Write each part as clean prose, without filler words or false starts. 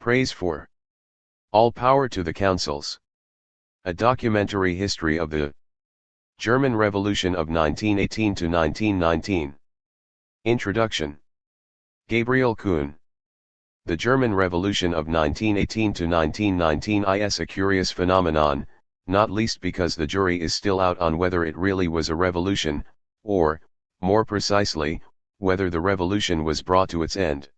Praise for All Power to the Councils. A documentary history of the German Revolution of 1918 to 1919. Introduction. Gabriel Kuhn. The German Revolution of 1918 to 1919 is a curious phenomenon, not least because the jury is still out on whether it really was a revolution, or, more precisely, whether the revolution was brought to its end.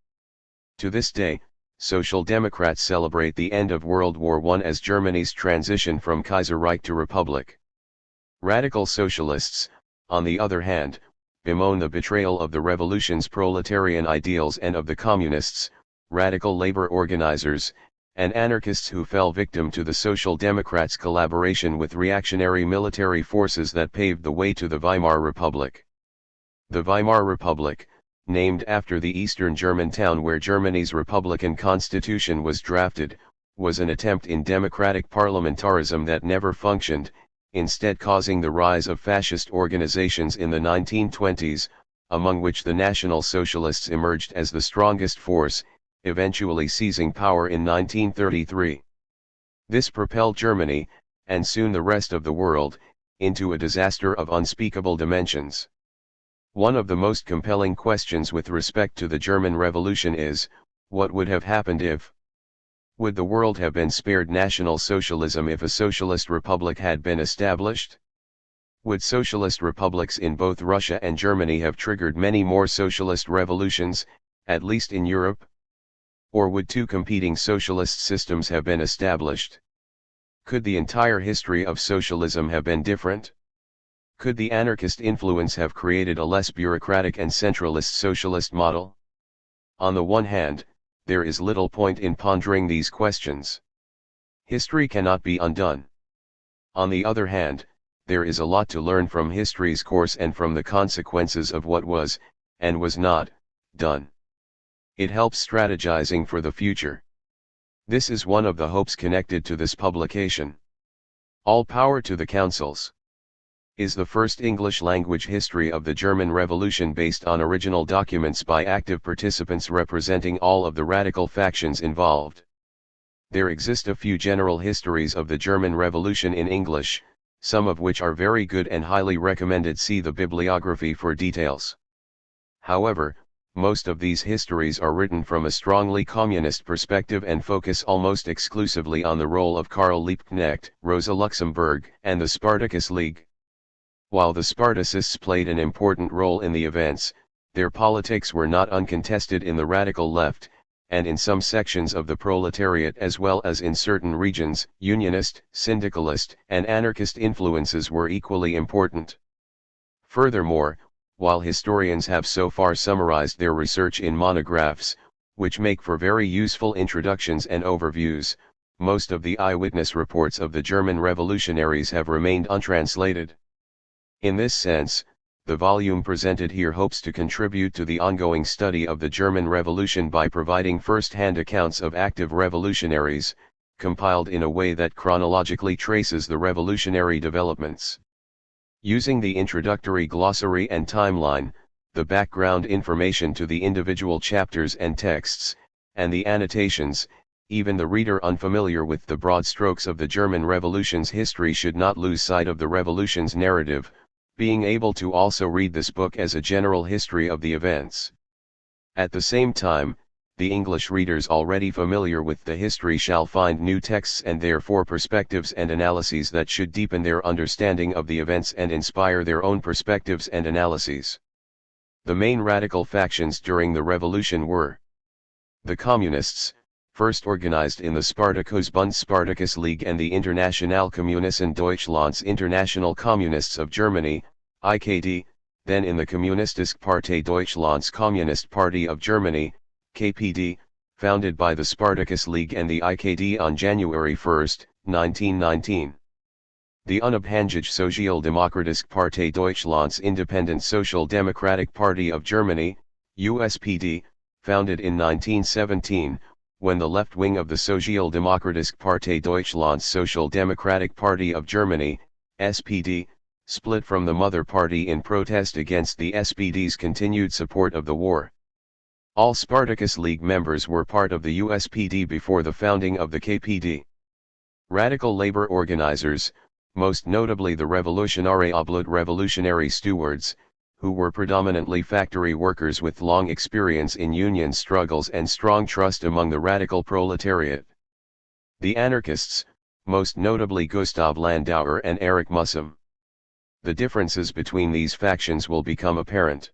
To this day, Social Democrats celebrate the end of World War I as Germany's transition from Kaiserreich to Republic. Radical socialists, on the other hand, bemoan the betrayal of the revolution's proletarian ideals and of the communists, radical labor organizers, and anarchists who fell victim to the Social Democrats' collaboration with reactionary military forces that paved the way to the Weimar Republic. The Weimar Republic, named after the Eastern German town where Germany's Republican Constitution was drafted, was an attempt in democratic parliamentarism that never functioned, instead causing the rise of fascist organizations in the 1920s, among which the National Socialists emerged as the strongest force, eventually seizing power in 1933. This propelled Germany, and soon the rest of the world, into a disaster of unspeakable dimensions. One of the most compelling questions with respect to the German Revolution is, what would have happened if? Would the world have been spared National Socialism if a socialist republic had been established? Would socialist republics in both Russia and Germany have triggered many more socialist revolutions, at least in Europe? Or would two competing socialist systems have been established? Could the entire history of socialism have been different? Could the anarchist influence have created a less bureaucratic and centralist socialist model? On the one hand, there is little point in pondering these questions. History cannot be undone. On the other hand, there is a lot to learn from history's course and from the consequences of what was, and was not, done. It helps strategizing for the future. This is one of the hopes connected to this publication. All Power to the Councils is the first English-language history of the German Revolution based on original documents by active participants representing all of the radical factions involved. There exist a few general histories of the German Revolution in English, some of which are very good and highly recommended. See the bibliography for details. However, most of these histories are written from a strongly communist perspective and focus almost exclusively on the role of Karl Liebknecht, Rosa Luxemburg, and the Spartacus League. While the Spartacists played an important role in the events, their politics were not uncontested in the radical left, and in some sections of the proletariat as well as in certain regions, unionist, syndicalist, and anarchist influences were equally important. Furthermore, while historians have so far summarized their research in monographs, which make for very useful introductions and overviews, most of the eyewitness reports of the German revolutionaries have remained untranslated. In this sense, the volume presented here hopes to contribute to the ongoing study of the German Revolution by providing first-hand accounts of active revolutionaries, compiled in a way that chronologically traces the revolutionary developments. Using the introductory glossary and timeline, the background information to the individual chapters and texts, and the annotations, even the reader unfamiliar with the broad strokes of the German Revolution's history should not lose sight of the revolution's narrative, being able to also read this book as a general history of the events. At the same time, the English readers already familiar with the history shall find new texts and therefore perspectives and analyses that should deepen their understanding of the events and inspire their own perspectives and analyses. The main radical factions during the revolution were the Communists, first organized in the Spartakusbund Spartacus League and the Internationale Kommunisten Deutschlands International Communists of Germany, IKD, then in the Kommunistische Partei Deutschlands Communist Party of Germany, KPD, founded by the Spartacus League and the IKD on January 1, 1919. The Unabhängige Sozialdemokratische Partei Deutschlands Independent Social Democratic Party of Germany, USPD, founded in 1917, when the left wing of the Sozialdemokratische Partei Deutschlands Social Democratic Party of Germany, SPD, split from the mother party in protest against the SPD's continued support of the war. All Spartacus League members were part of the USPD before the founding of the KPD. Radical labor organizers, most notably the Revolutionary Stewards, who were predominantly factory workers with long experience in union struggles and strong trust among the radical proletariat. The anarchists, most notably Gustav Landauer and Erich Mussum. The differences between these factions will become apparent.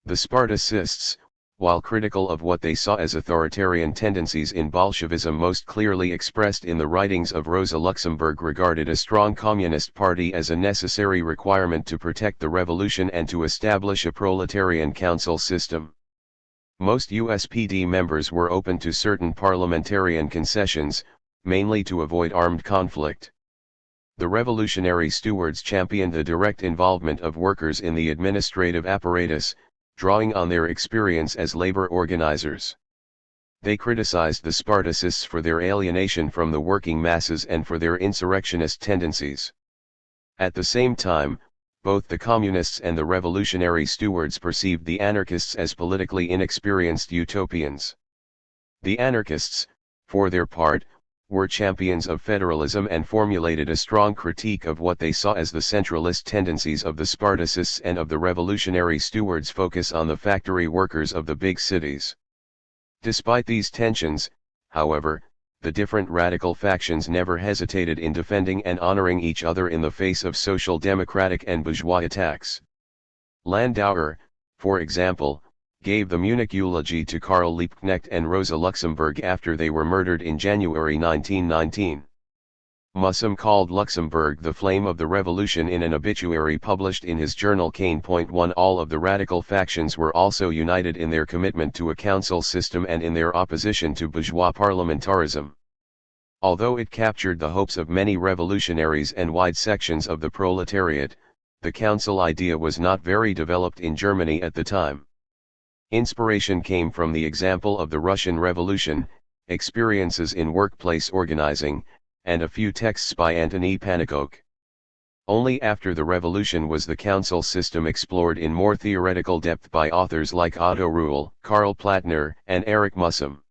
The Spartacists, while critical of what they saw as authoritarian tendencies in Bolshevism most clearly expressed in the writings of Rosa Luxemburg, regarded a strong communist party as a necessary requirement to protect the revolution and to establish a proletarian council system. Most USPD members were open to certain parliamentarian concessions, mainly to avoid armed conflict. The Revolutionary Stewards championed the direct involvement of workers in the administrative apparatus, drawing on their experience as labor organizers. They criticized the Spartacists for their alienation from the working masses and for their insurrectionist tendencies. At the same time, both the communists and the Revolutionary Stewards perceived the anarchists as politically inexperienced utopians. The anarchists, for their part, were champions of federalism and formulated a strong critique of what they saw as the centralist tendencies of the Spartacists and of the Revolutionary Stewards' focus on the factory workers of the big cities. Despite these tensions, however, the different radical factions never hesitated in defending and honoring each other in the face of social democratic and bourgeois attacks. Landauer, for example, gave the Munich eulogy to Karl Liebknecht and Rosa Luxemburg after they were murdered in January 1919. Mussum called Luxemburg the flame of the revolution in an obituary published in his journal Kane.1. All of the radical factions were also united in their commitment to a council system and in their opposition to bourgeois parliamentarism. Although it captured the hopes of many revolutionaries and wide sections of the proletariat, the council idea was not very developed in Germany at the time. Inspiration came from the example of the Russian Revolution, experiences in workplace organizing, and a few texts by Antony Pannekoek. Only after the revolution was the council system explored in more theoretical depth by authors like Otto Rühl, Karl Plattner, and Erich Mussum.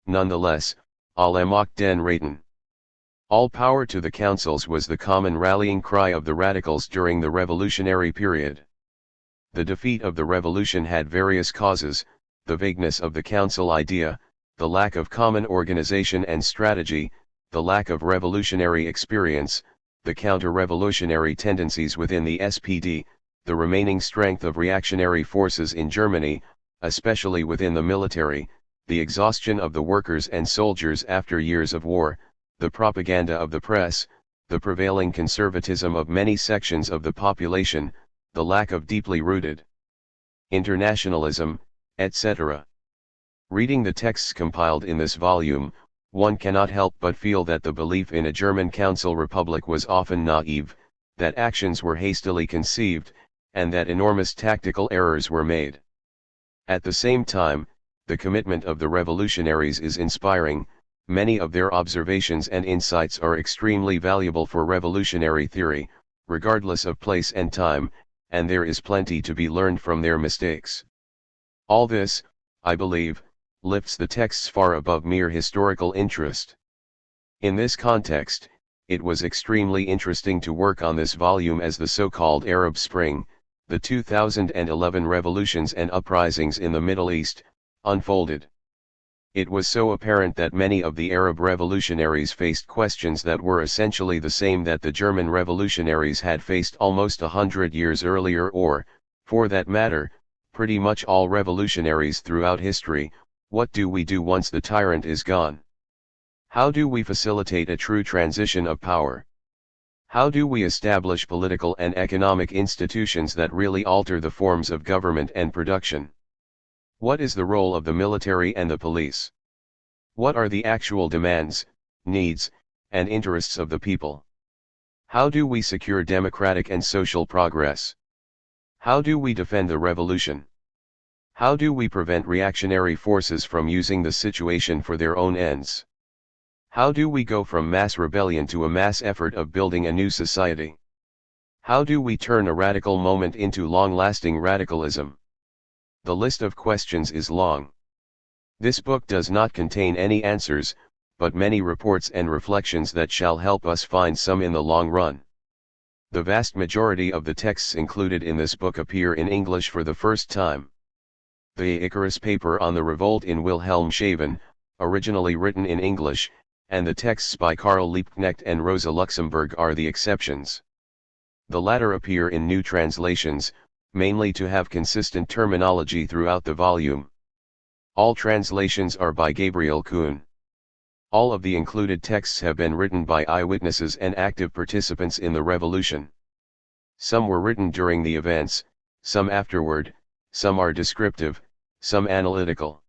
Nonetheless, alle Macht den Räten. All power to the councils was the common rallying cry of the radicals during the revolutionary period. The defeat of the revolution had various causes: the vagueness of the council idea, the lack of common organization and strategy, the lack of revolutionary experience, the counter-revolutionary tendencies within the SPD, the remaining strength of reactionary forces in Germany, especially within the military, the exhaustion of the workers and soldiers after years of war, the propaganda of the press, the prevailing conservatism of many sections of the population, the lack of deeply rooted internationalism, etc. Reading the texts compiled in this volume, one cannot help but feel that the belief in a German council republic was often naive, that actions were hastily conceived, and that enormous tactical errors were made. At the same time, the commitment of the revolutionaries is inspiring. Many of their observations and insights are extremely valuable for revolutionary theory, regardless of place and time, and there is plenty to be learned from their mistakes. All this, I believe, lifts the texts far above mere historical interest. In this context, it was extremely interesting to work on this volume as the so-called Arab Spring, the 2011 revolutions and uprisings in the Middle East, unfolded. It was so apparent that many of the Arab revolutionaries faced questions that were essentially the same that the German revolutionaries had faced almost 100 years earlier, or, for that matter, pretty much all revolutionaries throughout history. What do we do once the tyrant is gone? How do we facilitate a true transition of power? How do we establish political and economic institutions that really alter the forms of government and production? What is the role of the military and the police? What are the actual demands, needs, and interests of the people? How do we secure democratic and social progress? How do we defend the revolution? How do we prevent reactionary forces from using the situation for their own ends? How do we go from mass rebellion to a mass effort of building a new society? How do we turn a radical moment into long-lasting radicalism? The list of questions is long. This book does not contain any answers, but many reports and reflections that shall help us find some in the long run. The vast majority of the texts included in this book appear in English for the first time. The Icarus paper on the revolt in Wilhelmshaven, originally written in English, and the texts by Karl Liebknecht and Rosa Luxemburg are the exceptions. The latter appear in new translations, mainly to have consistent terminology throughout the volume. All translations are by Gabriel Kuhn. All of the included texts have been written by eyewitnesses and active participants in the revolution. Some were written during the events, some afterward, some are descriptive, some analytical.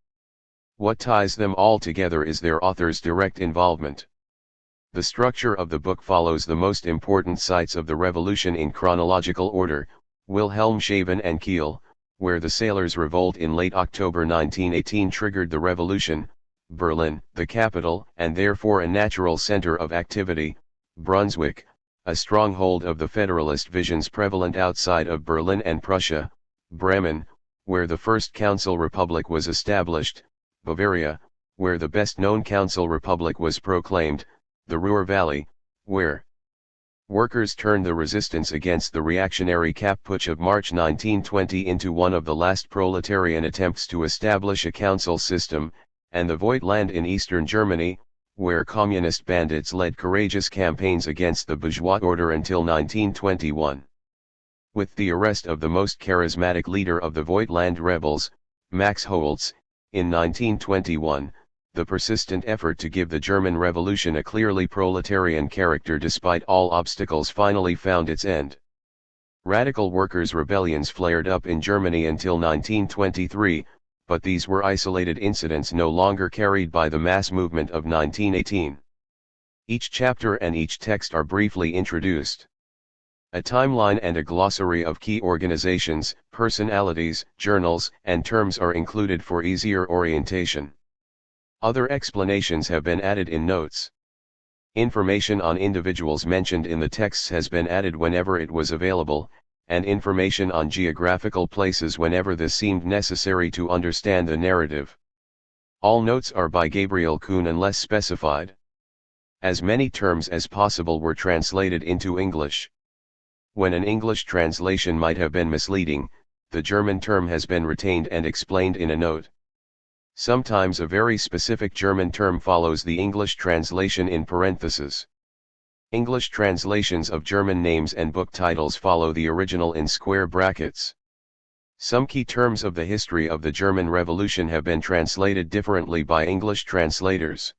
What ties them all together is their author's direct involvement. The structure of the book follows the most important sites of the revolution in chronological order: Wilhelmshaven and Kiel, where the sailors' revolt in late October 1918 triggered the revolution; Berlin, the capital and therefore a natural center of activity; Brunswick, a stronghold of the federalist visions prevalent outside of Berlin and Prussia; Bremen, where the first council republic was established; Bavaria, where the best-known council republic was proclaimed; the Ruhr Valley, where workers turned the resistance against the reactionary Kapp Putsch of March 1920 into one of the last proletarian attempts to establish a council system; and the Voigtland in eastern Germany, where communist bandits led courageous campaigns against the bourgeois order until 1921. With the arrest of the most charismatic leader of the Voigtland rebels, Max Holz, in 1921, the persistent effort to give the German Revolution a clearly proletarian character despite all obstacles finally found its end. Radical workers' rebellions flared up in Germany until 1923, but these were isolated incidents no longer carried by the mass movement of 1918. Each chapter and each text are briefly introduced. A timeline and a glossary of key organizations, personalities, journals, and terms are included for easier orientation. Other explanations have been added in notes. Information on individuals mentioned in the texts has been added whenever it was available, and information on geographical places whenever this seemed necessary to understand the narrative. All notes are by Gabriel Kuhn unless specified. As many terms as possible were translated into English. When an English translation might have been misleading, the German term has been retained and explained in a note. Sometimes a very specific German term follows the English translation in parentheses. English translations of German names and book titles follow the original in square brackets. Some key terms of the history of the German Revolution have been translated differently by English translators.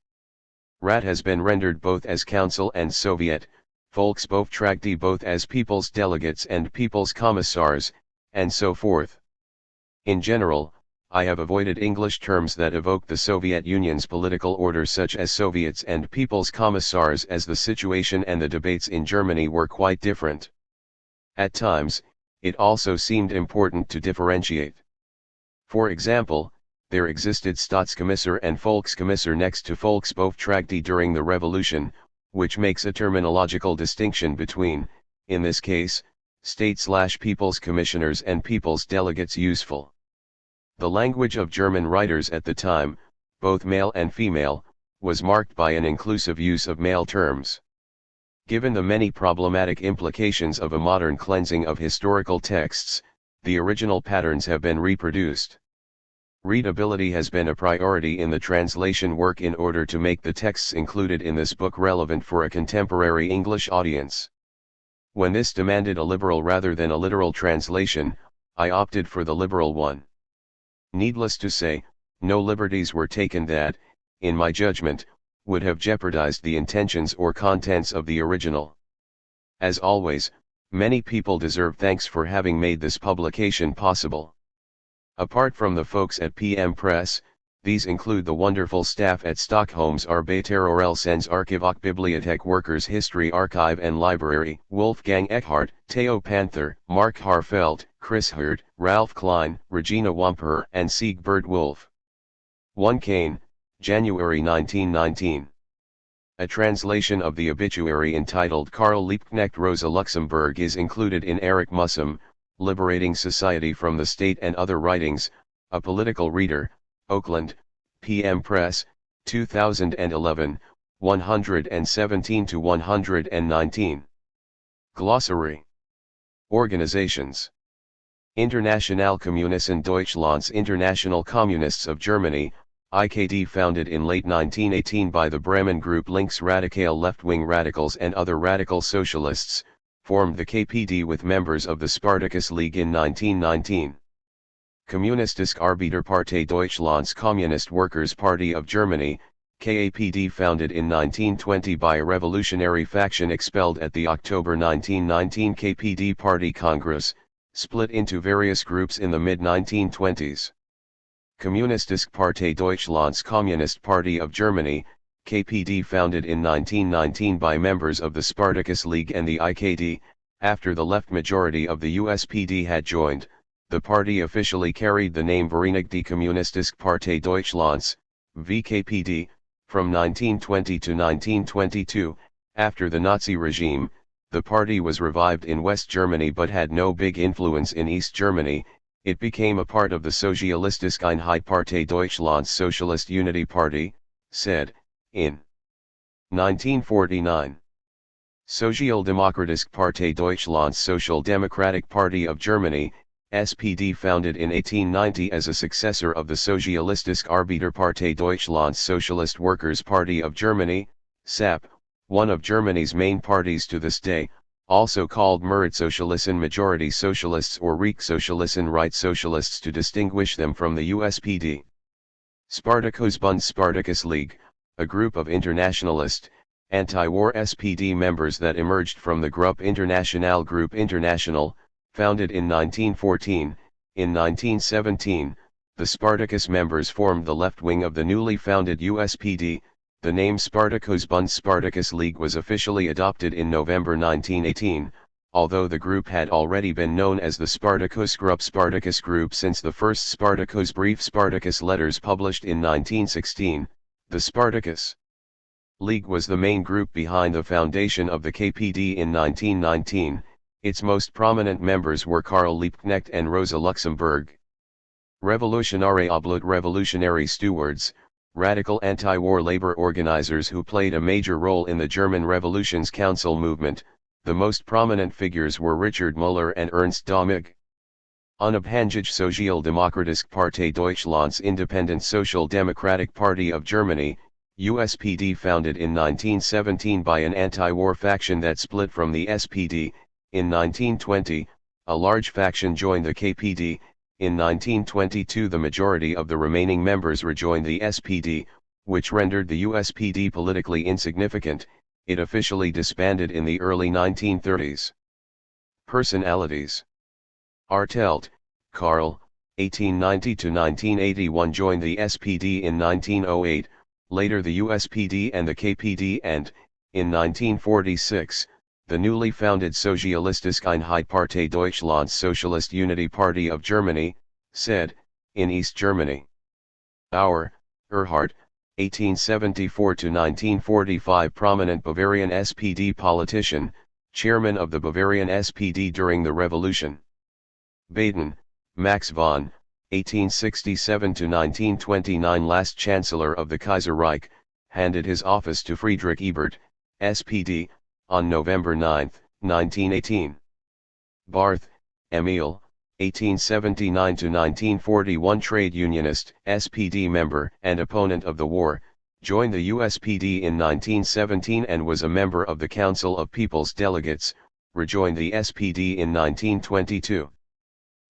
Rat has been rendered both as Council and Soviet, Volksbeauftragte both as People's Delegates and People's Commissars, and so forth. In general, I have avoided English terms that evoke the Soviet Union's political order such as Soviets and People's Commissars, as the situation and the debates in Germany were quite different. At times, it also seemed important to differentiate. For example, there existed Staatskommissar and Volkskommissar next to Volksbeauftragte during the Revolution, which makes a terminological distinction between, in this case, state/people's commissioners and people's delegates useful. The language of German writers at the time, both male and female, was marked by an inclusive use of male terms. Given the many problematic implications of a modern cleansing of historical texts, the original patterns have been reproduced. Readability has been a priority in the translation work in order to make the texts included in this book relevant for a contemporary English audience. When this demanded a liberal rather than a literal translation, I opted for the liberal one. Needless to say, no liberties were taken that, in my judgment, would have jeopardized the intentions or contents of the original. As always, many people deserve thanks for having made this publication possible. Apart from the folks at PM Press, these include the wonderful staff at Stockholm's Arbetarrörelsens Arkiv och Bibliotek Workers' History Archive and Library: Wolfgang Eckhart, Theo Panther, Mark Harfeld, Chris Hurd, Ralph Klein, Regina Wamper and Siegbert Wolf. 1 Kane, January 1919. A translation of the obituary entitled Karl Liebknecht Rosa Luxemburg is included in Erich Mussum, Liberating Society from the State and Other Writings, A Political Reader, Oakland, PM Press, 2011, 117-119. Glossary. Organizations. Internationale Kommunisten Deutschlands, International Communists of Germany, IKD, founded in late 1918 by the Bremen group Linksradikale, left-wing radicals and other radical socialists, formed the KPD with members of the Spartacus League in 1919. Kommunistische Arbeiterpartei Deutschlands, Communist Workers' Party of Germany, KAPD, founded in 1920 by a revolutionary faction expelled at the October 1919 KPD Party Congress, split into various groups in the mid-1920s. Kommunistische Partei Deutschlands, Communist Party of Germany, KPD, founded in 1919 by members of the Spartacus League and the IKD. After the left majority of the USPD had joined, the party officially carried the name Vereinigte Kommunistische Partei Deutschlands, VKPD, from 1920 to 1922. After the Nazi regime, the party was revived in West Germany but had no big influence in East Germany. It became a part of the Sozialistische Einheitspartei Deutschlands, Socialist Unity Party, SED, in 1949. Sozialdemokratische Partei Deutschlands, Social Democratic Party of Germany, SPD, founded in 1890 as a successor of the Sozialistische Arbeiterpartei Deutschlands, Socialist Workers' Party of Germany, SAP, one of Germany's main parties to this day, also called Mehrheitssocialisten, majority socialists, or Reichssocialisten, right socialists, to distinguish them from the USPD. Spartakusbund, Spartacus League, a group of internationalist, anti-war SPD members that emerged from the Gruppe Internationale, Group International, founded in 1914. In 1917, the Spartacus members formed the left wing of the newly founded USPD. The name Spartakusbund, Spartacus League was officially adopted in November 1918, although the group had already been known as the Spartacus Group since the first Spartacus brief, Spartacus letters, published in 1916. The Spartacus League was the main group behind the foundation of the KPD in 1919. Its most prominent members were Karl Liebknecht and Rosa Luxemburg. Revolutionäre Obleute, revolutionary stewards, radical anti-war labor organizers who played a major role in the German Revolution's Council movement. The most prominent figures were Richard Müller and Ernst Dömig. Unabhängige Sozialdemokratische Partei Deutschlands, Independent Social Democratic Party of Germany, USPD, founded in 1917 by an anti-war faction that split from the SPD. In 1920, a large faction joined the KPD. In 1922, the majority of the remaining members rejoined the SPD, which rendered the USPD politically insignificant. It officially disbanded in the early 1930s. Personalities. Artelt, Karl, 1890-1981, joined the SPD in 1908, later the USPD and the KPD, and, in 1946, the newly founded Sozialistische Einheitspartei Deutschlands, Socialist Unity Party of Germany, SED, in East Germany. Auer, Erhard, 1874-1945, prominent Bavarian SPD politician, chairman of the Bavarian SPD during the Revolution. Baden, Max von, 1867-1929, last Chancellor of the Kaiserreich, handed his office to Friedrich Ebert, SPD, on November 9, 1918. Barth, Emil, 1879-1941, trade unionist, SPD member and opponent of the war, joined the USPD in 1917 and was a member of the Council of People's Delegates, rejoined the SPD in 1922.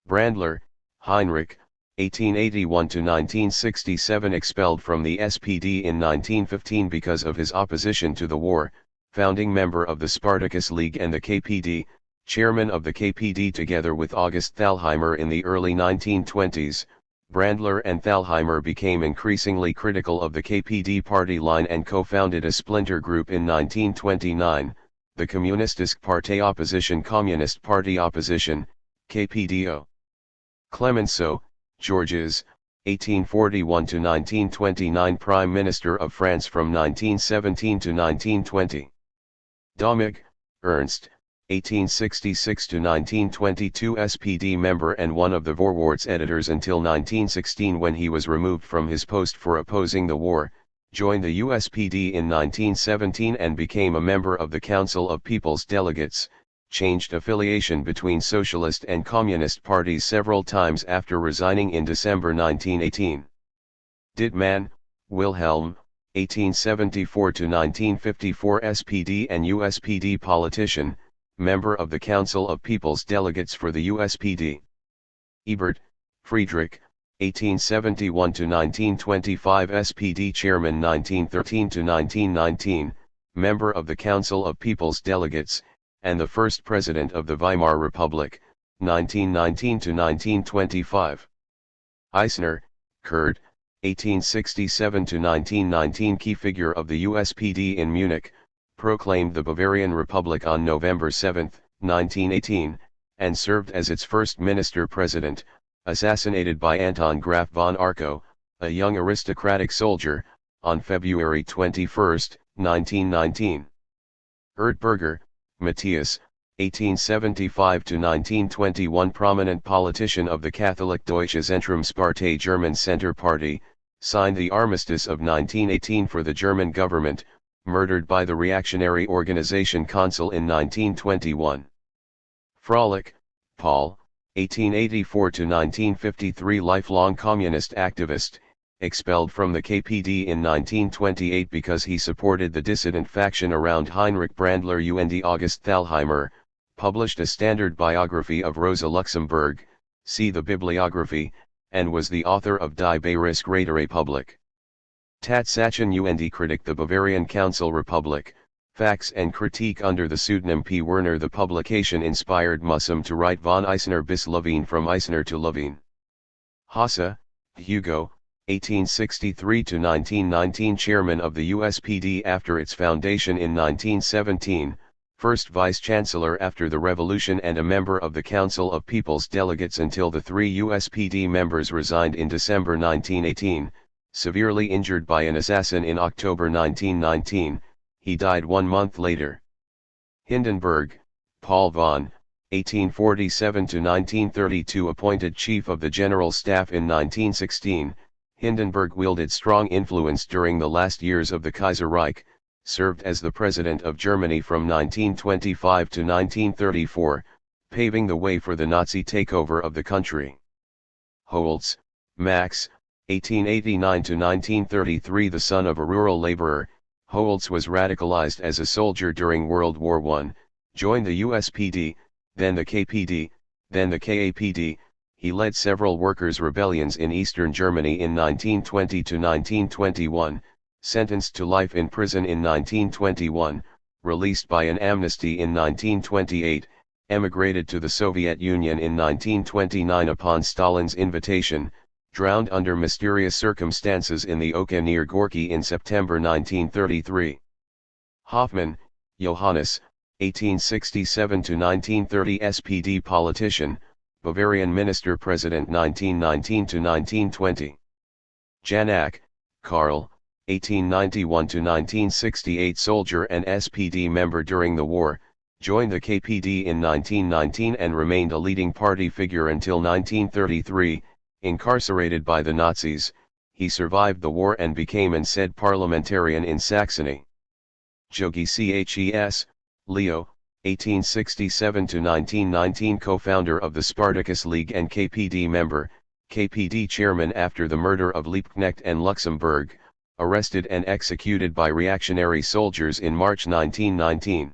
Brandler, Heinrich, 1881-1967, expelled from the SPD in 1915 because of his opposition to the war, founding member of the Spartacus League and the KPD, chairman of the KPD together with August Thalheimer in the early 1920s. Brandler and Thalheimer became increasingly critical of the KPD party line and co-founded a splinter group in 1929, the Kommunistische Partei Opposition, Communist Party Opposition, KPDO. Clemenceau, Georges, 1841-1929, Prime Minister of France from 1917 to 1920. Dömig, Ernst, 1866 to 1922 SPD member and one of the Vorwärts editors until 1916 when he was removed from his post for opposing the war, joined the USPD in 1917 and became a member of the Council of People's Delegates, changed affiliation between Socialist and Communist parties several times after resigning in December 1918. Dittmann, Wilhelm, 1874 to 1954 SPD and USPD politician, member of the Council of People's Delegates for the USPD. Ebert, Friedrich, 1871 to 1925 SPD chairman 1913 to 1919, member of the Council of People's Delegates, and the first president of the Weimar Republic, 1919 to 1925. Eisner, Kurt, 1867 to 1919 key figure of the USPD in Munich, proclaimed the Bavarian Republic on November 7, 1918, and served as its first minister-president, assassinated by Anton Graf von Arco, a young aristocratic soldier, on February 21, 1919. Erdberger, Matthias, 1875 to 1921 prominent politician of the Catholic Deutsche Zentrumspartei German Center Party, signed the Armistice of 1918 for the German government, murdered by the reactionary organization Consul in 1921. Fröhlich, Paul, 1884 to 1953 lifelong communist activist, expelled from the KPD in 1928 because he supported the dissident faction around Heinrich Brandler und August Thalheimer, published a standard biography of Rosa Luxemburg, see the bibliography, and was the author of Die Bayerische Räterepublik. Tatsachen und Kritik the Bavarian Council Republic, Facts and Critique under the pseudonym P. Werner. The publication inspired Mussum to write von Eisner bis Levin from Eisner to Levin. Hasse, Hugo, 1863 to 1919 chairman of the USPD after its foundation in 1917, first vice-chancellor after the revolution and a member of the Council of People's Delegates until the three USPD members resigned in December 1918, severely injured by an assassin in October 1919, he died 1 month later. Hindenburg, Paul von, 1847 to 1932 appointed Chief of the General Staff in 1916, Hindenburg wielded strong influence during the last years of the Kaiserreich, served as the President of Germany from 1925 to 1934, paving the way for the Nazi takeover of the country. Holz, Max, 1889 to 1933 the son of a rural laborer, Holz was radicalized as a soldier during World War I, joined the USPD, then the KPD, then the KAPD. He led several workers' rebellions in eastern Germany in 1920 to 1921, sentenced to life in prison in 1921, released by an amnesty in 1928, emigrated to the Soviet Union in 1929 upon Stalin's invitation, drowned under mysterious circumstances in the Oka near Gorky in September 1933. Hoffmann, Johannes, 1867 to 1930 SPD politician, Bavarian minister-president 1919 to 1920. Janak, Karl, 1891 to 1968 soldier and SPD member during the war, joined the KPD in 1919 and remained a leading party figure until 1933. Incarcerated by the Nazis, he survived the war and became an said parliamentarian in Saxony. Jogi Ches, Leo, 1867 to 1919 co-founder of the Spartacus League and KPD member, KPD chairman after the murder of Liebknecht and Luxemburg, arrested and executed by reactionary soldiers in March 1919.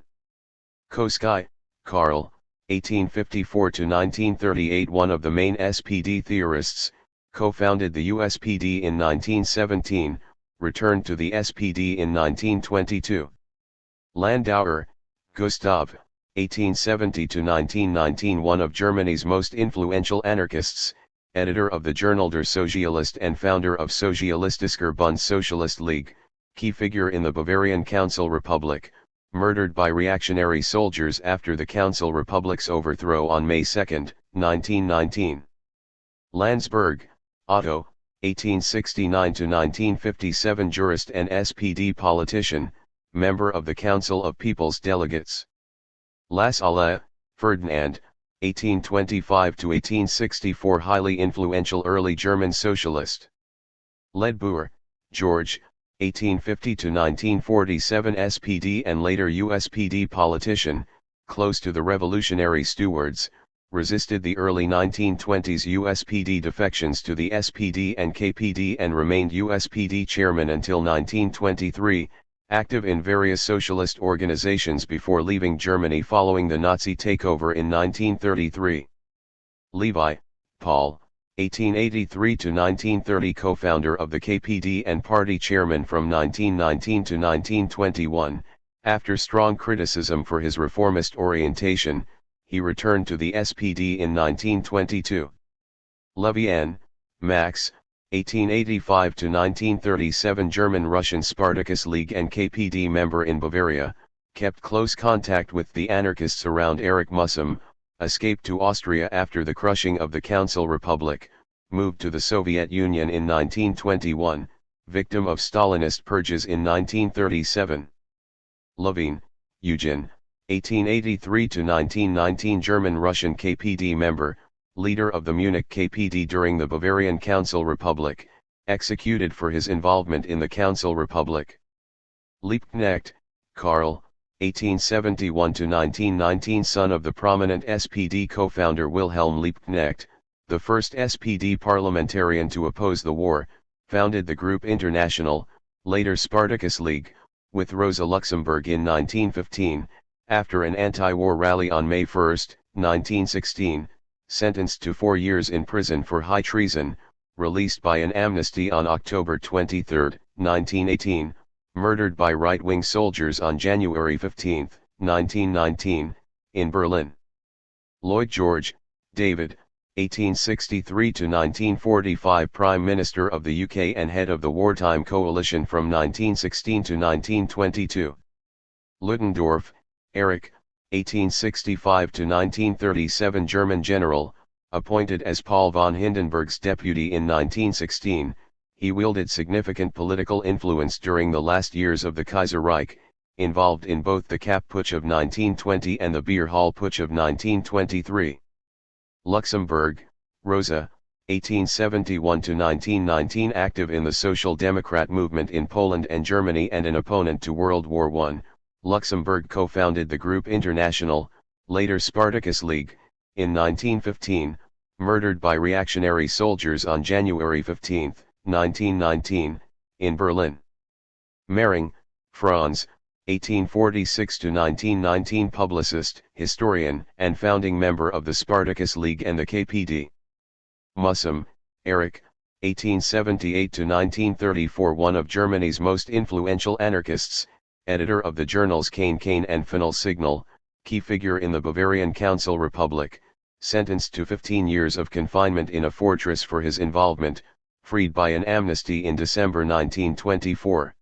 Koski, Karl, 1854 to 1938 one of the main SPD theorists, co-founded the USPD in 1917, returned to the SPD in 1922. Landauer, Gustav, 1870 to 1919 one of Germany's most influential anarchists, editor of the Journal der Sozialist and founder of Sozialistischer Bund Socialist League, key figure in the Bavarian Council Republic, murdered by reactionary soldiers after the Council Republic's overthrow on May 2, 1919. Landsberg, Otto, 1869 to 1957 jurist and SPD politician, member of the Council of People's Delegates. Lassalle, Ferdinand, 1825–1864 highly influential early German socialist. Ledbuhr, George, 1850–1947 SPD and later USPD politician, close to the revolutionary stewards, resisted the early 1920s USPD defections to the SPD and KPD and remained USPD chairman until 1923, active in various socialist organizations before leaving Germany following the Nazi takeover in 1933. Levi, Paul, 1883–1930 co-founder of the KPD and party chairman from 1919 to 1921, after strong criticism for his reformist orientation, he returned to the SPD in 1922. Levian, Max, 1885–1937 German-Russian Spartacus League and KPD member in Bavaria, kept close contact with the anarchists around Erich Mussum, escaped to Austria after the crushing of the Council Republic, moved to the Soviet Union in 1921, victim of Stalinist purges in 1937. Levine, Eugen, 1883–1919 German-Russian KPD member, leader of the Munich KPD during the Bavarian Council Republic, executed for his involvement in the Council Republic. Liebknecht, Karl, 1871–1919 son of the prominent SPD co-founder Wilhelm Liebknecht, the first SPD parliamentarian to oppose the war, founded the group International, later Spartacus League, with Rosa Luxemburg in 1915, after an anti-war rally on May 1, 1916, sentenced to 4 years in prison for high treason, released by an amnesty on October 23, 1918, murdered by right-wing soldiers on January 15, 1919, in Berlin. Lloyd George, David, 1863–1945 Prime Minister of the UK and head of the wartime coalition from 1916 to 1922. Ludendorff, Erich, 1865–1937 German general, appointed as Paul von Hindenburg's deputy in 1916, he wielded significant political influence during the last years of the Kaiserreich, involved in both the Kapp Putsch of 1920 and the Beer Hall Putsch of 1923. Luxemburg, Rosa, 1871–1919 active in the Social Democrat movement in Poland and Germany and an opponent to World War I, Luxemburg co-founded the group International, later Spartacus League, in 1915, murdered by reactionary soldiers on January 15, 1919, in Berlin. Mehring, Franz, 1846–1919 publicist, historian, and founding member of the Spartacus League and the KPD. Mussum, Erich, 1878–1934 one of Germany's most influential anarchists, editor of the journals Kain and Final Signal, key figure in the Bavarian Council Republic, sentenced to 15 years of confinement in a fortress for his involvement, freed by an amnesty in December 1924.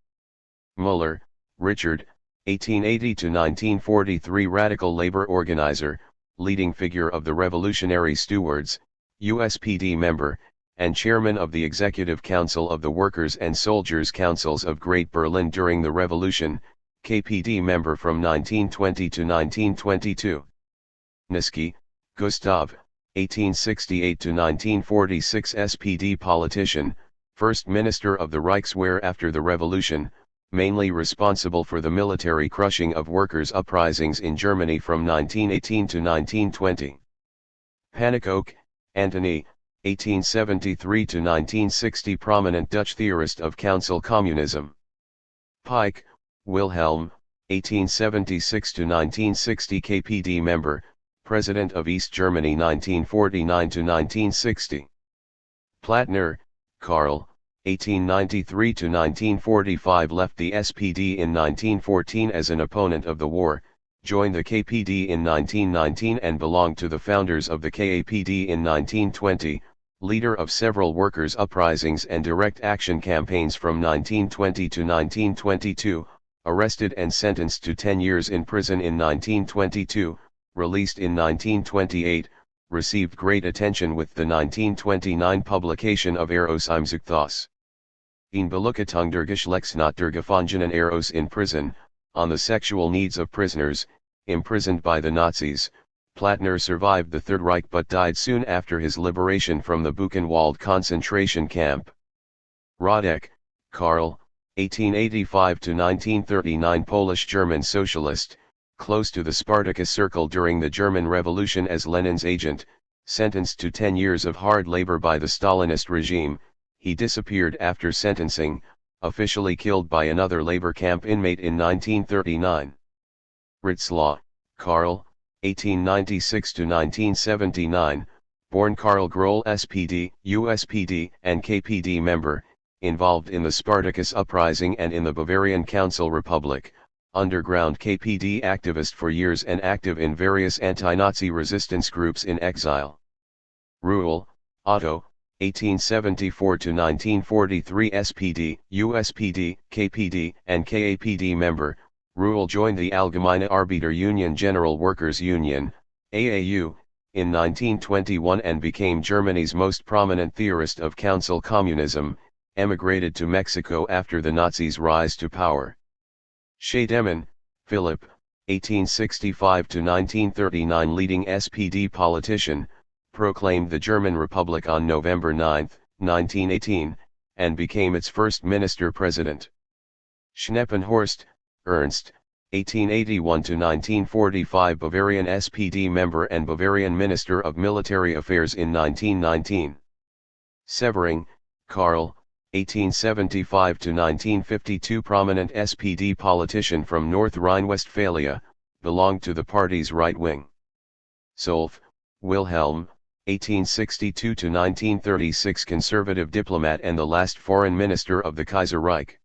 Müller, Richard, 1880–1943 radical labor organizer, leading figure of the Revolutionary Stewards, USPD member, and chairman of the Executive Council of the Workers' and Soldiers' Councils of Great Berlin during the Revolution, KPD member from 1920 to 1922. Niski, Gustav, 1868–1946 SPD politician, First Minister of the Reichswehr after the Revolution, mainly responsible for the military crushing of workers' uprisings in Germany from 1918 to 1920. Pannekoek, Antony, 1873–1960 prominent Dutch theorist of council communism. Pike, Wilhelm, 1876–1960 KPD member, President of East Germany 1949–1960. Plattner, Karl, 1893–1945 left the SPD in 1914 as an opponent of the war, joined the KPD in 1919 and belonged to the founders of the KAPD in 1920, leader of several workers' uprisings and direct action campaigns from 1920 to 1922, arrested and sentenced to 10 years in prison in 1922, released in 1928, received great attention with the 1929 publication of Eros im Zuchthaus. In Beleuchtung der Geschlechtsnot der Gefangenen Eros in prison, on the sexual needs of prisoners, imprisoned by the Nazis, Plattner survived the Third Reich but died soon after his liberation from the Buchenwald concentration camp. Radek, Karl, 1885–1939, Polish-German socialist, close to the Spartacus Circle during the German Revolution as Lenin's agent, sentenced to 10 years of hard labor by the Stalinist regime. He disappeared after sentencing, officially killed by another labor camp inmate in 1939. Ritzlau, Karl, 1896–1979, born Karl Grohl, SPD, USPD and KPD member, involved in the Spartacus uprising and in the Bavarian Council Republic, underground KPD activist for years and active in various anti-Nazi resistance groups in exile. Ruhl, Otto, 1874–1943, SPD, USPD, KPD and KAPD member. Ruhl joined the Allgemeine Arbeiter Union General Workers Union, AAU, in 1921 and became Germany's most prominent theorist of council communism, emigrated to Mexico after the Nazis' rise to power. Scheidemann, Philip, 1865–1939, leading SPD politician, proclaimed the German Republic on November 9, 1918, and became its first minister-president. Schneppenhorst, Ernst, 1881–1945, Bavarian SPD member and Bavarian Minister of Military Affairs in 1919. Severing, Karl, 1875–1952, prominent SPD politician from North Rhine-Westphalia, belonged to the party's right wing. Solf, Wilhelm, 1862–1936, conservative diplomat and the last foreign minister of the Kaiserreich.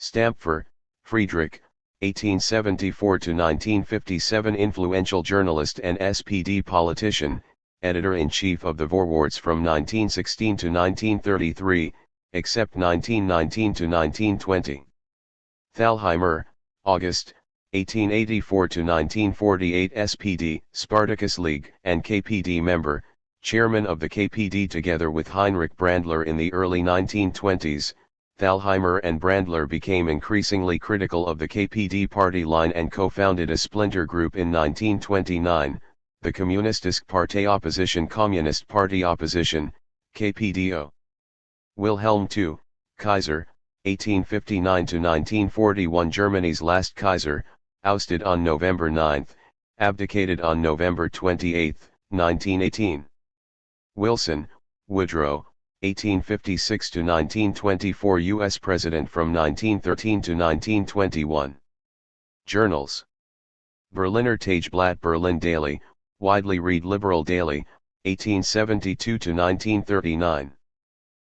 Stampfer, Friedrich, 1874–1957, influential journalist and SPD politician, editor-in-chief of the Vorwärts from 1916 to 1933, except 1919–1920. Thalheimer, August, 1884–1948, SPD, Spartacus League and KPD member, chairman of the KPD together with Heinrich Brandler in the early 1920s. Thalheimer and Brandler became increasingly critical of the KPD party line and co-founded a splinter group in 1929, the Kommunistische Partei Opposition, Communist Party Opposition, KPDO. Wilhelm II, Kaiser, 1859–1941, Germany's last Kaiser, ousted on November 9, abdicated on November 28, 1918. Wilson, Woodrow, 1856–1924, U.S. President from 1913 to 1921. Journals. Berliner Tageblatt, Berlin Daily, widely read Liberal Daily, 1872–1939.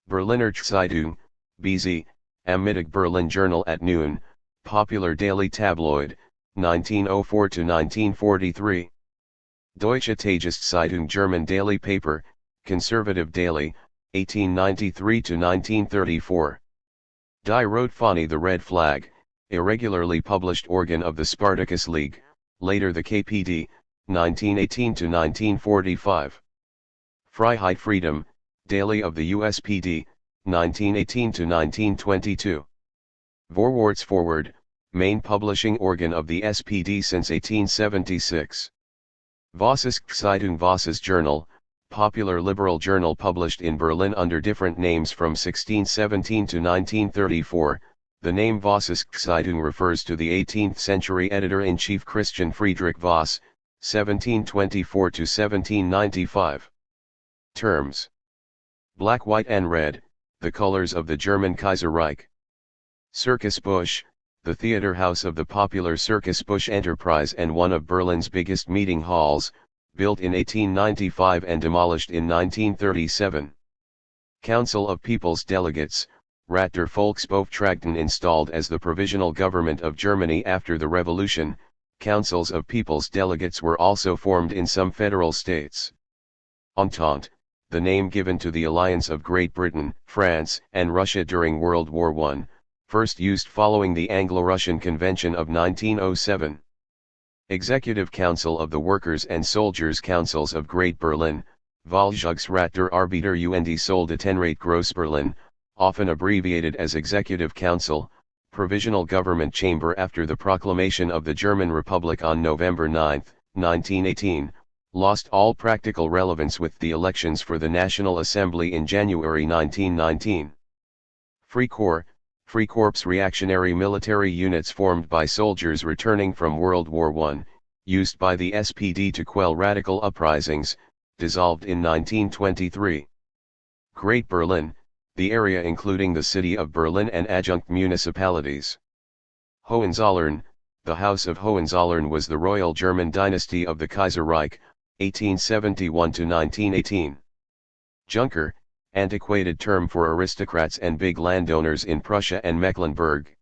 Berliner Zeitung, BZ, Am Mittag, Berlin Journal at noon, popular daily tabloid, 1904–1943. Deutsche Tageszeitung, German daily paper, conservative daily, 1893–1934. Die Rote Fahne, the Red Flag, irregularly published organ of the Spartacus League, later the KPD, 1918–1945. Freiheit, Freedom, daily of the USPD, 1918–1922. Vorwärts, Forward, main publishing organ of the SPD since 1876. Vossische Zeitung, Voss's Journal, popular liberal journal published in Berlin under different names from 1617 to 1934. The name Vossische Zeitung refers to the 18th century editor-in-chief Christian Friedrich Voss, 1724–1795. Terms. Black, white and red, the colors of the German Kaiserreich. Circus Busch, the theater house of the popular Circus Busch enterprise and one of Berlin's biggest meeting halls, built in 1895 and demolished in 1937. Council of People's Delegates, Rat der Volksbeauftragten, installed as the provisional government of Germany after the revolution. Councils of People's Delegates were also formed in some federal states. Entente, the name given to the alliance of Great Britain, France, and Russia during World War I, first used following the Anglo-Russian Convention of 1907. Executive Council of the Workers' and Soldiers' Councils of Great Berlin, Volksratsrat der Arbeiter und Soldatenrat Großberlin, often abbreviated as Executive Council, Provisional Government Chamber after the proclamation of the German Republic on November 9, 1918, lost all practical relevance with the elections for the National Assembly in January 1919. Free Corps reactionary military units formed by soldiers returning from World War I, used by the SPD to quell radical uprisings, dissolved in 1923. Great Berlin, the area including the city of Berlin and adjunct municipalities. Hohenzollern, the House of Hohenzollern was the royal German dynasty of the Kaiserreich, 1871 to 1918. Junker, antiquated term for aristocrats and big landowners in Prussia and Mecklenburg.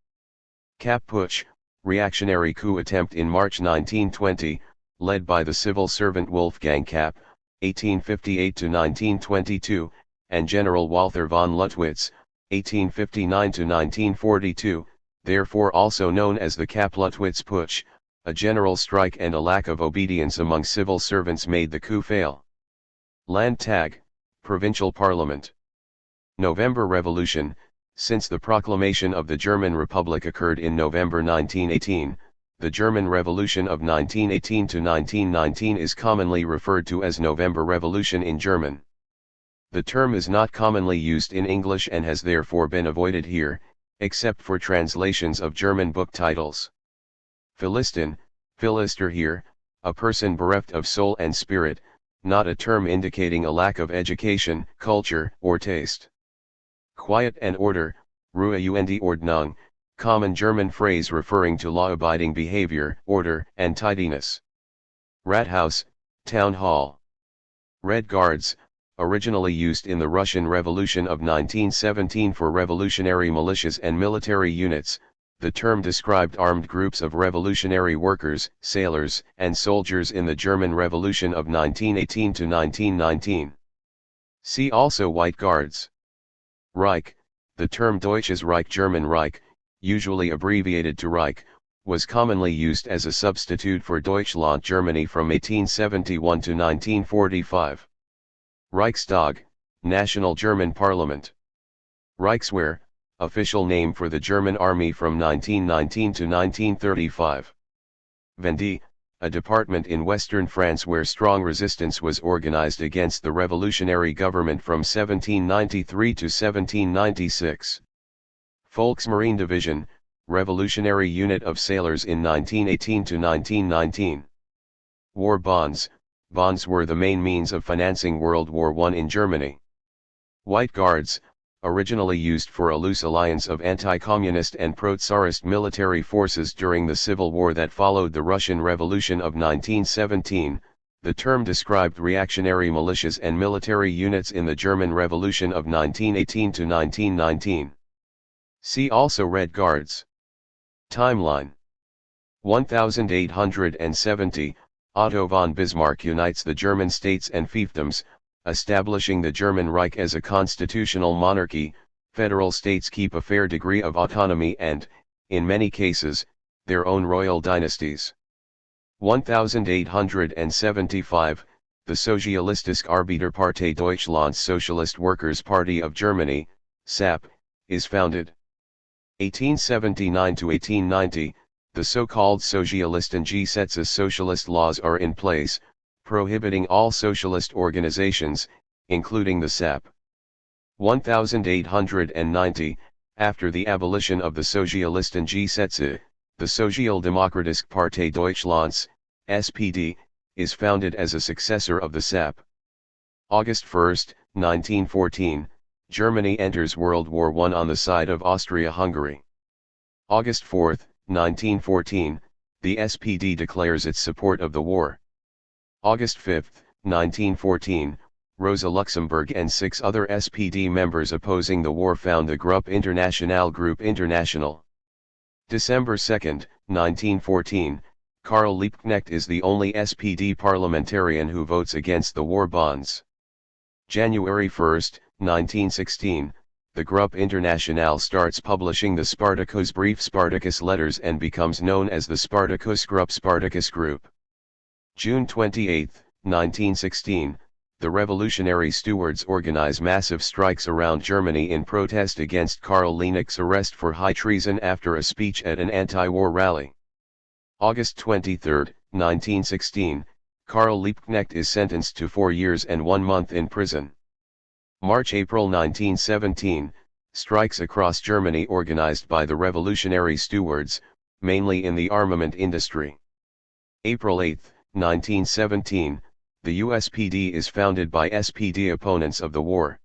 Kapp Putsch, reactionary coup attempt in March 1920, led by the civil servant Wolfgang Kapp, 1858 to 1922, and General Walther von Lüttwitz, 1859 to 1942, therefore also known as the Kapp-Lüttwitz Putsch. A general strike and a lack of obedience among civil servants made the coup fail. Landtag, provincial parliament. November Revolution. Since the proclamation of the German Republic occurred in November 1918, the German Revolution of 1918 to 1919 is commonly referred to as November Revolution in German. The term is not commonly used in English and has therefore been avoided here, except for translations of German book titles. Philistin, Philister here, a person bereft of soul and spirit, not a term indicating a lack of education, culture, or taste. Quiet and order, Ruhe und Ordnung, common German phrase referring to law-abiding behavior, order, and tidiness. Rathaus, town hall. Red Guards, originally used in the Russian Revolution of 1917 for revolutionary militias and military units. The term described armed groups of revolutionary workers, sailors, and soldiers in the German Revolution of 1918 to 1919. See also White Guards. Reich, the term Deutsches Reich German Reich, usually abbreviated to Reich, was commonly used as a substitute for Deutschland Germany from 1871 to 1945. Reichstag, National German Parliament. Reichswehr, official name for the German army from 1919 to 1935. Vendée, a department in western France where strong resistance was organized against the revolutionary government from 1793 to 1796. Volksmarine Division, revolutionary unit of sailors in 1918 to 1919. War bonds. Bonds were the main means of financing World War I in Germany. White Guards, originally used for a loose alliance of anti-communist and pro-Tsarist military forces during the civil war that followed the Russian Revolution of 1917, the term described reactionary militias and military units in the German Revolution of 1918 to 1919. See also Red Guards. Timeline. 1870, Otto von Bismarck unites the German states and fiefdoms, establishing the German Reich as a constitutional monarchy. Federal states keep a fair degree of autonomy and, in many cases, their own royal dynasties. 1875, the Sozialistische Arbeiterpartei Deutschlands Socialist Workers' Party of Germany, SAP, is founded. 1879 to 1890, the so-called Sozialistengesetze socialist laws are in place, prohibiting all socialist organizations, including the SAP. 1890, after the abolition of the Sozialistengesetze, the Sozialdemokratische Partei Deutschlands, SPD, is founded as a successor of the SAP. August 1, 1914, Germany enters World War I on the side of Austria-Hungary. August 4, 1914, the SPD declares its support of the war. August 5, 1914, Rosa Luxemburg and 6 other SPD members opposing the war found the Gruppe Internationale Group International. December 2, 1914, Karl Liebknecht is the only SPD parliamentarian who votes against the war bonds. January 1, 1916, the Gruppe Internationale starts publishing the Spartakusbrief Spartacus letters and becomes known as the Spartacus Group. June 28, 1916, the revolutionary stewards organize massive strikes around Germany in protest against Karl Liebknecht's arrest for high treason after a speech at an anti-war rally. August 23, 1916, Karl Liebknecht is sentenced to 4 years and 1 month in prison. March-April 1917, strikes across Germany organized by the revolutionary stewards, mainly in the armament industry. April 8, 1917, the USPD is founded by SPD opponents of the war.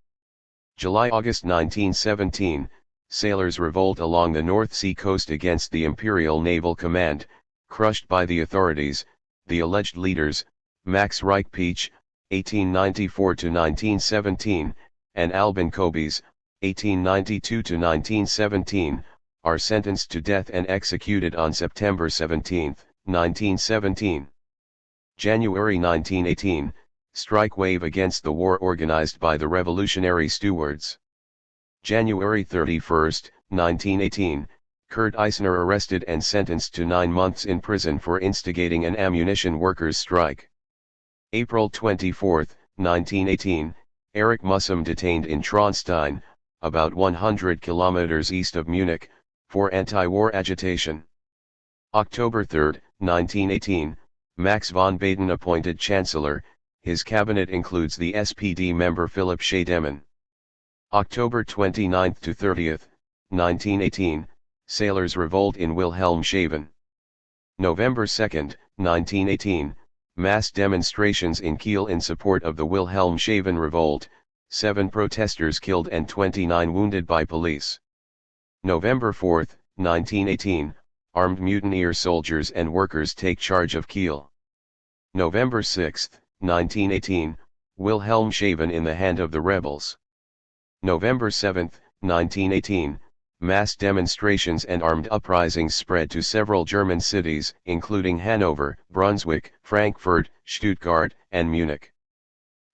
July-August 1917, sailors revolt along the North Sea coast against the Imperial Naval Command, crushed by the authorities. The alleged leaders, Max Reichpeach, 1894–1917, and Albin Kobes, 1892–1917, are sentenced to death and executed on September 17, 1917. January 1918, strike wave against the war organized by the revolutionary stewards. January 31, 1918, Kurt Eisner arrested and sentenced to 9 months in prison for instigating an ammunition workers' strike. April 24, 1918, Erich Mussum detained in Traunstein, about 100 kilometers east of Munich, for anti-war agitation. October 3, 1918, Max von Baden appointed Chancellor. His cabinet includes the SPD member Philipp Scheidemann. October 29 to 30, 1918, sailors revolt in Wilhelmshaven. November 2, 1918, mass demonstrations in Kiel in support of the Wilhelmshaven revolt, 7 protesters killed and 29 wounded by police. November 4, 1918, armed mutineer soldiers and workers take charge of Kiel. November 6, 1918, Wilhelmshaven in the hand of the rebels. November 7, 1918, mass demonstrations and armed uprisings spread to several German cities, including Hanover, Brunswick, Frankfurt, Stuttgart, and Munich.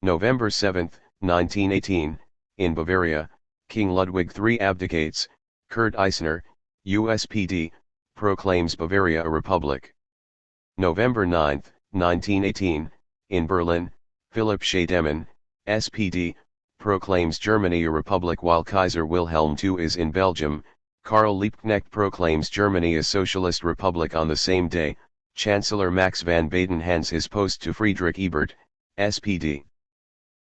November 7, 1918, in Bavaria, King Ludwig III abdicates. Kurt Eisner, USPD, proclaims Bavaria a republic. November 9, 1918, in Berlin, Philipp Scheidemann, SPD, proclaims Germany a republic while Kaiser Wilhelm II is in Belgium. Karl Liebknecht proclaims Germany a socialist republic on the same day. Chancellor Max von Baden hands his post to Friedrich Ebert, SPD.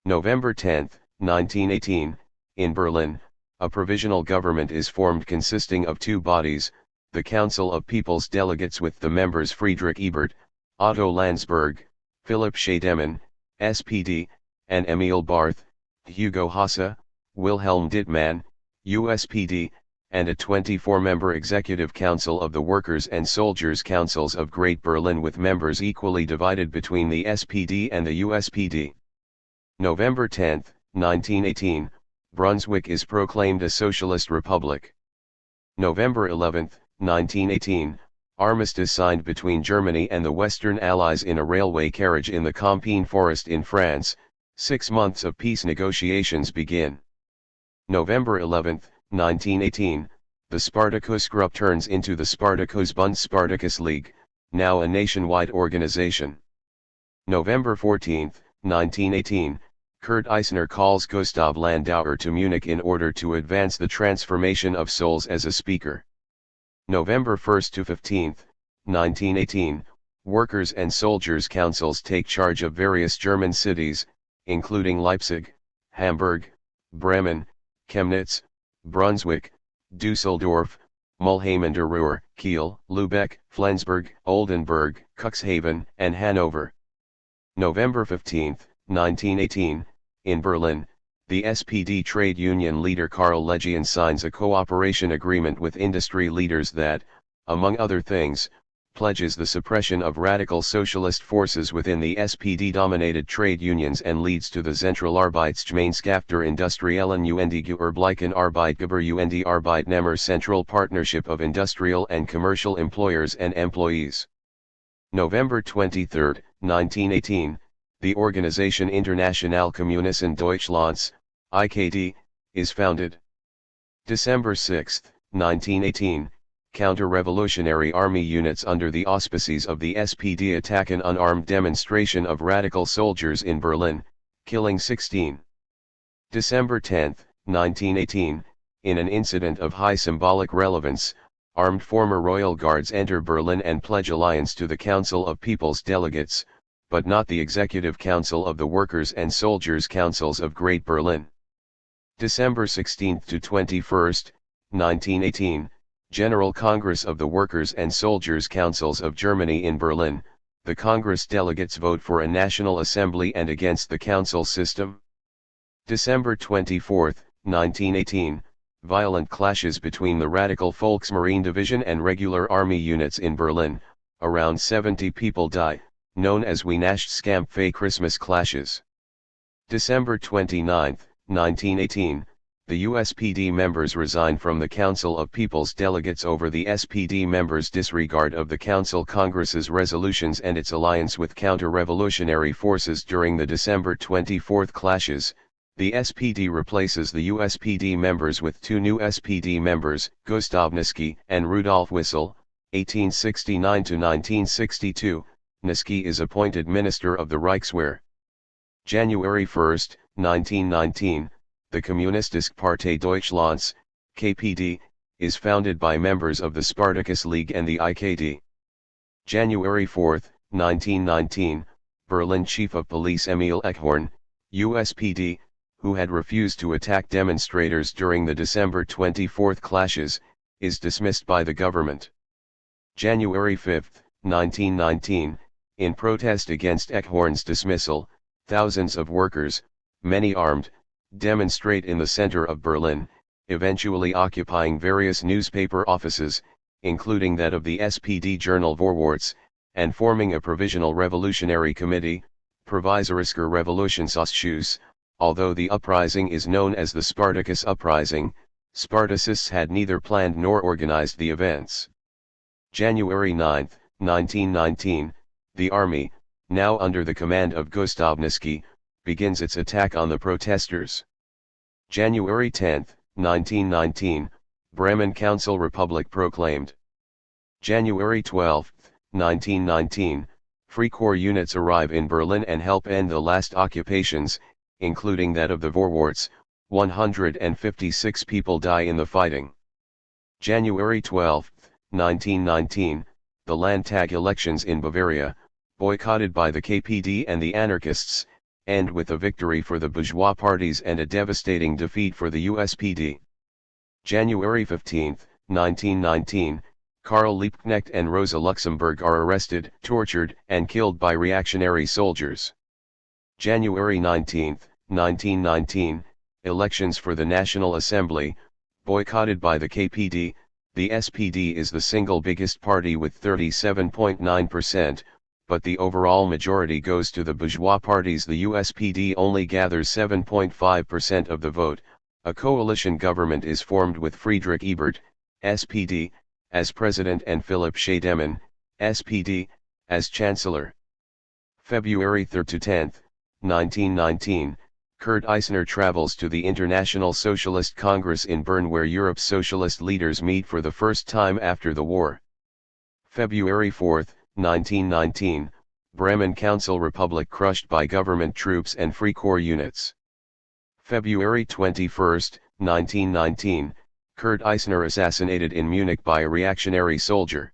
November 10, 1918, in Berlin, a provisional government is formed consisting of 2 bodies, the Council of People's Delegates with the members Friedrich Ebert, Otto Landsberg, Philipp Scheidemann, SPD, and Emil Barth, Hugo Hasse, Wilhelm Dittmann, USPD, and a 24-member Executive Council of the Workers' and Soldiers' Councils of Great Berlin with members equally divided between the SPD and the USPD. November 10, 1918, Brunswick is proclaimed a socialist republic. November 11, 1918, armistice signed between Germany and the Western Allies in a railway carriage in the Compiègne forest in France. 6 months of peace negotiations begin. November 11, 1918, the Spartacus Group turns into the Spartakusbund Spartacus League, now a nationwide organization. November 14, 1918, Kurt Eisner calls Gustav Landauer to Munich in order to advance the transformation of souls as a speaker. November 1 to 15, 1918, Workers' and Soldiers' Councils take charge of various German cities, including Leipzig, Hamburg, Bremen, Chemnitz, Brunswick, Düsseldorf, Mulheim an der Ruhr, Kiel, Lübeck, Flensburg, Oldenburg, Cuxhaven, and Hanover. November 15, 1918, in Berlin, the SPD trade union leader Karl Legian signs a cooperation agreement with industry leaders that, among other things, pledges the suppression of radical socialist forces within the SPD-dominated trade unions and leads to the Zentralarbeitsgemeinschaft der Industriellen und Gewerblichen Arbeitgeber und Arbeitnehmer Central Partnership of Industrial and Commercial Employers and Employees. November 23, 1918, the Organisation Internationale Kommunisten Deutschlands, IKD, is founded. December 6, 1918, counter-revolutionary army units under the auspices of the SPD attack an unarmed demonstration of radical soldiers in Berlin, killing 16. December 10, 1918, in an incident of high symbolic relevance, armed former royal guards enter Berlin and pledge alliance to the Council of People's Delegates, but not the Executive Council of the Workers' and Soldiers' Councils of Great Berlin. December 16 to 21, 1918, General Congress of the Workers' and Soldiers' Councils of Germany in Berlin. The Congress delegates vote for a National Assembly and against the council system. December 24, 1918, violent clashes between the Radical Volksmarine Division and regular army units in Berlin. Around 70 people die, known as Weihnachtskampfe Christmas clashes. December 29, 1918, the USPD members resign from the Council of People's Delegates over the SPD members' disregard of the Council Congress's resolutions and its alliance with counter-revolutionary forces during the December 24 clashes. The SPD replaces the USPD members with two new SPD members, Gustav Niski and Rudolf Wissel, 1869–1962. Niski is appointed Minister of the Reichswehr. January 1, 1919, the Kommunistische Partei Deutschlands, KPD, is founded by members of the Spartacus League and the IKD. January 4, 1919, Berlin Chief of Police Emil Eckhorn, USPD, who had refused to attack demonstrators during the December 24 clashes, is dismissed by the government. January 5, 1919, in protest against Eckhorn's dismissal, thousands of workers, many armed, demonstrate in the center of Berlin, eventually occupying various newspaper offices, including that of the SPD journal Vorwärts, and forming a provisional revolutionary committee, Provisorisker Revolutionsausschuss. Although the uprising is known as the Spartacus Uprising, Spartacists had neither planned nor organized the events. January 9, 1919, the army, now under the command of Gustav Niski, begins its attack on the protesters. January 10, 1919, Bremen Council Republic proclaimed. January 12, 1919, Free Corps units arrive in Berlin and help end the last occupations, including that of the Vorwärts. 156 people die in the fighting. January 12, 1919, the Landtag elections in Bavaria, boycotted by the KPD and the anarchists, end with a victory for the bourgeois parties and a devastating defeat for the USPD. January 15, 1919, Karl Liebknecht and Rosa Luxemburg are arrested, tortured, and killed by reactionary soldiers. January 19, 1919, elections for the National Assembly, boycotted by the KPD. The SPD is the single biggest party with 37.9%, but the overall majority goes to the bourgeois parties. The USPD only gathers 7.5% of the vote. A coalition government is formed with Friedrich Ebert, SPD, as president and Philipp Scheidemann, SPD, as chancellor. February 3 to 10, 1919, Kurt Eisner travels to the International Socialist Congress in Bern, where Europe's socialist leaders meet for the first time after the war. February 4, 1919, Bremen Council Republic crushed by government troops and Free Corps units. February 21, 1919, Kurt Eisner assassinated in Munich by a reactionary soldier.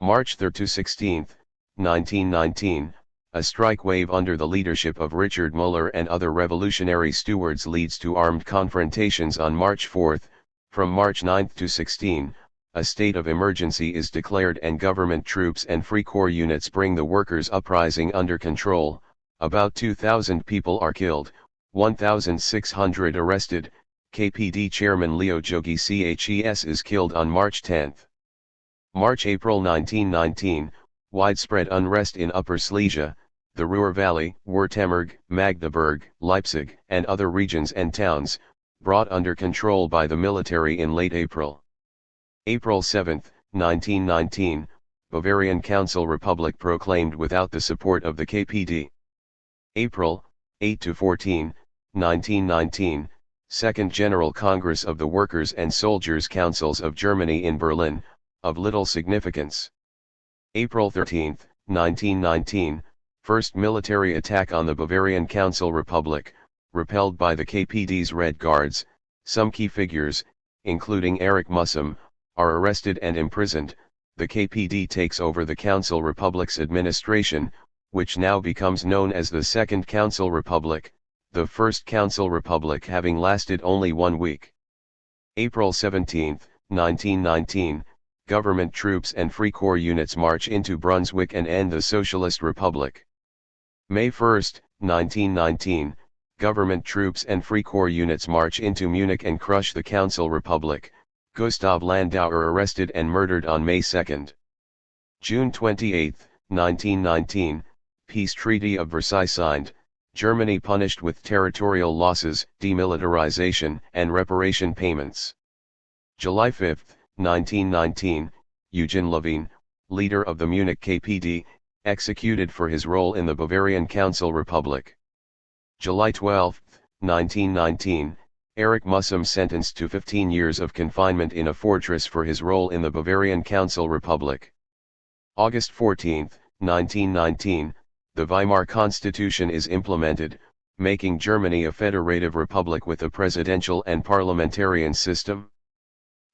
March 3 to 16, 1919, a strike wave under the leadership of Richard Müller and other revolutionary stewards leads to armed confrontations on March 4. From March 9 to 16, a state of emergency is declared and government troops and Free Corps units bring the workers' uprising under control. About 2,000 people are killed, 1,600 arrested. KPD chairman Leo Jogi Ces is killed on March 10. March-April 1919, widespread unrest in Upper Silesia, the Ruhr Valley, Württemberg, Magdeburg, Leipzig, and other regions and towns, brought under control by the military in late April. April 7, 1919, Bavarian Council Republic proclaimed without the support of the KPD. April, 8–14, 1919, Second General Congress of the Workers' and Soldiers' Councils of Germany in Berlin, of little significance. April 13, 1919, First military attack on the Bavarian Council Republic, repelled by the KPD's Red Guards. Some key figures, including Erich Mussum, are arrested and imprisoned. The KPD takes over the Council Republic's administration, which now becomes known as the Second Council Republic, the First Council Republic having lasted only 1 week. April 17, 1919, government troops and Free Corps units march into Brunswick and end the Socialist Republic. May 1, 1919, government troops and Free Corps units march into Munich and crush the Council Republic. Gustav Landauer arrested and murdered on May 2. June 28, 1919, Peace Treaty of Versailles signed, Germany punished with territorial losses, demilitarization, and reparation payments. July 5, 1919, Eugen Levine, leader of the Munich KPD, executed for his role in the Bavarian Council Republic. July 12, 1919, Erich Mussum sentenced to 15 years of confinement in a fortress for his role in the Bavarian Council Republic. August 14, 1919, the Weimar Constitution is implemented, making Germany a federative republic with a presidential and parliamentarian system.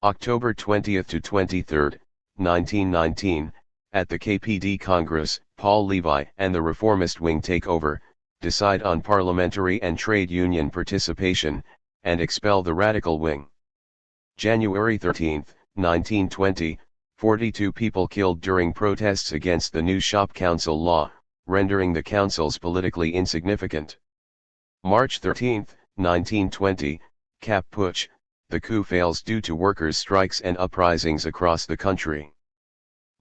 October 20 to 23, 1919, at the KPD Congress, Paul Levi and the reformist wing take over, decide on parliamentary and trade union participation, and expel the radical wing. January 13, 1920, 42 people killed during protests against the new shop council law, rendering the councils politically insignificant. March 13, 1920, Kapp Putsch, the coup fails due to workers' strikes and uprisings across the country.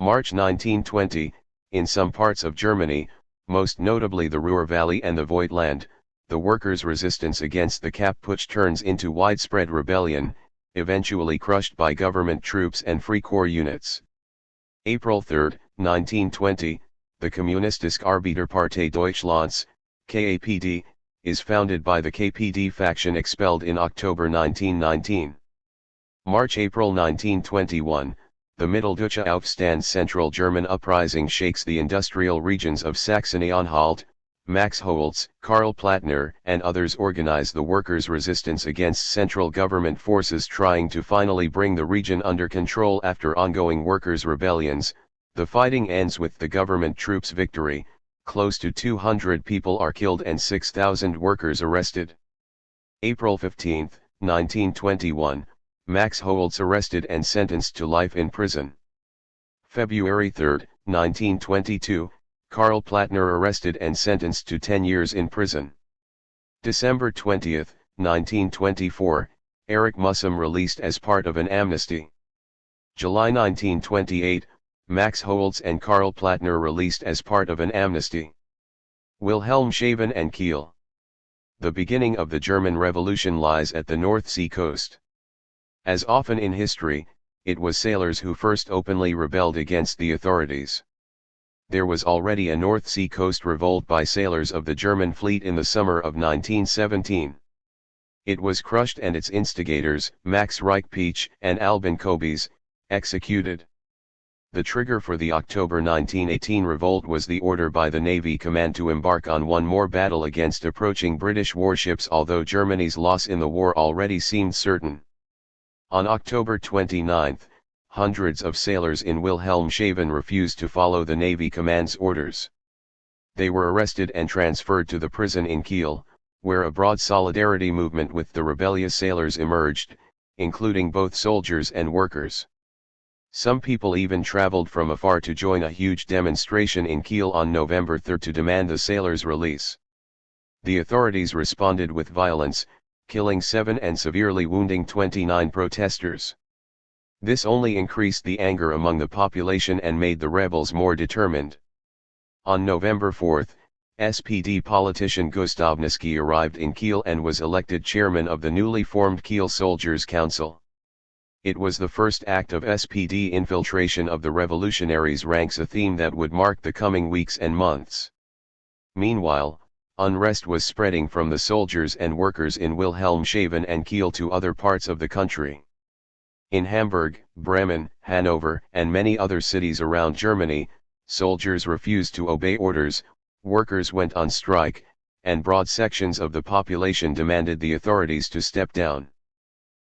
March 1920, in some parts of Germany, most notably the Ruhr Valley and the Voigtland, the workers' resistance against the Kapp Putsch turns into widespread rebellion, eventually crushed by government troops and Free Corps units. April 3, 1920, the Kommunistische Arbeiterpartei Deutschlands, KAPD, is founded by the KPD faction expelled in October 1919. March-April 1921, the Mitteldeutsche Aufstand Central German uprising shakes the industrial regions of Saxony-Anhalt. Max Holz, Karl Plattner and others organize the workers' resistance against central government forces trying to finally bring the region under control after ongoing workers' rebellions. The fighting ends with the government troops' victory. Close to 200 people are killed and 6,000 workers arrested. April 15, 1921, Max Holz arrested and sentenced to life in prison. February 3, 1922, Karl Plattner arrested and sentenced to 10 years in prison. December 20, 1924, Erich Mussum released as part of an amnesty. July 1928, Max Holz and Karl Plattner released as part of an amnesty. Wilhelmshaven and Kiel. The beginning of the German Revolution lies at the North Sea coast. As often in history, it was sailors who first openly rebelled against the authorities. There was already a North Sea coast revolt by sailors of the German fleet in the summer of 1917. It was crushed and its instigators, Max Reich-Peach and Albin Kobes, executed. The trigger for the October 1918 revolt was the order by the Navy Command to embark on one more battle against approaching British warships, although Germany's loss in the war already seemed certain. On October 29, hundreds of sailors in Wilhelmshaven refused to follow the Navy Command's orders. They were arrested and transferred to the prison in Kiel, where a broad solidarity movement with the rebellious sailors emerged, including both soldiers and workers. Some people even traveled from afar to join a huge demonstration in Kiel on November 3 to demand the sailors' release. The authorities responded with violence, killing 7 and severely wounding 29 protesters. This only increased the anger among the population and made the rebels more determined. On November 4, SPD politician Gustav Niski arrived in Kiel and was elected chairman of the newly formed Kiel Soldiers' Council. It was the first act of SPD infiltration of the revolutionaries' ranks, a theme that would mark the coming weeks and months. Meanwhile, unrest was spreading from the soldiers and workers in Wilhelmshaven and Kiel to other parts of the country. In Hamburg, Bremen, Hanover, and many other cities around Germany, soldiers refused to obey orders, workers went on strike, and broad sections of the population demanded the authorities to step down.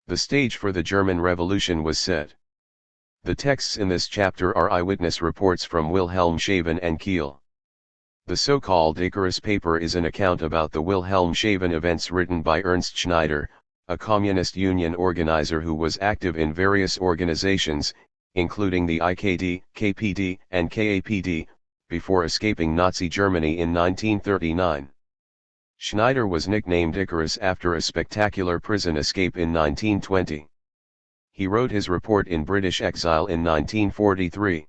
The stage for the German Revolution was set. The texts in this chapter are eyewitness reports from Wilhelmshaven and Kiel. The so-called Icarus paper is an account about the Wilhelmshaven events written by Ernst Schneider, a communist union organizer who was active in various organizations, including the IKD, KPD, and KAPD, before escaping Nazi Germany in 1939. Schneider was nicknamed Icarus after a spectacular prison escape in 1920. He wrote his report in British exile in 1943.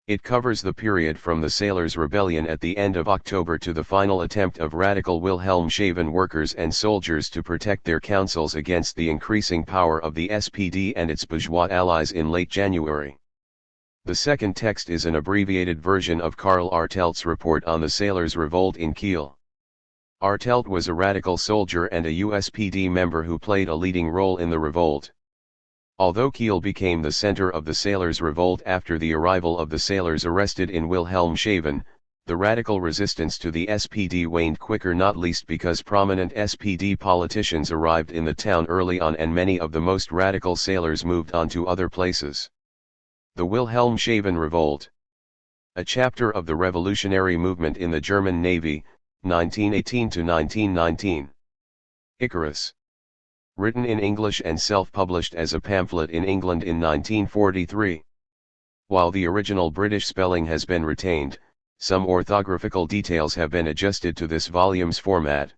It covers the period from the Sailors' Rebellion at the end of October to the final attempt of radical Wilhelmshaven workers and soldiers to protect their councils against the increasing power of the SPD and its bourgeois allies in late January. The second text is an abbreviated version of Karl Artelt's report on the Sailors' Revolt in Kiel. Artelt was a radical soldier and a USPD member who played a leading role in the revolt. Although Kiel became the center of the Sailors' Revolt after the arrival of the sailors arrested in Wilhelmshaven, the radical resistance to the SPD waned quicker, not least because prominent SPD politicians arrived in the town early on and many of the most radical sailors moved on to other places. The Wilhelmshaven Revolt. A chapter of the revolutionary movement in the German Navy, 1918 to 1919. Icarus. Written in English and self-published as a pamphlet in England in 1943. While the original British spelling has been retained, some orthographical details have been adjusted to this volume's format.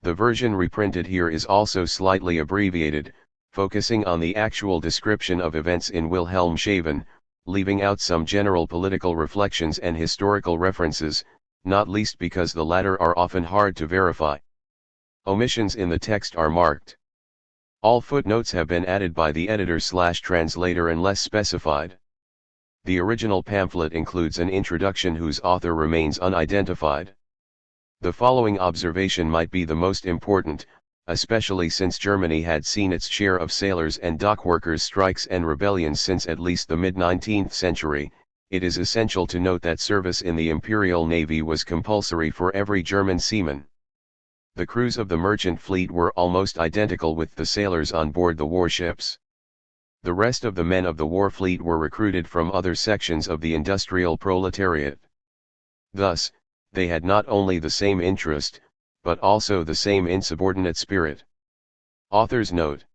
The version reprinted here is also slightly abbreviated, focusing on the actual description of events in Wilhelmshaven, leaving out some general political reflections and historical references, not least because the latter are often hard to verify. Omissions in the text are marked. All footnotes have been added by the editor/translator unless specified. The original pamphlet includes an introduction whose author remains unidentified. The following observation might be the most important, especially since Germany had seen its share of sailors and dock workers' strikes and rebellions since at least the mid-19th century. It is essential to note that service in the Imperial Navy was compulsory for every German seaman. The crews of the merchant fleet were almost identical with the sailors on board the warships. The rest of the men of the war fleet were recruited from other sections of the industrial proletariat. Thus, they had not only the same interest, but also the same insubordinate spirit. Author's note.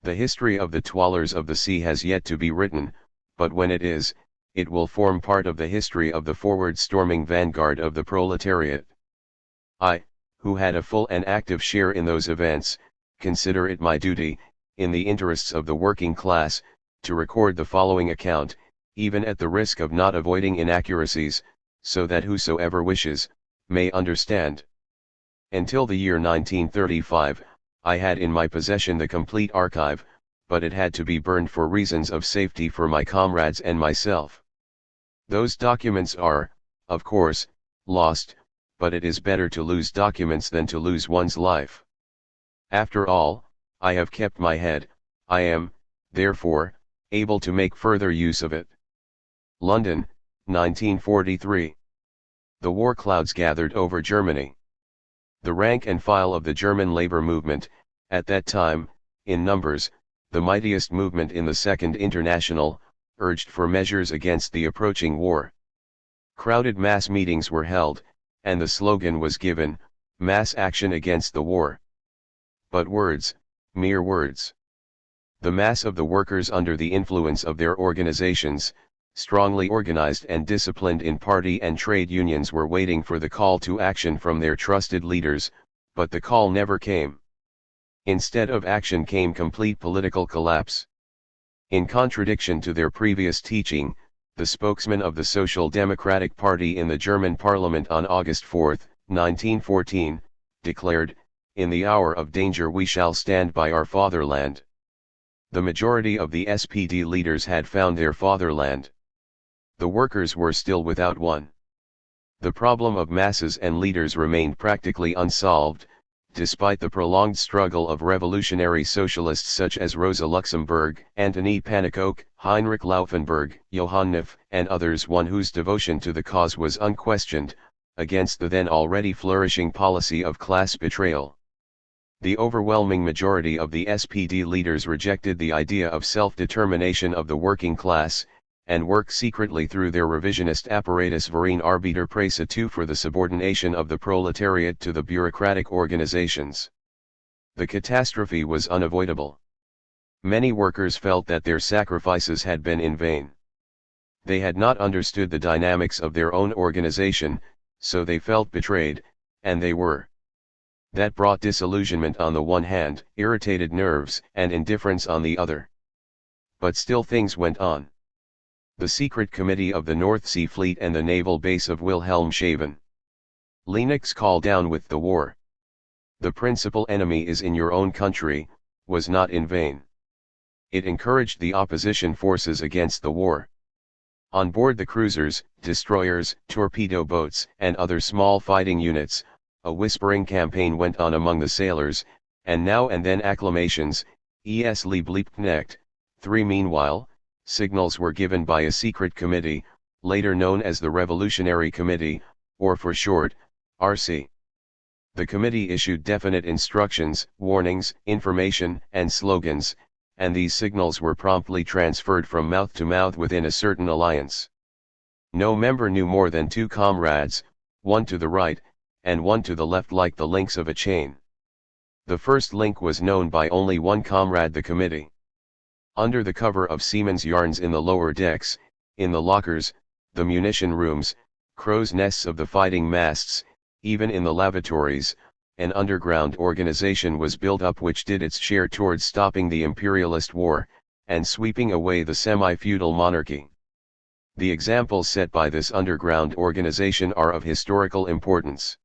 The history of the Trawlers of the Sea has yet to be written, but when it is, it will form part of the history of the forward-storming vanguard of the proletariat. I, who had a full and active share in those events, consider it my duty, in the interests of the working class, to record the following account, even at the risk of not avoiding inaccuracies, so that whosoever wishes, may understand. Until the year 1935, I had in my possession the complete archive, but it had to be burned for reasons of safety for my comrades and myself. Those documents are, of course, lost, but it is better to lose documents than to lose one's life. After all, I have kept my head, I am, therefore, able to make further use of it. London, 1943. The war clouds gathered over Germany. The rank and file of the German labor movement, at that time, in numbers, the mightiest movement in the Second International, urged for measures against the approaching war. Crowded mass meetings were held, and the slogan was given, "Mass action against the war." But words, mere words. The mass of the workers under the influence of their organizations, strongly organized and disciplined in party and trade unions, were waiting for the call to action from their trusted leaders, but the call never came. Instead of action came complete political collapse. In contradiction to their previous teaching, the spokesman of the Social Democratic Party in the German Parliament on August 4, 1914, declared, "In the hour of danger we shall stand by our fatherland." The majority of the SPD leaders had found their fatherland. The workers were still without one. The problem of masses and leaders remained practically unsolved, despite the prolonged struggle of revolutionary socialists such as Rosa Luxemburg, Antony Pannekoek, Heinrich Laufenberg, Johann Neff, and others, one whose devotion to the cause was unquestioned, against the then already flourishing policy of class betrayal. The overwhelming majority of the SPD leaders rejected the idea of self-determination of the working class, and worked secretly through their revisionist apparatus Verein Arbeiterpresse II for the subordination of the proletariat to the bureaucratic organizations. The catastrophe was unavoidable. Many workers felt that their sacrifices had been in vain. They had not understood the dynamics of their own organization, so they felt betrayed, and they were. That brought disillusionment on the one hand, irritated nerves and indifference on the other. But still things went on. The secret committee of the North Sea Fleet and the naval base of Wilhelmshaven. Lennox called down with the war. The principal enemy is in your own country, was not in vain. It encouraged the opposition forces against the war. On board the cruisers, destroyers, torpedo boats, and other small fighting units, a whispering campaign went on among the sailors, and now and then acclamations, es Liebknecht. 3 Meanwhile, signals were given by a secret committee, later known as the Revolutionary Committee, or for short, RC. The committee issued definite instructions, warnings, information, and slogans, and these signals were promptly transferred from mouth to mouth within a certain alliance. No member knew more than 2 comrades, one to the right, and one to the left like the links of a chain. The first link was known by only one comrade, the committee. Under the cover of seamen's yarns in the lower decks, in the lockers, the munition rooms, crow's nests of the fighting masts, even in the lavatories, an underground organization was built up which did its share towards stopping the imperialist war, and sweeping away the semi-feudal monarchy. The examples set by this underground organization are of historical importance.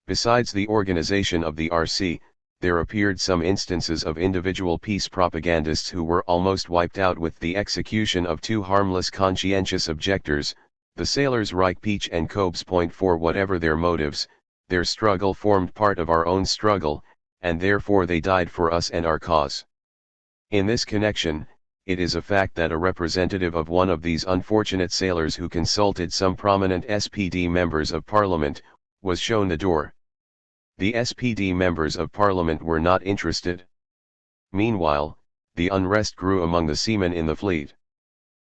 Besides the organization of the RC, there appeared some instances of individual peace propagandists who were almost wiped out with the execution of 2 harmless conscientious objectors, the sailors Reich Peach and Cobes Point. For whatever their motives, their struggle formed part of our own struggle, and therefore they died for us and our cause. In this connection, it is a fact that a representative of one of these unfortunate sailors who consulted some prominent SPD members of Parliament, was shown the door. The SPD members of Parliament were not interested. Meanwhile, the unrest grew among the seamen in the fleet.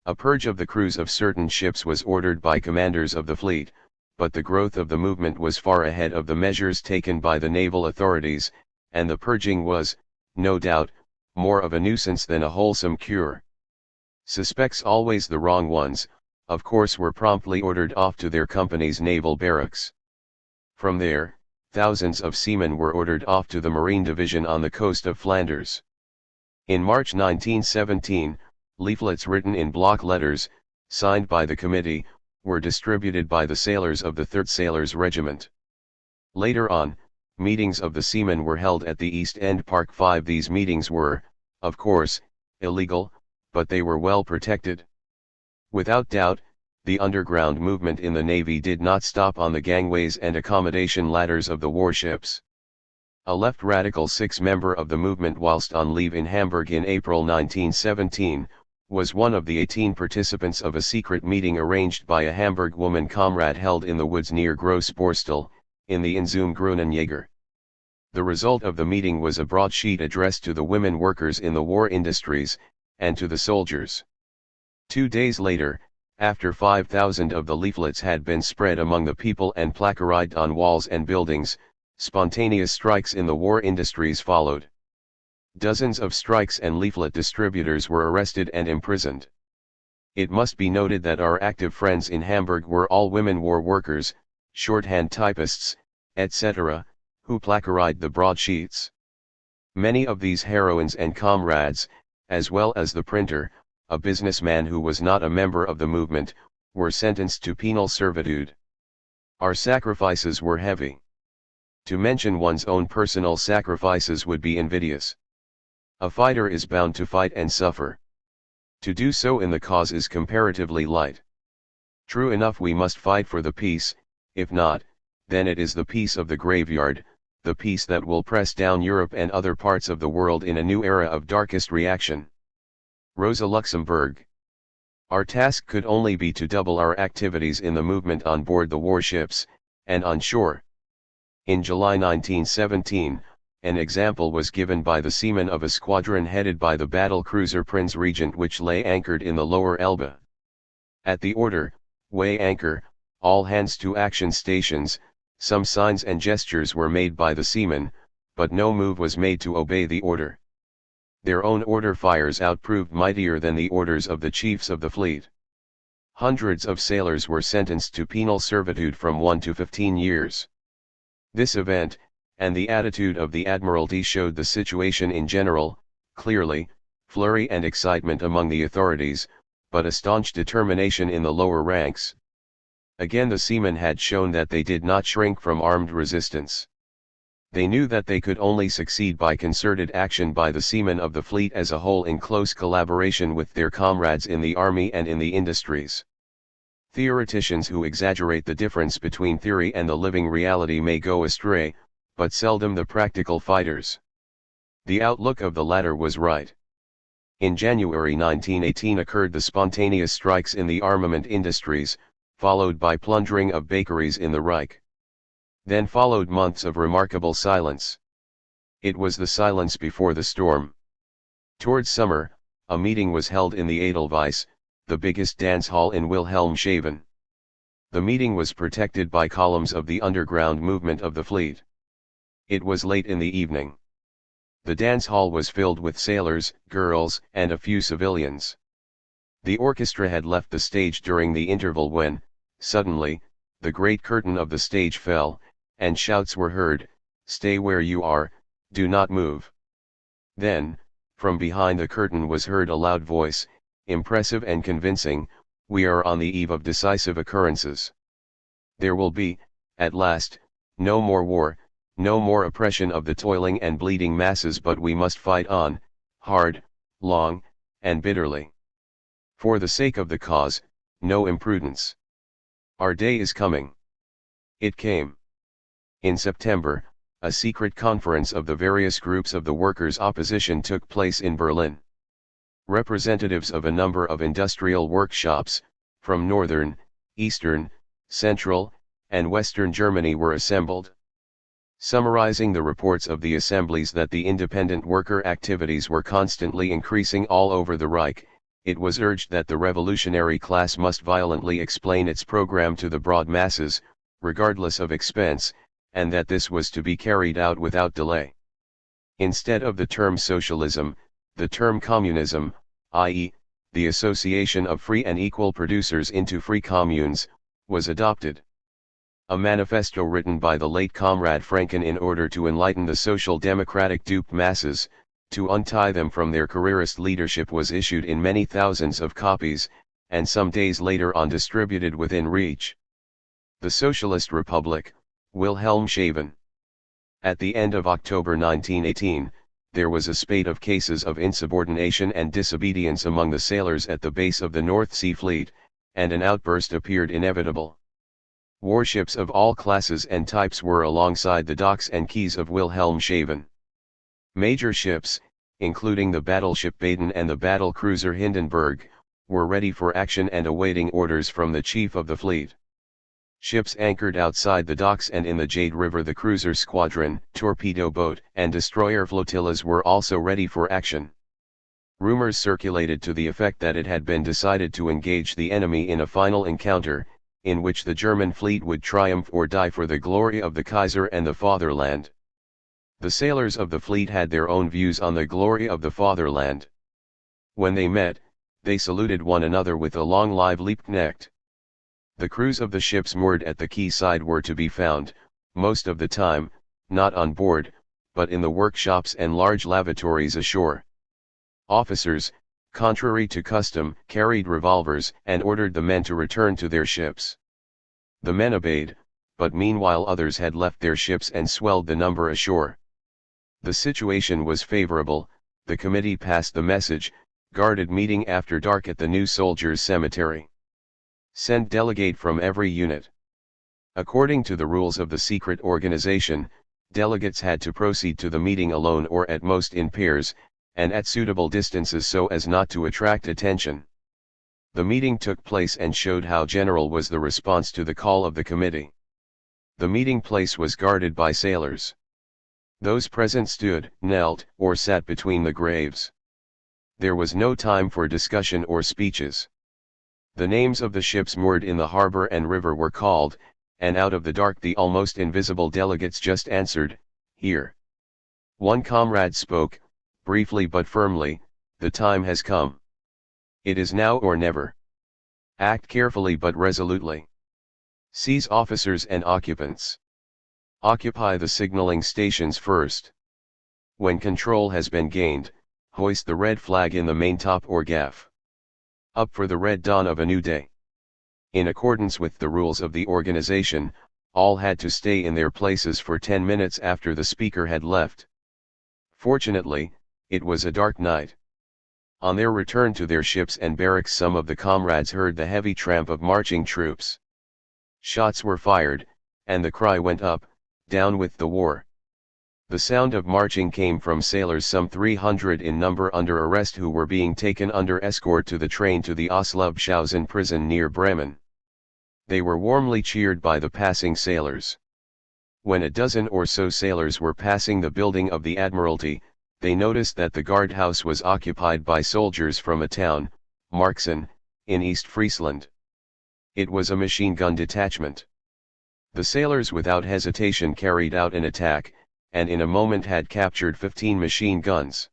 A purge of the crews of certain ships was ordered by commanders of the fleet, but the growth of the movement was far ahead of the measures taken by the naval authorities, and the purging was, no doubt, more of a nuisance than a wholesome cure. Suspects, always the wrong ones, of course were promptly ordered off to their company's naval barracks. From there, thousands of seamen were ordered off to the Marine Division on the coast of Flanders. In March 1917, leaflets written in block letters, signed by the committee, were distributed by the sailors of the 3rd Sailors Regiment. Later on, meetings of the seamen were held at the East End Park 5. These meetings were, of course, illegal, but they were well protected. Without doubt, the underground movement in the Navy did not stop on the gangways and accommodation ladders of the warships. A left radical 6-member of the movement whilst on leave in Hamburg in April 1917, was one of the 18 participants of a secret meeting arranged by a Hamburg woman comrade held in the woods near Grossborstel, in the Inzum Grünenjäger. The result of the meeting was a broadsheet addressed to the women workers in the war industries, and to the soldiers. 2 days later, after 5,000 of the leaflets had been spread among the people and placarded on walls and buildings, spontaneous strikes in the war industries followed. Dozens of strikes and leaflet distributors were arrested and imprisoned. It must be noted that our active friends in Hamburg were all women war workers, shorthand typists, etc., who placarded the broadsheets. Many of these heroines and comrades, as well as the printer, a businessman who was not a member of the movement, were sentenced to penal servitude. Our sacrifices were heavy. To mention one's own personal sacrifices would be invidious. A fighter is bound to fight and suffer. To do so in the cause is comparatively light. True enough, we must fight for the peace; if not, then it is the peace of the graveyard, the peace that will press down Europe and other parts of the world in a new era of darkest reaction. Rosa Luxemburg. Our task could only be to double our activities in the movement on board the warships, and on shore. In July 1917, an example was given by the seamen of a squadron headed by the battle cruiser Prinz Regent, which lay anchored in the lower Elbe. At the order, "Weigh anchor, all hands to action stations," some signs and gestures were made by the seamen, but no move was made to obey the order. Their own order fires out proved mightier than the orders of the chiefs of the fleet. Hundreds of sailors were sentenced to penal servitude from 1 to 15 years. This event, and the attitude of the Admiralty, showed the situation in general, clearly, flurry and excitement among the authorities, but a staunch determination in the lower ranks. Again the seamen had shown that they did not shrink from armed resistance. They knew that they could only succeed by concerted action by the seamen of the fleet as a whole in close collaboration with their comrades in the army and in the industries. Theoreticians who exaggerate the difference between theory and the living reality may go astray, but seldom the practical fighters. The outlook of the latter was right. In January 1918 occurred the spontaneous strikes in the armament industries, followed by plundering of bakeries in the Reich. Then followed months of remarkable silence. It was the silence before the storm. Towards summer, a meeting was held in the Edelweiss, the biggest dance hall in Wilhelmshaven. The meeting was protected by columns of the underground movement of the fleet. It was late in the evening. The dance hall was filled with sailors, girls, and a few civilians. The orchestra had left the stage during the interval when, suddenly, the great curtain of the stage fell, and shouts were heard, "Stay where you are, do not move." Then, from behind the curtain was heard a loud voice, impressive and convincing, "We are on the eve of decisive occurrences. There will be, at last, no more war, no more oppression of the toiling and bleeding masses, but we must fight on, hard, long, and bitterly. For the sake of the cause, no imprudence. Our day is coming." It came. In September, a secret conference of the various groups of the workers' opposition took place in Berlin. Representatives of a number of industrial workshops, from northern, eastern, central, and western Germany were assembled. Summarizing the reports of the assemblies that the independent worker activities were constantly increasing all over the Reich, it was urged that the revolutionary class must violently explain its program to the broad masses, regardless of expense, and that this was to be carried out without delay. Instead of the term socialism, the term communism, i.e., the association of free and equal producers into free communes, was adopted. A manifesto written by the late Comrade Franken in order to enlighten the social democratic duped masses, to untie them from their careerist leadership, was issued in many thousands of copies, and some days later on distributed within reach. The Socialist Republic, Wilhelmshaven. At the end of October 1918, there was a spate of cases of insubordination and disobedience among the sailors at the base of the North Sea Fleet, and an outburst appeared inevitable. Warships of all classes and types were alongside the docks and quays of Wilhelmshaven. Major ships, including the battleship Baden and the battle cruiser Hindenburg, were ready for action and awaiting orders from the chief of the fleet. Ships anchored outside the docks and in the Jade River, the cruiser squadron, torpedo boat, and destroyer flotillas were also ready for action. Rumors circulated to the effect that it had been decided to engage the enemy in a final encounter, in which the German fleet would triumph or die for the glory of the Kaiser and the fatherland. The sailors of the fleet had their own views on the glory of the fatherland. When they met, they saluted one another with a long live Liebknecht. The crews of the ships moored at the quayside were to be found, most of the time, not on board, but in the workshops and large lavatories ashore. Officers, contrary to custom, carried revolvers and ordered the men to return to their ships. The men obeyed, but meanwhile others had left their ships and swelled the number ashore. The situation was favorable. The committee passed the message, guarded meeting after dark at the new soldiers' cemetery. Send delegate from every unit. According to the rules of the secret organization, delegates had to proceed to the meeting alone or at most in pairs, and at suitable distances so as not to attract attention. The meeting took place and showed how general was the response to the call of the committee. The meeting place was guarded by sailors. Those present stood, knelt, or sat between the graves. There was no time for discussion or speeches. The names of the ships moored in the harbor and river were called, and out of the dark the almost invisible delegates just answered, "Here." One comrade spoke, briefly but firmly, "The time has come. It is now or never. Act carefully but resolutely. Seize officers and occupants. Occupy the signaling stations first. When control has been gained, hoist the red flag in the maintop or gaff. Up for the red dawn of a new day." In accordance with the rules of the organization, all had to stay in their places for 10 minutes after the speaker had left. Fortunately, it was a dark night. On their return to their ships and barracks, some of the comrades heard the heavy tramp of marching troops. Shots were fired, and the cry went up, "Down with the war." The sound of marching came from sailors some 300 in number under arrest who were being taken under escort to the train to the Oslobschausen prison near Bremen. They were warmly cheered by the passing sailors. When a dozen or so sailors were passing the building of the Admiralty, they noticed that the guardhouse was occupied by soldiers from a town, Marxen, in East Friesland. It was a machine gun detachment. The sailors without hesitation carried out an attack, and in a moment had captured 15 machine guns.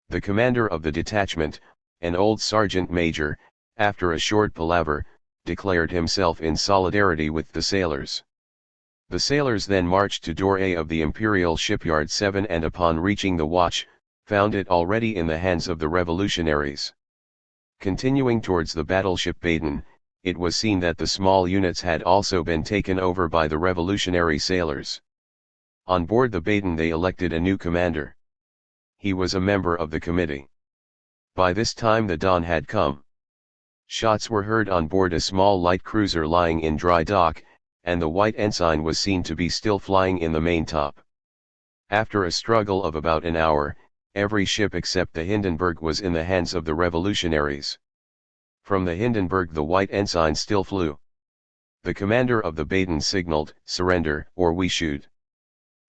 The commander of the detachment, an old sergeant major, after a short palaver, declared himself in solidarity with the sailors. The sailors then marched to door A of the Imperial Shipyard 7 and upon reaching the watch, found it already in the hands of the revolutionaries. Continuing towards the battleship Baden, it was seen that the small units had also been taken over by the revolutionary sailors. On board the Baden they elected a new commander. He was a member of the committee. By this time the dawn had come. Shots were heard on board a small light cruiser lying in dry dock, and the white ensign was seen to be still flying in the maintop. After a struggle of about an hour, every ship except the Hindenburg was in the hands of the revolutionaries. From the Hindenburg the white ensign still flew. The commander of the Baden signaled, "Surrender, or we shoot."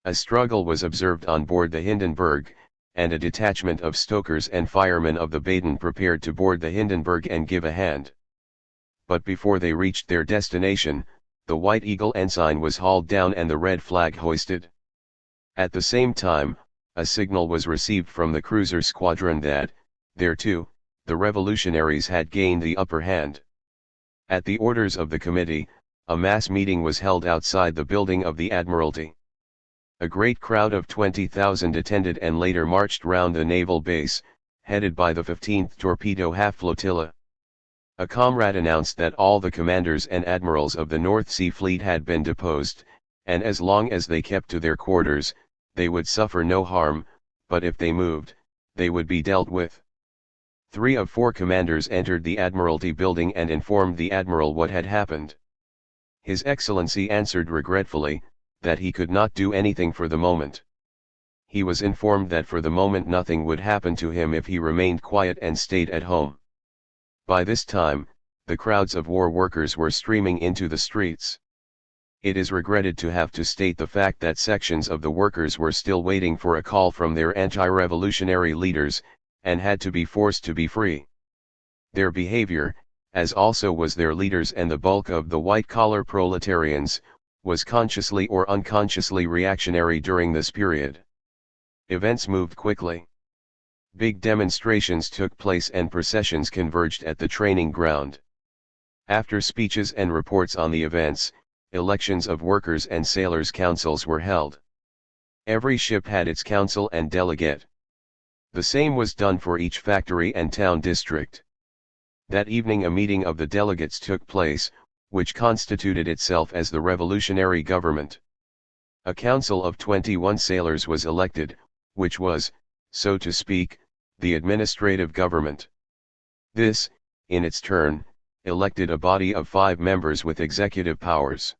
A struggle was observed on board the Hindenburg, and a detachment of stokers and firemen of the Baden prepared to board the Hindenburg and give a hand. But before they reached their destination, the White Eagle ensign was hauled down and the red flag hoisted. At the same time, a signal was received from the cruiser squadron that, there too, the revolutionaries had gained the upper hand. At the orders of the committee, a mass meeting was held outside the building of the Admiralty. A great crowd of 20,000 attended and later marched round the naval base, headed by the 15th Torpedo Half Flotilla. A comrade announced that all the commanders and admirals of the North Sea Fleet had been deposed, and as long as they kept to their quarters, they would suffer no harm, but if they moved, they would be dealt with. 3 of 4 commanders entered the Admiralty building and informed the Admiral what had happened. His Excellency answered regretfully, that he could not do anything for the moment. He was informed that for the moment nothing would happen to him if he remained quiet and stayed at home. By this time, the crowds of war workers were streaming into the streets. It is regretted to have to state the fact that sections of the workers were still waiting for a call from their anti-revolutionary leaders, and had to be forced to be free. Their behavior, as also was their leaders and the bulk of the white-collar proletarians, was consciously or unconsciously reactionary during this period. Events moved quickly. Big demonstrations took place and processions converged at the training ground. After speeches and reports on the events, elections of workers and sailors' councils were held. Every ship had its council and delegate. The same was done for each factory and town district. That evening a meeting of the delegates took place, which constituted itself as the revolutionary government. A council of 21 sailors was elected, which was, so to speak, the administrative government. This, in its turn, elected a body of 5 members with executive powers.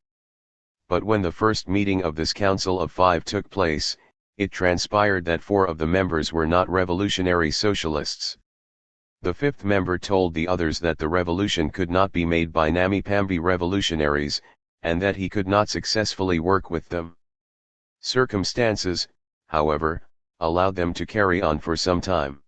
But when the first meeting of this council of 5 took place, it transpired that 4 of the members were not revolutionary socialists. The 5th member told the others that the revolution could not be made by namby-pamby revolutionaries, and that he could not successfully work with them. Circumstances, however, allowed them to carry on for some time.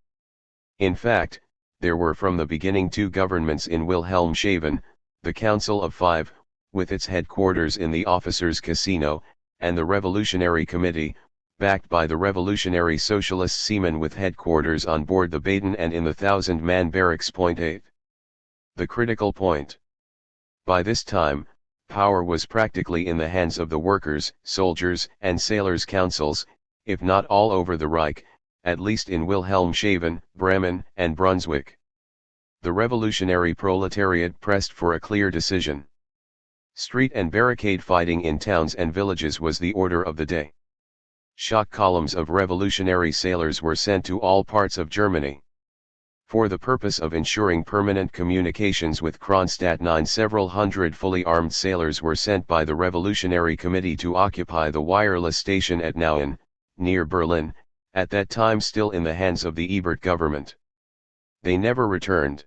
In fact, there were from the beginning two governments in Wilhelmshaven, the Council of Five, with its headquarters in the officers' casino, and the Revolutionary Committee, backed by the Revolutionary Socialist seamen with headquarters on board the Baden and in the 1,000-man barracks. 8. The critical point. By this time, power was practically in the hands of the workers, soldiers, and sailors' councils, if not all over the Reich, at least in Wilhelmshaven, Bremen, and Brunswick. The revolutionary proletariat pressed for a clear decision. Street and barricade fighting in towns and villages was the order of the day. Shock columns of revolutionary sailors were sent to all parts of Germany. For the purpose of ensuring permanent communications with Kronstadt 9, several hundred fully armed sailors were sent by the Revolutionary Committee to occupy the wireless station at Nauen, near Berlin, at that time still in the hands of the Ebert government. They never returned.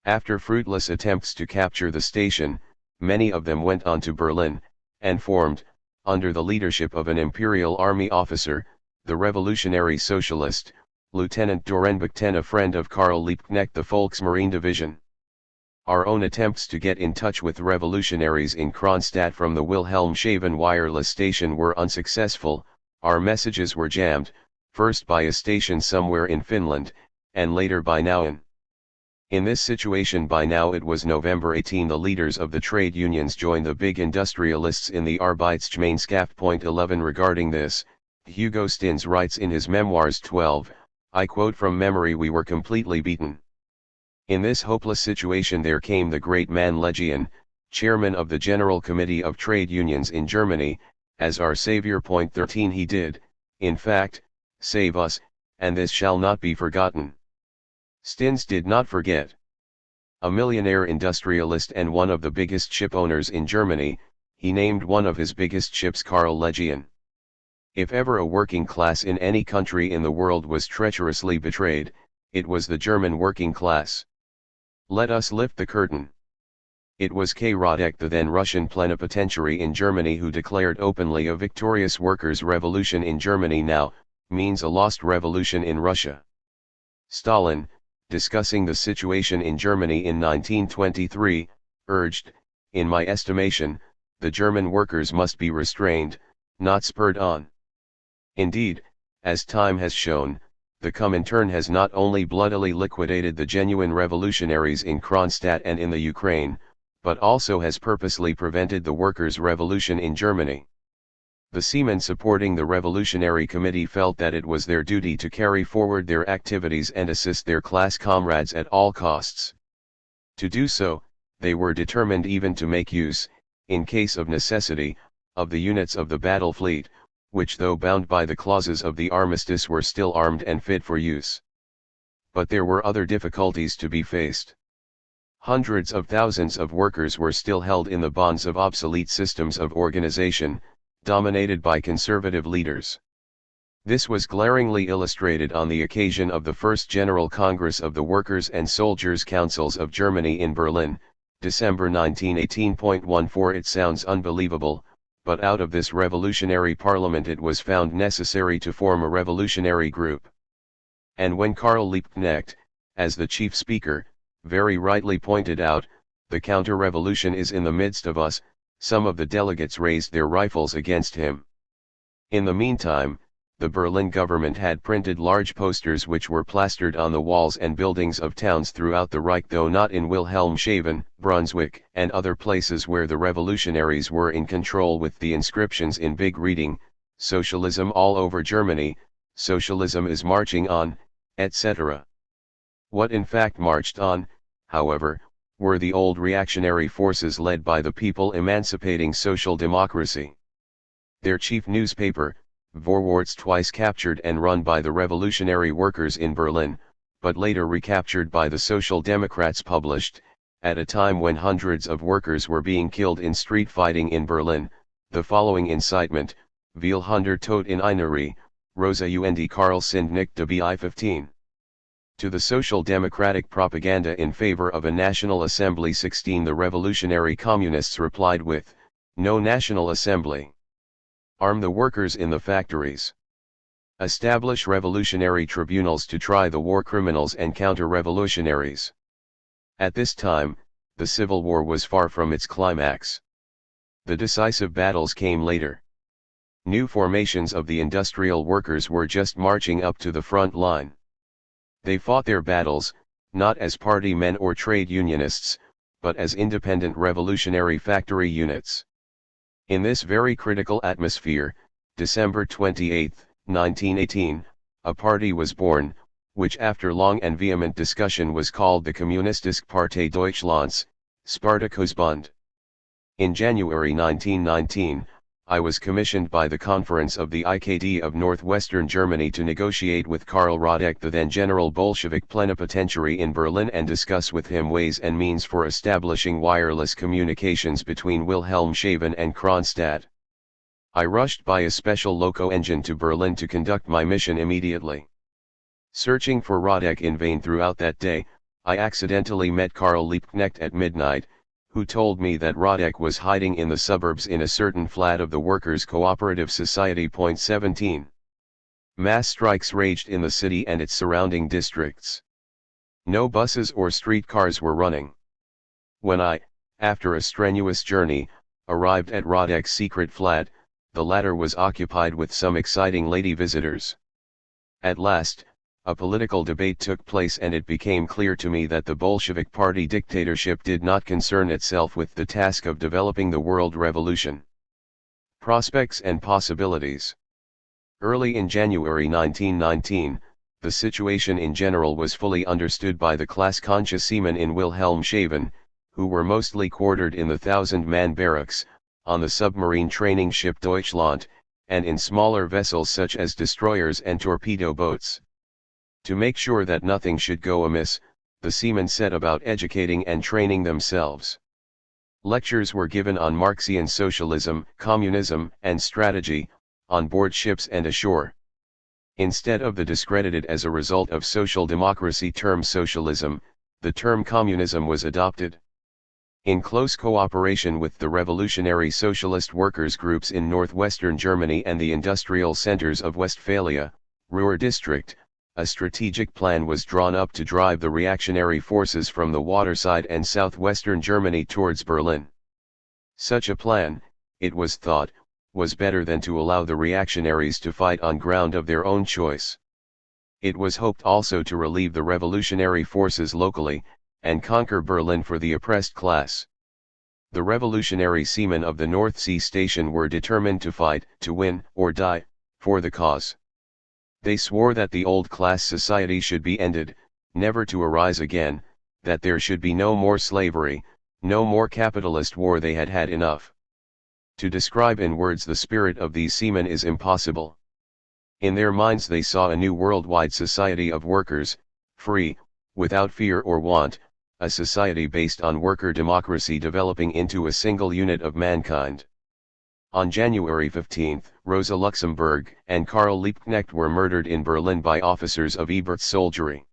After fruitless attempts to capture the station, many of them went on to Berlin, and formed, under the leadership of an Imperial Army officer, the Revolutionary Socialist, Lieutenant Dorenbechten, a friend of Karl Liebknecht, the Volksmarine Division. Our own attempts to get in touch with revolutionaries in Kronstadt from the Wilhelmshaven wireless station were unsuccessful. Our messages were jammed, first by a station somewhere in Finland, and later by Nauen. In this situation, by now it was November 18, the leaders of the trade unions joined the big industrialists in the Arbeitsgemeinschaft. 11 Regarding this, Hugo Stinnes writes in his Memoirs 12, I quote from memory, "We were completely beaten. In this hopeless situation there came the great man Legion, chairman of the General Committee of Trade Unions in Germany, as our savior. 13 He did, in fact, save us, and this shall not be forgotten." Stinnes did not forget. A millionaire industrialist and one of the biggest ship owners in Germany, he named one of his biggest ships Karl Legion. If ever a working class in any country in the world was treacherously betrayed, it was the German working class. Let us lift the curtain. It was K. Radek, the then Russian plenipotentiary in Germany, who declared openly a victorious workers' revolution in Germany now means a lost revolution in Russia. Stalin, discussing the situation in Germany in 1923, urged, in my estimation, the German workers must be restrained, not spurred on. Indeed, as time has shown, the Comintern has not only bloodily liquidated the genuine revolutionaries in Kronstadt and in the Ukraine, but also has purposely prevented the workers' revolution in Germany. The seamen supporting the Revolutionary Committee felt that it was their duty to carry forward their activities and assist their class comrades at all costs. To do so, they were determined even to make use, in case of necessity, of the units of the battle fleet, which, though bound by the clauses of the armistice, were still armed and fit for use. But there were other difficulties to be faced. Hundreds of thousands of workers were still held in the bonds of obsolete systems of organization, dominated by conservative leaders. This was glaringly illustrated on the occasion of the First General Congress of the Workers' and Soldiers' Councils of Germany in Berlin, December 1918. It sounds unbelievable, but out of this revolutionary parliament it was found necessary to form a revolutionary group. And when Karl Liebknecht, as the chief speaker, very rightly pointed out, the counter-revolution is in the midst of us, some of the delegates raised their rifles against him. In the meantime, the Berlin government had printed large posters which were plastered on the walls and buildings of towns throughout the Reich, though not in Wilhelmshaven, Brunswick, and other places where the revolutionaries were in control, with the inscriptions in big reading, "Socialism all over Germany, socialism is marching on," etc. What in fact marched on, however, were the old reactionary forces led by the People Emancipating Social Democracy. Their chief newspaper, Vorwärts, twice captured and run by the revolutionary workers in Berlin, but later recaptured by the Social Democrats, published, at a time when hundreds of workers were being killed in street fighting in Berlin, the following incitement: Viele hundert tot in einer Rosa und Karl sind nicht dabei. 15. To the social democratic propaganda in favor of a national assembly. 16. The revolutionary communists replied with, No National Assembly. Arm the workers in the factories. Establish revolutionary tribunals to try the war criminals and counter-revolutionaries. At this time, the Civil War was far from its climax. The decisive battles came later. New formations of the industrial workers were just marching up to the front line. They fought their battles, not as party men or trade unionists, but as independent revolutionary factory units. In this very critical atmosphere, December 28, 1918, a party was born, which after long and vehement discussion was called the Kommunistische Partei Deutschlands, Spartakusbund. In January 1919, I was commissioned by the Conference of the IKD of Northwestern Germany to negotiate with Karl Radek, the then General Bolshevik Plenipotentiary in Berlin, and discuss with him ways and means for establishing wireless communications between Wilhelmshaven and Kronstadt. I rushed by a special loco engine to Berlin to conduct my mission immediately. Searching for Radek in vain throughout that day, I accidentally met Karl Liebknecht at midnight, who told me that Radek was hiding in the suburbs in a certain flat of the Workers' Cooperative Society. 17. Mass strikes raged in the city and its surrounding districts. No buses or streetcars were running. When I, after a strenuous journey, arrived at Radek's secret flat, the latter was occupied with some exciting lady visitors. At last, a political debate took place, and it became clear to me that the Bolshevik Party dictatorship did not concern itself with the task of developing the world revolution. Prospects and possibilities. Early in January 1919, the situation in general was fully understood by the class-conscious seamen in Wilhelmshaven, who were mostly quartered in the 1,000-man barracks, on the submarine training ship Deutschland, and in smaller vessels such as destroyers and torpedo boats. To make sure that nothing should go amiss, the seamen set about educating and training themselves. Lectures were given on Marxian socialism, communism, and strategy, on board ships and ashore. Instead of the discredited as a result of social democracy term socialism, the term communism was adopted. In close cooperation with the revolutionary socialist workers' groups in northwestern Germany and the industrial centers of Westphalia, Ruhr district, a strategic plan was drawn up to drive the reactionary forces from the waterside and southwestern Germany towards Berlin. Such a plan, it was thought, was better than to allow the reactionaries to fight on ground of their own choice. It was hoped also to relieve the revolutionary forces locally, and conquer Berlin for the oppressed class. The revolutionary seamen of the North Sea Station were determined to fight, to win, or die, for the cause. They swore that the old class society should be ended, never to arise again, that there should be no more slavery, no more capitalist war. They had had enough. To describe in words the spirit of these seamen is impossible. In their minds they saw a new worldwide society of workers, free, without fear or want, a society based on worker democracy developing into a single unit of mankind. On January 15, Rosa Luxemburg and Karl Liebknecht were murdered in Berlin by officers of Ebert's soldiery.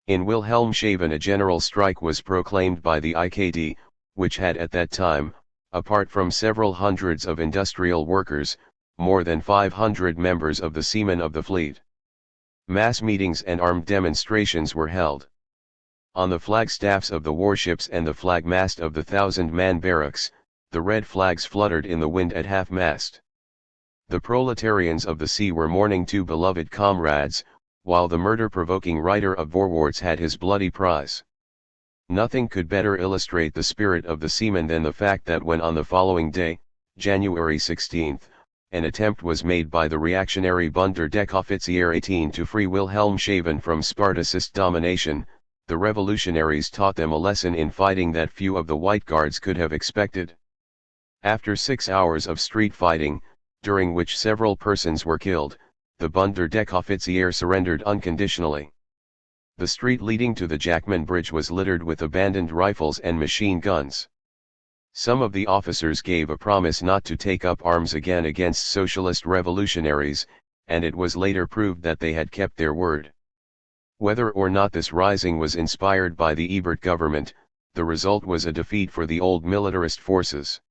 In Wilhelmshaven a general strike was proclaimed by the IKD, which had at that time, apart from several hundreds of industrial workers, more than 500 members of the seamen of the fleet. Mass meetings and armed demonstrations were held. On the flagstaffs of the warships and the flag mast of the 1,000-man barracks, the red flags fluttered in the wind at half-mast. The proletarians of the sea were mourning two beloved comrades, while the murder-provoking writer of Vorwärts had his bloody prize. Nothing could better illustrate the spirit of the seamen than the fact that when on the following day, January 16, an attempt was made by the reactionary Bunder Deckoffizier 18 to free Wilhelmshaven from Spartacist domination, the revolutionaries taught them a lesson in fighting that few of the White Guards could have expected. After 6 hours of street fighting, during which several persons were killed, the Bunder Deckoffizier surrendered unconditionally. The street leading to the Jackman Bridge was littered with abandoned rifles and machine guns. Some of the officers gave a promise not to take up arms again against socialist revolutionaries, and it was later proved that they had kept their word. Whether or not this rising was inspired by the Ebert government, the result was a defeat for the old militarist forces.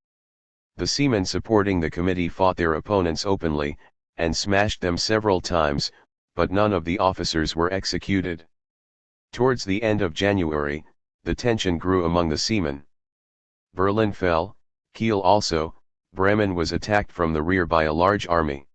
The seamen supporting the committee fought their opponents openly, and smashed them several times, but none of the officers were executed. Towards the end of January, the tension grew among the seamen. Berlin fell, Kiel also, Bremen was attacked from the rear by a large army.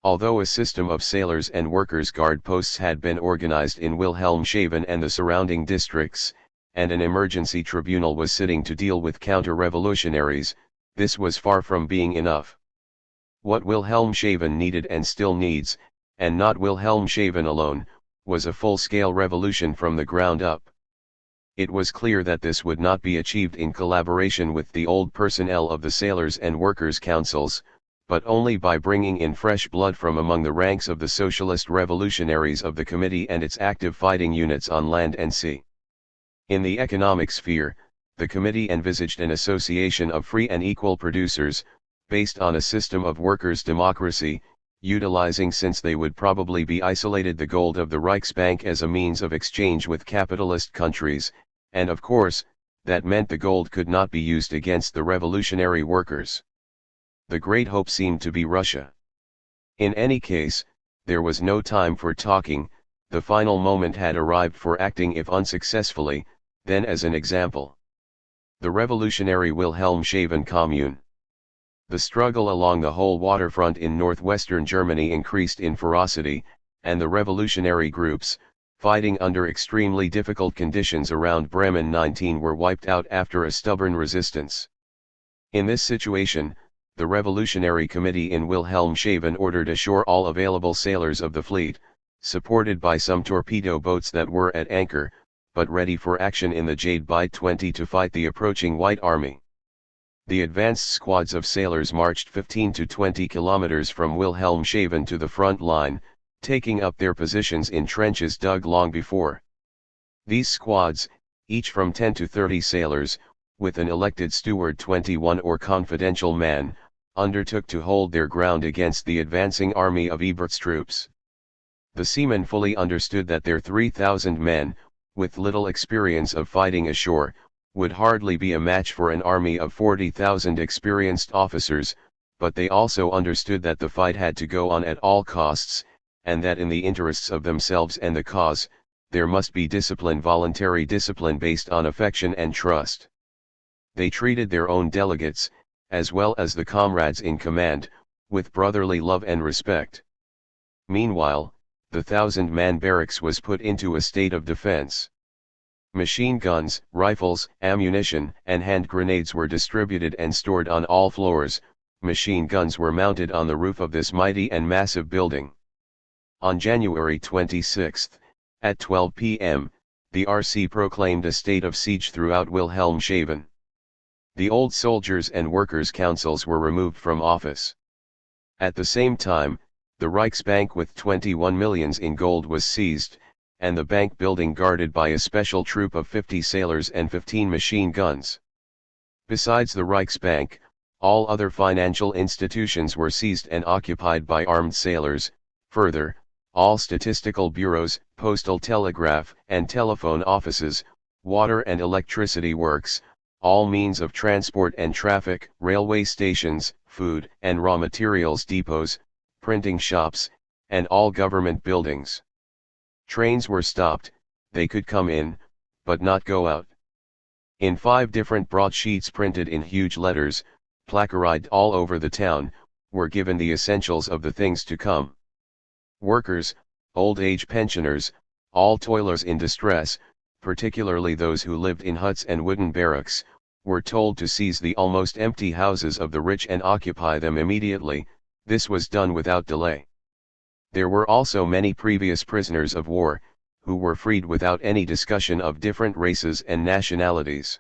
Although a system of sailors and workers' guard posts had been organized in Wilhelmshaven and the surrounding districts, and an emergency tribunal was sitting to deal with counter-revolutionaries, this was far from being enough. What Wilhelmshaven needed and still needs, and not Wilhelmshaven alone, was a full-scale revolution from the ground up. It was clear that this would not be achieved in collaboration with the old personnel of the Sailors and Workers' Councils, but only by bringing in fresh blood from among the ranks of the socialist revolutionaries of the committee and its active fighting units on land and sea. In the economic sphere, the committee envisaged an association of free and equal producers, based on a system of workers' democracy, utilizing, since they would probably be isolated, the gold of the Reichsbank as a means of exchange with capitalist countries, and of course, that meant the gold could not be used against the revolutionary workers. The great hope seemed to be Russia. In any case, there was no time for talking, the final moment had arrived for acting, if unsuccessfully, then as an example. The revolutionary Wilhelmshaven Commune. The struggle along the whole waterfront in northwestern Germany increased in ferocity, and the revolutionary groups, fighting under extremely difficult conditions around Bremen 19, were wiped out after a stubborn resistance. In this situation, the Revolutionary Committee in Wilhelmshaven ordered ashore all available sailors of the fleet, supported by some torpedo boats that were at anchor, but ready for action in the Jade by 20 to fight the approaching White Army. The advanced squads of sailors marched 15 to 20 kilometers from Wilhelmshaven to the front line, taking up their positions in trenches dug long before. These squads, each from 10 to 30 sailors, with an elected steward 21 or confidential man, undertook to hold their ground against the advancing army of Ebert's troops. The seamen fully understood that their 3,000 men, with little experience of fighting ashore, would hardly be a match for an army of 40,000 experienced officers, but they also understood that the fight had to go on at all costs, and that in the interests of themselves and the cause, there must be discipline, voluntary discipline based on affection and trust. They treated their own delegates, as well as the comrades in command, with brotherly love and respect. Meanwhile, the 1,000-man barracks was put into a state of defense. Machine guns, rifles, ammunition, and hand grenades were distributed and stored on all floors. Machine guns were mounted on the roof of this mighty and massive building. On January 26, at 12 p.m., the RC proclaimed a state of siege throughout Wilhelmshaven. The old soldiers and workers' councils were removed from office. At the same time, the Reichsbank with 21 millions in gold was seized, and the bank building guarded by a special troop of 50 sailors and 15 machine guns. Besides the Reichsbank, all other financial institutions were seized and occupied by armed sailors. Further, all statistical bureaus, postal telegraph and telephone offices, water and electricity works, all means of transport and traffic, railway stations, food and raw materials depots, printing shops, and all government buildings. Trains were stopped, they could come in, but not go out. In 5 different broadsheets printed in huge letters, placarded all over the town, were given the essentials of the things to come. Workers, old age pensioners, all toilers in distress, particularly those who lived in huts and wooden barracks, were told to seize the almost empty houses of the rich and occupy them immediately. This was done without delay. There were also many previous prisoners of war, who were freed without any discussion of different races and nationalities.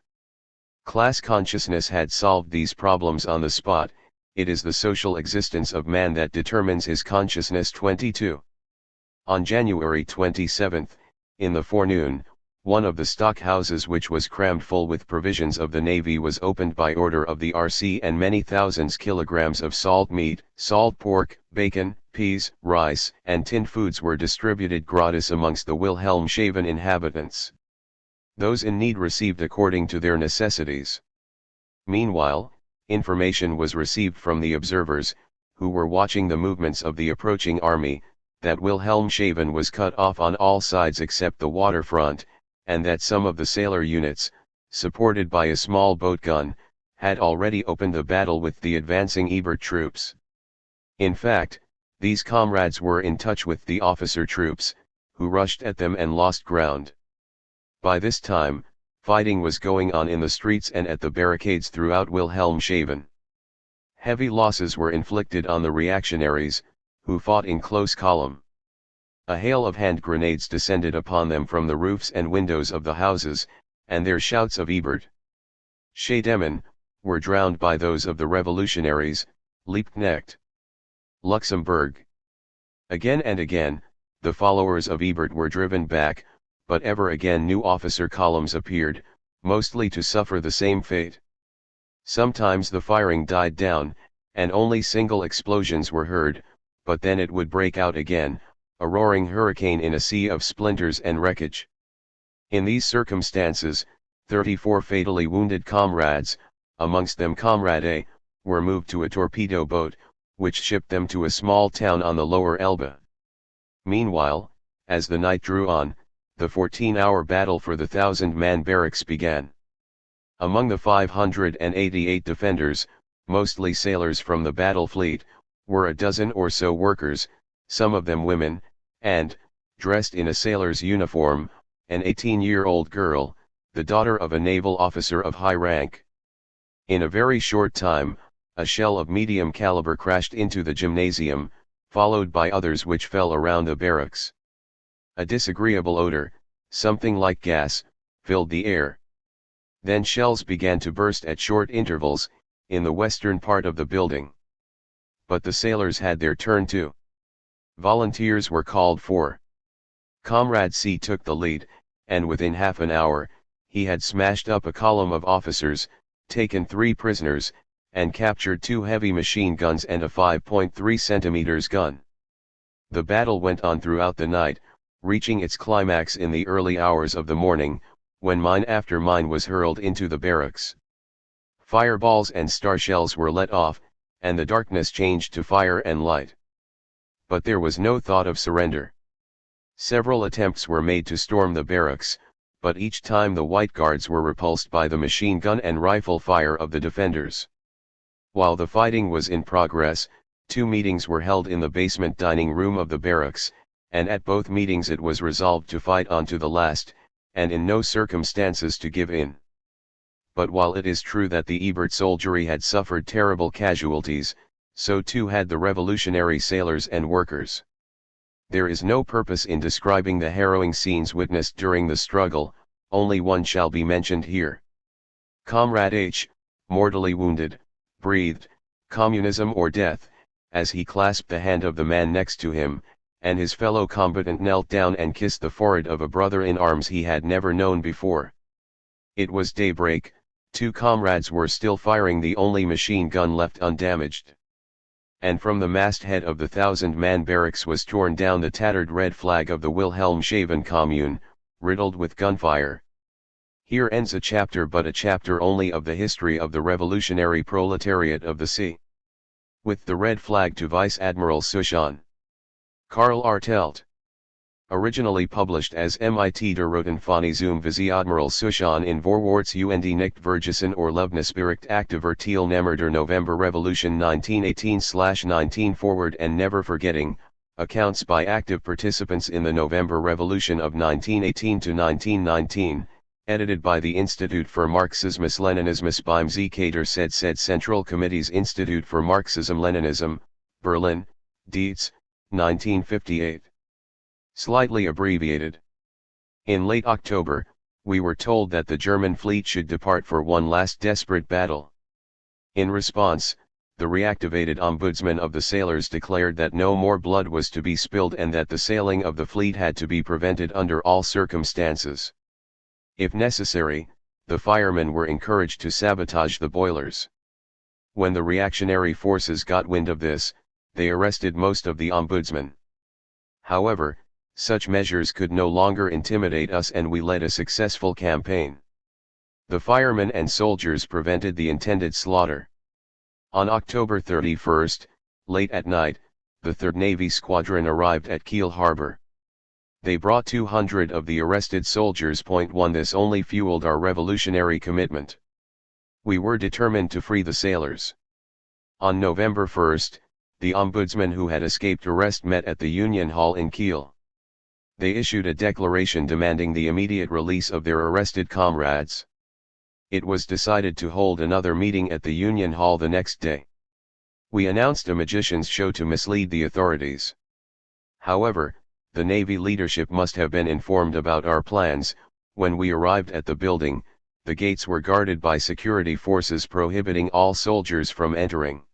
Class consciousness had solved these problems on the spot. It is the social existence of man that determines his consciousness. 22. On January 27, in the forenoon, one of the stock houses, which was crammed full with provisions of the Navy, was opened by order of the RC, and many thousands kilograms of salt meat, salt pork, bacon, peas, rice, and tinned foods were distributed gratis amongst the Wilhelmshaven inhabitants. Those in need received according to their necessities. Meanwhile, Information was received from the observers, who were watching the movements of the approaching army, that Wilhelmshaven was cut off on all sides except the waterfront, and that some of the sailor units, supported by a small boat gun, had already opened the battle with the advancing Ebert troops. In fact, these comrades were in touch with the officer troops, who rushed at them and lost ground. By this time, fighting was going on in the streets and at the barricades throughout Wilhelmshaven. Heavy losses were inflicted on the reactionaries, who fought in close column. A hail of hand grenades descended upon them from the roofs and windows of the houses, and their shouts of Ebert, Scheidemann, were drowned by those of the revolutionaries, Liebknecht, Luxemburg. Again and again, the followers of Ebert were driven back, but ever again new officer columns appeared, mostly to suffer the same fate. Sometimes the firing died down, and only single explosions were heard, but then it would break out again, a roaring hurricane in a sea of splinters and wreckage. In these circumstances, 34 fatally wounded comrades, amongst them Comrade A, were moved to a torpedo boat, which shipped them to a small town on the lower Elbe. Meanwhile, as the night drew on, the 14-hour battle for the 1,000-man barracks began. Among the 588 defenders, mostly sailors from the battle fleet, were a dozen or so workers, some of them women, and, dressed in a sailor's uniform, an 18-year-old girl, the daughter of a naval officer of high rank. In a very short time, a shell of medium caliber crashed into the gymnasium, followed by others which fell around the barracks. A disagreeable odor, something like gas, filled the air. Then shells began to burst at short intervals, in the western part of the building. But the sailors had their turn too. Volunteers were called for. Comrade C took the lead, and within half an hour, he had smashed up a column of officers, taken 3 prisoners, and captured 2 heavy machine guns and a 5.3 cm gun. The battle went on throughout the night, reaching its climax in the early hours of the morning, when mine after mine was hurled into the barracks. Fireballs and star shells were let off, and the darkness changed to fire and light. But there was no thought of surrender. Several attempts were made to storm the barracks, but each time the White Guards were repulsed by the machine gun and rifle fire of the defenders. While the fighting was in progress, 2 meetings were held in the basement dining room of the barracks, and at both meetings it was resolved to fight on to the last, and in no circumstances to give in. But while it is true that the Ebert soldiery had suffered terrible casualties, so too had the revolutionary sailors and workers. There is no purpose in describing the harrowing scenes witnessed during the struggle, only one shall be mentioned here. Comrade H, mortally wounded, breathed, "Communism or death," as he clasped the hand of the man next to him, and his fellow combatant knelt down and kissed the forehead of a brother in arms he had never known before. It was daybreak, 2 comrades were still firing the only machine gun left undamaged. And from the masthead of the 1,000-man barracks was torn down the tattered red flag of the Wilhelmshaven Commune, riddled with gunfire. Here ends a chapter, but a chapter only, of the history of the revolutionary proletariat of the sea. With the red flag to Vice Admiral Suchan. Karl Artelt. Originally published as mit der Roten Fahne zum Vizeadmiral Suchan in Vorwärts und nicht Vergessen or Levensbericht aktiver Teilnehmer der November Revolution 1918/19 Forward and Never Forgetting, accounts by active participants in the November Revolution of 1918 to 1919, edited by the Institut für Marxismus-Leninismus beim ZKD Central Committees Institute for Marxism-Leninism, Berlin, Dietz, 1958. Slightly abbreviated. In late October, we were told that the German fleet should depart for one last desperate battle. In response, the reactivated ombudsman of the sailors declared that no more blood was to be spilled and that the sailing of the fleet had to be prevented under all circumstances. If necessary, the firemen were encouraged to sabotage the boilers. When the reactionary forces got wind of this, they arrested most of the ombudsmen. However, such measures could no longer intimidate us and we led a successful campaign. The firemen and soldiers prevented the intended slaughter. On October 31st, late at night, the 3rd Navy Squadron arrived at Kiel Harbor. They brought 200 of the arrested soldiers. 1 This only fueled our revolutionary commitment. We were determined to free the sailors. On November 1st, the ombudsman who had escaped arrest met at the Union Hall in Kiel. They issued a declaration demanding the immediate release of their arrested comrades. It was decided to hold another meeting at the Union Hall the next day. We announced a magician's show to mislead the authorities. However, the Navy leadership must have been informed about our plans. When we arrived at the building, the gates were guarded by security forces prohibiting all soldiers from entering.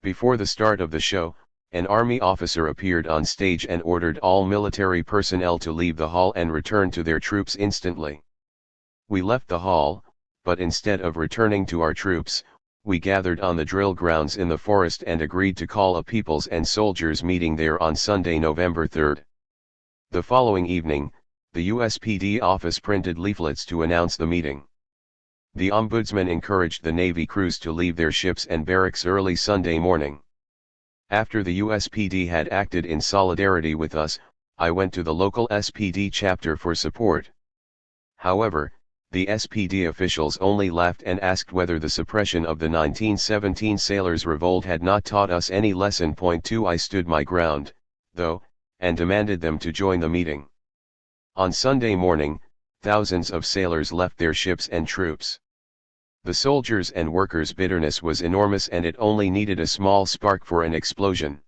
Before the start of the show, an army officer appeared on stage and ordered all military personnel to leave the hall and return to their troops instantly. We left the hall, but instead of returning to our troops, we gathered on the drill grounds in the forest and agreed to call a people's and soldiers' meeting there on Sunday, November 3rd. The following evening, the USPD office printed leaflets to announce the meeting. The ombudsman encouraged the Navy crews to leave their ships and barracks early Sunday morning. After the USPD had acted in solidarity with us, I went to the local SPD chapter for support. However, the SPD officials only laughed and asked whether the suppression of the 1917 sailors' revolt had not taught us any lesson. 2 I stood my ground, though, and demanded them to join the meeting. On Sunday morning, thousands of sailors left their ships and troops. The soldiers' and workers' bitterness was enormous, and it only needed a small spark for an explosion.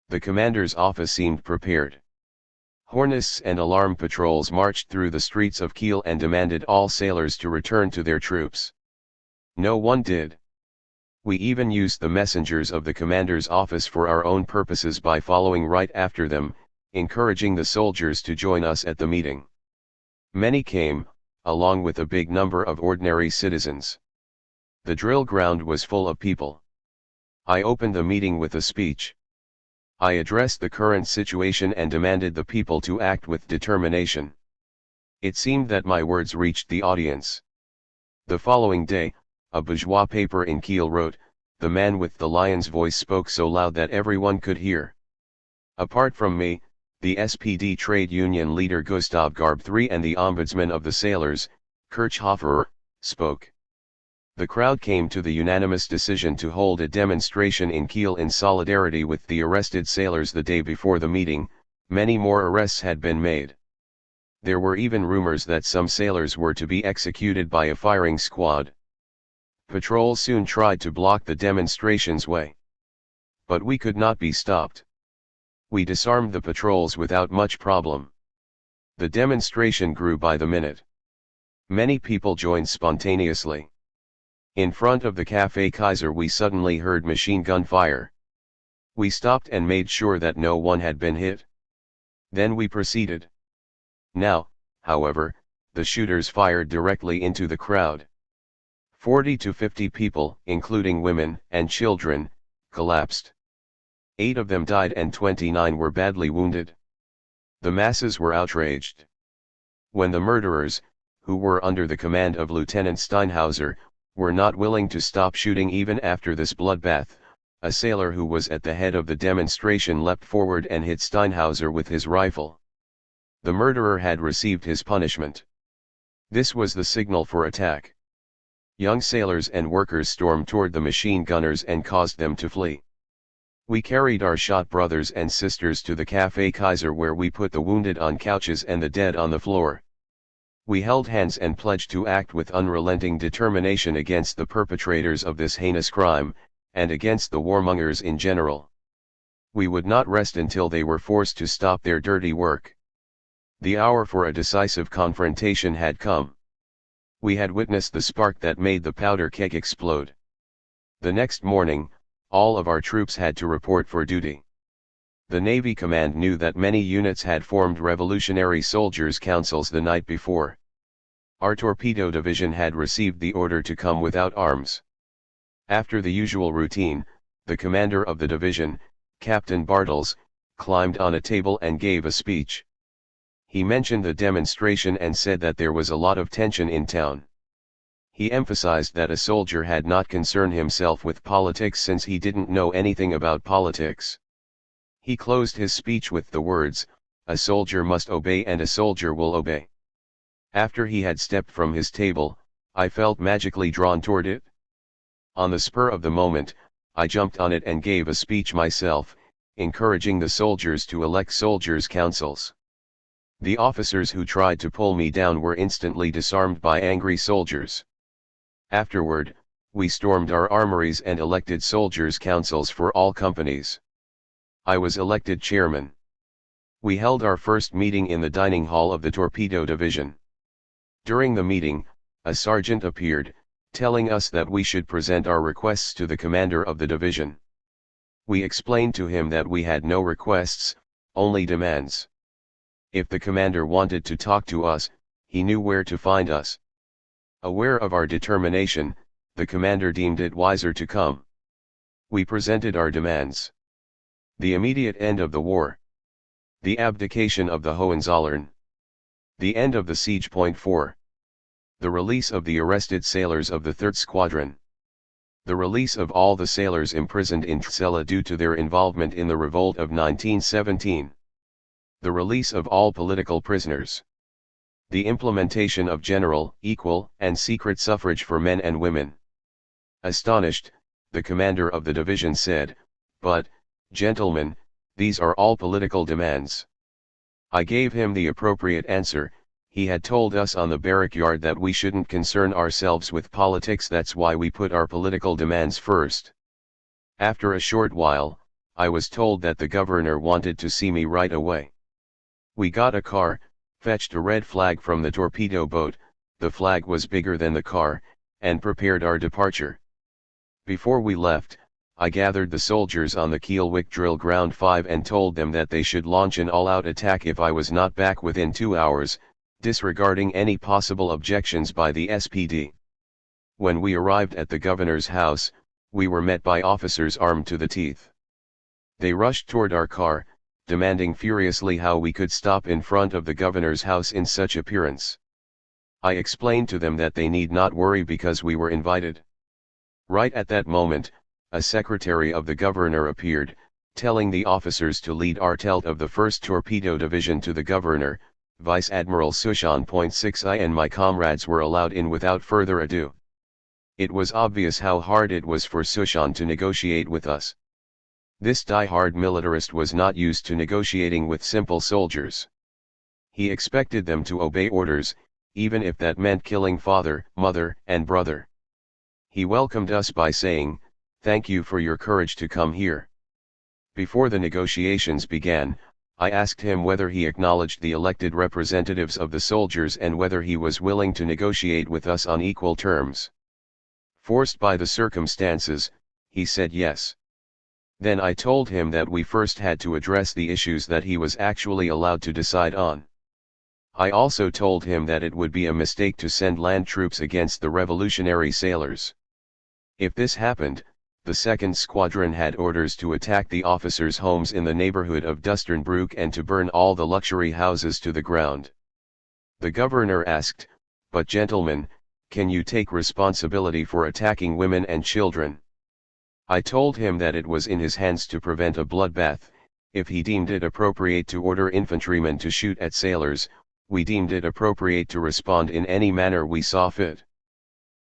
The commander's office seemed prepared. Hornists and alarm patrols marched through the streets of Kiel and demanded all sailors to return to their troops. No one did. We even used the messengers of the commander's office for our own purposes by following right after them, encouraging the soldiers to join us at the meeting. Many came, along with a big number of ordinary citizens. The drill ground was full of people. I opened the meeting with a speech. I addressed the current situation and demanded the people to act with determination. It seemed that my words reached the audience. The following day, a bourgeois paper in Kiel wrote, "The man with the lion's voice spoke so loud that everyone could hear." Apart from me, the SPD trade union leader Gustav Gabrie and the ombudsman of the sailors, Kirchhofer, spoke. The crowd came to the unanimous decision to hold a demonstration in Kiel in solidarity with the arrested sailors. The day before the meeting, many more arrests had been made. There were even rumors that some sailors were to be executed by a firing squad. Patrols soon tried to block the demonstration's way. But we could not be stopped. We disarmed the patrols without much problem. The demonstration grew by the minute. Many people joined spontaneously. In front of the Café Kaiser we suddenly heard machine gun fire. We stopped and made sure that no one had been hit. Then we proceeded. Now, however, the shooters fired directly into the crowd. 40 to 50 people, including women and children, collapsed. 8 of them died and 29 were badly wounded. The masses were outraged. When the murderers, who were under the command of Lieutenant Steinhauser, were not willing to stop shooting even after this bloodbath, a sailor who was at the head of the demonstration leapt forward and hit Steinhauser with his rifle. The murderer had received his punishment. This was the signal for attack. Young sailors and workers stormed toward the machine gunners and caused them to flee. We carried our shot brothers and sisters to the Café Kaiser, where we put the wounded on couches and the dead on the floor. We held hands and pledged to act with unrelenting determination against the perpetrators of this heinous crime, and against the warmongers in general. We would not rest until they were forced to stop their dirty work. The hour for a decisive confrontation had come. We had witnessed the spark that made the powder keg explode. The next morning, all of our troops had to report for duty. The Navy Command knew that many units had formed Revolutionary Soldiers' Councils the night before. Our torpedo division had received the order to come without arms. After the usual routine, the commander of the division, Captain Bartels, climbed on a table and gave a speech. He mentioned the demonstration and said that there was a lot of tension in town. He emphasized that a soldier had not concerned himself with politics since he didn't know anything about politics. He closed his speech with the words, "A soldier must obey and a soldier will obey." After he had stepped from his table, I felt magically drawn toward it. On the spur of the moment, I jumped on it and gave a speech myself, encouraging the soldiers to elect soldiers' councils. The officers who tried to pull me down were instantly disarmed by angry soldiers. Afterward, we stormed our armories and elected soldiers' councils for all companies. I was elected chairman. We held our first meeting in the dining hall of the Torpedo Division. During the meeting, a sergeant appeared, telling us that we should present our requests to the commander of the division. We explained to him that we had no requests, only demands. If the commander wanted to talk to us, he knew where to find us. Aware of our determination, the commander deemed it wiser to come. We presented our demands. The immediate end of the war. The abdication of the Hohenzollern. The end of the siege. Point 4. The release of the arrested sailors of the 3rd Squadron. The release of all the sailors imprisoned in Celle due to their involvement in the revolt of 1917. The release of all political prisoners. The implementation of general, equal, and secret suffrage for men and women. Astonished, the commander of the division said, "But, gentlemen, these are all political demands." I gave him the appropriate answer. He had told us on the barrack yard that we shouldn't concern ourselves with politics, that's why we put our political demands first. After a short while, I was told that the governor wanted to see me right away. We got a car, fetched a red flag from the torpedo boat, the flag was bigger than the car, and prepared our departure. Before we left, I gathered the soldiers on the Kielwick Drill Ground 5 and told them that they should launch an all-out attack if I was not back within 2 hours, disregarding any possible objections by the SPD. When we arrived at the governor's house, we were met by officers armed to the teeth. They rushed toward our car, demanding furiously how we could stop in front of the governor's house in such appearance. I explained to them that they need not worry because we were invited. Right at that moment, a secretary of the governor appeared, telling the officers to lead Artelt of the 1st Torpedo Division to the governor. Vice Admiral Suchan. 6 I and my comrades were allowed in without further ado. It was obvious how hard it was for Suchan to negotiate with us. This die-hard militarist was not used to negotiating with simple soldiers. He expected them to obey orders, even if that meant killing father, mother, and brother. He welcomed us by saying, "Thank you for your courage to come here." Before the negotiations began, I asked him whether he acknowledged the elected representatives of the soldiers and whether he was willing to negotiate with us on equal terms. Forced by the circumstances, he said yes. Then I told him that we first had to address the issues that he was actually allowed to decide on. I also told him that it would be a mistake to send land troops against the revolutionary sailors. If this happened, the 2nd Squadron had orders to attack the officers' homes in the neighborhood of Dusternbrook and to burn all the luxury houses to the ground. The governor asked, "But gentlemen, can you take responsibility for attacking women and children?" I told him that it was in his hands to prevent a bloodbath. If he deemed it appropriate to order infantrymen to shoot at sailors, we deemed it appropriate to respond in any manner we saw fit.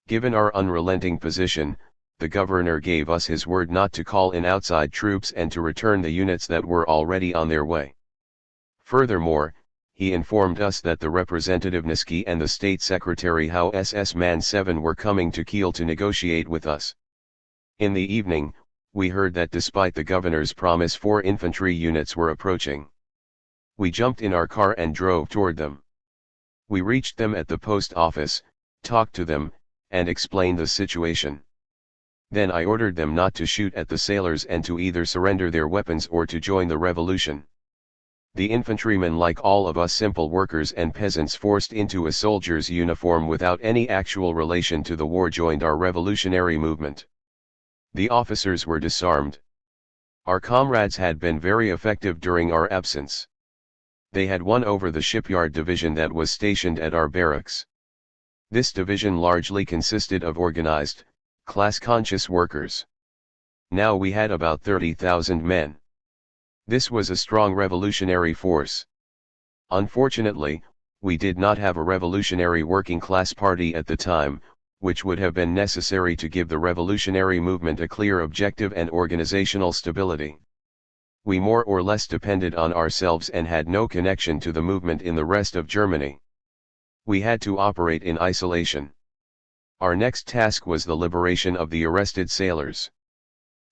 Given our unrelenting position, the governor gave us his word not to call in outside troops and to return the units that were already on their way. Furthermore, he informed us that the Representative Niski and the State Secretary Howe SS Man 7 were coming to Kiel to negotiate with us. In the evening, we heard that despite the governor's promise 4 infantry units were approaching. We jumped in our car and drove toward them. We reached them at the post office, talked to them, and explained the situation. Then I ordered them not to shoot at the sailors and to either surrender their weapons or to join the revolution. The infantrymen, like all of us simple workers and peasants forced into a soldier's uniform without any actual relation to the war, joined our revolutionary movement. The officers were disarmed. Our comrades had been very effective during our absence. They had won over the shipyard division that was stationed at our barracks. This division largely consisted of organized, class-conscious workers. Now we had about 30,000 men. This was a strong revolutionary force. Unfortunately, we did not have a revolutionary working class party at the time, which would have been necessary to give the revolutionary movement a clear objective and organizational stability. We more or less depended on ourselves and had no connection to the movement in the rest of Germany. We had to operate in isolation. Our next task was the liberation of the arrested sailors.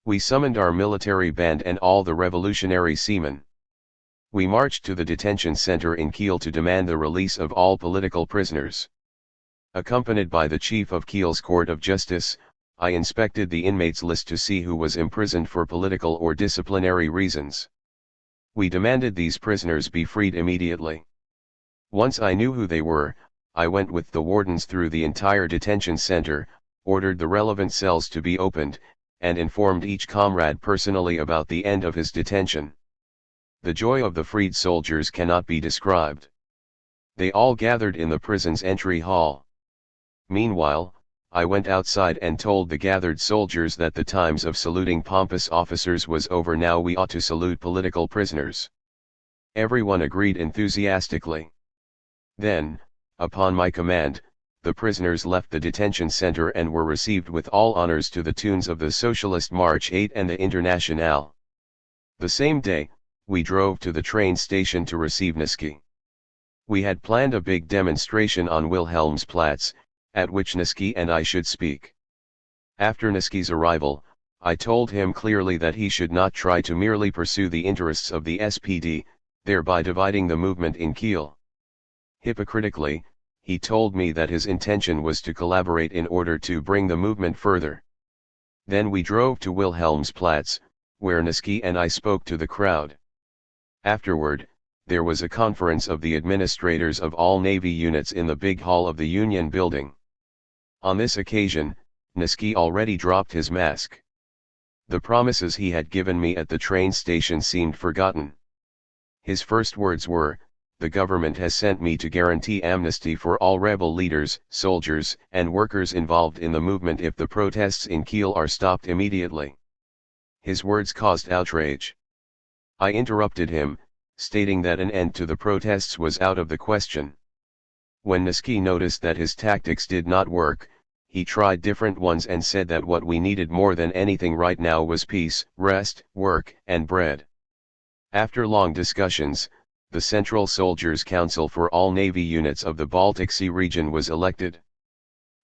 We summoned our military band and all the revolutionary seamen. We marched to the detention center in Kiel to demand the release of all political prisoners. Accompanied by the chief of Kiel's Court of Justice, I inspected the inmates' list to see who was imprisoned for political or disciplinary reasons. We demanded these prisoners be freed immediately. Once I knew who they were, I went with the wardens through the entire detention center, ordered the relevant cells to be opened, and informed each comrade personally about the end of his detention. The joy of the freed soldiers cannot be described. They all gathered in the prison's entry hall. Meanwhile, I went outside and told the gathered soldiers that the times of saluting pompous officers was over. Now we ought to salute political prisoners. Everyone agreed enthusiastically. Then, upon my command, the prisoners left the detention center and were received with all honors to the tunes of the Socialist March 8 and the Internationale. The same day, we drove to the train station to receive Niski. We had planned a big demonstration on Wilhelmsplatz, at which Niski and I should speak. After Niski's arrival, I told him clearly that he should not try to merely pursue the interests of the SPD, thereby dividing the movement in Kiel. Hypocritically, he told me that his intention was to collaborate in order to bring the movement further. Then we drove to Wilhelmsplatz, where Niski and I spoke to the crowd. Afterward, there was a conference of the administrators of all Navy units in the big hall of the Union building. On this occasion, Niski already dropped his mask. The promises he had given me at the train station seemed forgotten. His first words were, "The government has sent me to guarantee amnesty for all rebel leaders, soldiers, and workers involved in the movement if the protests in Kiel are stopped immediately." His words caused outrage. I interrupted him, stating that an end to the protests was out of the question. When Niski noticed that his tactics did not work, he tried different ones and said that what we needed more than anything right now was peace, rest, work, and bread. After long discussions, the Central Soldiers' Council for all Navy units of the Baltic Sea region was elected.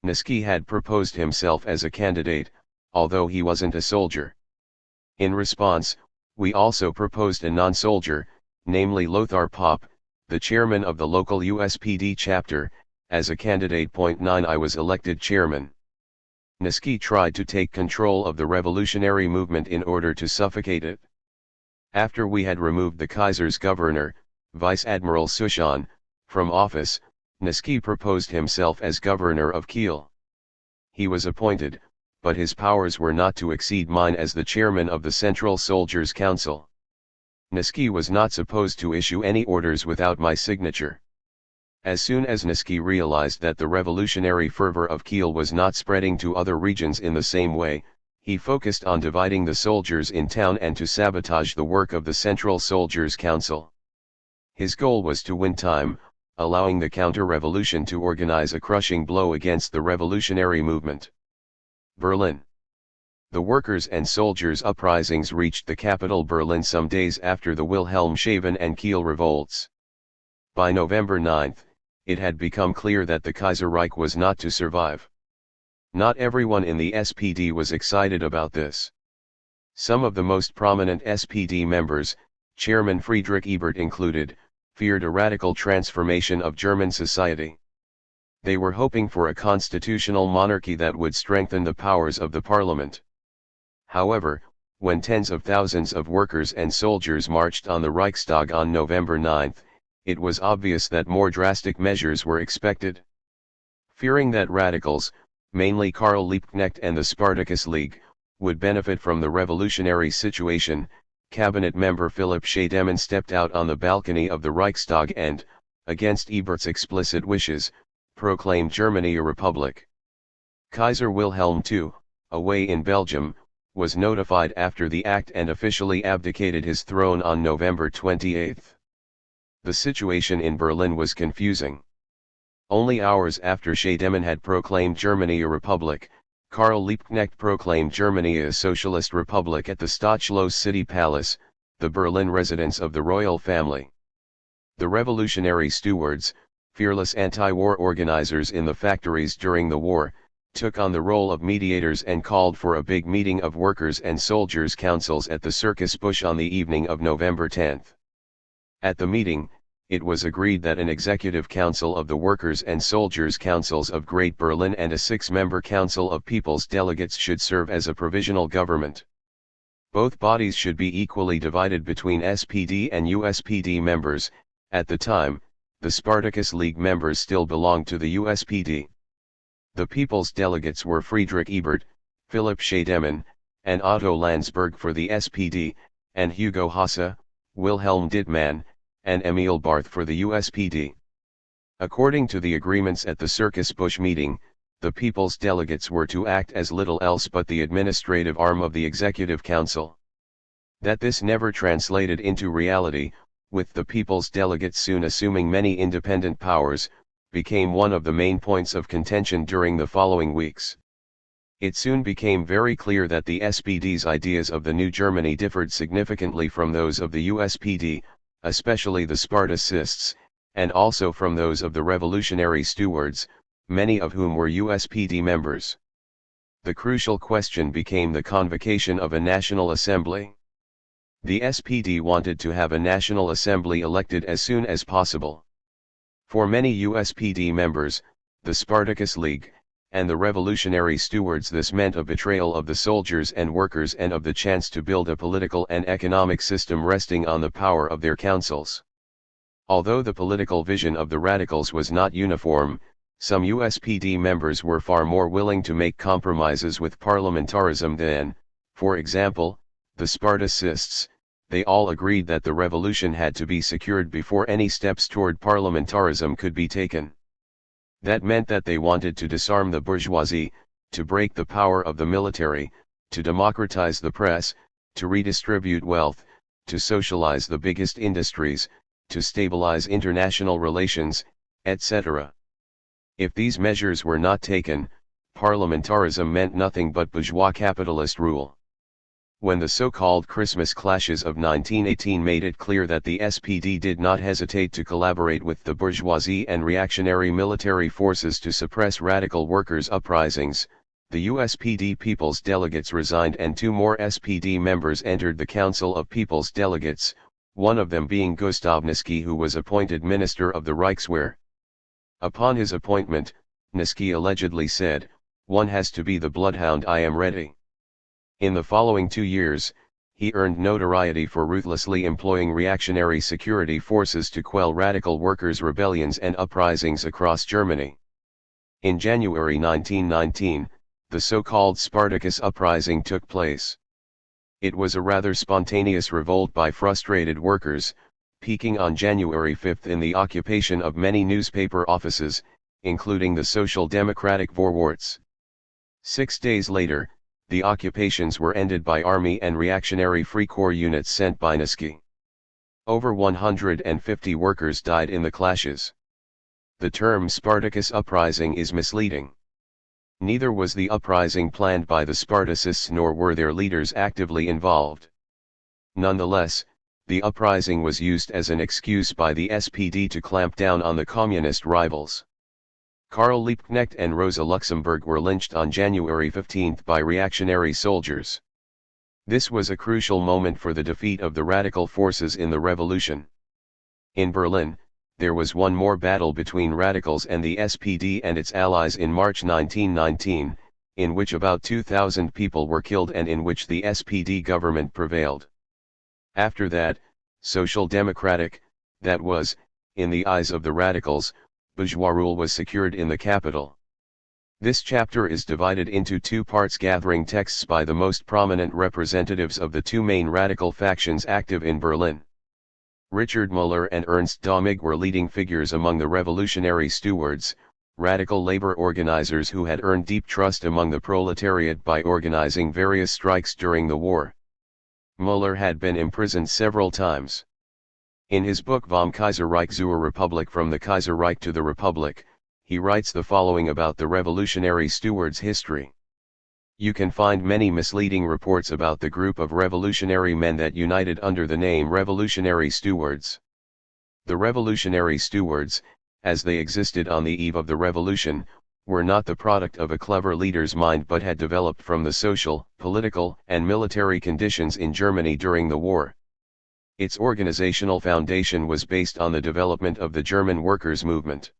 Niski had proposed himself as a candidate, although he wasn't a soldier. In response, we also proposed a non-soldier, namely Lothar Popp, the chairman of the local USPD chapter, as a candidate. 9 I was elected chairman. Niski tried to take control of the revolutionary movement in order to suffocate it. After we had removed the Kaiser's governor, Vice Admiral Suchan, from office, Niski proposed himself as governor of Kiel. He was appointed, but his powers were not to exceed mine as the chairman of the Central Soldiers' Council. Niski was not supposed to issue any orders without my signature. As soon as Niski realized that the revolutionary fervor of Kiel was not spreading to other regions in the same way, he focused on dividing the soldiers in town and to sabotage the work of the Central Soldiers' Council. His goal was to win time, allowing the counter-revolution to organize a crushing blow against the revolutionary movement. Berlin. The workers' and soldiers' uprisings reached the capital Berlin some days after the Wilhelmshaven and Kiel revolts. By November 9, it had become clear that the Kaiserreich was not to survive. Not everyone in the SPD was excited about this. Some of the most prominent SPD members, Chairman Friedrich Ebert included, feared a radical transformation of German society. They were hoping for a constitutional monarchy that would strengthen the powers of the parliament. However, when tens of thousands of workers and soldiers marched on the Reichstag on November 9, it was obvious that more drastic measures were expected. Fearing that radicals, mainly Karl Liebknecht and the Spartacus League, would benefit from the revolutionary situation, cabinet member Philipp Scheidemann stepped out on the balcony of the Reichstag and, against Ebert's explicit wishes, proclaimed Germany a republic. Kaiser Wilhelm II, away in Belgium, was notified after the act and officially abdicated his throne on November 28. The situation in Berlin was confusing. Only hours after Scheidemann had proclaimed Germany a republic, Karl Liebknecht proclaimed Germany a socialist republic at the Stadtschloss City Palace, the Berlin residence of the royal family. The revolutionary stewards, fearless anti-war organizers in the factories during the war, took on the role of mediators and called for a big meeting of workers' and soldiers' councils at the Circus Busch on the evening of November 10. At the meeting, it was agreed that an executive council of the Workers' and Soldiers' Councils of Great Berlin and a 6-member Council of People's Delegates should serve as a provisional government. Both bodies should be equally divided between SPD and USPD members. At the time, the Spartacus League members still belonged to the USPD. The people's delegates were Friedrich Ebert, Philipp Scheidemann, and Otto Landsberg for the SPD, and Hugo Hasse, Wilhelm Dittmann, and Emil Barth for the USPD. According to the agreements at the Circus Busch meeting, the people's delegates were to act as little else but the administrative arm of the Executive Council. That this never translated into reality, with the people's delegates soon assuming many independent powers, became one of the main points of contention during the following weeks. It soon became very clear that the SPD's ideas of the new Germany differed significantly from those of the USPD, especially the Spartacists, and also from those of the revolutionary stewards, many of whom were USPD members. The crucial question became the convocation of a National Assembly. The SPD wanted to have a National Assembly elected as soon as possible. For many USPD members, the Spartacus League, and the revolutionary stewards, this meant a betrayal of the soldiers and workers and of the chance to build a political and economic system resting on the power of their councils. Although the political vision of the radicals was not uniform, some USPD members were far more willing to make compromises with parliamentarism than, for example, the Spartacists. They all agreed that the revolution had to be secured before any steps toward parliamentarism could be taken. That meant that they wanted to disarm the bourgeoisie, to break the power of the military, to democratize the press, to redistribute wealth, to socialize the biggest industries, to stabilize international relations, etc. If these measures were not taken, parliamentarism meant nothing but bourgeois capitalist rule. When the so-called Christmas clashes of 1918 made it clear that the SPD did not hesitate to collaborate with the bourgeoisie and reactionary military forces to suppress radical workers' uprisings, the USPD People's Delegates resigned and 2 more SPD members entered the Council of People's Delegates, one of them being Gustav Niesky, who was appointed Minister of the Reichswehr. Upon his appointment, Niesky allegedly said, "One has to be the bloodhound, I am ready." In the following 2 years, he earned notoriety for ruthlessly employing reactionary security forces to quell radical workers' rebellions and uprisings across Germany. In January 1919, the so-called Spartacus uprising took place. It was a rather spontaneous revolt by frustrated workers, peaking on January 5 in the occupation of many newspaper offices, including the Social Democratic Vorwärts. 6 days later, the occupations were ended by army and reactionary Free Corps units sent by Niesky. Over 150 workers died in the clashes. The term Spartacus uprising is misleading. Neither was the uprising planned by the Spartacists nor were their leaders actively involved. Nonetheless, the uprising was used as an excuse by the SPD to clamp down on the communist rivals. Karl Liebknecht and Rosa Luxemburg were lynched on January 15 by reactionary soldiers. This was a crucial moment for the defeat of the radical forces in the revolution. In Berlin, there was one more battle between radicals and the SPD and its allies in March 1919, in which about 2,000 people were killed and in which the SPD government prevailed. After that, social democratic, that was, in the eyes of the radicals, bourgeois rule was secured in the capital. This chapter is divided into 2 parts, gathering texts by the most prominent representatives of the 2 main radical factions active in Berlin. Richard Müller and Ernst Dömig were leading figures among the revolutionary stewards, radical labor organizers who had earned deep trust among the proletariat by organizing various strikes during the war. Müller had been imprisoned several times. In his book Vom Kaiserreich zur Republik, From the Kaiserreich to the Republic, he writes the following about the revolutionary stewards' history. You can find many misleading reports about the group of revolutionary men that united under the name Revolutionary Stewards. The Revolutionary Stewards, as they existed on the eve of the revolution, were not the product of a clever leader's mind but had developed from the social, political, and military conditions in Germany during the war. Its organizational foundation was based on the development of the German workers' movement.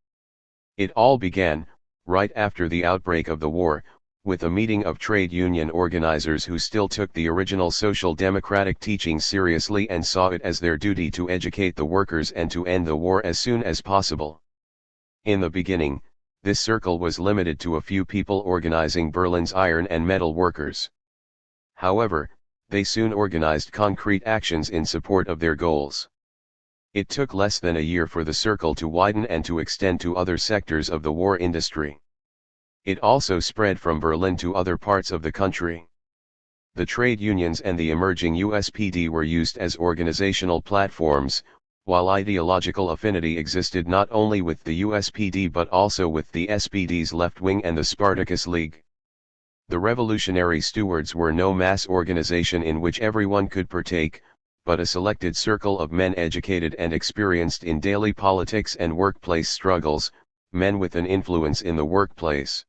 It all began, right after the outbreak of the war, with a meeting of trade union organizers who still took the original social democratic teachings seriously and saw it as their duty to educate the workers and to end the war as soon as possible. In the beginning, this circle was limited to a few people organizing Berlin's iron and metal workers. However, they soon organized concrete actions in support of their goals. It took less than a year for the circle to widen and to extend to other sectors of the war industry. It also spread from Berlin to other parts of the country. The trade unions and the emerging USPD were used as organizational platforms, while ideological affinity existed not only with the USPD but also with the SPD's left wing and the Spartacus League. The Revolutionary Stewards were no mass organization in which everyone could partake, but a selected circle of men educated and experienced in daily politics and workplace struggles, men with an influence in the workplace.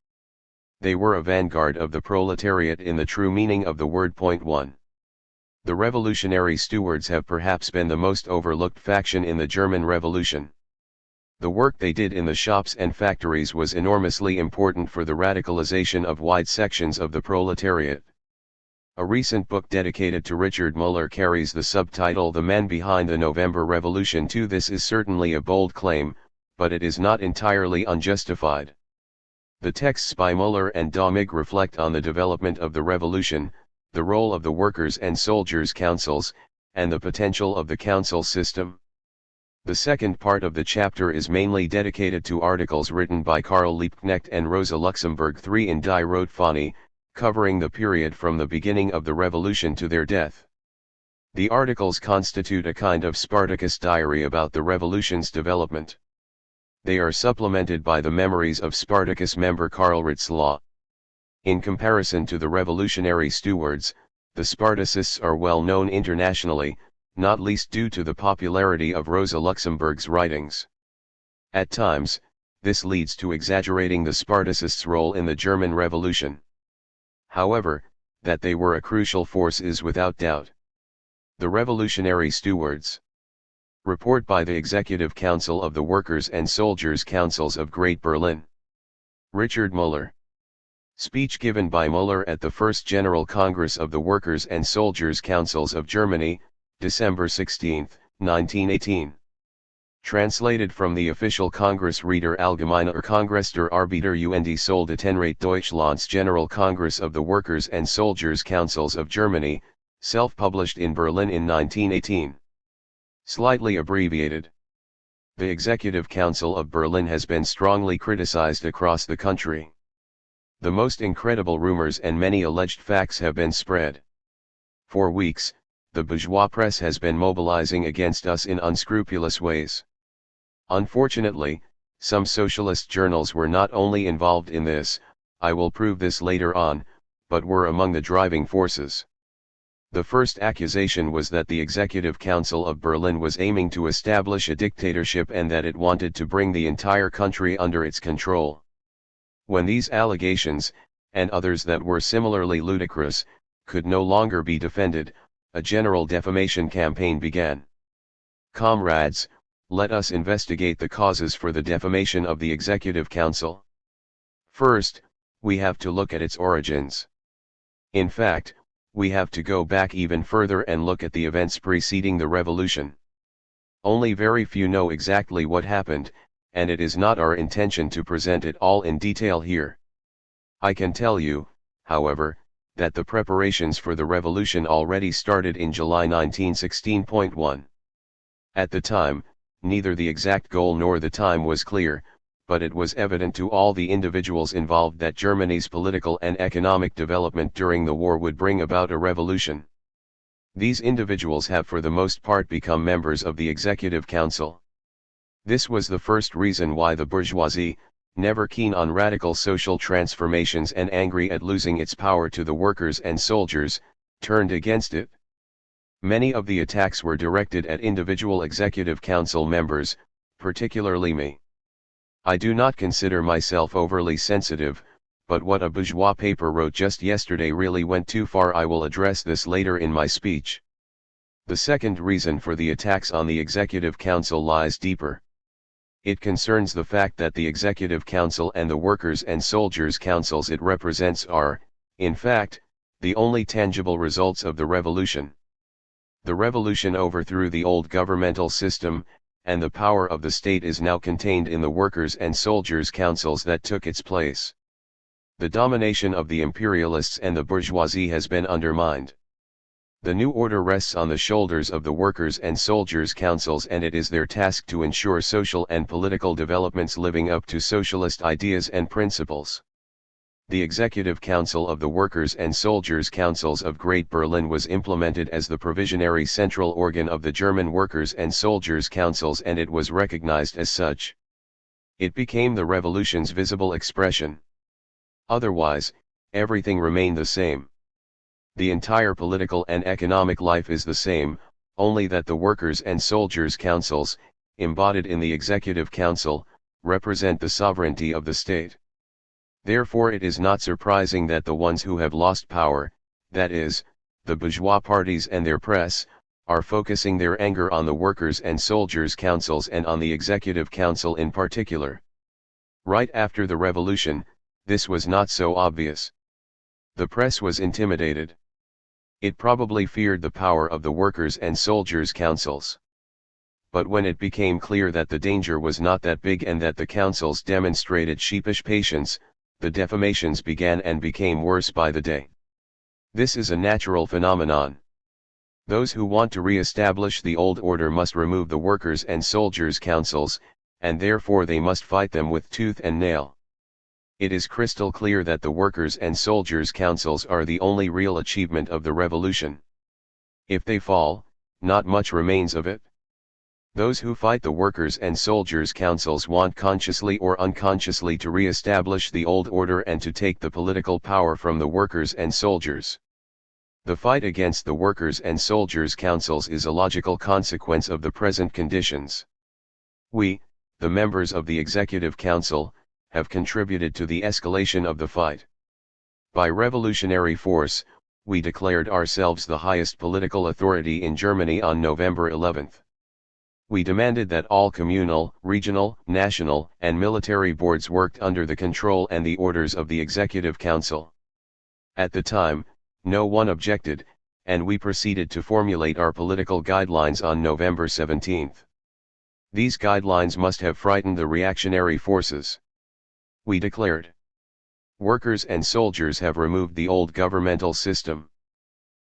They were a vanguard of the proletariat in the true meaning of the word. Point 1. The Revolutionary Stewards have perhaps been the most overlooked faction in the German Revolution. The work they did in the shops and factories was enormously important for the radicalization of wide sections of the proletariat. A recent book dedicated to Richard Müller carries the subtitle The Man Behind the November Revolution. This is certainly a bold claim, but it is not entirely unjustified. The texts by Müller and Domig reflect on the development of the revolution, the role of the workers' and soldiers' councils, and the potential of the council system. The second part of the chapter is mainly dedicated to articles written by Karl Liebknecht and Rosa Luxemburg III in Die Rotfahne, covering the period from the beginning of the revolution to their death. The articles constitute a kind of Spartacus diary about the revolution's development. They are supplemented by the memories of Spartacus member Karl Ritzlau. In comparison to the Revolutionary Stewards, the Spartacists are well known internationally, not least due to the popularity of Rosa Luxemburg's writings. At times, this leads to exaggerating the Spartacists' role in the German Revolution. However, that they were a crucial force is without doubt. The Revolutionary Stewards. Report by the Executive Council of the Workers' and Soldiers' Councils of Great Berlin. Richard Müller. Speech given by Müller at the First General Congress of the Workers' and Soldiers' Councils of Germany, December 16, 1918. Translated from the official Kongressreder Allgemeiner Kongress der Arbeiter und Soldatenrat Deutschlands General Congress of the Workers' and Soldiers' Councils of Germany, self-published in Berlin in 1918. Slightly abbreviated. The Executive Council of Berlin has been strongly criticized across the country. The most incredible rumors and many alleged facts have been spread. For weeks, the bourgeois press has been mobilizing against us in unscrupulous ways. Unfortunately, some socialist journals were not only involved in this, I will prove this later on, but were among the driving forces. The first accusation was that the Executive Council of Berlin was aiming to establish a dictatorship and that it wanted to bring the entire country under its control. When these allegations, and others that were similarly ludicrous, could no longer be defended, a general defamation campaign began. Comrades, let us investigate the causes for the defamation of the Executive Council. First, we have to look at its origins. In fact, we have to go back even further and look at the events preceding the revolution. Only very few know exactly what happened, and it is not our intention to present it all in detail here. I can tell you, however, that the preparations for the revolution already started in July 1916. At the time, neither the exact goal nor the time was clear, but it was evident to all the individuals involved that Germany's political and economic development during the war would bring about a revolution. These individuals have for the most part become members of the Executive Council. This was the first reason why the bourgeoisie, never keen on radical social transformations and angry at losing its power to the workers and soldiers, turned against it. Many of the attacks were directed at individual Executive Council members, particularly me. I do not consider myself overly sensitive, but what a bourgeois paper wrote just yesterday really went too far. I will address this later in my speech. The second reason for the attacks on the Executive Council lies deeper. It concerns the fact that the Executive Council and the Workers' and Soldiers' Councils it represents are, in fact, the only tangible results of the revolution. The revolution overthrew the old governmental system, and the power of the state is now contained in the Workers' and Soldiers' Councils that took its place. The domination of the imperialists and the bourgeoisie has been undermined. The new order rests on the shoulders of the Workers' and Soldiers' Councils, and it is their task to ensure social and political developments living up to socialist ideas and principles. The Executive Council of the Workers' and Soldiers' Councils of Great Berlin was implemented as the provisionary central organ of the German Workers' and Soldiers' Councils, and it was recognized as such. It became the revolution's visible expression. Otherwise, everything remained the same. The entire political and economic life is the same, only that the Workers' and Soldiers' Councils, embodied in the Executive Council, represent the sovereignty of the state. Therefore it is not surprising that the ones who have lost power, that is, the bourgeois parties and their press, are focusing their anger on the Workers' and Soldiers' Councils and on the Executive Council in particular. Right after the revolution, this was not so obvious. The press was intimidated. It probably feared the power of the Workers' and Soldiers' Councils. But when it became clear that the danger was not that big and that the councils demonstrated sheepish patience, the defamations began and became worse by the day. This is a natural phenomenon. Those who want to re-establish the old order must remove the Workers' and Soldiers' Councils, and therefore they must fight them with tooth and nail. It is crystal clear that the Workers' and Soldiers' Councils are the only real achievement of the revolution. If they fall, not much remains of it. Those who fight the Workers' and Soldiers' Councils want consciously or unconsciously to re-establish the old order and to take the political power from the workers and soldiers. The fight against the Workers' and Soldiers' Councils is a logical consequence of the present conditions. We, the members of the Executive Council, have contributed to the escalation of the fight. By revolutionary force, we declared ourselves the highest political authority in Germany on November 11. We demanded that all communal, regional, national, and military boards worked under the control and the orders of the Executive Council. At the time, no one objected, and we proceeded to formulate our political guidelines on November 17. These guidelines must have frightened the reactionary forces. We declared: workers and soldiers have removed the old governmental system.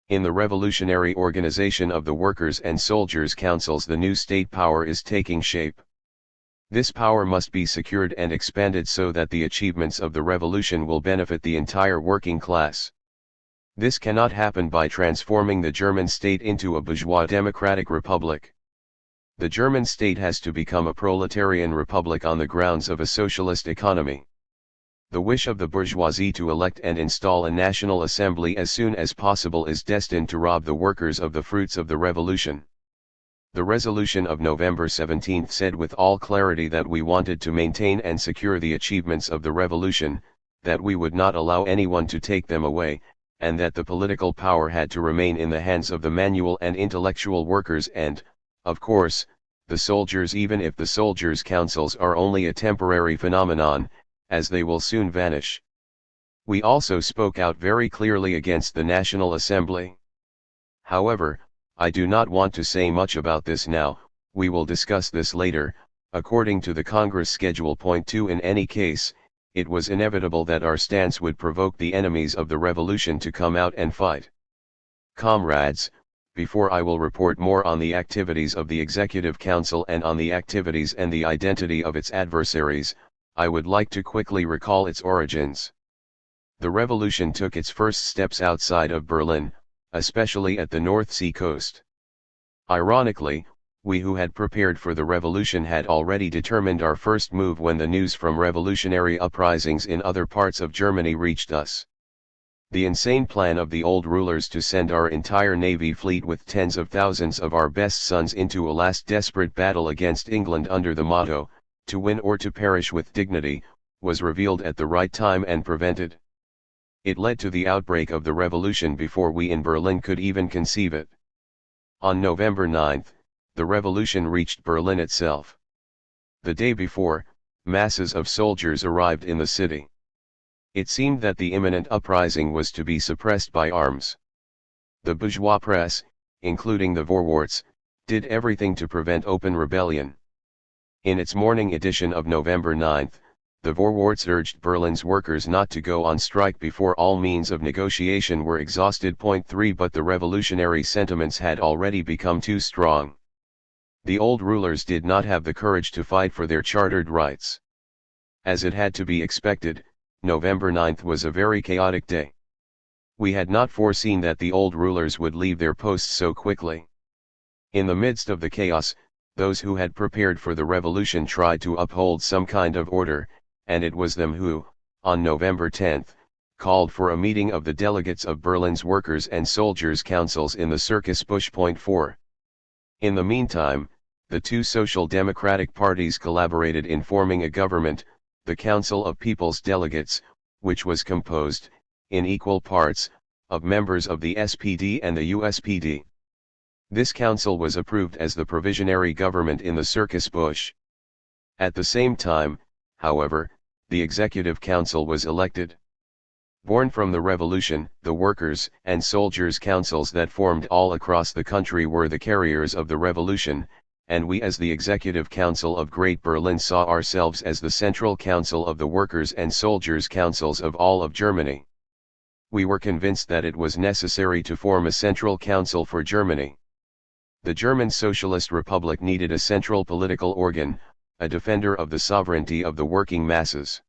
In the revolutionary organization of the Workers' and Soldiers' Councils, the new state power is taking shape. This power must be secured and expanded so that the achievements of the revolution will benefit the entire working class. This cannot happen by transforming the German state into a bourgeois democratic republic. The German state has to become a proletarian republic on the grounds of a socialist economy. The wish of the bourgeoisie to elect and install a national assembly as soon as possible is destined to rob the workers of the fruits of the revolution. The resolution of November 17 said with all clarity that we wanted to maintain and secure the achievements of the revolution, that we would not allow anyone to take them away, and that the political power had to remain in the hands of the manual and intellectual workers and, of course, the soldiers, even if the soldiers' councils are only a temporary phenomenon, as they will soon vanish. We also spoke out very clearly against the National Assembly. However, I do not want to say much about this now. We will discuss this later. According to the Congress Schedule Point 2, in any case, it was inevitable that our stance would provoke the enemies of the revolution to come out and fight. Comrades, before I will report more on the activities of the Executive Council and on the activities and the identity of its adversaries, I would like to quickly recall its origins. The revolution took its first steps outside of Berlin, especially at the North Sea coast. Ironically, we who had prepared for the revolution had already determined our first move when the news from revolutionary uprisings in other parts of Germany reached us. The insane plan of the old rulers to send our entire navy fleet with tens of thousands of our best sons into a last desperate battle against England under the motto, "To win or to perish with dignity," was revealed at the right time and prevented. It led to the outbreak of the revolution before we in Berlin could even conceive it. On November 9, the revolution reached Berlin itself. The day before, masses of soldiers arrived in the city. It seemed that the imminent uprising was to be suppressed by arms. The bourgeois press, including the Vorwärts, did everything to prevent open rebellion. In its morning edition of November 9, the Vorwärts urged Berlin's workers not to go on strike before all means of negotiation were exhausted. Point 3 But the revolutionary sentiments had already become too strong. The old rulers did not have the courage to fight for their chartered rights. As it had to be expected, November 9 was a very chaotic day. We had not foreseen that the old rulers would leave their posts so quickly. In the midst of the chaos, those who had prepared for the revolution tried to uphold some kind of order, and it was them who, on November 10, called for a meeting of the delegates of Berlin's workers' and soldiers' councils in the Circus Busch. Point 4. In the meantime, the two social democratic parties collaborated in forming a government, the Council of People's Delegates, which was composed, in equal parts, of members of the SPD and the USPD. This council was approved as the provisionary government in the Circus Busch. At the same time, however, the Executive Council was elected. Born from the revolution, the workers' and soldiers' councils that formed all across the country were the carriers of the revolution, and we as the Executive Council of Great Berlin saw ourselves as the central council of the workers' and soldiers' councils of all of Germany. We were convinced that it was necessary to form a central council for Germany. The German Socialist Republic needed a central political organ, a defender of the sovereignty of the working masses.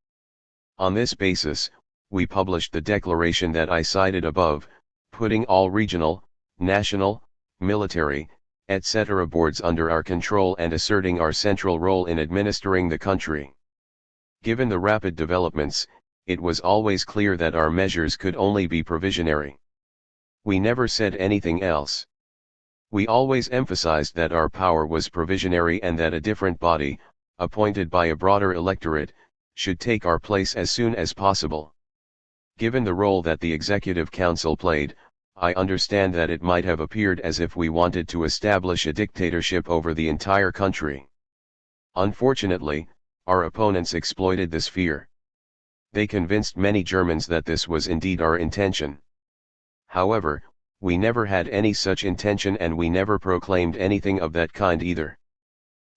On this basis, we published the declaration that I cited above, putting all regional, national, military, etc. boards under our control and asserting our central role in administering the country. Given the rapid developments, it was always clear that our measures could only be provisionary. We never said anything else. We always emphasized that our power was provisionary and that a different body, appointed by a broader electorate, should take our place as soon as possible. Given the role that the Executive Council played, I understand that it might have appeared as if we wanted to establish a dictatorship over the entire country. Unfortunately, our opponents exploited this fear. They convinced many Germans that this was indeed our intention. However, we never had any such intention and we never proclaimed anything of that kind either.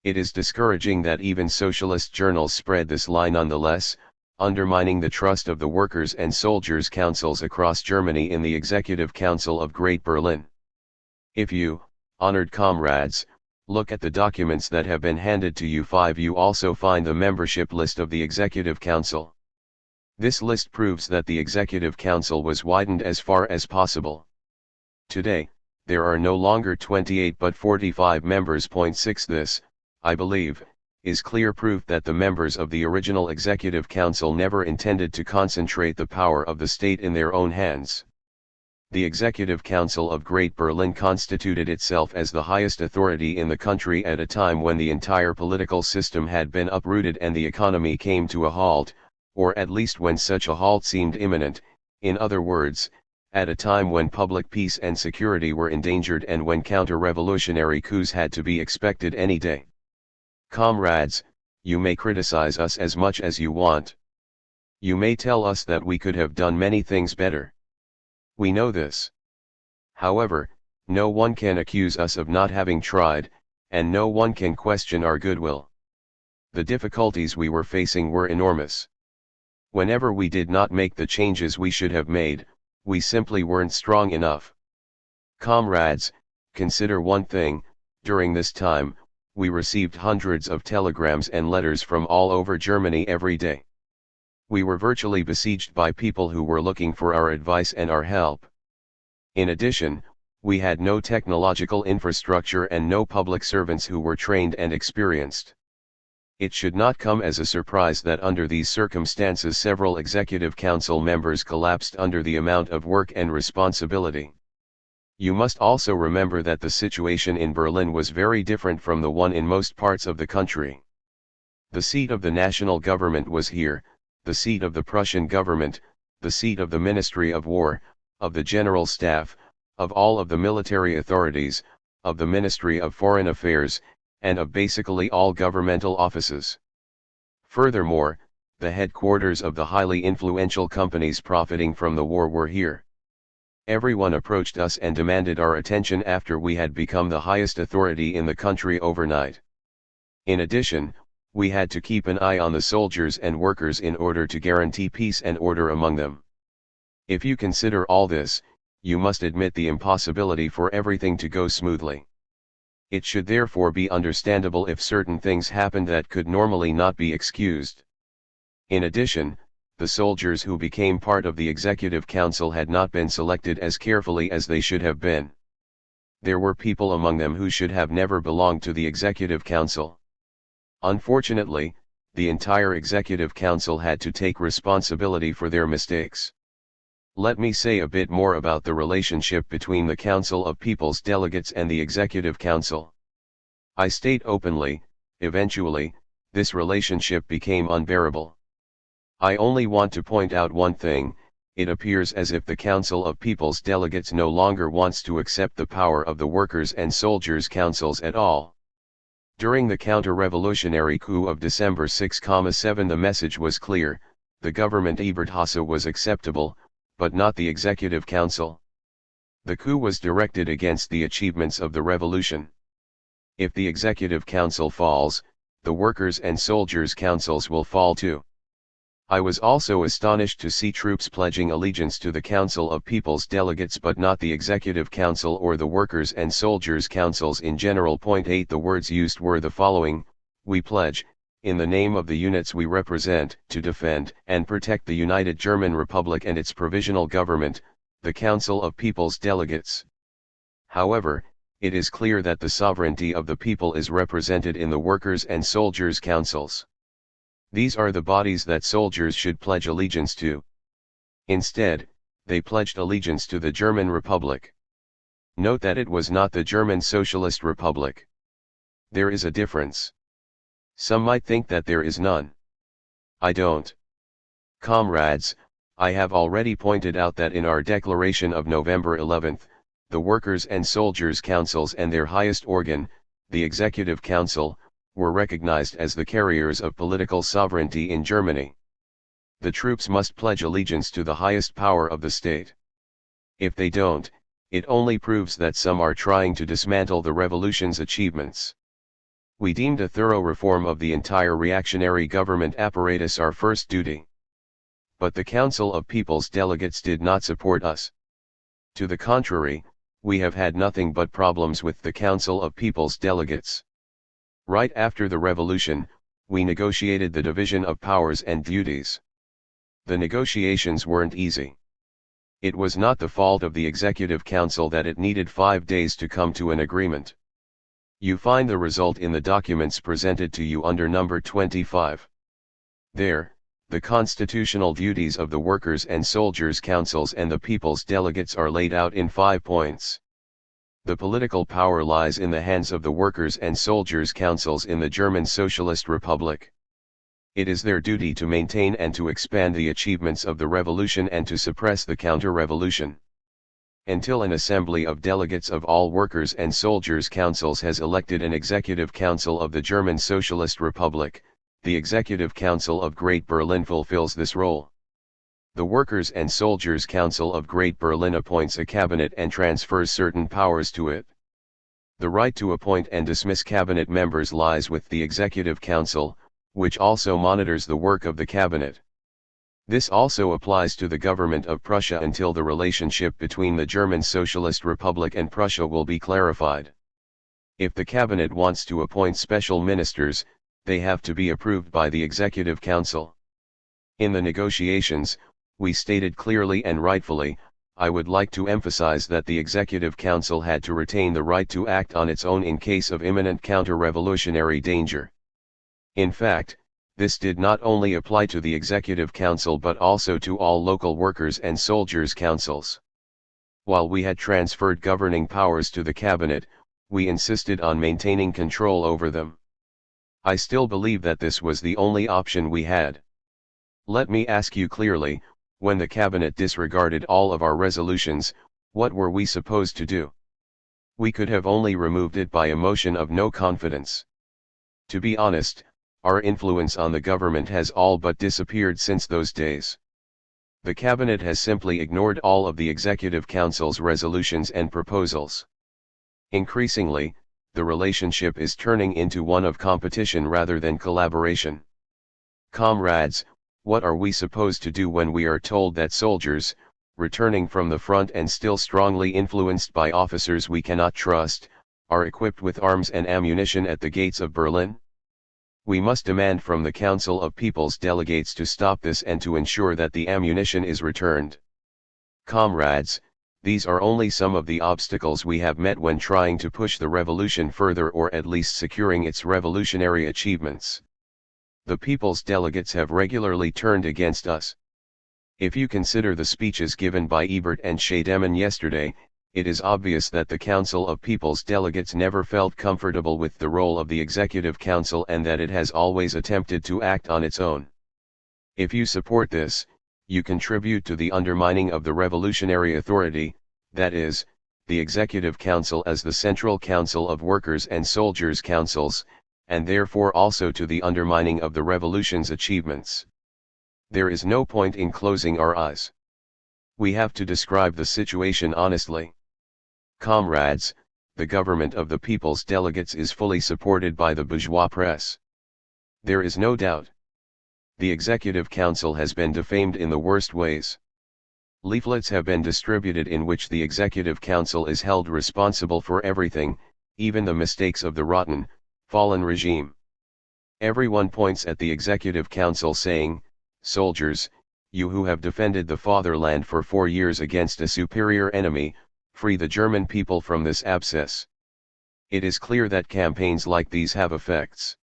It is discouraging that even socialist journals spread this lie nonetheless, undermining the trust of the workers' and soldiers' councils across Germany in the Executive Council of Great Berlin. If you, honored comrades, look at the documents that have been handed to you, you also find the membership list of the Executive Council. This list proves that the Executive Council was widened as far as possible. Today, there are no longer 28 but 45 members. Point 6 This, I believe, is clear proof that the members of the original Executive Council never intended to concentrate the power of the state in their own hands. The Executive Council of Great Berlin constituted itself as the highest authority in the country at a time when the entire political system had been uprooted and the economy came to a halt, or at least when such a halt seemed imminent, in other words, at a time when public peace and security were endangered and when counter-revolutionary coups had to be expected any day. Comrades, you may criticize us as much as you want. You may tell us that we could have done many things better. We know this. However, no one can accuse us of not having tried, and no one can question our goodwill. The difficulties we were facing were enormous. Whenever we did not make the changes we should have made, we simply weren't strong enough. Comrades, consider one thing: during this time, we received hundreds of telegrams and letters from all over Germany every day. We were virtually besieged by people who were looking for our advice and our help. In addition, we had no technological infrastructure and no public servants who were trained and experienced. It should not come as a surprise that under these circumstances several executive council members collapsed under the amount of work and responsibility. You must also remember that the situation in Berlin was very different from the one in most parts of the country. The seat of the national government was here, the seat of the Prussian government, the seat of the Ministry of War, of the General Staff, of all of the military authorities, of the Ministry of Foreign Affairs, and of basically all governmental offices. Furthermore, the headquarters of the highly influential companies profiting from the war were here. Everyone approached us and demanded our attention after we had become the highest authority in the country overnight. In addition, we had to keep an eye on the soldiers and workers in order to guarantee peace and order among them. If you consider all this, you must admit the impossibility for everything to go smoothly. It should therefore be understandable if certain things happened that could normally not be excused. In addition, the soldiers who became part of the Executive Council had not been selected as carefully as they should have been. There were people among them who should have never belonged to the Executive Council. Unfortunately, the entire Executive Council had to take responsibility for their mistakes. Let me say a bit more about the relationship between the Council of People's Delegates and the Executive Council. I state openly, eventually, this relationship became unbearable. I only want to point out one thing: it appears as if the Council of People's Delegates no longer wants to accept the power of the Workers' and Soldiers' Councils at all. During the counter-revolutionary coup of December 6-7 the message was clear: the government Eberthase was acceptable, but not the Executive Council. The coup was directed against the achievements of the revolution. If the Executive Council falls, the Workers' and Soldiers' Councils will fall too. I was also astonished to see troops pledging allegiance to the Council of People's Delegates but not the Executive Council or the Workers' and Soldiers' Councils in general. Point 8 The words used were the following: we pledge, in the name of the units we represent, to defend and protect the United German Republic and its provisional government, the Council of People's Delegates. However, it is clear that the sovereignty of the people is represented in the Workers' and Soldiers' Councils. These are the bodies that soldiers should pledge allegiance to. Instead, they pledged allegiance to the German Republic. Note that it was not the German Socialist Republic. There is a difference. Some might think that there is none. I don't. Comrades, I have already pointed out that in our declaration of November 11, the Workers' and Soldiers' Councils and their highest organ, the Executive Council, were recognized as the carriers of political sovereignty in Germany. The troops must pledge allegiance to the highest power of the state. If they don't, it only proves that some are trying to dismantle the revolution's achievements. We deemed a thorough reform of the entire reactionary government apparatus our first duty. But the Council of People's Delegates did not support us. To the contrary, we have had nothing but problems with the Council of People's Delegates. Right after the revolution, we negotiated the division of powers and duties. The negotiations weren't easy. It was not the fault of the Executive Council that it needed 5 days to come to an agreement. You find the result in the documents presented to you under number 25. There, the constitutional duties of the Workers' and Soldiers' Councils and the People's Delegates are laid out in 5 points. The political power lies in the hands of the Workers' and Soldiers' Councils in the German Socialist Republic. It is their duty to maintain and to expand the achievements of the revolution and to suppress the counter-revolution. Until an assembly of delegates of all Workers' and Soldiers' Councils has elected an Executive Council of the German Socialist Republic, the Executive Council of Great Berlin fulfills this role. The Workers' and Soldiers' Council of Great Berlin appoints a cabinet and transfers certain powers to it. The right to appoint and dismiss cabinet members lies with the Executive Council, which also monitors the work of the cabinet. This also applies to the government of Prussia until the relationship between the German Socialist Republic and Prussia will be clarified. If the cabinet wants to appoint special ministers, they have to be approved by the Executive Council. In the negotiations, we stated clearly and rightfully, I would like to emphasize that the Executive Council had to retain the right to act on its own in case of imminent counter-revolutionary danger. In fact, this did not only apply to the Executive Council but also to all local workers' and soldiers' councils. While we had transferred governing powers to the cabinet, we insisted on maintaining control over them. I still believe that this was the only option we had. Let me ask you clearly, when the cabinet disregarded all of our resolutions, what were we supposed to do? We could have only removed it by a motion of no confidence. To be honest, our influence on the government has all but disappeared since those days. The cabinet has simply ignored all of the Executive Council's resolutions and proposals. Increasingly, the relationship is turning into one of competition rather than collaboration. Comrades, what are we supposed to do when we are told that soldiers, returning from the front and still strongly influenced by officers we cannot trust, are equipped with arms and ammunition at the gates of Berlin? We must demand from the Council of People's Delegates to stop this and to ensure that the ammunition is returned. Comrades, these are only some of the obstacles we have met when trying to push the revolution further or at least securing its revolutionary achievements. The people's delegates have regularly turned against us. If you consider the speeches given by Ebert and Scheidemann yesterday, it is obvious that the Council of People's Delegates never felt comfortable with the role of the Executive Council and that it has always attempted to act on its own. If you support this, you contribute to the undermining of the revolutionary authority, that is, the Executive Council as the central council of workers' and soldiers' councils, and therefore also to the undermining of the revolution's achievements. There is no point in closing our eyes. We have to describe the situation honestly. Comrades, the government of the people's delegates is fully supported by the bourgeois press. There is no doubt. The Executive Council has been defamed in the worst ways. Leaflets have been distributed in which the Executive Council is held responsible for everything, even the mistakes of the rotten, fallen regime. Everyone points at the Executive Council saying, "Soldiers, you who have defended the fatherland for 4 years against a superior enemy, free the German people from this abscess." It is clear that campaigns like these have effects.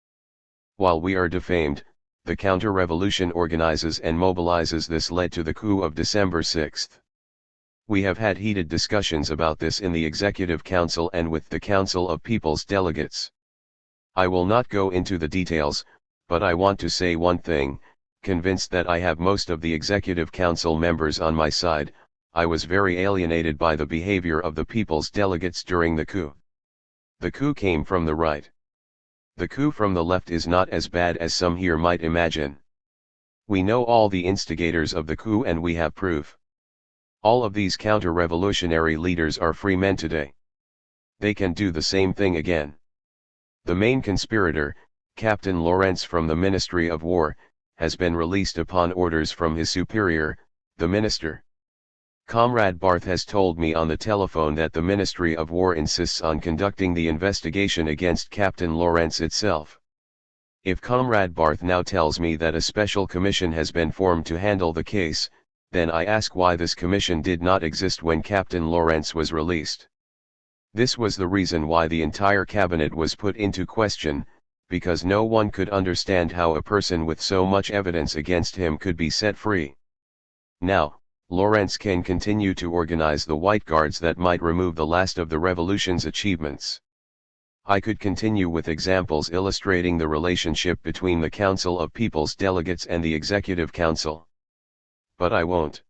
While we are defamed, the counter-revolution organizes and mobilizes. This led to the coup of December 6. We have had heated discussions about this in the Executive Council and with the Council of People's Delegates. I will not go into the details, but I want to say one thing, convinced that I have most of the Executive Council members on my side. I was very alienated by the behavior of the People's Delegates during the coup. The coup came from the right. The coup from the left is not as bad as some here might imagine. We know all the instigators of the coup and we have proof. All of these counter-revolutionary leaders are free men today. They can do the same thing again. The main conspirator, Captain Lawrence from the Ministry of War, has been released upon orders from his superior, the minister. Comrade Barth has told me on the telephone that the Ministry of War insists on conducting the investigation against Captain Lawrence itself. If Comrade Barth now tells me that a special commission has been formed to handle the case, then I ask why this commission did not exist when Captain Lawrence was released. This was the reason why the entire cabinet was put into question, because no one could understand how a person with so much evidence against him could be set free. Now, Lawrence can continue to organize the White Guards that might remove the last of the revolution's achievements. I could continue with examples illustrating the relationship between the Council of People's Delegates and the Executive Council. But I won't.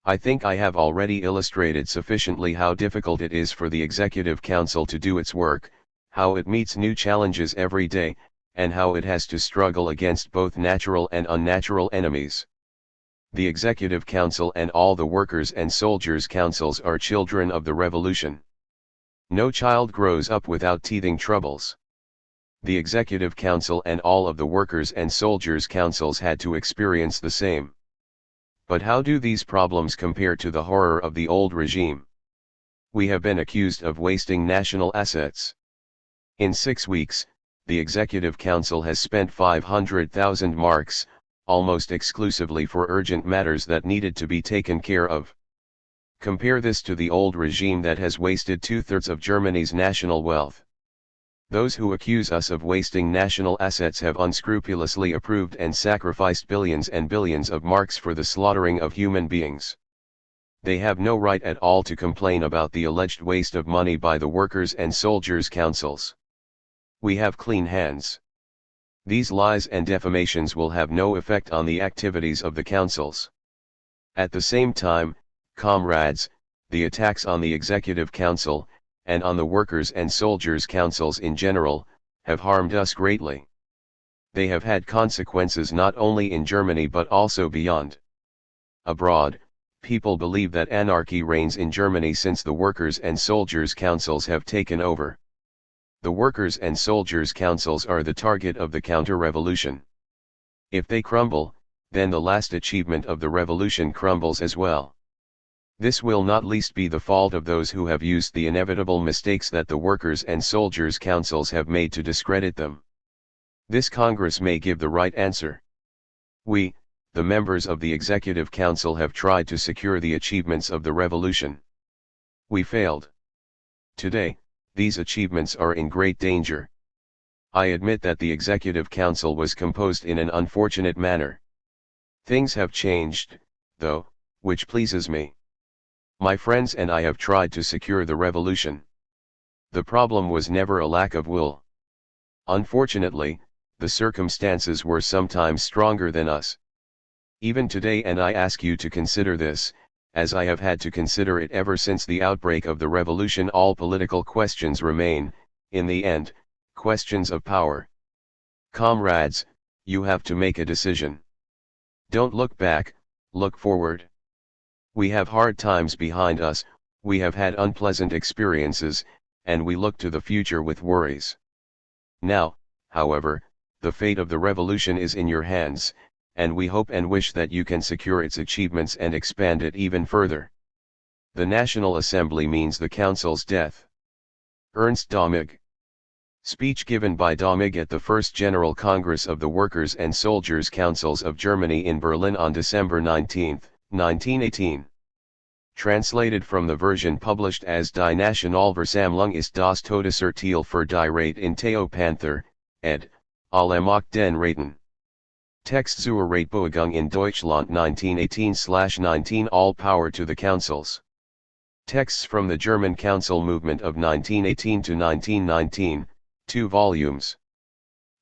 I think I have already illustrated sufficiently how difficult it is for the Executive Council to do its work, how it meets new challenges every day, and how it has to struggle against both natural and unnatural enemies. The Executive Council and all the workers' and soldiers' councils are children of the revolution. No child grows up without teething troubles. The Executive Council and all of the workers' and soldiers' councils had to experience the same. But how do these problems compare to the horror of the old regime? We have been accused of wasting national assets. In 6 weeks, the Executive Council has spent 500,000 marks, almost exclusively for urgent matters that needed to be taken care of. Compare this to the old regime that has wasted 2/3 of Germany's national wealth. Those who accuse us of wasting national assets have unscrupulously approved and sacrificed billions and billions of marks for the slaughtering of human beings. They have no right at all to complain about the alleged waste of money by the workers' and soldiers' councils. We have clean hands. These lies and defamations will have no effect on the activities of the councils. At the same time, comrades, the attacks on the Executive Council, and on the workers' and soldiers' councils in general, have harmed us greatly. They have had consequences not only in Germany but also beyond. Abroad, people believe that anarchy reigns in Germany since the workers' and soldiers' councils have taken over. The workers' and soldiers' councils are the target of the counter-revolution. If they crumble, then the last achievement of the revolution crumbles as well. This will not least be the fault of those who have used the inevitable mistakes that the workers' and soldiers' councils have made to discredit them. This Congress may give the right answer. We, the members of the Executive Council, have tried to secure the achievements of the revolution. We failed. Today, these achievements are in great danger. I admit that the Executive Council was composed in an unfortunate manner. Things have changed, though, which pleases me. My friends and I have tried to secure the revolution. The problem was never a lack of will. Unfortunately, the circumstances were sometimes stronger than us. Even today, and I ask you to consider this, as I have had to consider it ever since the outbreak of the revolution, all political questions remain, in the end, questions of power. Comrades, you have to make a decision. Don't look back, look forward. We have hard times behind us, we have had unpleasant experiences, and we look to the future with worries. Now, however, the fate of the revolution is in your hands, and we hope and wish that you can secure its achievements and expand it even further. The National Assembly means the Council's death. Ernst Dömig. Speech given by Dömig at the First General Congress of the Workers' and Soldiers' Councils of Germany in Berlin on December 19, 1918. Translated from the version published as Die Nationalversammlung ist das Todesurteil für die Rat in Teo Panther, ed. Alle Macht den Räten. Text zur Ratbewegung in Deutschland 1918/19. All power to the councils. Texts from the German Council Movement of 1918 to 1919, 2 volumes.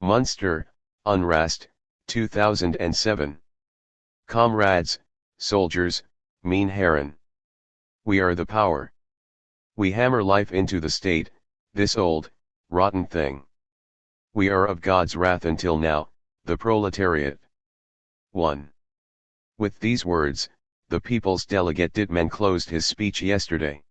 Munster, Unrast, 2007. Comrades, soldiers, meine Herren. We are the power. We hammer life into the state, this old, rotten thing. We are of God's wrath until now, the proletariat. 1. With these words, the people's delegate Dittmann closed his speech yesterday.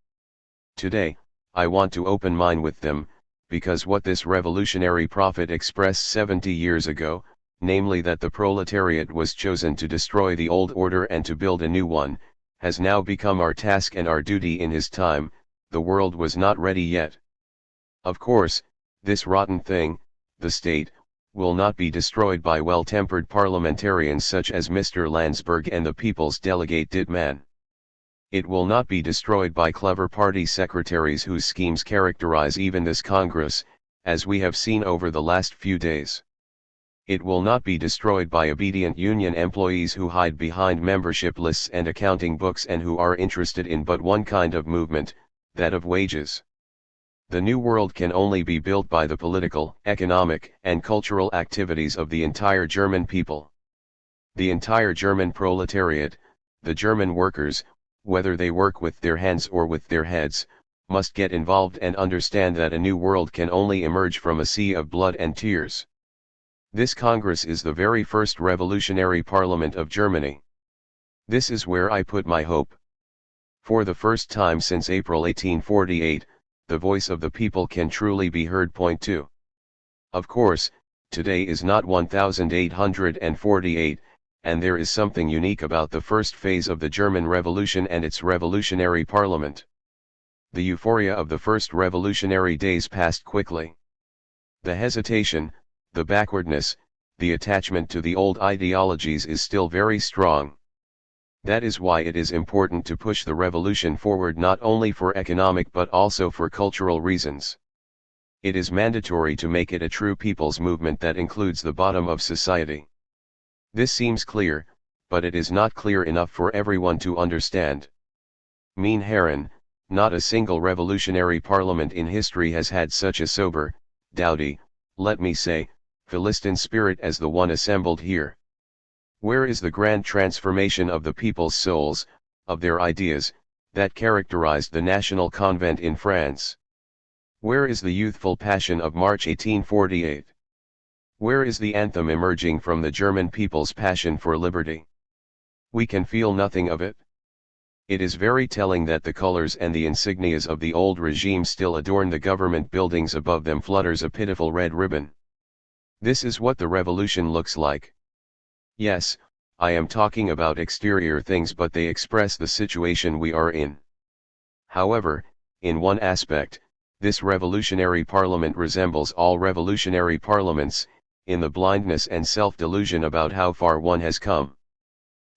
Today, I want to open mine with them, because what this revolutionary prophet expressed 70 years ago, namely that the proletariat was chosen to destroy the old order and to build a new one, has now become our task and our duty in his time. The world was not ready yet. Of course, this rotten thing, the state, will not be destroyed by well-tempered parliamentarians such as Mr. Landsberg and the people's delegate Dittmann. It will not be destroyed by clever party secretaries whose schemes characterize even this Congress, as we have seen over the last few days. It will not be destroyed by obedient union employees who hide behind membership lists and accounting books and who are interested in but one kind of movement, that of wages. The new world can only be built by the political, economic, and cultural activities of the entire German people. The entire German proletariat, the German workers, whether they work with their hands or with their heads, must get involved and understand that a new world can only emerge from a sea of blood and tears. This Congress is the very first revolutionary parliament of Germany. This is where I put my hope. For the first time since April 1848, the voice of the people can truly be heard. Point 2. Of course, today is not 1848, and there is something unique about the first phase of the German Revolution and its revolutionary parliament. The euphoria of the first revolutionary days passed quickly. The hesitation, the backwardness, the attachment to the old ideologies is still very strong. That is why it is important to push the revolution forward not only for economic but also for cultural reasons. It is mandatory to make it a true people's movement that includes the bottom of society. This seems clear, but it is not clear enough for everyone to understand. Mein Herren, not a single revolutionary parliament in history has had such a sober, doughty, let me say, Philistine spirit as the one assembled here. Where is the grand transformation of the people's souls, of their ideas, that characterized the National Convent in France? Where is the youthful passion of March 1848? Where is the anthem emerging from the German people's passion for liberty? We can feel nothing of it. It is very telling that the colors and the insignias of the old regime still adorn the government buildings. Above them flutters a pitiful red ribbon. This is what the revolution looks like. Yes, I am talking about exterior things, but they express the situation we are in. However, in one aspect, this revolutionary parliament resembles all revolutionary parliaments, in the blindness and self-delusion about how far one has come.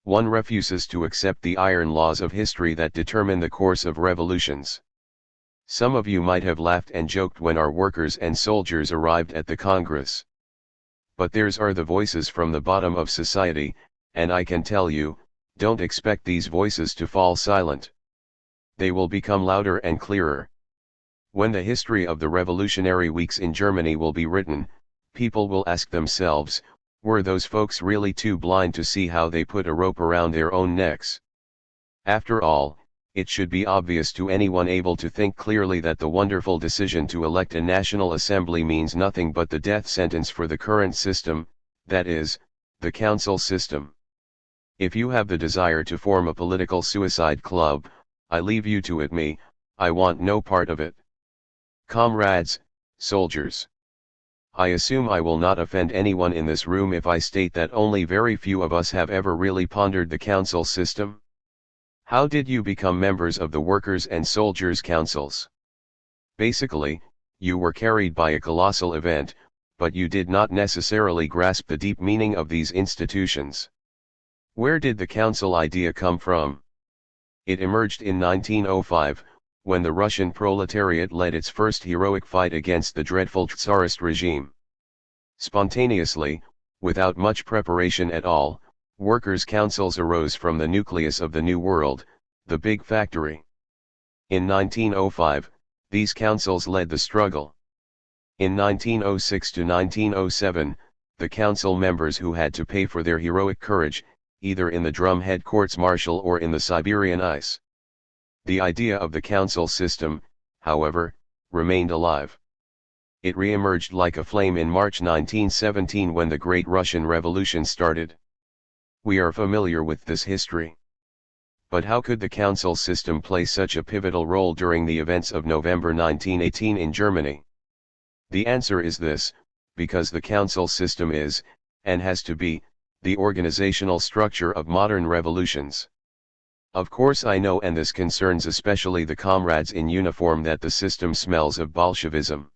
One refuses to accept the iron laws of history that determine the course of revolutions. Some of you might have laughed and joked when our workers and soldiers arrived at the Congress. But theirs are the voices from the bottom of society, and I can tell you, don't expect these voices to fall silent. They will become louder and clearer. When the history of the revolutionary weeks in Germany will be written, people will ask themselves, were those folks really too blind to see how they put a rope around their own necks? After all, it should be obvious to anyone able to think clearly that the wonderful decision to elect a National Assembly means nothing but the death sentence for the current system, that is, the council system. If you have the desire to form a political suicide club, I leave you to it. I want no part of it. Comrades, soldiers. I assume I will not offend anyone in this room if I state that only very few of us have ever really pondered the council system. How did you become members of the Workers' and Soldiers' Councils? Basically, you were carried by a colossal event, but you did not necessarily grasp the deep meaning of these institutions. Where did the council idea come from? It emerged in 1905, when the Russian proletariat led its first heroic fight against the dreadful Tsarist regime. Spontaneously, without much preparation at all, workers' councils arose from the nucleus of the New World, the big factory. In 1905, these councils led the struggle. In 1906 to 1907, the council members who had to pay for their heroic courage, either in the drumhead courts-martial or in the Siberian ice. The idea of the council system, however, remained alive. It re-emerged like a flame in March 1917 when the Great Russian Revolution started. We are familiar with this history. But how could the council system play such a pivotal role during the events of November 1918 in Germany? The answer is this: because the council system is, and has to be, the organizational structure of modern revolutions. Of course I know, and this concerns especially the comrades in uniform, that the system smells of Bolshevism.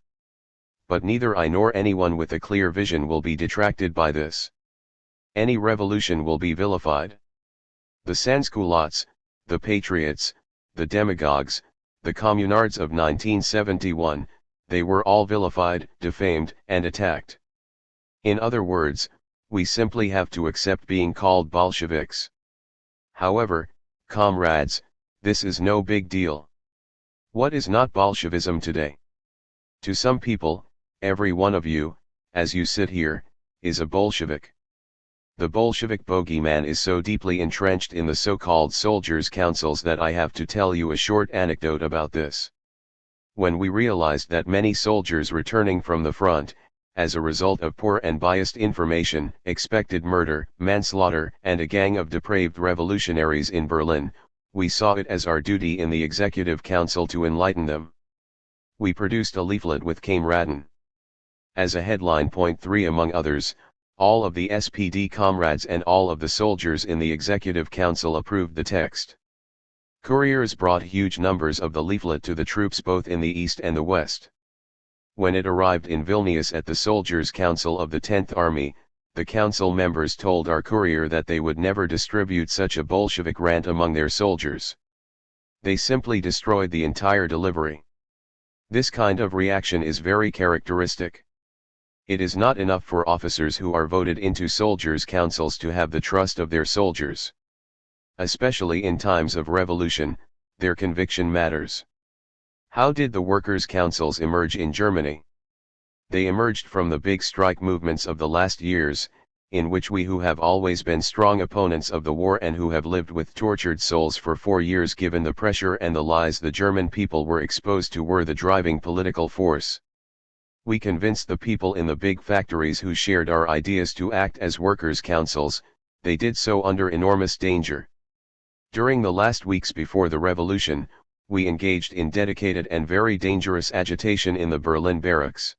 But neither I nor anyone with a clear vision will be detracted by this. Any revolution will be vilified. The sansculottes, the patriots, the demagogues, the communards of 1971, they were all vilified, defamed, and attacked. In other words, we simply have to accept being called Bolsheviks. However, comrades, this is no big deal. What is not Bolshevism today? To some people, every one of you, as you sit here, is a Bolshevik. The Bolshevik bogeyman is so deeply entrenched in the so-called soldiers' councils that I have to tell you a short anecdote about this. When we realized that many soldiers returning from the front, as a result of poor and biased information, expected murder, manslaughter, and a gang of depraved revolutionaries in Berlin, we saw it as our duty in the Executive Council to enlighten them. We produced a leaflet with Kameraden. As a headline, point 3 among others, all of the SPD comrades and all of the soldiers in the Executive Council approved the text. Couriers brought huge numbers of the leaflet to the troops both in the East and the West. When it arrived in Vilnius at the Soldiers' Council of the 10th Army, the council members told our courier that they would never distribute such a Bolshevik rant among their soldiers. They simply destroyed the entire delivery. This kind of reaction is very characteristic. It is not enough for officers who are voted into soldiers' councils to have the trust of their soldiers. Especially in times of revolution, their conviction matters. How did the workers' councils emerge in Germany? They emerged from the big strike movements of the last years, in which we who have always been strong opponents of the war and who have lived with tortured souls for 4 years given the pressure and the lies the German people were exposed to were the driving political force. We convinced the people in the big factories who shared our ideas to act as workers' councils. They did so under enormous danger. During the last weeks before the revolution, we engaged in dedicated and very dangerous agitation in the Berlin barracks.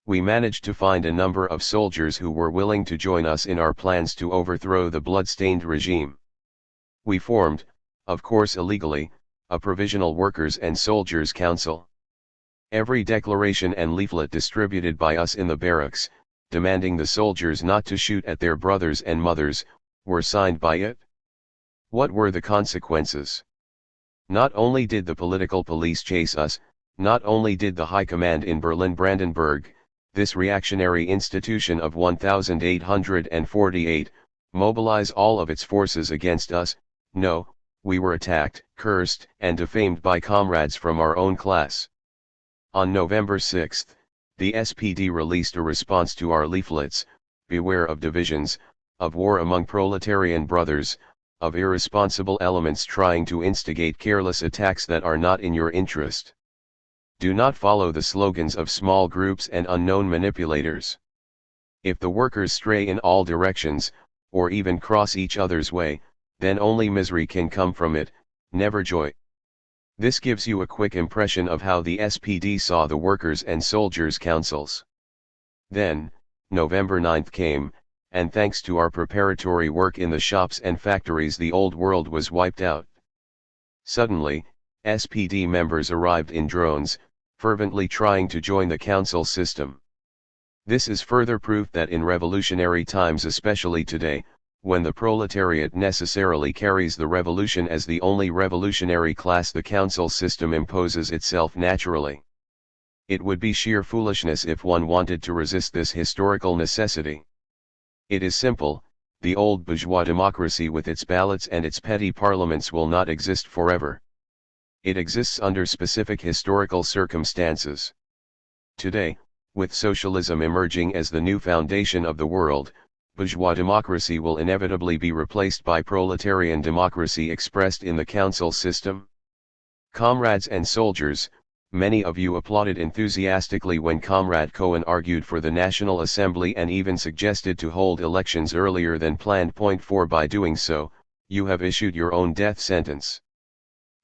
We managed to find a number of soldiers who were willing to join us in our plans to overthrow the blood-stained regime. We formed, of course illegally, a provisional workers' and soldiers' council. Every declaration and leaflet distributed by us in the barracks, demanding the soldiers not to shoot at their brothers and mothers, were signed by it. What were the consequences? Not only did the political police chase us, not only did the High Command in Berlin-Brandenburg, this reactionary institution of 1848, mobilize all of its forces against us, no, we were attacked, cursed, and defamed by comrades from our own class. On November 6, the SPD released a response to our leaflets: beware of divisions, of war among proletarian brothers, of irresponsible elements trying to instigate careless attacks that are not in your interest. Do not follow the slogans of small groups and unknown manipulators. If the workers stray in all directions, or even cross each other's way, then only misery can come from it, never joy. This gives you a quick impression of how the SPD saw the workers' and soldiers' councils. Then, November 9 came, and thanks to our preparatory work in the shops and factories, the old world was wiped out. Suddenly, SPD members arrived in drones, fervently trying to join the council system. This is further proof that in revolutionary times, especially today, when the proletariat necessarily carries the revolution as the only revolutionary class, the council system imposes itself naturally. It would be sheer foolishness if one wanted to resist this historical necessity. It is simple: the old bourgeois democracy with its ballots and its petty parliaments will not exist forever. It exists under specific historical circumstances. Today, with socialism emerging as the new foundation of the world, bourgeois democracy will inevitably be replaced by proletarian democracy expressed in the council system. Comrades and soldiers, many of you applauded enthusiastically when Comrade Kuhn argued for the National Assembly and even suggested to hold elections earlier than planned. Point 4. By doing so, you have issued your own death sentence.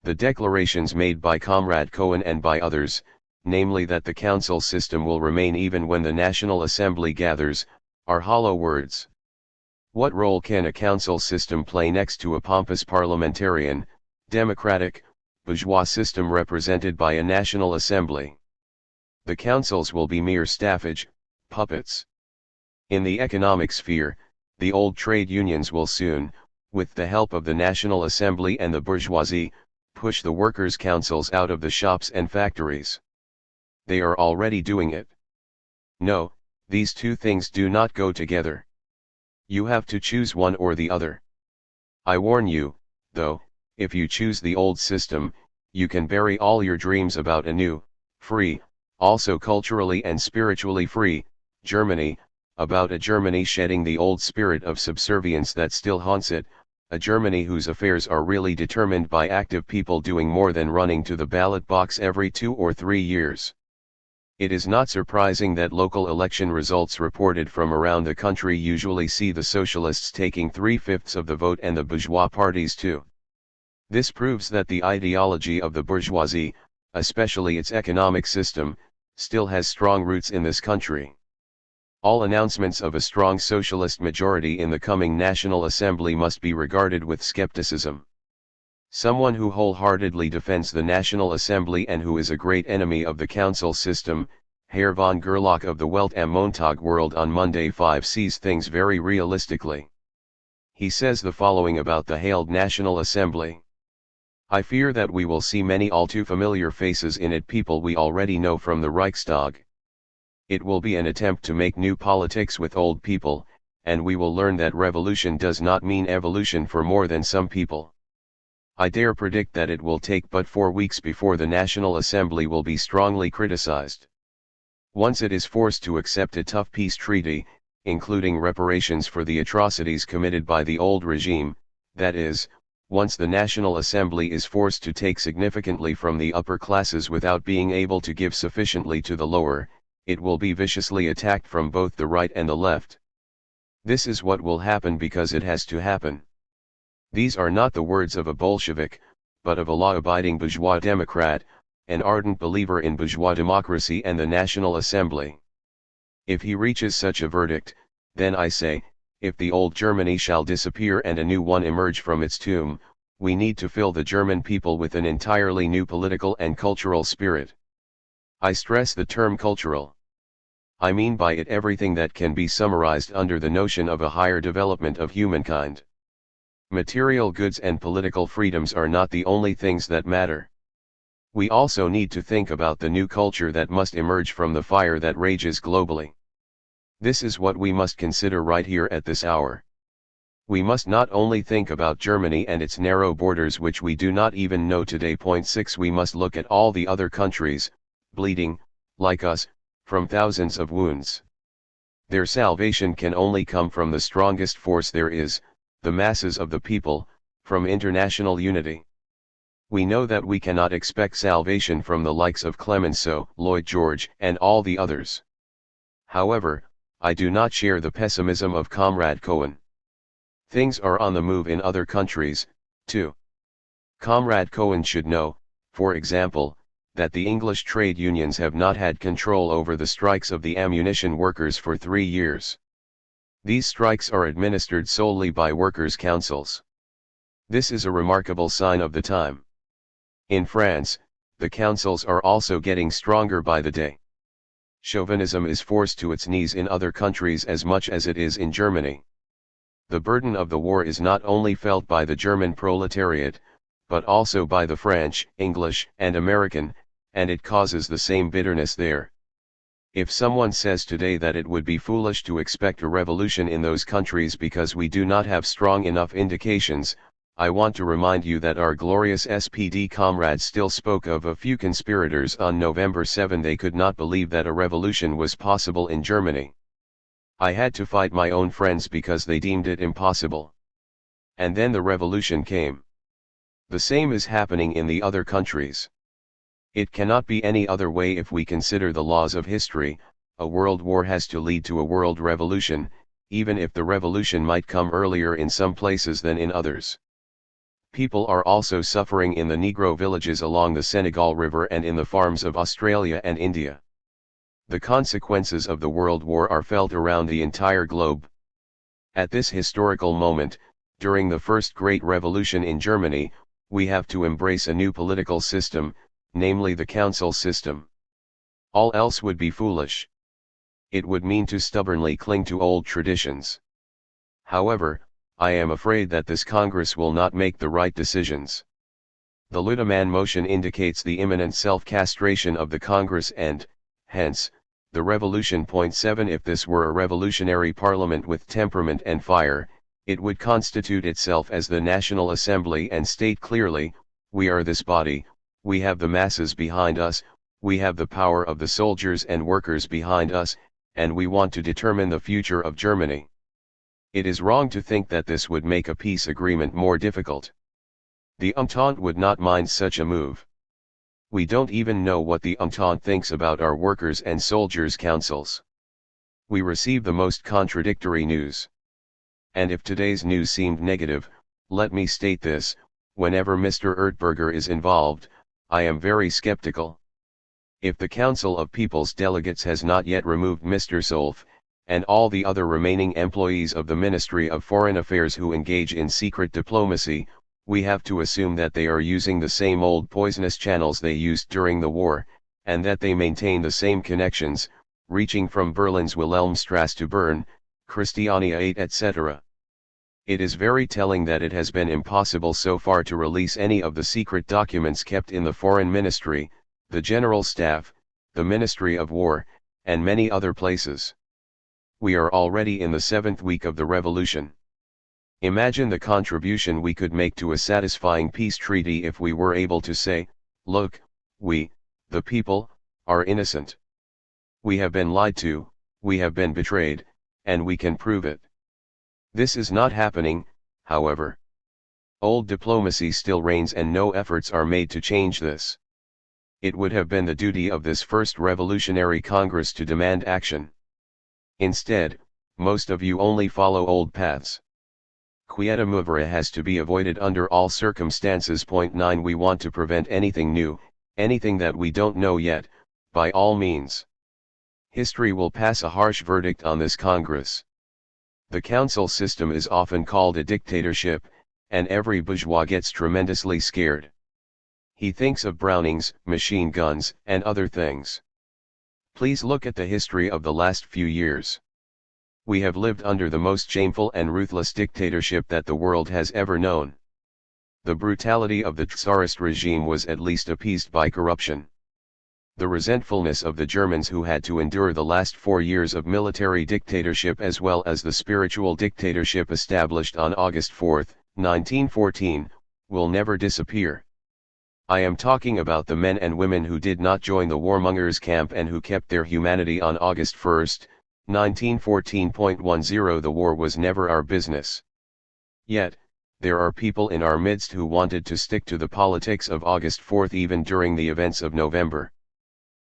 The declarations made by Comrade Kuhn and by others, namely that the council system will remain even when the National Assembly gathers, are hollow words. What role can a council system play next to a pompous parliamentarian, democratic, bourgeois system represented by a National Assembly? The councils will be mere staffage, puppets. In the economic sphere, the old trade unions will soon, with the help of the National Assembly and the bourgeoisie, push the workers' councils out of the shops and factories. They are already doing it. No, these two things do not go together. You have to choose one or the other. I warn you, though, if you choose the old system, you can bury all your dreams about a new, free, also culturally and spiritually free, Germany, about a Germany shedding the old spirit of subservience that still haunts it, a Germany whose affairs are really determined by active people doing more than running to the ballot box every 2 or 3 years. It is not surprising that local election results reported from around the country usually see the socialists taking 3/5 of the vote and the bourgeois parties too. This proves that the ideology of the bourgeoisie, especially its economic system, still has strong roots in this country. All announcements of a strong socialist majority in the coming National Assembly must be regarded with skepticism. Someone who wholeheartedly defends the National Assembly and who is a great enemy of the council system, Herr von Gerlach of the Welt am Montag World on Monday 5 sees things very realistically. He says the following about the hailed National Assembly. I fear that we will see many all too familiar faces in it, people we already know from the Reichstag. It will be an attempt to make new politics with old people, and we will learn that revolution does not mean evolution for more than some people. I dare predict that it will take but 4 weeks before the National Assembly will be strongly criticized. Once it is forced to accept a tough peace treaty, including reparations for the atrocities committed by the old regime, that is, once the National Assembly is forced to take significantly from the upper classes without being able to give sufficiently to the lower, it will be viciously attacked from both the right and the left. This is what will happen because it has to happen. These are not the words of a Bolshevik, but of a law-abiding bourgeois democrat, an ardent believer in bourgeois democracy and the National Assembly. If he reaches such a verdict, then I say, if the old Germany shall disappear and a new one emerge from its tomb, we need to fill the German people with an entirely new political and cultural spirit. I stress the term cultural. I mean by it everything that can be summarized under the notion of a higher development of humankind. Material goods and political freedoms are not the only things that matter. We also need to think about the new culture that must emerge from the fire that rages globally. This is what we must consider right here at this hour. We must not only think about Germany and its narrow borders which we do not even know today. 6 We must look at all the other countries, bleeding, like us, from thousands of wounds. Their salvation can only come from the strongest force there is, the masses of the people, from international unity. We know that we cannot expect salvation from the likes of Clemenceau, Lloyd George, and all the others. However, I do not share the pessimism of Comrade Kuhn. Things are on the move in other countries, too. Comrade Kuhn should know, for example, that the English trade unions have not had control over the strikes of the ammunition workers for 3 years. These strikes are administered solely by workers' councils. This is a remarkable sign of the time. In France, the councils are also getting stronger by the day. Chauvinism is forced to its knees in other countries as much as it is in Germany. The burden of the war is not only felt by the German proletariat, but also by the French, English, and American, and it causes the same bitterness there. If someone says today that it would be foolish to expect a revolution in those countries because we do not have strong enough indications, I want to remind you that our glorious SPD comrades still spoke of a few conspirators on November 7. They could not believe that a revolution was possible in Germany. I had to fight my own friends because they deemed it impossible. And then the revolution came. The same is happening in the other countries. It cannot be any other way if we consider the laws of history. A world war has to lead to a world revolution, even if the revolution might come earlier in some places than in others. People are also suffering in the Negro villages along the Senegal River and in the farms of Australia and India. The consequences of the World War are felt around the entire globe. At this historical moment, during the first Great Revolution in Germany, we have to embrace a new political system, namely the council system. All else would be foolish. It would mean to stubbornly cling to old traditions. However, I am afraid that this Congress will not make the right decisions. The Ludemann motion indicates the imminent self-castration of the Congress and, hence, the revolution. 7 If this were a revolutionary parliament with temperament and fire, it would constitute itself as the National Assembly and state clearly, we are this body, we have the masses behind us, we have the power of the soldiers and workers behind us, and we want to determine the future of Germany. It is wrong to think that this would make a peace agreement more difficult. The Entente would not mind such a move. We don't even know what the Entente thinks about our workers and soldiers' councils. We receive the most contradictory news. And if today's news seemed negative, let me state this, whenever Mr. Erdberger is involved, I am very skeptical. If the Council of People's Delegates has not yet removed Mr. Solf, and all the other remaining employees of the Ministry of Foreign Affairs who engage in secret diplomacy, we have to assume that they are using the same old poisonous channels they used during the war, and that they maintain the same connections, reaching from Berlin's Wilhelmstrasse to Bern, Christiania 8 etc. It is very telling that it has been impossible so far to release any of the secret documents kept in the Foreign Ministry, the General Staff, the Ministry of War, and many other places. We are already in the 7th week of the revolution. Imagine the contribution we could make to a satisfying peace treaty if we were able to say, look, we, the people, are innocent. We have been lied to, we have been betrayed, and we can prove it. This is not happening, however. Old diplomacy still reigns and no efforts are made to change this. It would have been the duty of this first revolutionary Congress to demand action. Instead, most of you only follow old paths. Quieta mouvre has to be avoided under all circumstances. Point 9 We want to prevent anything new, anything that we don't know yet, by all means. History will pass a harsh verdict on this Congress. The council system is often called a dictatorship, and every bourgeois gets tremendously scared. He thinks of Brownings, machine guns, and other things. Please look at the history of the last few years. We have lived under the most shameful and ruthless dictatorship that the world has ever known. The brutality of the Tsarist regime was at least appeased by corruption. The resentfulness of the Germans who had to endure the last 4 years of military dictatorship as well as the spiritual dictatorship established on August 4, 1914, will never disappear. I am talking about the men and women who did not join the warmongers' camp and who kept their humanity on August 1, 1914.10 The war was never our business. Yet, there are people in our midst who wanted to stick to the politics of August 4 even during the events of November.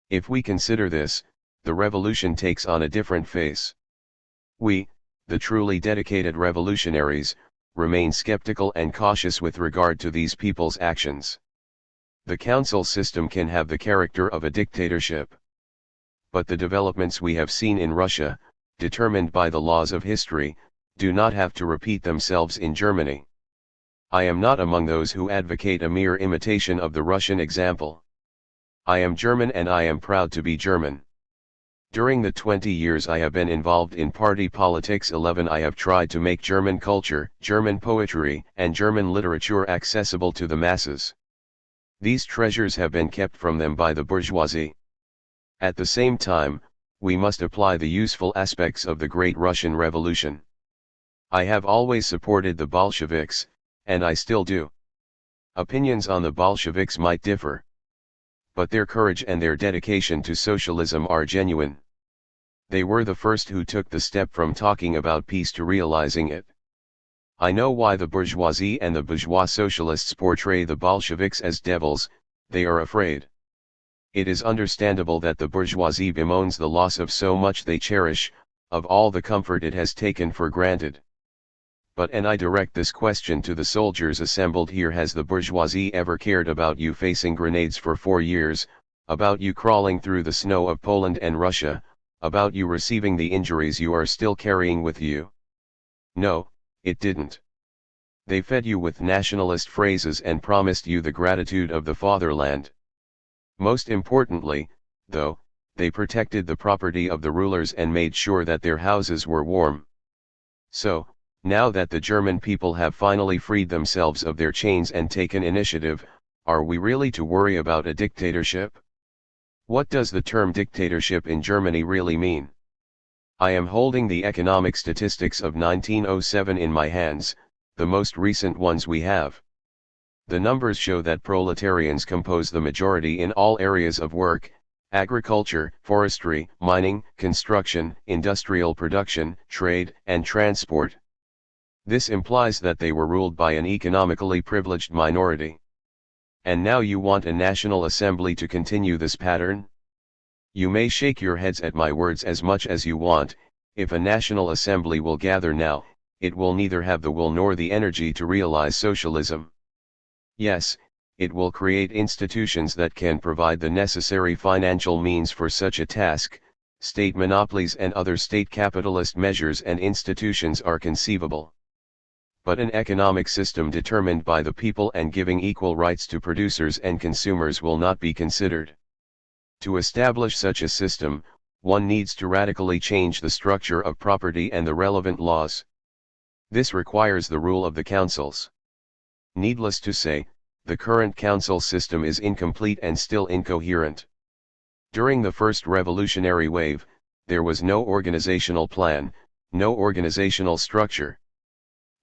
If we consider this, the revolution takes on a different face. We, the truly dedicated revolutionaries, remain skeptical and cautious with regard to these people's actions. The council system can have the character of a dictatorship. But the developments we have seen in Russia, determined by the laws of history, do not have to repeat themselves in Germany. I am not among those who advocate a mere imitation of the Russian example. I am German and I am proud to be German. During the 20 years I have been involved in party politics, 11 I have tried to make German culture, German poetry, and German literature accessible to the masses. These treasures have been kept from them by the bourgeoisie. At the same time, we must apply the useful aspects of the Great Russian Revolution. I have always supported the Bolsheviks, and I still do. Opinions on the Bolsheviks might differ. But their courage and their dedication to socialism are genuine. They were the first who took the step from talking about peace to realizing it. I know why the bourgeoisie and the bourgeois socialists portray the Bolsheviks as devils. They are afraid. It is understandable that the bourgeoisie bemoans the loss of so much they cherish, of all the comfort it has taken for granted. But and I direct this question to the soldiers assembled here: has the bourgeoisie ever cared about you facing grenades for 4 years, about you crawling through the snow of Poland and Russia, about you receiving the injuries you are still carrying with you? No, it didn't. They fed you with nationalist phrases and promised you the gratitude of the fatherland. Most importantly, though, they protected the property of the rulers and made sure that their houses were warm. So, now that the German people have finally freed themselves of their chains and taken initiative, are we really to worry about a dictatorship? What does the term dictatorship in Germany really mean? I am holding the economic statistics of 1907 in my hands, the most recent ones we have. The numbers show that proletarians compose the majority in all areas of work: agriculture, forestry, mining, construction, industrial production, trade, and transport. This implies that they were ruled by an economically privileged minority. And now you want a National Assembly to continue this pattern? You may shake your heads at my words as much as you want. If a National Assembly will gather now, it will neither have the will nor the energy to realize socialism. Yes, it will create institutions that can provide the necessary financial means for such a task. State monopolies and other state capitalist measures and institutions are conceivable. But an economic system determined by the people and giving equal rights to producers and consumers will not be considered. To establish such a system, one needs to radically change the structure of property and the relevant laws. This requires the rule of the councils. Needless to say, the current council system is incomplete and still incoherent. During the first revolutionary wave, there was no organizational plan, no organizational structure.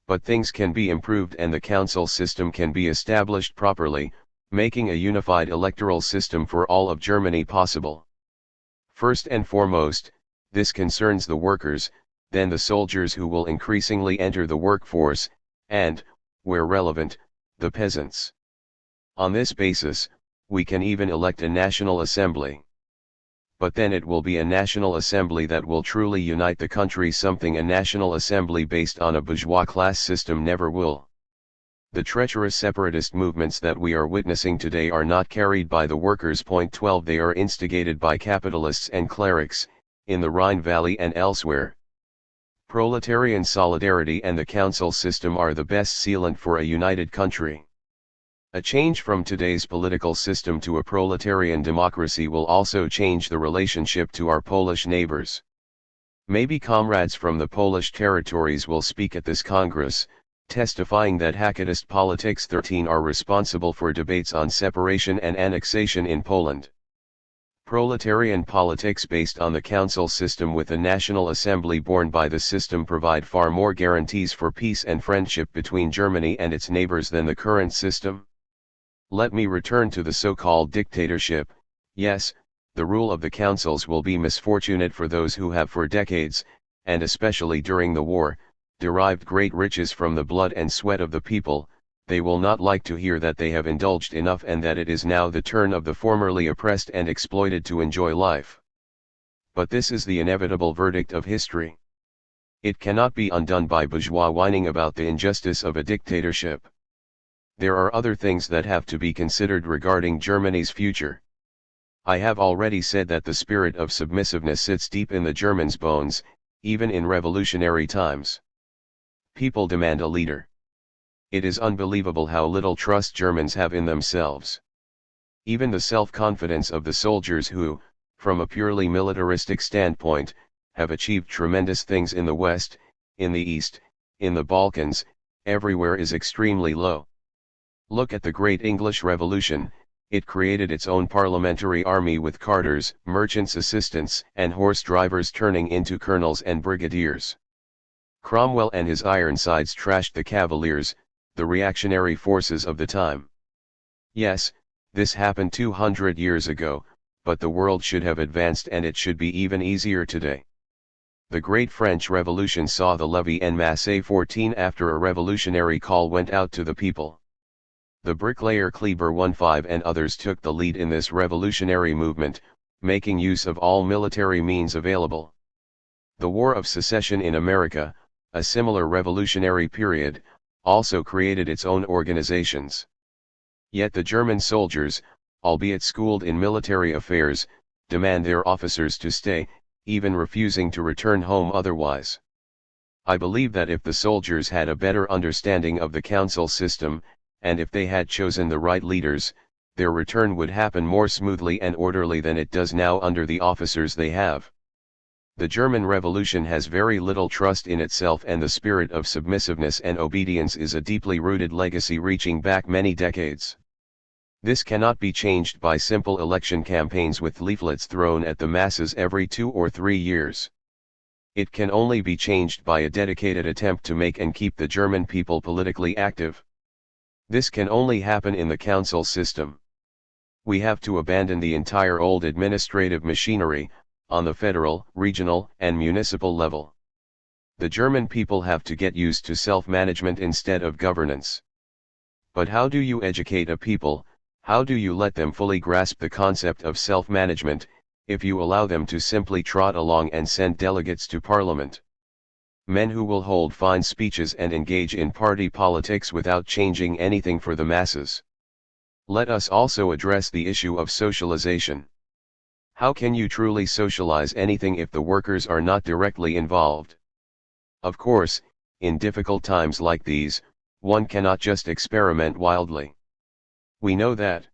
But things can be improved and the council system can be established properly, making a unified electoral system for all of Germany possible. First and foremost, this concerns the workers, then the soldiers who will increasingly enter the workforce, and, where relevant, the peasants. On this basis, we can even elect a national assembly. But then it will be a national assembly that will truly unite the country, something a national assembly based on a bourgeois class system never will. The treacherous separatist movements that we are witnessing today are not carried by the workers. Point 12 They are instigated by capitalists and clerics, in the Rhine Valley and elsewhere. Proletarian solidarity and the council system are the best sealant for a united country. A change from today's political system to a proletarian democracy will also change the relationship to our Polish neighbors. Maybe comrades from the Polish territories will speak at this Congress, testifying that Hacketist politics 13 are responsible for debates on separation and annexation in Poland. Proletarian politics based on the council system with a national assembly born by the system provide far more guarantees for peace and friendship between Germany and its neighbors than the current system. Let me return to the so-called dictatorship. Yes, the rule of the councils will be misfortunate for those who have for decades, and especially during the war, derived great riches from the blood and sweat of the people. They will not like to hear that they have indulged enough and that it is now the turn of the formerly oppressed and exploited to enjoy life. But this is the inevitable verdict of history. It cannot be undone by bourgeois whining about the injustice of a dictatorship. There are other things that have to be considered regarding Germany's future. I have already said that the spirit of submissiveness sits deep in the Germans' bones, even in revolutionary times. People demand a leader. It is unbelievable how little trust Germans have in themselves. Even the self-confidence of the soldiers who, from a purely militaristic standpoint, have achieved tremendous things in the West, in the East, in the Balkans, everywhere is extremely low. Look at the Great English Revolution. It created its own parliamentary army with carters, merchants' assistants, and horse drivers turning into colonels and brigadiers. Cromwell and his Ironsides trashed the Cavaliers, the reactionary forces of the time. Yes, this happened 200 years ago, but the world should have advanced and it should be even easier today. The Great French Revolution saw the levée en masse 14 after a revolutionary call went out to the people. The bricklayer Kleber 15 and others took the lead in this revolutionary movement, making use of all military means available. The War of Secession in America, a similar revolutionary period, also created its own organizations. Yet the German soldiers, albeit schooled in military affairs, demand their officers to stay, even refusing to return home otherwise. I believe that if the soldiers had a better understanding of the council system, and if they had chosen the right leaders, their return would happen more smoothly and orderly than it does now under the officers they have. The German Revolution has very little trust in itself, and the spirit of submissiveness and obedience is a deeply rooted legacy reaching back many decades. This cannot be changed by simple election campaigns with leaflets thrown at the masses every 2 or 3 years. It can only be changed by a dedicated attempt to make and keep the German people politically active. This can only happen in the council system. We have to abandon the entire old administrative machinery, on the federal, regional, and municipal level. The German people have to get used to self-management instead of governance. But how do you educate a people, how do you let them fully grasp the concept of self-management, if you allow them to simply trot along and send delegates to parliament? Men who will hold fine speeches and engage in party politics without changing anything for the masses. Let us also address the issue of socialization. How can you truly socialize anything if the workers are not directly involved? Of course, in difficult times like these, one cannot just experiment wildly. We know that.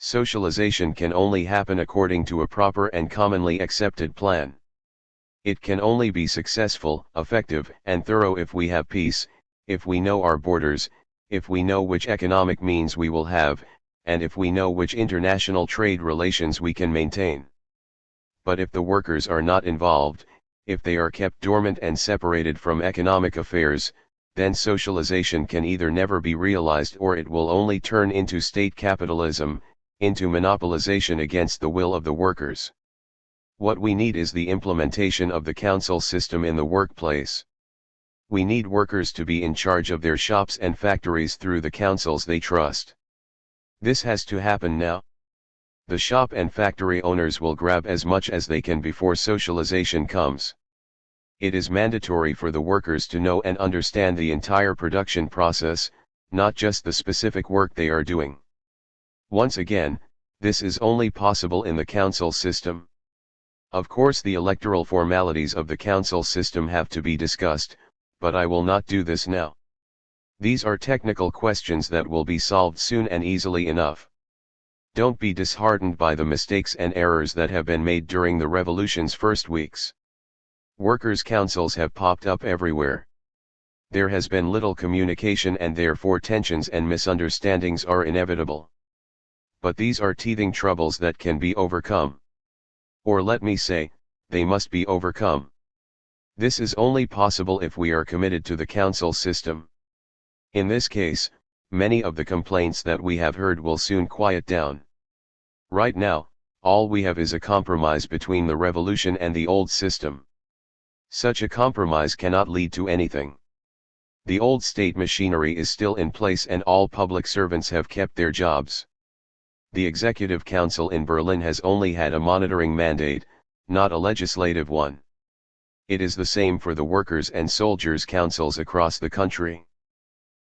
Socialization can only happen according to a proper and commonly accepted plan. It can only be successful, effective, and thorough if we have peace, if we know our borders, if we know which economic means we will have, and if we know which international trade relations we can maintain. But if the workers are not involved, if they are kept dormant and separated from economic affairs, then socialization can either never be realized or it will only turn into state capitalism, into monopolization against the will of the workers. What we need is the implementation of the council system in the workplace. We need workers to be in charge of their shops and factories through the councils they trust. This has to happen now. The shop and factory owners will grab as much as they can before socialization comes. It is mandatory for the workers to know and understand the entire production process, not just the specific work they are doing. Once again, this is only possible in the council system. Of course, the electoral formalities of the council system have to be discussed, but I will not do this now. These are technical questions that will be solved soon and easily enough. Don't be disheartened by the mistakes and errors that have been made during the revolution's first weeks. Workers' councils have popped up everywhere. There has been little communication and therefore tensions and misunderstandings are inevitable. But these are teething troubles that can be overcome. Or let me say, they must be overcome. This is only possible if we are committed to the council system. In this case, many of the complaints that we have heard will soon quiet down. Right now, all we have is a compromise between the revolution and the old system. Such a compromise cannot lead to anything. The old state machinery is still in place and all public servants have kept their jobs. The Executive Council in Berlin has only had a monitoring mandate, not a legislative one. It is the same for the workers' and soldiers' councils across the country.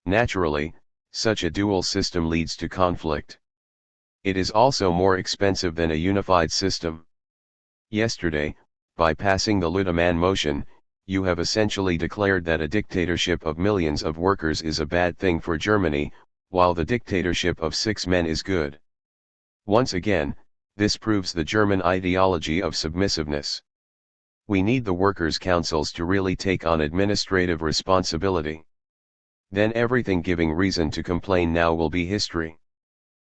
Naturally, such a dual system leads to conflict. It is also more expensive than a unified system. Yesterday, by passing the Lüdemann motion, you have essentially declared that a dictatorship of millions of workers is a bad thing for Germany, while the dictatorship of 6 men is good. Once again, this proves the German ideology of submissiveness. We need the workers' councils to really take on administrative responsibility. Then everything giving reason to complain now will be history.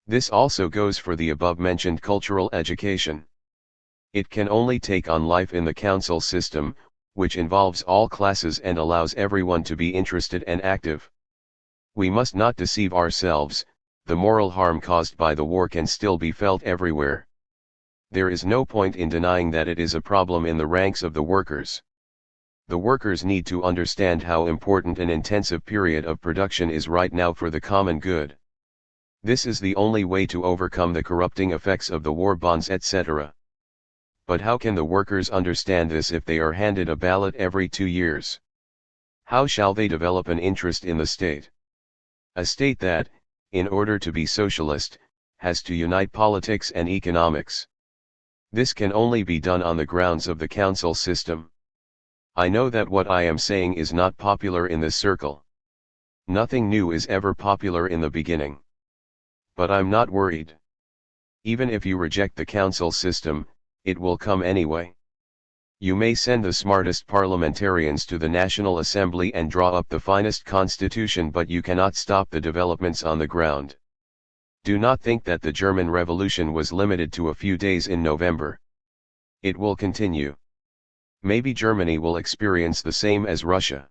This also goes for the above-mentioned cultural education. It can only take on life in the council system, which involves all classes and allows everyone to be interested and active. We must not deceive ourselves, the moral harm caused by the war can still be felt everywhere. There is no point in denying that it is a problem in the ranks of the workers. The workers need to understand how important an intensive period of production is right now for the common good. This is the only way to overcome the corrupting effects of the war bonds, etc. But how can the workers understand this if they are handed a ballot every 2 years? How shall they develop an interest in the state? A state that, in order to be socialist, has to unite politics and economics. This can only be done on the grounds of the council system. I know that what I am saying is not popular in this circle. Nothing new is ever popular in the beginning. But I'm not worried. Even if you reject the council system, it will come anyway. You may send the smartest parliamentarians to the National Assembly and draw up the finest constitution, but you cannot stop the developments on the ground. Do not think that the German Revolution was limited to a few days in November. It will continue. Maybe Germany will experience the same as Russia.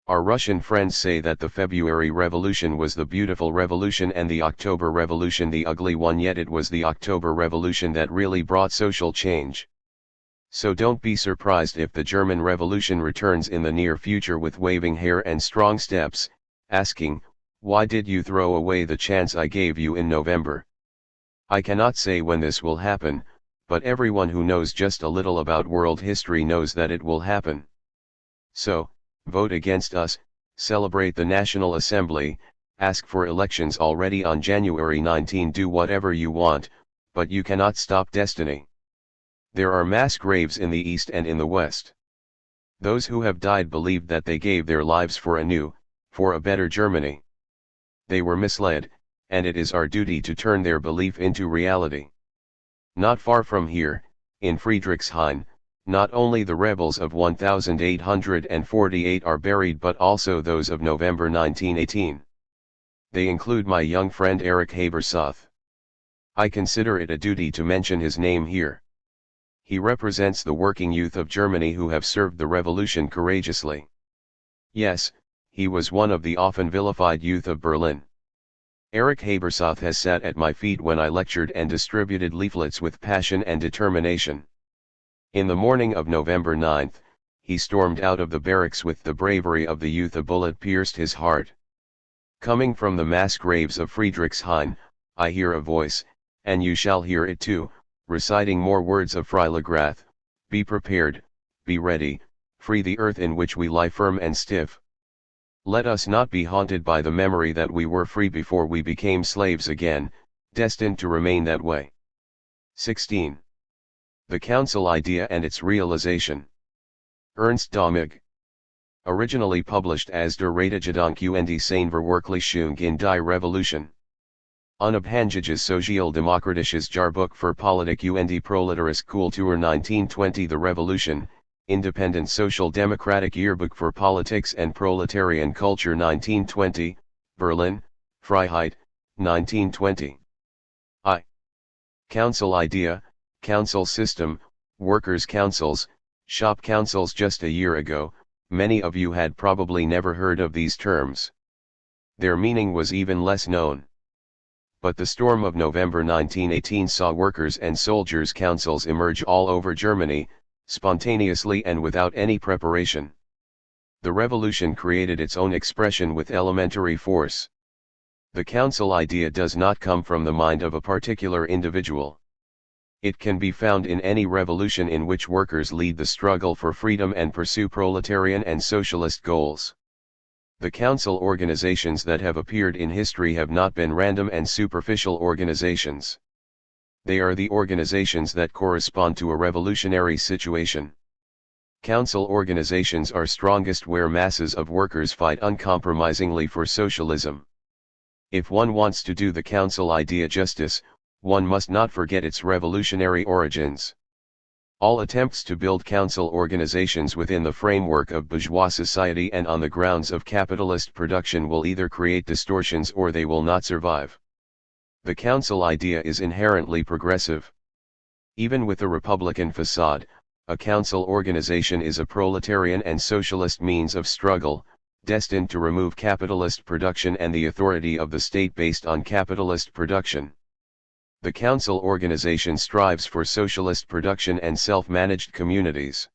Our Russian friends say that the February Revolution was the beautiful revolution and the October Revolution the ugly one, yet it was the October Revolution that really brought social change. So don't be surprised if the German Revolution returns in the near future with waving hair and strong steps, asking, "Why did you throw away the chance I gave you in November?" I cannot say when this will happen, but everyone who knows just a little about world history knows that it will happen. So, vote against us, celebrate the National Assembly, ask for elections already on January 19, do whatever you want, but you cannot stop destiny. There are mass graves in the East and in the West. Those who have died believed that they gave their lives for a better Germany. They were misled, and it is our duty to turn their belief into reality. Not far from here, in Friedrichshain, not only the rebels of 1848 are buried but also those of November 1918. They include my young friend Erich Habersoth. I consider it a duty to mention his name here. He represents the working youth of Germany who have served the revolution courageously. Yes, he was one of the often vilified youth of Berlin. Erich Habersoth has sat at my feet when I lectured and distributed leaflets with passion and determination. In the morning of November 9, he stormed out of the barracks with the bravery of the youth. A bullet pierced his heart. Coming from the mass graves of Friedrichshain, I hear a voice, and you shall hear it too, reciting more words of Freilagrath: be prepared, be ready, free the earth in which we lie firm and stiff. Let us not be haunted by the memory that we were free before we became slaves again, destined to remain that way. 16. The Council Idea and its Realization. Ernst Domig. Originally published as Der Rategedanke und die Seinverwirklichung in die Revolution. Unabhängiges Sozialdemokratisches Jahrbuch für Politik und die Proletarische Kultur 1920. The Revolution, Independent Social Democratic Yearbook for Politics and Proletarian Culture 1920, Berlin, Freiheit, 1920. I. Council Idea, Council System, Workers' Councils, Shop Councils. Just a year ago, many of you had probably never heard of these terms. Their meaning was even less known. But the storm of November 1918 saw workers' and soldiers' councils emerge all over Germany, spontaneously and without any preparation. The revolution created its own expression with elementary force. The council idea does not come from the mind of a particular individual. It can be found in any revolution in which workers lead the struggle for freedom and pursue proletarian and socialist goals. The council organizations that have appeared in history have not been random and superficial organizations. They are the organizations that correspond to a revolutionary situation. Council organizations are strongest where masses of workers fight uncompromisingly for socialism. If one wants to do the council idea justice, one must not forget its revolutionary origins. All attempts to build council organizations within the framework of bourgeois society and on the grounds of capitalist production will either create distortions or they will not survive. The council idea is inherently progressive. Even with a republican facade, a council organization is a proletarian and socialist means of struggle, destined to remove capitalist production and the authority of the state based on capitalist production. The council organization strives for socialist production and self-managed communities.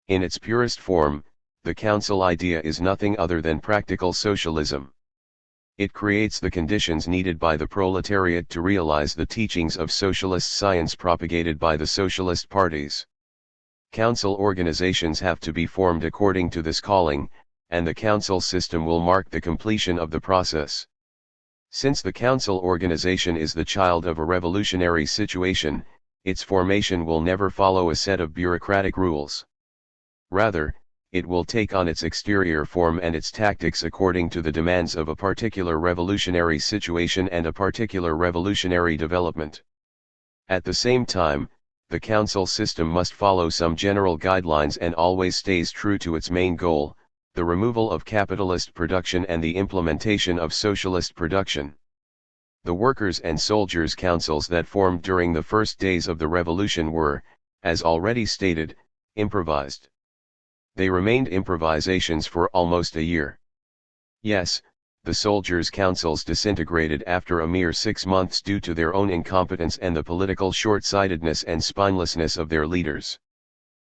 In its purest form, the council idea is nothing other than practical socialism. It creates the conditions needed by the proletariat to realize the teachings of socialist science propagated by the socialist parties. Council organizations have to be formed according to this calling, and the council system will mark the completion of the process. Since the council organization is the child of a revolutionary situation, its formation will never follow a set of bureaucratic rules. Rather, it will take on its exterior form and its tactics according to the demands of a particular revolutionary situation and a particular revolutionary development. At the same time, the council system must follow some general guidelines and always stays true to its main goal, the removal of capitalist production and the implementation of socialist production. The workers' and soldiers' councils that formed during the first days of the revolution were, as already stated, improvised. They remained improvisations for almost a year. Yes, the soldiers' councils disintegrated after a mere 6 months due to their own incompetence and the political short-sightedness and spinelessness of their leaders.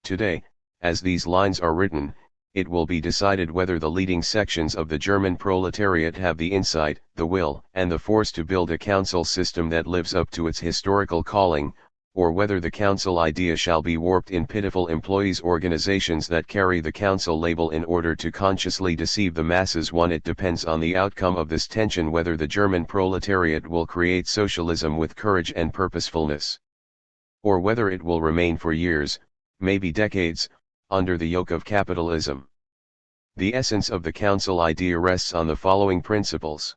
Today, as these lines are written, it will be decided whether the leading sections of the German proletariat have the insight, the will, and the force to build a council system that lives up to its historical calling, or whether the council idea shall be warped in pitiful employees' organizations that carry the council label in order to consciously deceive the masses. It depends on the outcome of this tension whether the German proletariat will create socialism with courage and purposefulness, or whether it will remain for years, maybe decades, under the yoke of capitalism. The essence of the council idea rests on the following principles.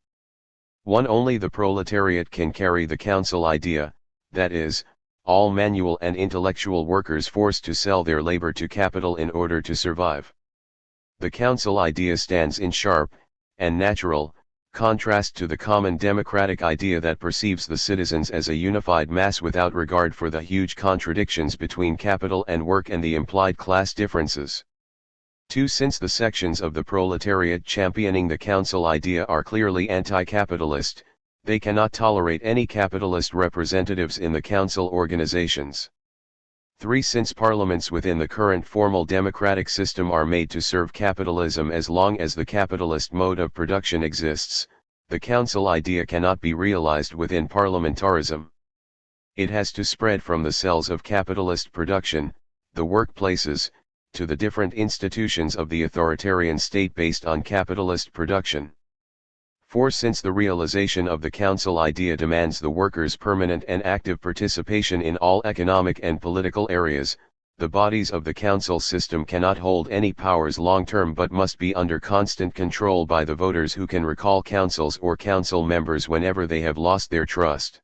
1. Only the proletariat can carry the council idea, that is, all manual and intellectual workers forced to sell their labor to capital in order to survive. The council idea stands in sharp, and natural, contrast to the common democratic idea that perceives the citizens as a unified mass without regard for the huge contradictions between capital and work and the implied class differences. 2. Since the sections of the proletariat championing the council idea are clearly anti-capitalist, they cannot tolerate any capitalist representatives in the council organizations. 3. Since parliaments within the current formal democratic system are made to serve capitalism as long as the capitalist mode of production exists, the council idea cannot be realized within parliamentarism. It has to spread from the cells of capitalist production, the workplaces, to the different institutions of the authoritarian state based on capitalist production. 4. Since the realization of the council idea demands the workers' permanent and active participation in all economic and political areas, the bodies of the council system cannot hold any powers long-term but must be under constant control by the voters who can recall councils or council members whenever they have lost their trust.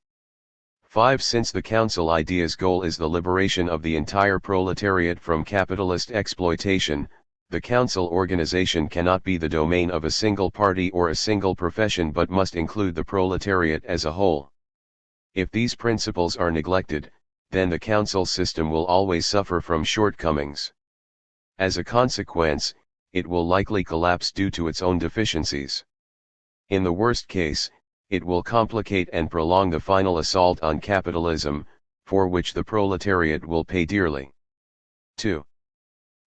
5. Since the council idea's goal is the liberation of the entire proletariat from capitalist exploitation, the council organization cannot be the domain of a single party or a single profession but must include the proletariat as a whole. If these principles are neglected, then the council system will always suffer from shortcomings. As a consequence, it will likely collapse due to its own deficiencies. In the worst case, it will complicate and prolong the final assault on capitalism, for which the proletariat will pay dearly. 2.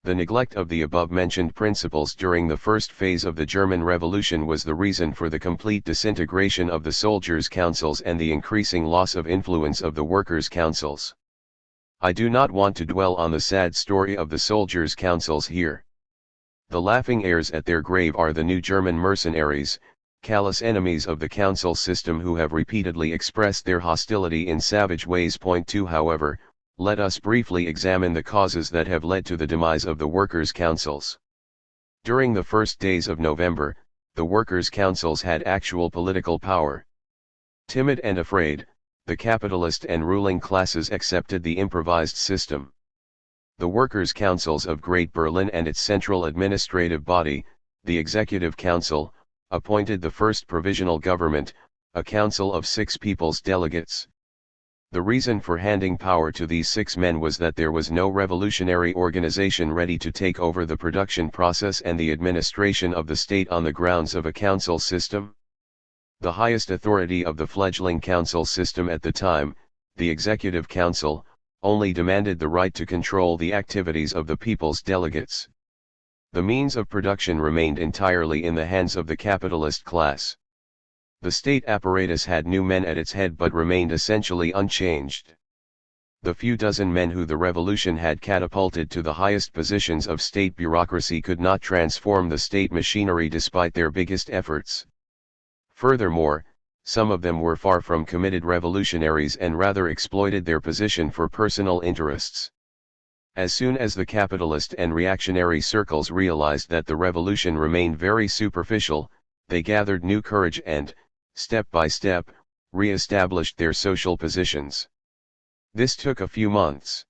The neglect of the above-mentioned principles during the first phase of the German Revolution was the reason for the complete disintegration of the soldiers' councils and the increasing loss of influence of the workers' councils. I do not want to dwell on the sad story of the soldiers' councils here. The laughing heirs at their grave are the new German mercenaries, callous enemies of the council system who have repeatedly expressed their hostility in savage ways. 2. However, let us briefly examine the causes that have led to the demise of the workers' councils. During the first days of November, the workers' councils had actual political power. Timid and afraid, the capitalist and ruling classes accepted the improvised system. The workers' councils of Great Berlin and its central administrative body, the Executive Council, appointed the first provisional government, a council of 6 people's delegates. The reason for handing power to these 6 men was that there was no revolutionary organization ready to take over the production process and the administration of the state on the grounds of a council system. The highest authority of the fledgling council system at the time, the Executive Council, only demanded the right to control the activities of the people's delegates. The means of production remained entirely in the hands of the capitalist class. The state apparatus had new men at its head but remained essentially unchanged. The few dozen men who the revolution had catapulted to the highest positions of state bureaucracy could not transform the state machinery despite their biggest efforts. Furthermore, some of them were far from committed revolutionaries and rather exploited their position for personal interests. As soon as the capitalist and reactionary circles realized that the revolution remained very superficial, they gathered new courage and, step by step, re-established their social positions. This took a few months.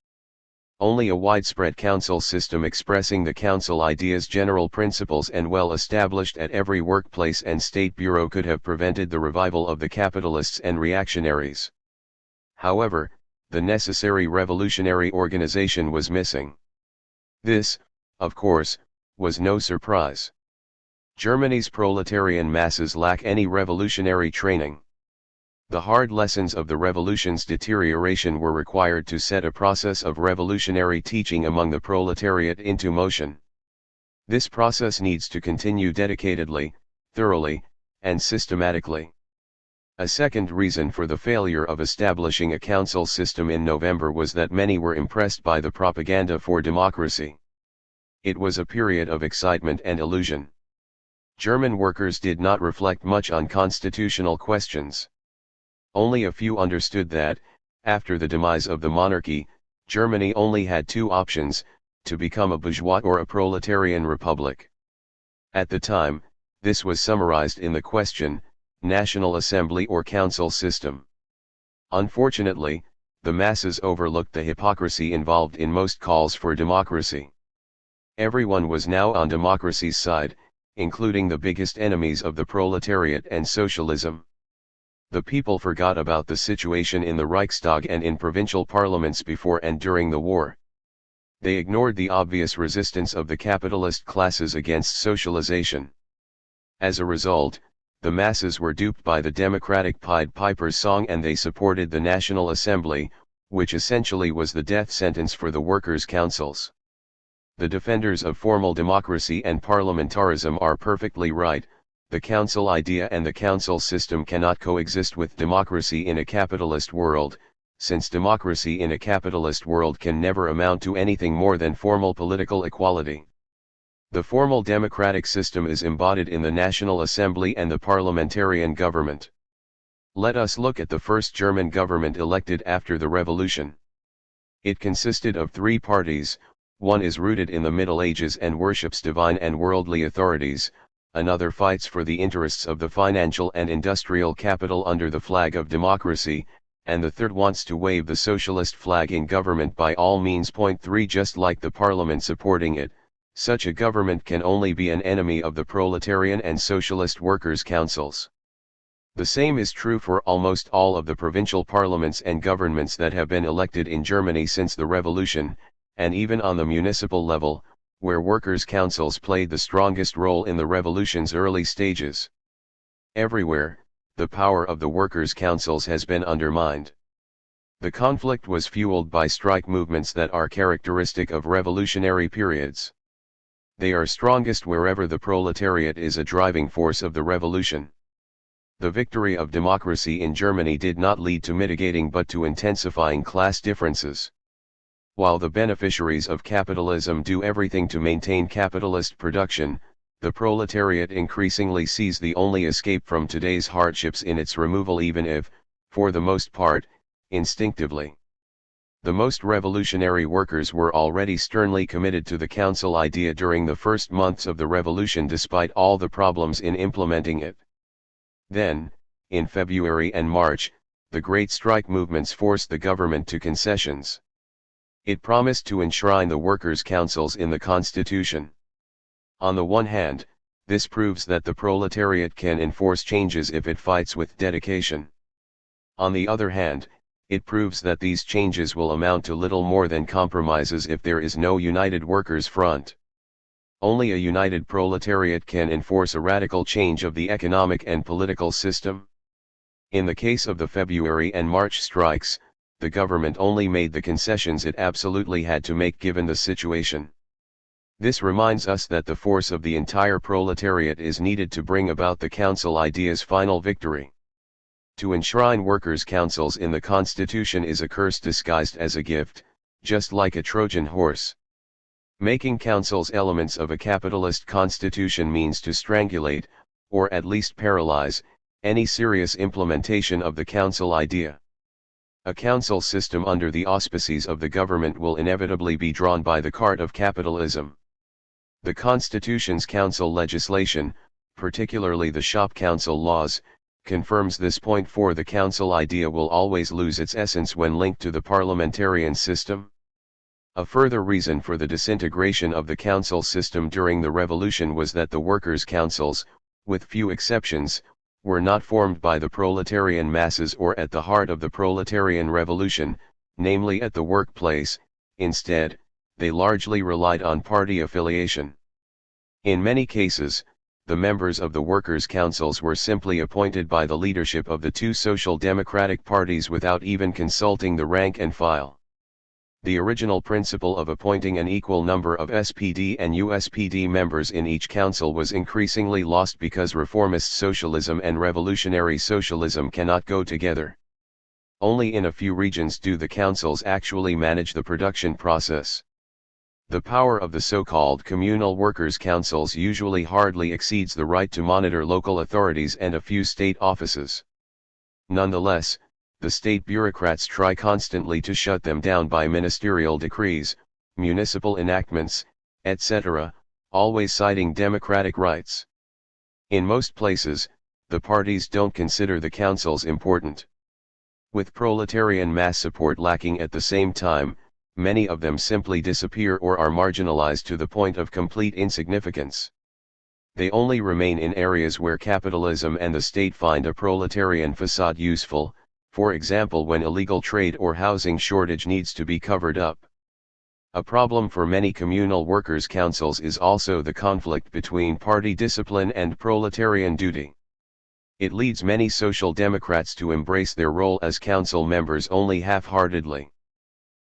Only a widespread council system expressing the council idea's general principles and well established at every workplace and state bureau could have prevented the revival of the capitalists and reactionaries. However, the necessary revolutionary organization was missing. This, of course, was no surprise. Germany's proletarian masses lack any revolutionary training. The hard lessons of the revolution's deterioration were required to set a process of revolutionary teaching among the proletariat into motion. This process needs to continue dedicatedly, thoroughly, and systematically. A second reason for the failure of establishing a council system in November was that many were impressed by the propaganda for democracy. It was a period of excitement and illusion. German workers did not reflect much on constitutional questions. Only a few understood that, after the demise of the monarchy, Germany only had 2 options, to become a bourgeois or a proletarian republic. At the time, this was summarized in the question, National Assembly or Council system. Unfortunately, the masses overlooked the hypocrisy involved in most calls for democracy. Everyone was now on democracy's side, including the biggest enemies of the proletariat and socialism. The people forgot about the situation in the Reichstag and in provincial parliaments before and during the war. They ignored the obvious resistance of the capitalist classes against socialization. As a result, the masses were duped by the democratic Pied Piper's song and they supported the National Assembly, which essentially was the death sentence for the workers' councils. The defenders of formal democracy and parliamentarism are perfectly right. The council idea and the council system cannot coexist with democracy in a capitalist world, since democracy in a capitalist world can never amount to anything more than formal political equality. The formal democratic system is embodied in the National Assembly and the parliamentarian government. Let us look at the first German government elected after the revolution. It consisted of three parties. One is rooted in the Middle Ages and worships divine and worldly authorities, another fights for the interests of the financial and industrial capital under the flag of democracy, and the third wants to wave the socialist flag in government by all means. Point 3 Just like the parliament supporting it, such a government can only be an enemy of the proletarian and socialist workers' councils. The same is true for almost all of the provincial parliaments and governments that have been elected in Germany since the revolution, and even on the municipal level, where workers' councils played the strongest role in the revolution's early stages. Everywhere, the power of the workers' councils has been undermined. The conflict was fueled by strike movements that are characteristic of revolutionary periods. They are strongest wherever the proletariat is a driving force of the revolution. The victory of democracy in Germany did not lead to mitigating but to intensifying class differences. While the beneficiaries of capitalism do everything to maintain capitalist production, the proletariat increasingly sees the only escape from today's hardships in its removal, even if, for the most part, instinctively. The most revolutionary workers were already sternly committed to the council idea during the first months of the revolution despite all the problems in implementing it. Then, in February and March, the great strike movements forced the government to concessions. It promised to enshrine the workers' councils in the constitution. On the one hand, this proves that the proletariat can enforce changes if it fights with dedication. On the other hand, it proves that these changes will amount to little more than compromises if there is no united workers' front. Only a united proletariat can enforce a radical change of the economic and political system. In the case of the February and March strikes, the government only made the concessions it absolutely had to make given the situation. This reminds us that the force of the entire proletariat is needed to bring about the council idea's final victory. To enshrine workers' councils in the constitution is a curse disguised as a gift, just like a Trojan horse. Making councils elements of a capitalist constitution means to strangulate, or at least paralyze, any serious implementation of the council idea. A council system under the auspices of the government will inevitably be drawn by the cart of capitalism. The Constitution's council legislation, particularly the shop council laws, confirms this point, for the council idea will always lose its essence when linked to the parliamentarian system. A further reason for the disintegration of the council system during the revolution was that the workers' councils, with few exceptions, were not formed by the proletarian masses or at the heart of the proletarian revolution, namely at the workplace. Instead, they largely relied on party affiliation. In many cases, the members of the workers' councils were simply appointed by the leadership of the two social democratic parties without even consulting the rank and file. The original principle of appointing an equal number of SPD and USPD members in each council was increasingly lost because reformist socialism and revolutionary socialism cannot go together. Only in a few regions do the councils actually manage the production process. The power of the so-called communal workers' councils usually hardly exceeds the right to monitor local authorities and a few state offices. Nonetheless, the state bureaucrats try constantly to shut them down by ministerial decrees, municipal enactments, etc., always citing democratic rights. In most places, the parties don't consider the councils important. With proletarian mass support lacking at the same time, many of them simply disappear or are marginalized to the point of complete insignificance. They only remain in areas where capitalism and the state find a proletarian facade useful, for example when illegal trade or housing shortage needs to be covered up. A problem for many communal workers' councils is also the conflict between party discipline and proletarian duty. It leads many social democrats to embrace their role as council members only half-heartedly.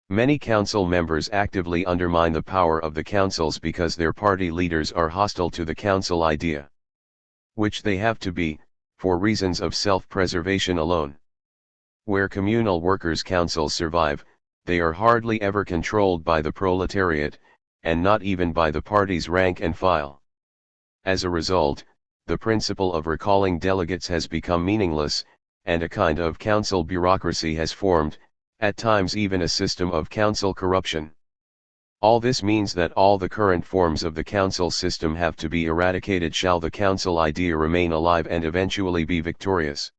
Many council members actively undermine the power of the councils because their party leaders are hostile to the council idea. Which they have to be, for reasons of self-preservation alone. Where communal workers' councils survive, they are hardly ever controlled by the proletariat, and not even by the party's rank and file. As a result, the principle of recalling delegates has become meaningless, and a kind of council bureaucracy has formed, at times even a system of council corruption. All this means that all the current forms of the council system have to be eradicated shall the council idea remain alive and eventually be victorious.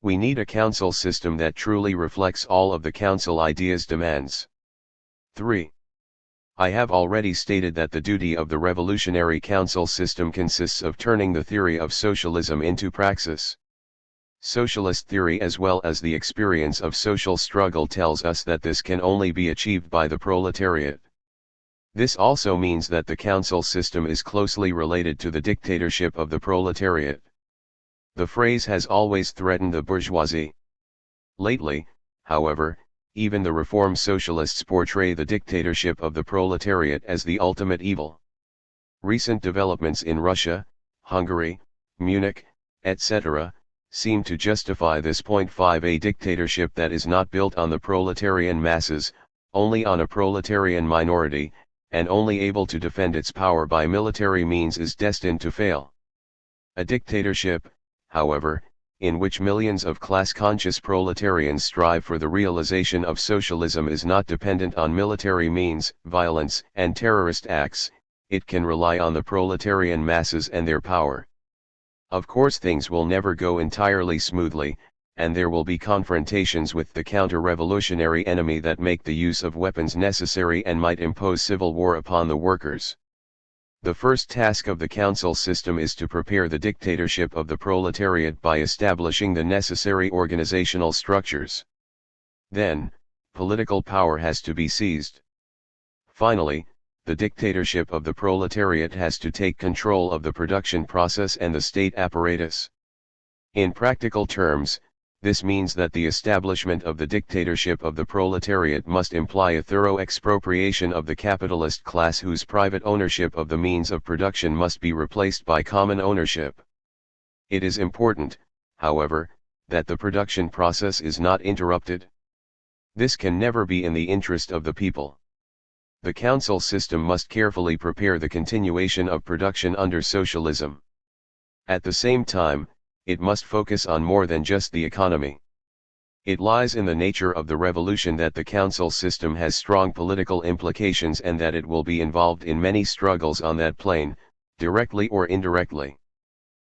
We need a council system that truly reflects all of the council idea's demands. 3. I have already stated that the duty of the revolutionary council system consists of turning the theory of socialism into praxis. Socialist theory as well as the experience of social struggle tells us that this can only be achieved by the proletariat. This also means that the council system is closely related to the dictatorship of the proletariat. The phrase has always threatened the bourgeoisie. Lately, however, even the reform socialists portray the dictatorship of the proletariat as the ultimate evil. Recent developments in Russia, Hungary, Munich, etc., seem to justify this. 5. A dictatorship that is not built on the proletarian masses, only on a proletarian minority, and only able to defend its power by military means is destined to fail. A dictatorship, however, in which millions of class-conscious proletarians strive for the realization of socialism is not dependent on military means, violence, and terrorist acts, it can rely on the proletarian masses and their power. Of course things will never go entirely smoothly, and there will be confrontations with the counter-revolutionary enemy that make the use of weapons necessary and might impose civil war upon the workers. The first task of the council system is to prepare the dictatorship of the proletariat by establishing the necessary organizational structures. Then, political power has to be seized. Finally, the dictatorship of the proletariat has to take control of the production process and the state apparatus. In practical terms, this means that the establishment of the dictatorship of the proletariat must imply a thorough expropriation of the capitalist class whose private ownership of the means of production must be replaced by common ownership. It is important, however, that the production process is not interrupted. This can never be in the interest of the people. The council system must carefully prepare the continuation of production under socialism. At the same time, it must focus on more than just the economy. It lies in the nature of the revolution that the council system has strong political implications and that it will be involved in many struggles on that plane, directly or indirectly.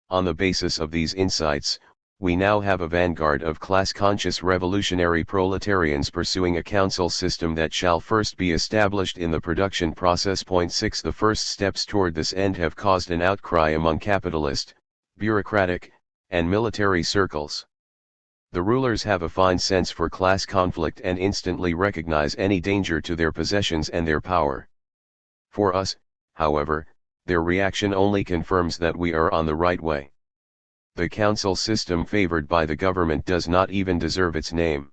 On the basis of these insights, we now have a vanguard of class-conscious revolutionary proletarians pursuing a council system that shall first be established in the production process. 6. The first steps toward this end have caused an outcry among capitalist, bureaucratic, and military circles. The rulers have a fine sense for class conflict and instantly recognize any danger to their possessions and their power. For us, however, their reaction only confirms that we are on the right way. The council system favored by the government does not even deserve its name.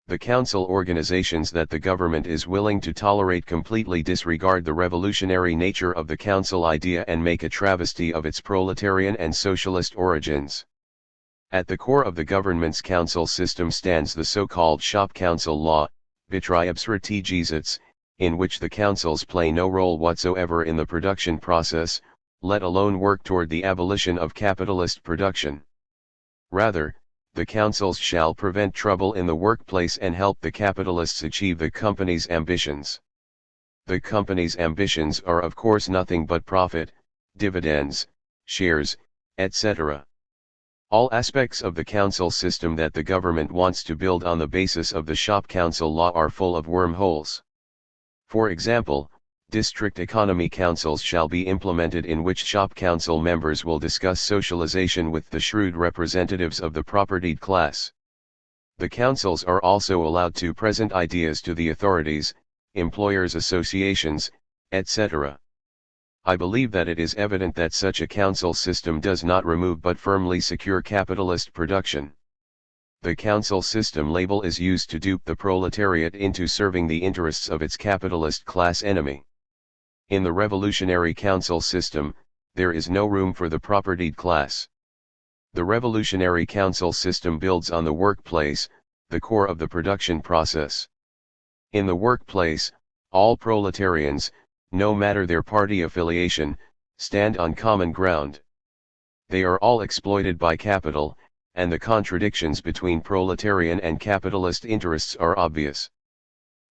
The council organizations that the government is willing to tolerate completely disregard the revolutionary nature of the council idea and make a travesty of its proletarian and socialist origins. At the core of the government's council system stands the so-called shop council law, Betriebsratgesetz, in which the councils play no role whatsoever in the production process, let alone work toward the abolition of capitalist production. Rather, the councils shall prevent trouble in the workplace and help the capitalists achieve the company's ambitions. The company's ambitions are of course nothing but profit, dividends, shares, etc. All aspects of the council system that the government wants to build on the basis of the shop council law are full of wormholes. For example, district economy councils shall be implemented in which shop council members will discuss socialization with the shrewd representatives of the propertied class. The councils are also allowed to present ideas to the authorities, employers' associations, etc. I believe that it is evident that such a council system does not remove but firmly secure capitalist production. The council system label is used to dupe the proletariat into serving the interests of its capitalist class enemy. In the revolutionary council system, there is no room for the propertied class. The revolutionary council system builds on the workplace, the core of the production process. In the workplace, all proletarians, no matter their party affiliation, stand on common ground. They are all exploited by capital, and the contradictions between proletarian and capitalist interests are obvious.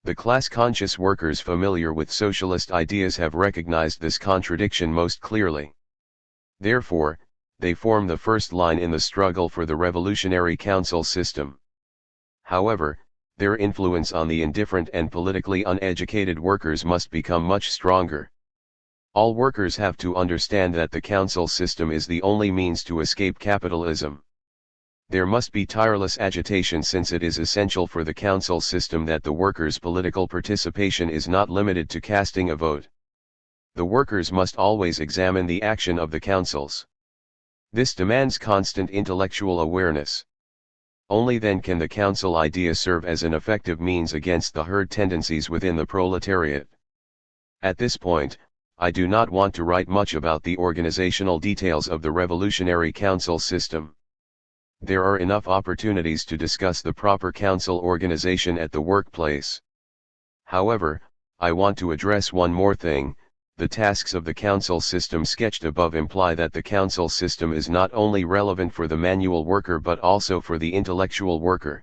The class-conscious workers familiar with socialist ideas have recognized this contradiction most clearly. Therefore, they form the first line in the struggle for the revolutionary council system. However, their influence on the indifferent and politically uneducated workers must become much stronger. All workers have to understand that the council system is the only means to escape capitalism. There must be tireless agitation since it is essential for the council system that the workers' political participation is not limited to casting a vote. The workers must always examine the action of the councils. This demands constant intellectual awareness. Only then can the council idea serve as an effective means against the herd tendencies within the proletariat. At this point, I do not want to write much about the organizational details of the revolutionary council system. There are enough opportunities to discuss the proper council organization at the workplace. However, I want to address one more thing. The tasks of the council system sketched above imply that the council system is not only relevant for the manual worker but also for the intellectual worker.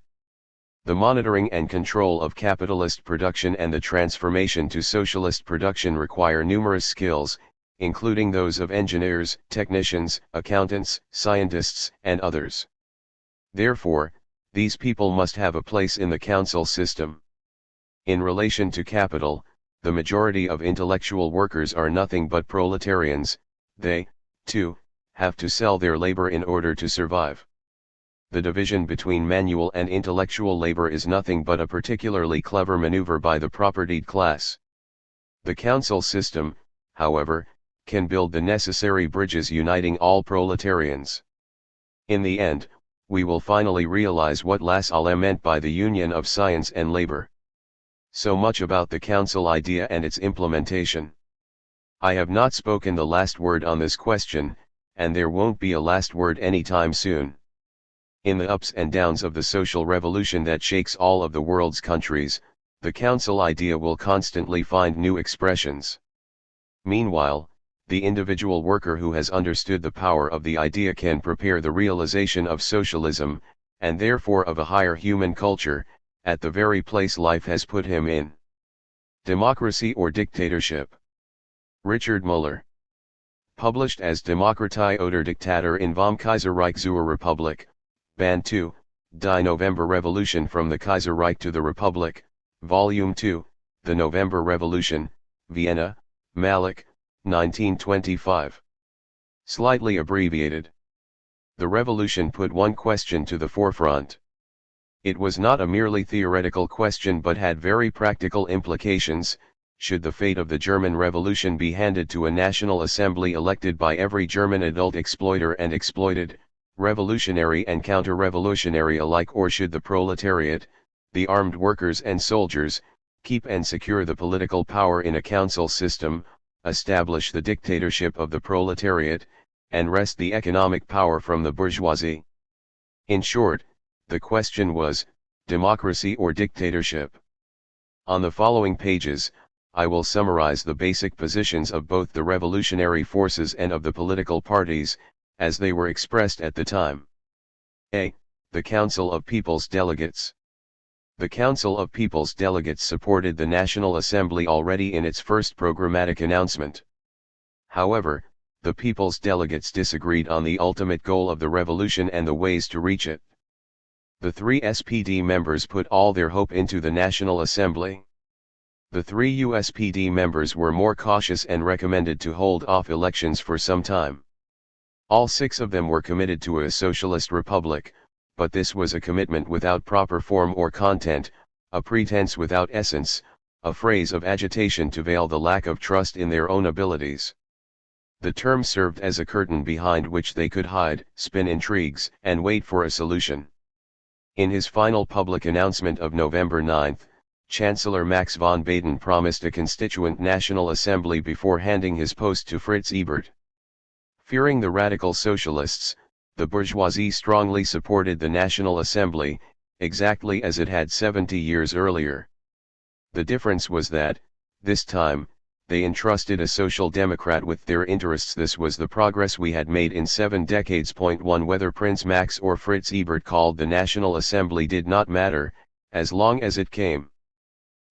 The monitoring and control of capitalist production and the transformation to socialist production require numerous skills, including those of engineers, technicians, accountants, scientists, and others. Therefore, these people must have a place in the council system. In relation to capital, the majority of intellectual workers are nothing but proletarians. They, too, have to sell their labor in order to survive. The division between manual and intellectual labor is nothing but a particularly clever maneuver by the propertied class. The council system, however, can build the necessary bridges uniting all proletarians. In the end, we will finally realize what Lassalle meant by the union of science and labor. So much about the council idea and its implementation. I have not spoken the last word on this question, and there won't be a last word anytime soon. In the ups and downs of the social revolution that shakes all of the world's countries, the council idea will constantly find new expressions. Meanwhile, the individual worker who has understood the power of the idea can prepare the realization of socialism, and therefore of a higher human culture, at the very place life has put him in. Democracy or Dictatorship. Richard Muller. Published as Demokratie oder Diktator in vom Kaiserreich zur Republik, Band 2, Die November Revolution from the Kaiserreich to the Republic, Volume 2, The November Revolution, Vienna, Malik, 1925. Slightly abbreviated. The revolution put one question to the forefront. It was not a merely theoretical question but had very practical implications. Should the fate of the German Revolution be handed to a National Assembly elected by every German adult exploiter and exploited, revolutionary and counter-revolutionary alike, or should the proletariat, the armed workers and soldiers, keep and secure the political power in a council system, establish the dictatorship of the proletariat, and wrest the economic power from the bourgeoisie? In short, the question was, democracy or dictatorship? On the following pages, I will summarize the basic positions of both the revolutionary forces and of the political parties, as they were expressed at the time. A. The Council of People's Delegates. The Council of People's Delegates supported the National Assembly already in its first programmatic announcement. However, the people's delegates disagreed on the ultimate goal of the revolution and the ways to reach it. The three SPD members put all their hope into the National Assembly. The three USPD members were more cautious and recommended to hold off elections for some time. All six of them were committed to a socialist republic, but this was a commitment without proper form or content, a pretense without essence, a phrase of agitation to veil the lack of trust in their own abilities. The term served as a curtain behind which they could hide, spin intrigues, and wait for a solution. In his final public announcement of November 9, Chancellor Max von Baden promised a constituent National Assembly before handing his post to Fritz Ebert. Fearing the radical socialists, the bourgeoisie strongly supported the National Assembly, exactly as it had 70 years earlier. The difference was that, this time, they entrusted a social democrat with their interests. This was the progress we had made in 7 decades. 1 Whether Prince Max or Fritz Ebert called the National Assembly did not matter, as long as it came.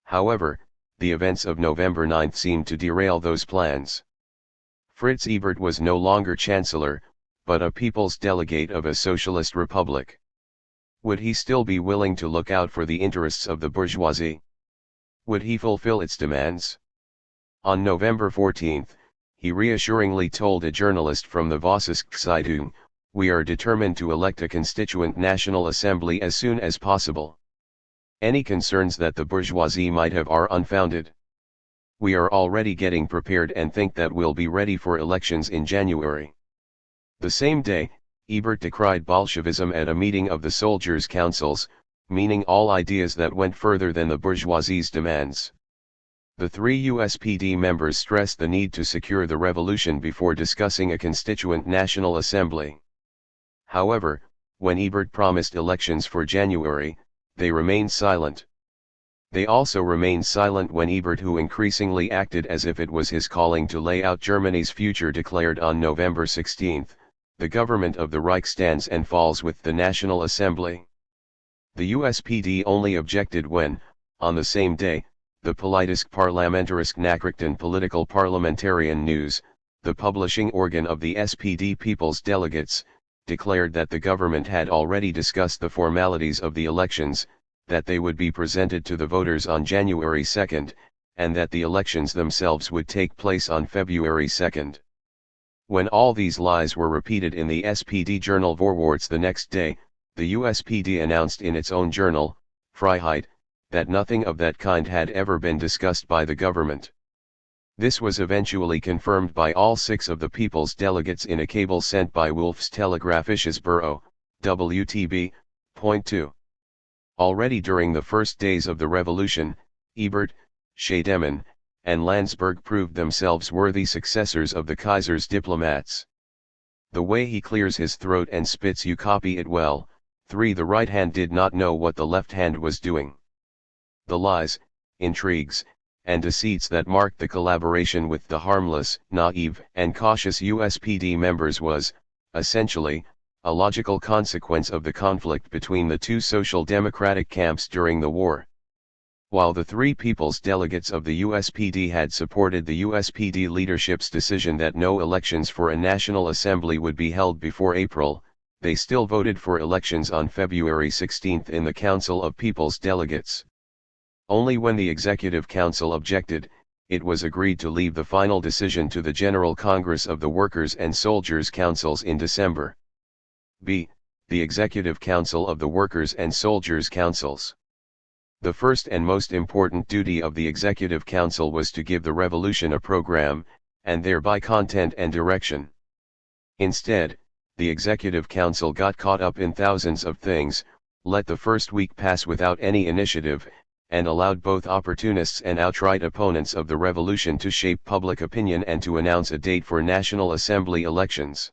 However, the events of November 9 seemed to derail those plans. Fritz Ebert was no longer chancellor, but a people's delegate of a socialist republic. Would he still be willing to look out for the interests of the bourgeoisie? Would he fulfill its demands? On November 14, he reassuringly told a journalist from the Vossische Zeitung, "We are determined to elect a constituent National Assembly as soon as possible. Any concerns that the bourgeoisie might have are unfounded. We are already getting prepared and think that we'll be ready for elections in January." The same day, Ebert decried Bolshevism at a meeting of the soldiers' councils, meaning all ideas that went further than the bourgeoisie's demands. The three USPD members stressed the need to secure the revolution before discussing a constituent National Assembly. However, when Ebert promised elections for January, they remained silent. They also remained silent when Ebert, who increasingly acted as if it was his calling to lay out Germany's future, declared on November 16, "The government of the Reich stands and falls with the National Assembly." The USPD only objected when, on the same day, the Politische Parlamentarische Nachrichten Political Parliamentarian News, the publishing organ of the SPD People's Delegates, declared that the government had already discussed the formalities of the elections, that they would be presented to the voters on January 2, and that the elections themselves would take place on February 2. When all these lies were repeated in the SPD journal Vorwärts the next day, the USPD announced in its own journal, Freiheit, that nothing of that kind had ever been discussed by the government. This was eventually confirmed by all 6 of the people's delegates in a cable sent by Wolf's Telegraphisches Bureau, WTB. 2. Already during the first days of the revolution, Ebert, Scheidemann, and Landsberg proved themselves worthy successors of the Kaiser's diplomats. The way he clears his throat and spits, you copy it well. 3 The right hand did not know what the left hand was doing. The lies, intrigues, and deceits that marked the collaboration with the harmless, naive, and cautious USPD members was, essentially, a logical consequence of the conflict between the two social democratic camps during the war. While the 3 people's delegates of the USPD had supported the USPD leadership's decision that no elections for a National Assembly would be held before April, they still voted for elections on February 16 in the Council of People's Delegates. Only when the Executive Council objected, it was agreed to leave the final decision to the General Congress of the Workers' and Soldiers' Councils in December. B. The Executive Council of the Workers' and Soldiers' Councils. The first and most important duty of the Executive Council was to give the revolution a program, and thereby content and direction. Instead, the Executive Council got caught up in thousands of things, let the first week pass without any initiative, and allowed both opportunists and outright opponents of the revolution to shape public opinion and to announce a date for National Assembly elections.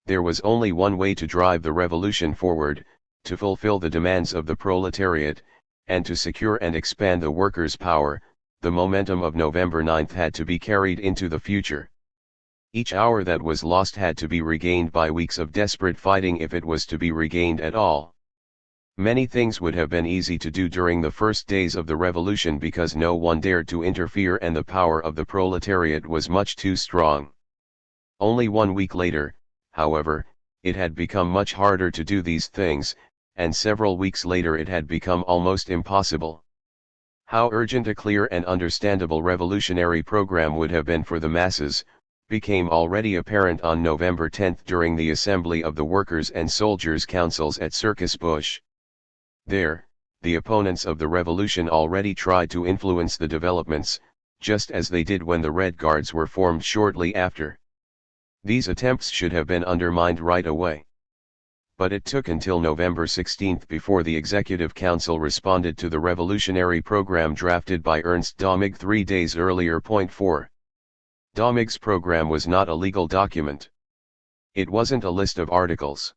There was only one way to drive the revolution forward, to fulfill the demands of the proletariat, and to secure and expand the workers' power. The momentum of November 9 had to be carried into the future. Each hour that was lost had to be regained by weeks of desperate fighting if it was to be regained at all. Many things would have been easy to do during the first days of the revolution because no one dared to interfere and the power of the proletariat was much too strong. Only 1 week later, however, it had become much harder to do these things, and several weeks later it had become almost impossible. How urgent a clear and understandable revolutionary program would have been for the masses, became already apparent on November 10 during the assembly of the Workers' and Soldiers' Councils at Circus Bush. There, the opponents of the revolution already tried to influence the developments, just as they did when the Red Guards were formed shortly after. These attempts should have been undermined right away. But it took until November 16 before the Executive Council responded to the revolutionary program drafted by Ernst Dömig 3 days earlier. 4. Dömig's program was not a legal document. It wasn't a list of articles.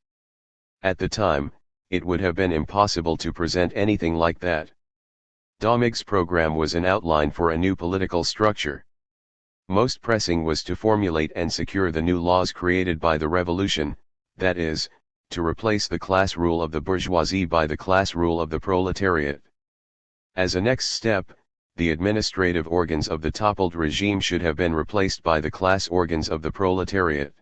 At the time, it would have been impossible to present anything like that. Dömig's program was an outline for a new political structure. Most pressing was to formulate and secure the new laws created by the revolution, that is, to replace the class rule of the bourgeoisie by the class rule of the proletariat. As a next step, the administrative organs of the toppled regime should have been replaced by the class organs of the proletariat.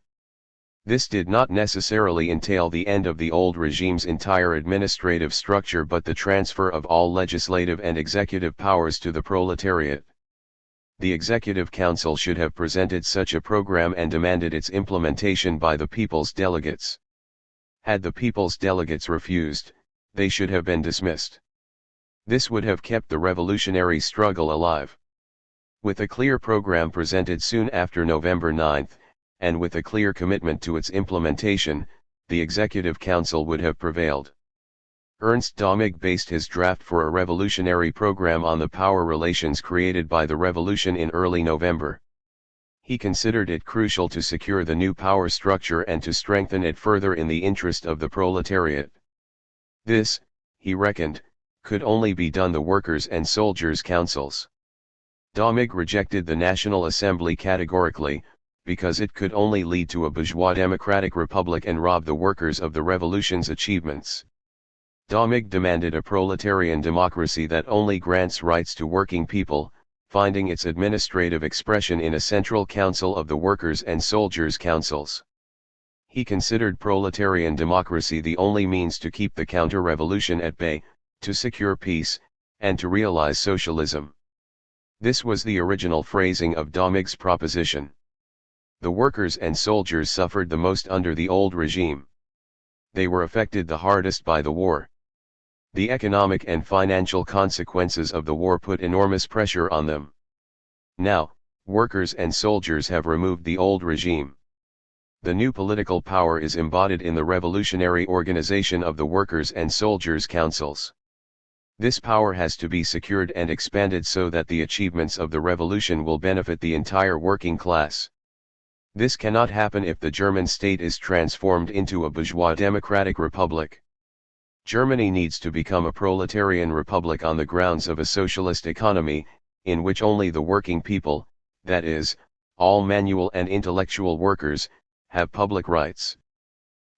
This did not necessarily entail the end of the old regime's entire administrative structure but the transfer of all legislative and executive powers to the proletariat. The Executive Council should have presented such a program and demanded its implementation by the people's delegates. Had the people's delegates refused, they should have been dismissed. This would have kept the revolutionary struggle alive. With a clear program presented soon after November 9, and with a clear commitment to its implementation, the Executive Council would have prevailed. Ernst Dömig based his draft for a revolutionary program on the power relations created by the revolution in early November. He considered it crucial to secure the new power structure and to strengthen it further in the interest of the proletariat. This, he reckoned, could only be done the Workers' and Soldiers' Councils. Dömig rejected the National Assembly categorically, because it could only lead to a bourgeois democratic republic and rob the workers of the revolution's achievements. Dömig demanded a proletarian democracy that only grants rights to working people, finding its administrative expression in a central council of the Workers' and Soldiers' Councils. He considered proletarian democracy the only means to keep the counter-revolution at bay, to secure peace, and to realize socialism. This was the original phrasing of Dömig's proposition. The workers and soldiers suffered the most under the old regime. They were affected the hardest by the war. The economic and financial consequences of the war put enormous pressure on them. Now, workers and soldiers have removed the old regime. The new political power is embodied in the revolutionary organization of the Workers' and Soldiers' Councils. This power has to be secured and expanded so that the achievements of the revolution will benefit the entire working class. This cannot happen if the German state is transformed into a bourgeois democratic republic. Germany needs to become a proletarian republic on the grounds of a socialist economy, in which only the working people, that is, all manual and intellectual workers, have public rights.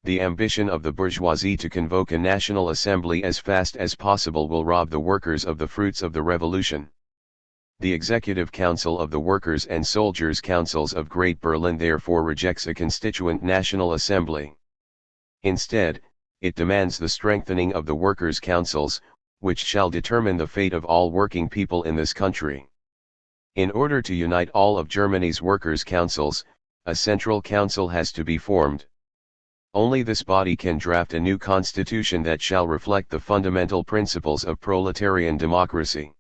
The ambition of the bourgeoisie to convoke a national assembly as fast as possible will rob the workers of the fruits of the revolution. The Executive Council of the Workers' and Soldiers' Councils of Great Berlin therefore rejects a constituent national assembly. Instead, it demands the strengthening of the Workers' Councils, which shall determine the fate of all working people in this country. In order to unite all of Germany's Workers' Councils, a central council has to be formed. Only this body can draft a new constitution that shall reflect the fundamental principles of proletarian democracy.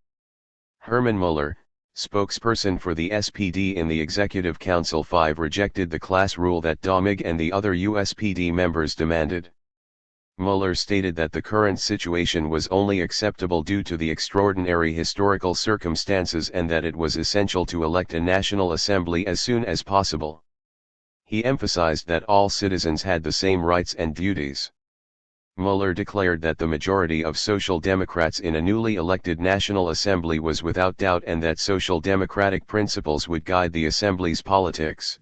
Hermann Müller, spokesperson for the SPD in the Executive Council 5, rejected the class rule that Dömig and the other USPD members demanded. Müller stated that the current situation was only acceptable due to the extraordinary historical circumstances and that it was essential to elect a national assembly as soon as possible. He emphasized that all citizens had the same rights and duties. Müller declared that the majority of Social Democrats in a newly elected National Assembly was without doubt and that social democratic principles would guide the Assembly's politics.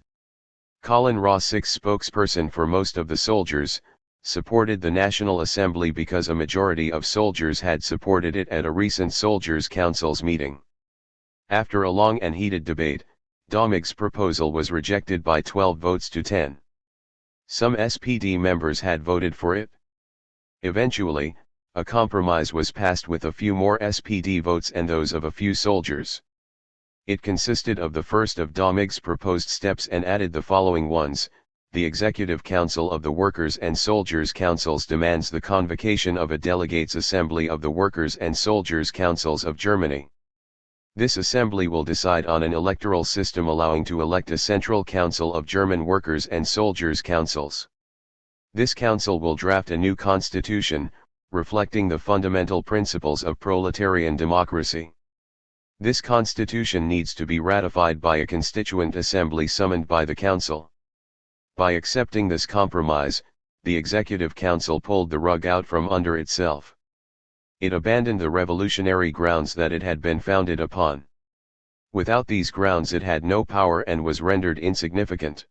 Colin Ross, spokesperson for most of the soldiers, supported the National Assembly because a majority of soldiers had supported it at a recent Soldiers' Council's meeting. After a long and heated debate, Domig's proposal was rejected by 12 votes to 10. Some SPD members had voted for it. Eventually, a compromise was passed with a few more SPD votes and those of a few soldiers. It consisted of the first of Domig's proposed steps and added the following ones. The Executive Council of the Workers' and Soldiers' Councils demands the convocation of a Delegates' Assembly of the Workers' and Soldiers' Councils of Germany. This assembly will decide on an electoral system allowing to elect a Central Council of German Workers' and Soldiers' Councils. This council will draft a new constitution, reflecting the fundamental principles of proletarian democracy. This constitution needs to be ratified by a constituent assembly summoned by the council. By accepting this compromise, the Executive Council pulled the rug out from under itself. It abandoned the revolutionary grounds that it had been founded upon. Without these grounds it had no power and was rendered insignificant.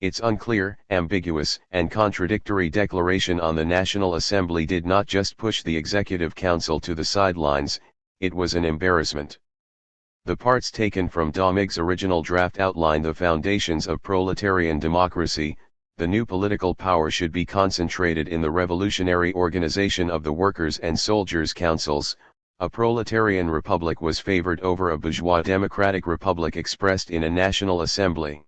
Its unclear, ambiguous, and contradictory declaration on the National Assembly did not just push the Executive Council to the sidelines, it was an embarrassment. The parts taken from Domig's original draft outline the foundations of proletarian democracy. The new political power should be concentrated in the revolutionary organization of the Workers' and Soldiers' Councils. A proletarian republic was favored over a bourgeois democratic republic expressed in a National Assembly.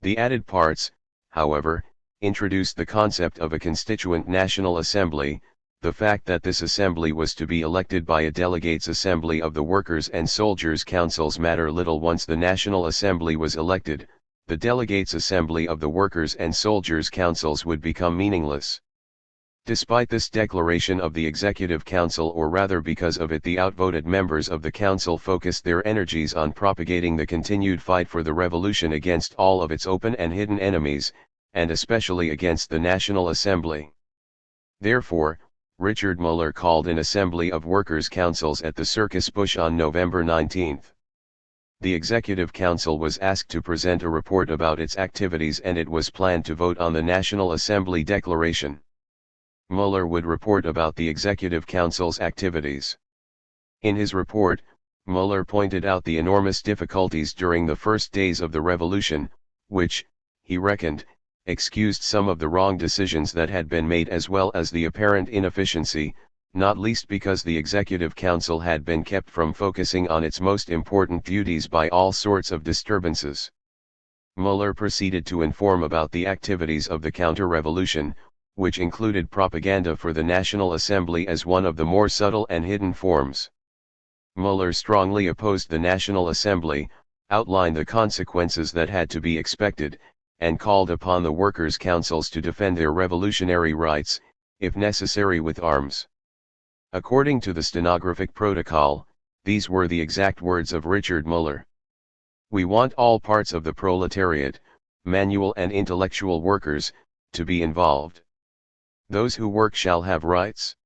The added parts, however, introduced the concept of a constituent National Assembly. The fact that this assembly was to be elected by a delegates' assembly of the Workers' and Soldiers' Councils matter little once the National Assembly was elected. The delegates' assembly of the Workers' and Soldiers' Councils would become meaningless. Despite this declaration of the Executive Council, or rather because of it, the outvoted members of the Council focused their energies on propagating the continued fight for the revolution against all of its open and hidden enemies, and especially against the National Assembly. Therefore, Richard Müller called an assembly of workers' councils at the Circus Busch on November 19. The Executive Council was asked to present a report about its activities and it was planned to vote on the National Assembly Declaration. Müller would report about the Executive Council's activities. In his report, Müller pointed out the enormous difficulties during the first days of the revolution, which, he reckoned, excused some of the wrong decisions that had been made as well as the apparent inefficiency, not least because the Executive Council had been kept from focusing on its most important duties by all sorts of disturbances. Müller proceeded to inform about the activities of the counter-revolution, which included propaganda for the National Assembly as one of the more subtle and hidden forms. Müller strongly opposed the National Assembly, outlined the consequences that had to be expected, and called upon the workers' councils to defend their revolutionary rights, if necessary with arms. According to the stenographic protocol, these were the exact words of Richard Müller. "We want all parts of the proletariat, manual and intellectual workers, to be involved. Those who work shall have rights.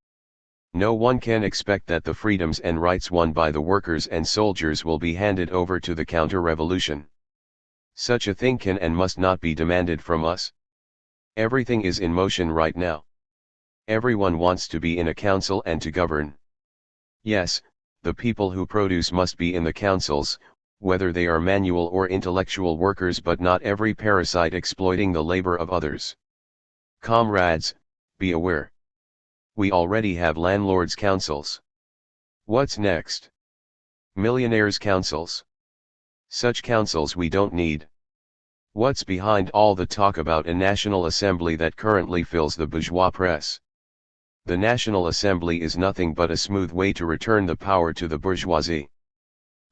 No one can expect that the freedoms and rights won by the workers and soldiers will be handed over to the counter-revolution. Such a thing can and must not be demanded from us. Everything is in motion right now. Everyone wants to be in a council and to govern. Yes, the people who produce must be in the councils, whether they are manual or intellectual workers, but not every parasite exploiting the labor of others. Comrades, be aware. We already have landlords' councils. What's next? Millionaires' councils. Such councils we don't need. What's behind all the talk about a National Assembly that currently fills the bourgeois press? The National Assembly is nothing but a smooth way to return the power to the bourgeoisie.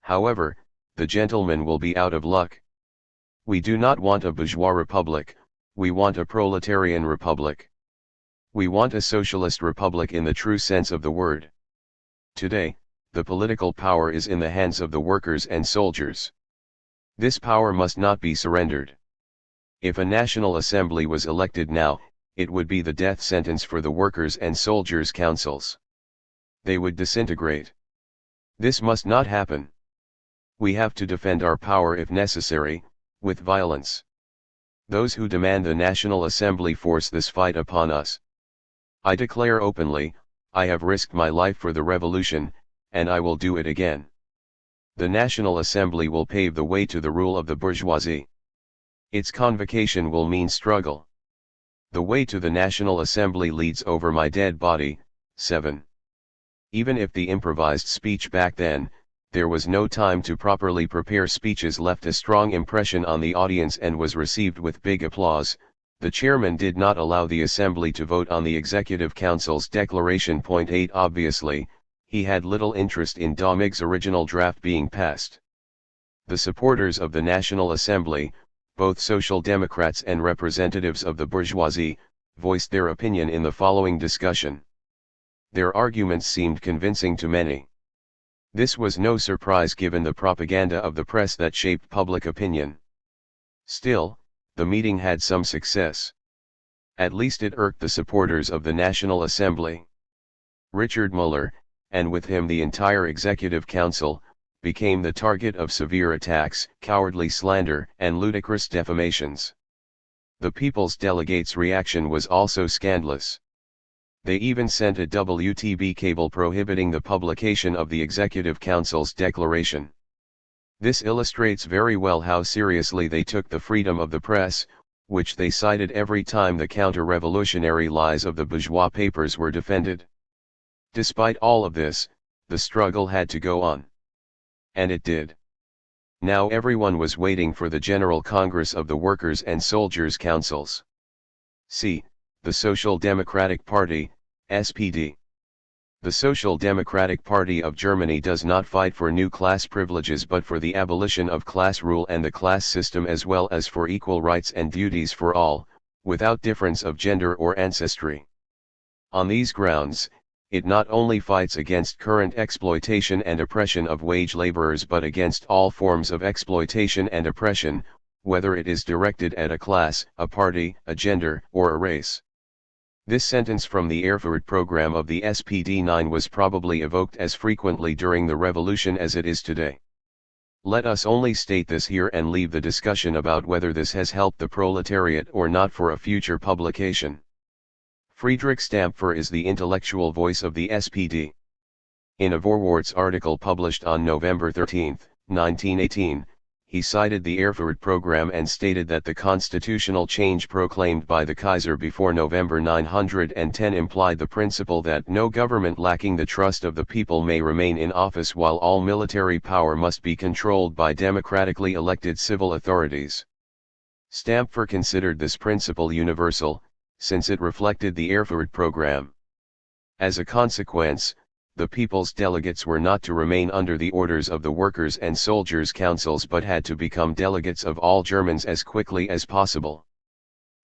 However, the gentlemen will be out of luck. We do not want a bourgeois republic, we want a proletarian republic. We want a socialist republic in the true sense of the word. Today, the political power is in the hands of the workers and soldiers. This power must not be surrendered. If a National Assembly was elected now, it would be the death sentence for the workers and soldiers' councils. They would disintegrate. This must not happen. We have to defend our power if necessary, with violence. Those who demand the National Assembly force this fight upon us. I declare openly, I have risked my life for the revolution, and I will do it again. The National Assembly will pave the way to the rule of the bourgeoisie. Its convocation will mean struggle. The way to the National Assembly leads over my dead body. 7. Even if the improvised speech back then, there was no time to properly prepare speeches, left a strong impression on the audience and was received with big applause, the chairman did not allow the assembly to vote on the Executive Council's declaration. Point 8. Obviously, he had little interest in Domig's original draft being passed. The supporters of the National Assembly, both Social Democrats and representatives of the bourgeoisie, voiced their opinion in the following discussion. Their arguments seemed convincing to many. This was no surprise given the propaganda of the press that shaped public opinion. Still, the meeting had some success. At least it irked the supporters of the National Assembly. Richard Muller, and with him the entire Executive Council, became the target of severe attacks, cowardly slander, and ludicrous defamations. The people's delegates' reaction was also scandalous. They even sent a WTB cable prohibiting the publication of the Executive Council's declaration. This illustrates very well how seriously they took the freedom of the press, which they cited every time the counter-revolutionary lies of the bourgeois papers were defended. Despite all of this, the struggle had to go on. And it did. Now everyone was waiting for the General Congress of the Workers' and Soldiers' Councils. See, the Social Democratic Party, SPD. The Social Democratic Party of Germany does not fight for new class privileges but for the abolition of class rule and the class system, as well as for equal rights and duties for all, without difference of gender or ancestry. On these grounds, it not only fights against current exploitation and oppression of wage laborers but against all forms of exploitation and oppression, whether it is directed at a class, a party, a gender, or a race. This sentence from the Erfurt program of the SPD-9 was probably evoked as frequently during the revolution as it is today. Let us only state this here and leave the discussion about whether this has helped the proletariat or not for a future publication. Friedrich Stampfer is the intellectual voice of the SPD. In a Vorwärts article published on November 13, 1918, he cited the Erfurt program and stated that the constitutional change proclaimed by the Kaiser before November 910 implied the principle that no government lacking the trust of the people may remain in office, while all military power must be controlled by democratically elected civil authorities. Stampfer considered this principle universal, since it reflected the Erfurt program. As a consequence, the people's delegates were not to remain under the orders of the Workers' and Soldiers' Councils but had to become delegates of all Germans as quickly as possible.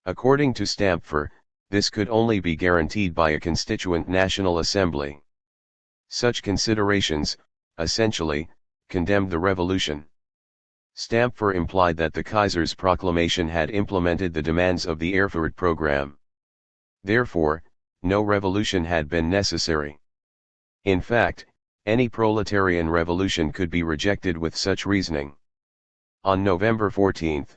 According to Stampfer, this could only be guaranteed by a constituent National Assembly. Such considerations, essentially, condemned the revolution. Stampfer implied that the Kaiser's proclamation had implemented the demands of the Erfurt program. Therefore, no revolution had been necessary. In fact, any proletarian revolution could be rejected with such reasoning. On November 14,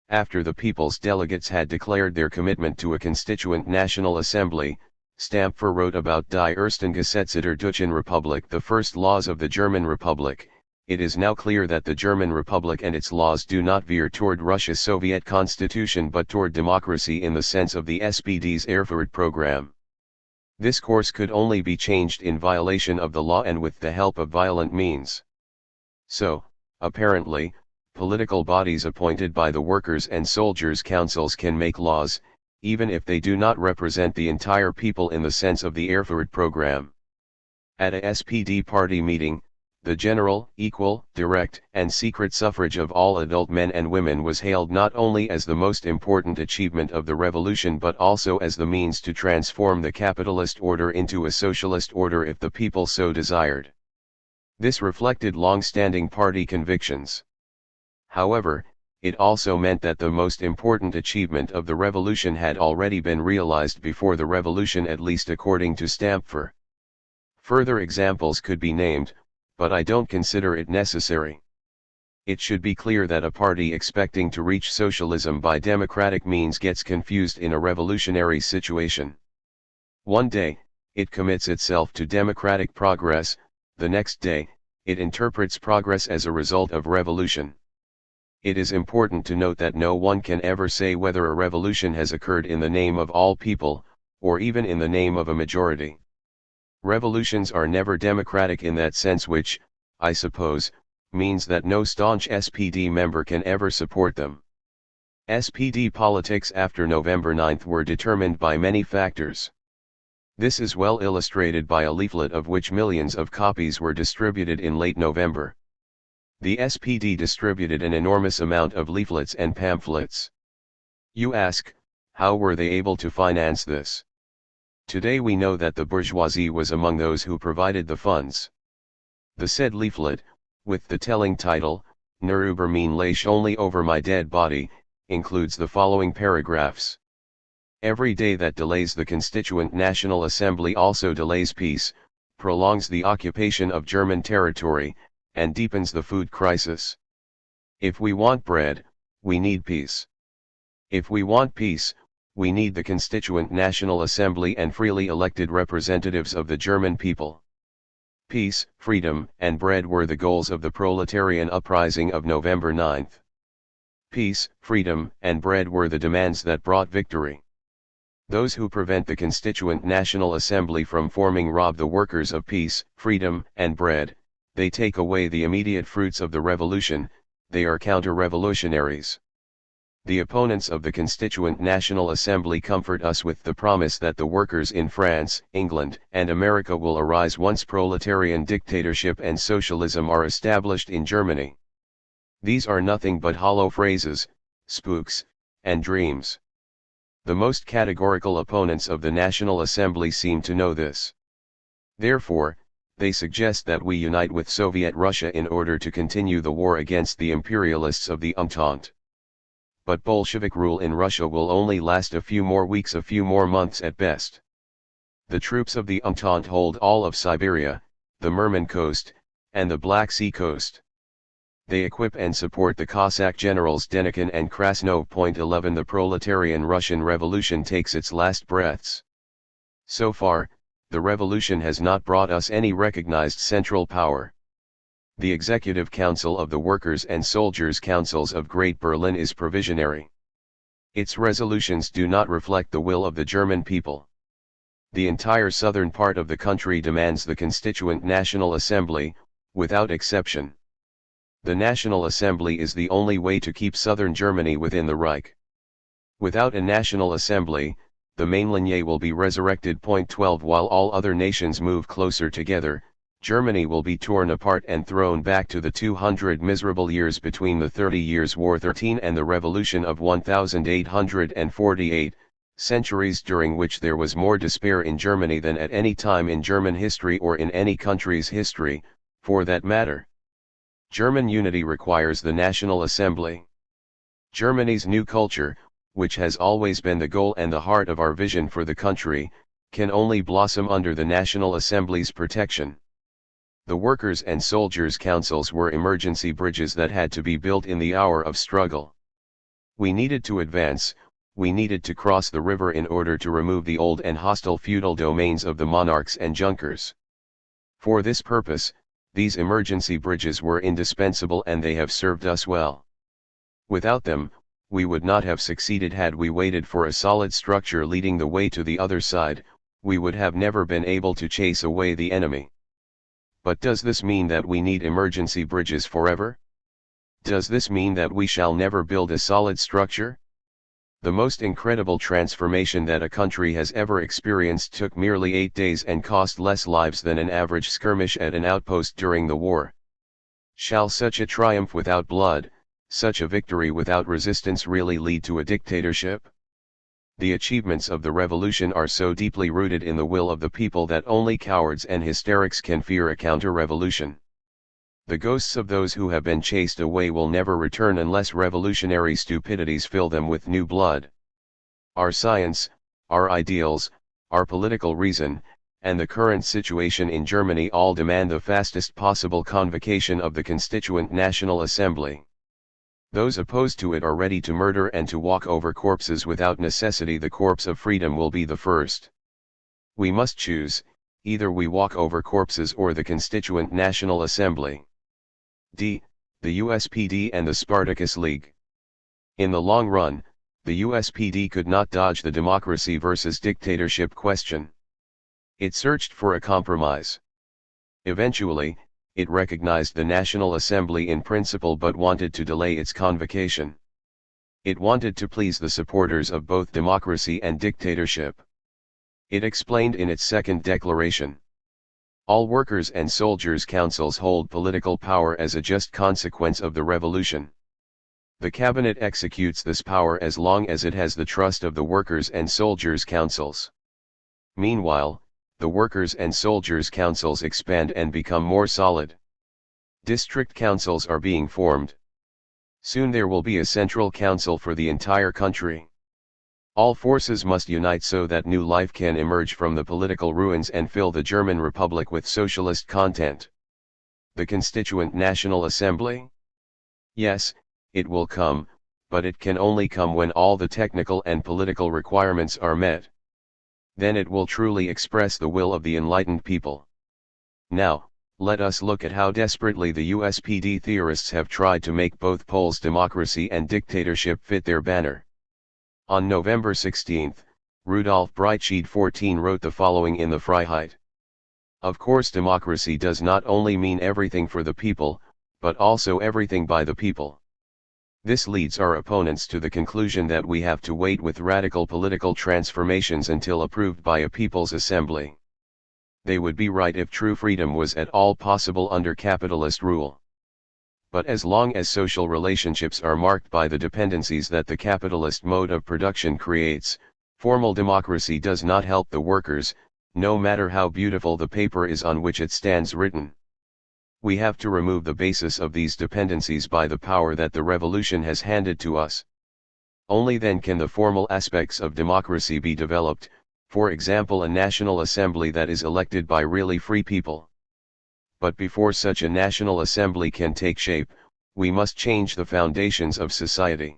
after the people's delegates had declared their commitment to a constituent National Assembly, Stampfer wrote about Die ersten Gesetze der Deutschen Republik, the first laws of the German Republic. It is now clear that the German Republic and its laws do not veer toward Russia's Soviet constitution but toward democracy in the sense of the SPD's Erfurt program. This course could only be changed in violation of the law and with the help of violent means. So, apparently, political bodies appointed by the Workers' and Soldiers' Councils can make laws, even if they do not represent the entire people in the sense of the Erfurt program. At a SPD party meeting, the general, equal, direct, and secret suffrage of all adult men and women was hailed not only as the most important achievement of the revolution but also as the means to transform the capitalist order into a socialist order if the people so desired. This reflected long-standing party convictions. However, it also meant that the most important achievement of the revolution had already been realized before the revolution, at least according to Stampfer. Further examples could be named, but I don't consider it necessary. It should be clear that a party expecting to reach socialism by democratic means gets confused in a revolutionary situation. One day, it commits itself to democratic progress, the next day, it interprets progress as a result of revolution. It is important to note that no one can ever say whether a revolution has occurred in the name of all people, or even in the name of a majority. Revolutions are never democratic in that sense, which, I suppose, means that no staunch SPD member can ever support them. SPD politics after November 9 were determined by many factors. This is well illustrated by a leaflet of which millions of copies were distributed in late November. The SPD distributed an enormous amount of leaflets and pamphlets. You ask, how were they able to finance this? Today we know that the bourgeoisie was among those who provided the funds. The said leaflet, with the telling title, "Nur über mein Leiche, only over my dead body," includes the following paragraphs. Every day that delays the Constituent National Assembly also delays peace, prolongs the occupation of German territory, and deepens the food crisis. If we want bread, we need peace. If we want peace, we need the Constituent National Assembly and freely elected representatives of the German people. Peace, freedom, and bread were the goals of the proletarian uprising of November 9. Peace, freedom, and bread were the demands that brought victory. Those who prevent the Constituent National Assembly from forming rob the workers of peace, freedom, and bread. They take away the immediate fruits of the revolution, they are counter-revolutionaries. The opponents of the Constituent National Assembly comfort us with the promise that the workers in France, England, and America will arise once proletarian dictatorship and socialism are established in Germany. These are nothing but hollow phrases, spooks, and dreams. The most categorical opponents of the National Assembly seem to know this. Therefore, they suggest that we unite with Soviet Russia in order to continue the war against the imperialists of the Entente. But Bolshevik rule in Russia will only last a few more weeks, a few more months at best. The troops of the Entente hold all of Siberia, the Murman coast, and the Black Sea coast. They equip and support the Cossack generals Denikin and Krasnov. 11 The proletarian Russian Revolution takes its last breaths. So far, the revolution has not brought us any recognized central power. The Executive Council of the Workers' and Soldiers' Councils of Great Berlin is provisionary. Its resolutions do not reflect the will of the German people. The entire southern part of the country demands the Constituent National Assembly, without exception. The National Assembly is the only way to keep southern Germany within the Reich. Without a National Assembly, the Mainlinie will be resurrected. 12 While all other nations move closer together, Germany will be torn apart and thrown back to the 200 miserable years between the 30 Years' War 13 and the Revolution of 1848, centuries during which there was more despair in Germany than at any time in German history or in any country's history, for that matter. German unity requires the National Assembly. Germany's new culture, which has always been the goal and the heart of our vision for the country, can only blossom under the National Assembly's protection. The Workers' and Soldiers' Councils were emergency bridges that had to be built in the hour of struggle. We needed to advance, we needed to cross the river in order to remove the old and hostile feudal domains of the monarchs and Junkers. For this purpose, these emergency bridges were indispensable and they have served us well. Without them, we would not have succeeded. Had we waited for a solid structure leading the way to the other side, we would have never been able to chase away the enemy. But does this mean that we need emergency bridges forever? Does this mean that we shall never build a solid structure? The most incredible transformation that a country has ever experienced took merely 8 days and cost less lives than an average skirmish at an outpost during the war. Shall such a triumph without blood, such a victory without resistance really lead to a dictatorship? The achievements of the revolution are so deeply rooted in the will of the people that only cowards and hysterics can fear a counter-revolution. The ghosts of those who have been chased away will never return unless revolutionary stupidities fill them with new blood. Our science, our ideals, our political reason, and the current situation in Germany all demand the fastest possible convocation of the Constituent National Assembly. Those opposed to it are ready to murder and to walk over corpses without necessity. The corpse of freedom will be the first. We must choose, Either we walk over corpses or the Constituent National Assembly. D. The USPD and the Spartacus League. In the long run, the USPD could not dodge the democracy versus dictatorship question. It searched for a compromise. Eventually, it recognized the National Assembly in principle but wanted to delay its convocation. It wanted to please the supporters of both democracy and dictatorship. It explained in its second declaration: all workers' and soldiers' councils hold political power as a just consequence of the revolution. The cabinet executes this power as long as it has the trust of the workers' and soldiers' councils. Meanwhile, the workers' and soldiers' councils expand and become more solid. District councils are being formed. Soon there will be a central council for the entire country. All forces must unite so that new life can emerge from the political ruins and fill the German Republic with socialist content. The Constituent National Assembly? Yes, it will come, but it can only come when all the technical and political requirements are met. Then it will truly express the will of the enlightened people. Now, let us look at how desperately the USPD theorists have tried to make both poles democracy and dictatorship fit their banner. On November 16, Rudolf Breitschied 14 wrote the following in the Freiheit. Of course, democracy does not only mean everything for the people, but also everything by the people. This leads our opponents to the conclusion that we have to wait with radical political transformations until approved by a people's assembly. They would be right if true freedom was at all possible under capitalist rule. But as long as social relationships are marked by the dependencies that the capitalist mode of production creates, formal democracy does not help the workers, no matter how beautiful the paper is on which it stands written. We have to remove the basis of these dependencies by the power that the revolution has handed to us. Only then can the formal aspects of democracy be developed, for example a national assembly that is elected by really free people. But before such a national assembly can take shape, we must change the foundations of society.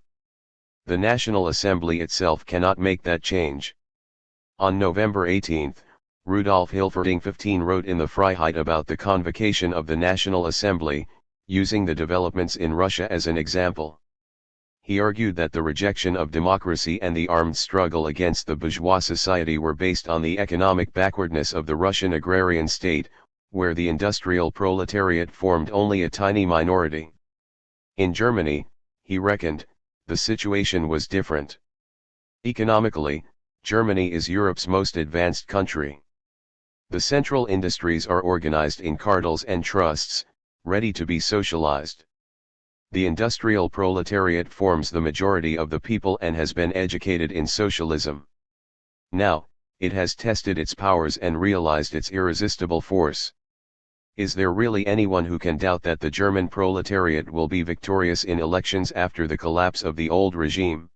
The National Assembly itself cannot make that change. On November 18, Rudolf Hilferding 15 wrote in the Freiheit about the convocation of the National Assembly, using the developments in Russia as an example. He argued that the rejection of democracy and the armed struggle against the bourgeois society were based on the economic backwardness of the Russian agrarian state, where the industrial proletariat formed only a tiny minority. In Germany, he reckoned, the situation was different. Economically, Germany is Europe's most advanced country. The central industries are organized in cartels and trusts, ready to be socialized. The industrial proletariat forms the majority of the people and has been educated in socialism. Now, it has tested its powers and realized its irresistible force. Is there really anyone who can doubt that the German proletariat will be victorious in elections after the collapse of the old regime?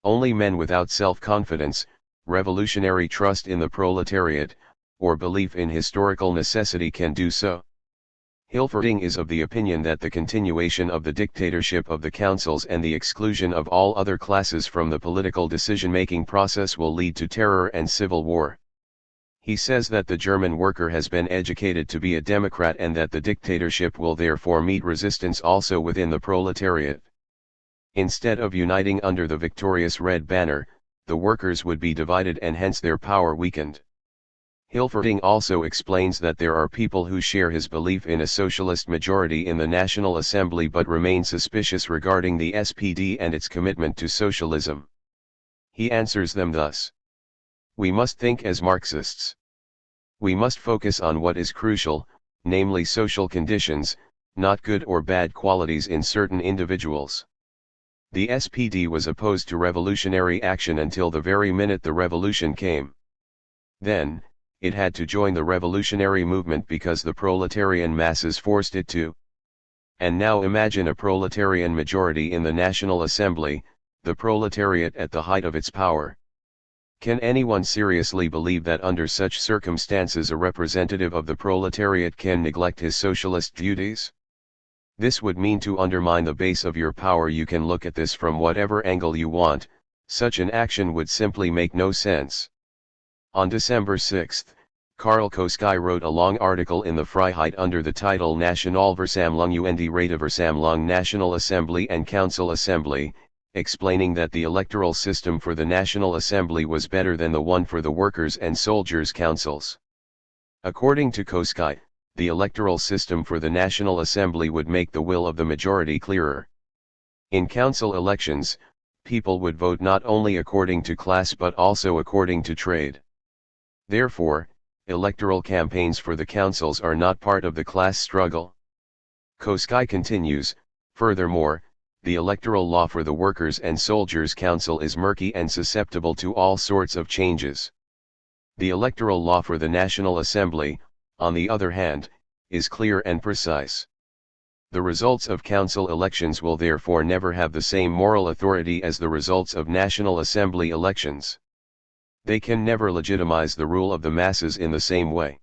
Only men without self-confidence, revolutionary trust in the proletariat, or belief in historical necessity can do so. Hilferding is of the opinion that the continuation of the dictatorship of the councils and the exclusion of all other classes from the political decision-making process will lead to terror and civil war. He says that the German worker has been educated to be a democrat and that the dictatorship will therefore meet resistance also within the proletariat. Instead of uniting under the victorious red banner, the workers would be divided and hence their power weakened. Hilferding also explains that there are people who share his belief in a socialist majority in the National Assembly but remain suspicious regarding the SPD and its commitment to socialism. He answers them thus: we must think as Marxists. We must focus on what is crucial, namely social conditions, not good or bad qualities in certain individuals. The SPD was opposed to revolutionary action until the very minute the revolution came. Then, it had to join the revolutionary movement because the proletarian masses forced it to. And now imagine a proletarian majority in the National Assembly, the proletariat at the height of its power. Can anyone seriously believe that under such circumstances a representative of the proletariat can neglect his socialist duties? This would mean to undermine the base of your power. You can look at this from whatever angle you want, such an action would simply make no sense. On December 6, Karl Koski wrote a long article in the Freiheit under the title Nationalversammlung und Räteversammlung National Assembly and Council Assembly, explaining that the electoral system for the National Assembly was better than the one for the Workers' and Soldiers' Councils. According to Koski, the electoral system for the National Assembly would make the will of the majority clearer. In council elections, people would vote not only according to class but also according to trade. Therefore, electoral campaigns for the councils are not part of the class struggle. Koski continues, furthermore, the electoral law for the Workers' and Soldiers' Council is murky and susceptible to all sorts of changes. The electoral law for the National Assembly, on the other hand, is clear and precise. The results of council elections will therefore never have the same moral authority as the results of National Assembly elections. They can never legitimize the rule of the masses in the same way.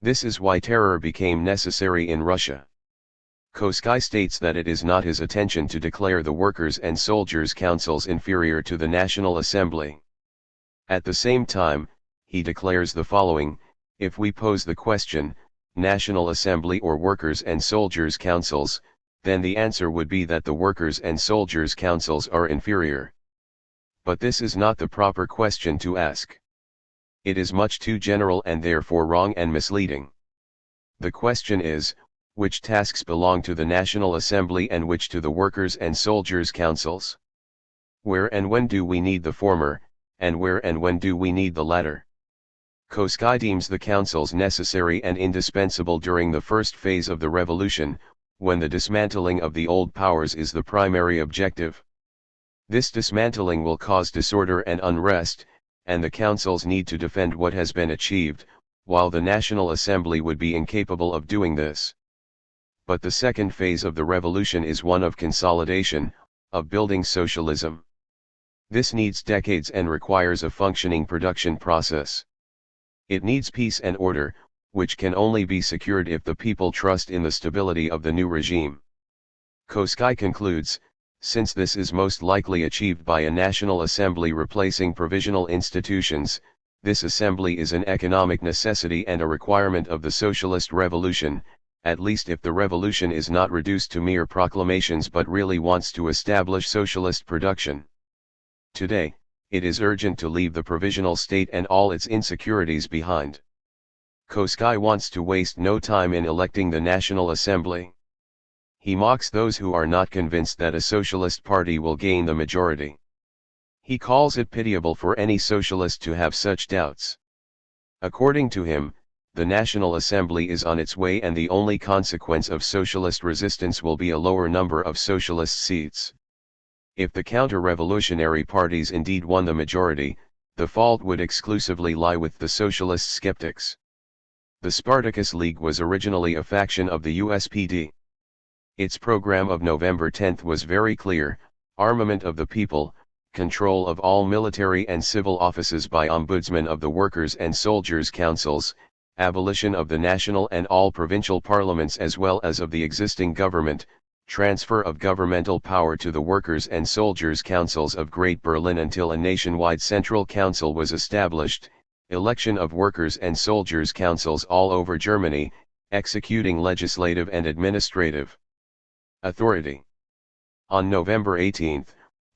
This is why terror became necessary in Russia. Koski states that it is not his intention to declare the Workers' and Soldiers' Councils inferior to the National Assembly. At the same time, he declares the following: if we pose the question, National Assembly or Workers' and Soldiers' Councils, then the answer would be that the Workers' and Soldiers' Councils are inferior. But this is not the proper question to ask. It is much too general and therefore wrong and misleading. The question is, which tasks belong to the National Assembly and which to the Workers' and Soldiers' Councils? Where and when do we need the former, and where and when do we need the latter? Koski deems the councils necessary and indispensable during the first phase of the revolution, when the dismantling of the old powers is the primary objective. This dismantling will cause disorder and unrest, and the councils need to defend what has been achieved, while the National Assembly would be incapable of doing this. But the second phase of the revolution is one of consolidation, of building socialism. This needs decades and requires a functioning production process. It needs peace and order, which can only be secured if the people trust in the stability of the new regime. Koski concludes, since this is most likely achieved by a National Assembly replacing provisional institutions, this assembly is an economic necessity and a requirement of the socialist revolution, at least if the revolution is not reduced to mere proclamations but really wants to establish socialist production. Today, it is urgent to leave the provisional state and all its insecurities behind. Koski wants to waste no time in electing the National Assembly. He mocks those who are not convinced that a socialist party will gain the majority. He calls it pitiable for any socialist to have such doubts. According to him, the National Assembly is on its way and the only consequence of socialist resistance will be a lower number of socialist seats. If the counter-revolutionary parties indeed won the majority, the fault would exclusively lie with the socialist skeptics. The Spartacus League was originally a faction of the USPD. Its program of November 10 was very clear: armament of the people, control of all military and civil offices by ombudsmen of the Workers' and Soldiers' Councils, abolition of the national and all provincial parliaments as well as of the existing government, transfer of governmental power to the Workers' and Soldiers' Councils of Great Berlin until a nationwide central council was established, election of Workers' and Soldiers' Councils all over Germany, executing legislative and administrative authority. On November 18,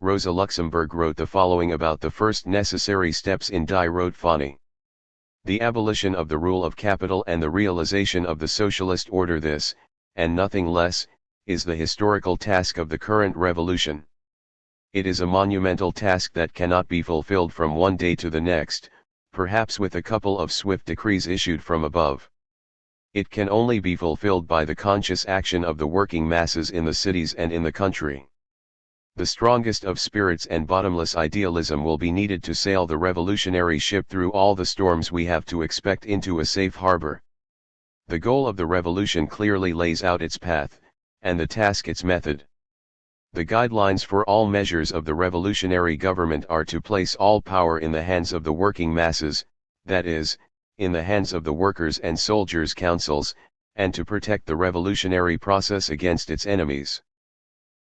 Rosa Luxemburg wrote the following about the first necessary steps in Die Rotfahne. The abolition of the rule of capital and the realization of the socialist order, this, and nothing less, is the historical task of the current revolution. It is a monumental task that cannot be fulfilled from one day to the next, perhaps with a couple of swift decrees issued from above. It can only be fulfilled by the conscious action of the working masses in the cities and in the country. The strongest of spirits and bottomless idealism will be needed to sail the revolutionary ship through all the storms we have to expect into a safe harbor. The goal of the revolution clearly lays out its path, and the task its method. The guidelines for all measures of the revolutionary government are to place all power in the hands of the working masses, that is, in the hands of the Workers' and Soldiers' Councils, and to protect the revolutionary process against its enemies.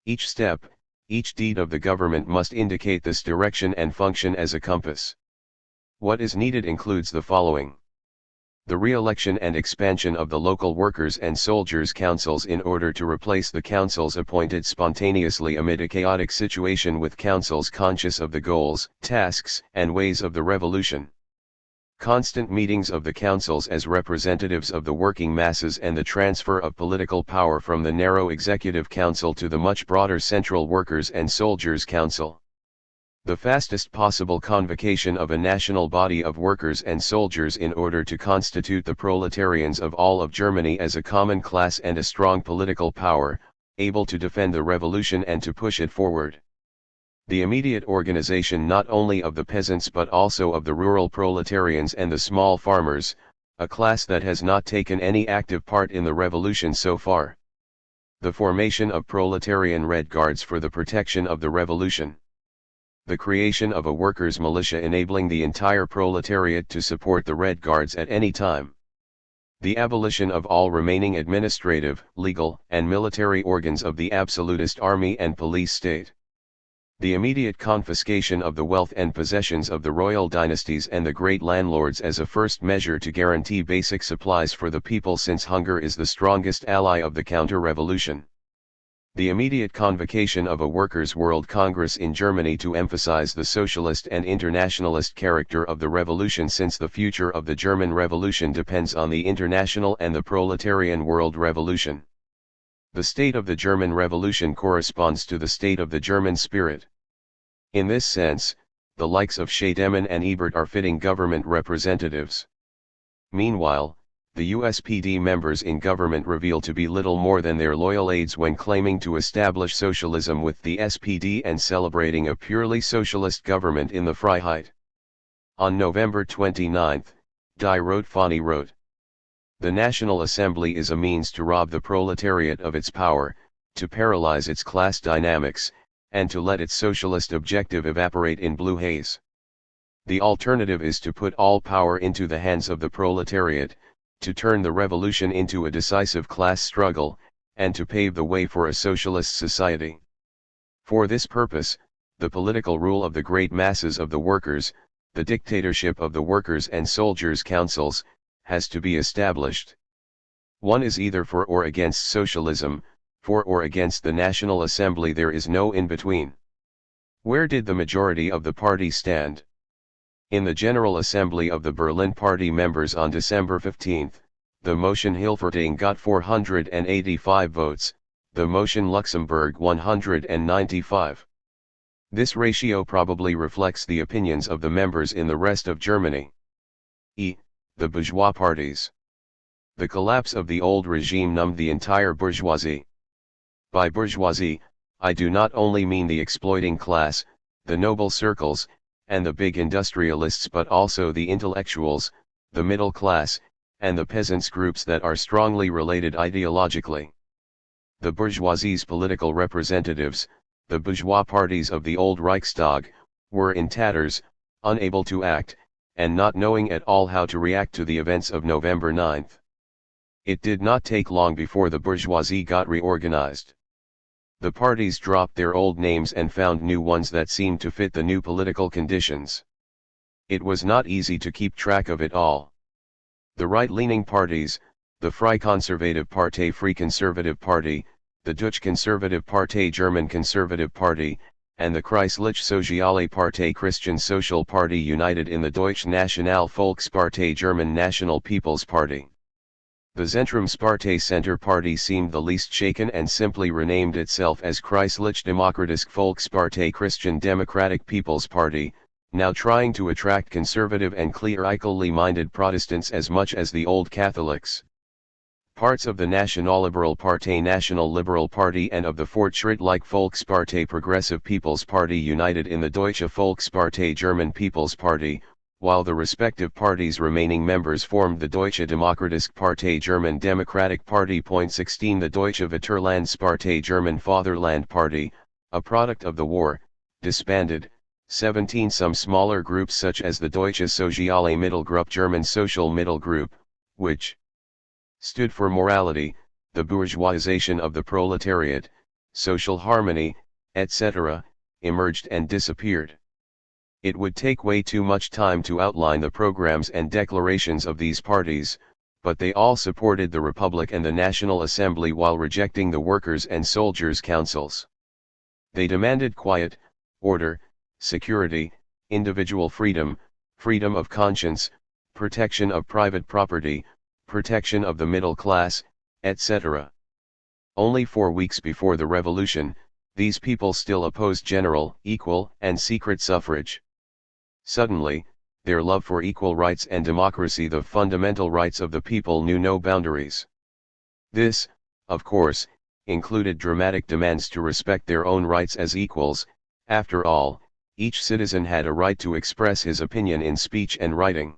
Each step, each deed of the government must indicate this direction and function as a compass. What is needed includes the following: The re-election and expansion of the local workers' and soldiers' councils in order to replace the councils appointed spontaneously amid a chaotic situation with councils conscious of the goals, tasks, and ways of the revolution. Constant meetings of the councils as representatives of the working masses and the transfer of political power from the narrow executive council to the much broader central workers' and soldiers' council. The fastest possible convocation of a national body of workers and soldiers in order to constitute the proletarians of all of Germany as a common class and a strong political power, able to defend the revolution and to push it forward. The immediate organization not only of the peasants but also of the rural proletarians and the small farmers, a class that has not taken any active part in the revolution so far. The formation of proletarian Red Guards for the protection of the revolution. The creation of a workers' militia enabling the entire proletariat to support the Red Guards at any time. The abolition of all remaining administrative, legal, and military organs of the absolutist army and police state. The immediate confiscation of the wealth and possessions of the royal dynasties and the great landlords as a first measure to guarantee basic supplies for the people, since hunger is the strongest ally of the counter-revolution. The immediate convocation of a Workers' World Congress in Germany to emphasize the socialist and internationalist character of the revolution, since the future of the German Revolution depends on the international and the proletarian world revolution. The state of the German Revolution corresponds to the state of the German spirit. In this sense, the likes of Scheidemann and Ebert are fitting government representatives. Meanwhile, the USPD members in government reveal to be little more than their loyal aides when claiming to establish socialism with the SPD and celebrating a purely socialist government in the Freiheit. On November 29, Die Rotfahne wrote, "The National Assembly is a means to rob the proletariat of its power, to paralyze its class dynamics, and to let its socialist objective evaporate in blue haze. The alternative is to put all power into the hands of the proletariat, to turn the revolution into a decisive class struggle, and to pave the way for a socialist society. For this purpose, the political rule of the great masses of the workers, the dictatorship of the workers' and soldiers' councils, has to be established. One is either for or against socialism, for or against the National Assembly, there is no in-between." Where did the majority of the party stand? In the General Assembly of the Berlin Party members on December 15, the motion Hilferting got 485 votes, the motion Luxemburg 195. This ratio probably reflects the opinions of the members in the rest of Germany. The bourgeois parties. The collapse of the old regime numbed the entire bourgeoisie. By bourgeoisie, I do not only mean the exploiting class, the noble circles, and the big industrialists, but also the intellectuals, the middle class, and the peasants, groups that are strongly related ideologically. The bourgeoisie's political representatives, the bourgeois parties of the old Reichstag, were in tatters, unable to act, and not knowing at all how to react to the events of November 9. It did not take long before the bourgeoisie got reorganized. The parties dropped their old names and found new ones that seemed to fit the new political conditions. It was not easy to keep track of it all. The right-leaning parties, the Freie Conservative Partei, Free Conservative Party, the Deutsche Conservative Partei, German Conservative Party, and the Christliche Soziale Partei, Christian Social Party, united in the Deutsche National Volkspartei, German National People's Party. The Zentrumspartei, Center Party, seemed the least shaken and simply renamed itself as Christliche Demokratische Volkspartei, Christian Democratic People's Party, now trying to attract conservative and clerically minded Protestants as much as the old Catholics. Parts of the Nationalliberal Partei, National Liberal Party, and of the Fortschrittliche Volkspartei, Progressive People's Party, united in the Deutsche Volkspartei, German People's Party, while the respective parties' remaining members formed the Deutsche Demokratische Partei, German Democratic Party. 16 The Deutsche Vaterlandspartei, German Fatherland Party, a product of the war, disbanded. 17 Some smaller groups such as the Deutsche Soziale Mittelgruppe, German Social Middle Group, which stood for morality, the bourgeoisization of the proletariat, social harmony, etc., emerged and disappeared. It would take way too much time to outline the programs and declarations of these parties, but they all supported the Republic and the National Assembly while rejecting the Workers' and Soldiers' Councils. They demanded quiet, order, security, individual freedom, freedom of conscience, protection of private property, protection of the middle class, etc. Only 4 weeks before the revolution, these people still opposed general, equal, and secret suffrage. Suddenly, their love for equal rights and democracy, the fundamental rights of the people, knew no boundaries. This, of course, included dramatic demands to respect their own rights as equals. After all, each citizen had a right to express his opinion in speech and writing.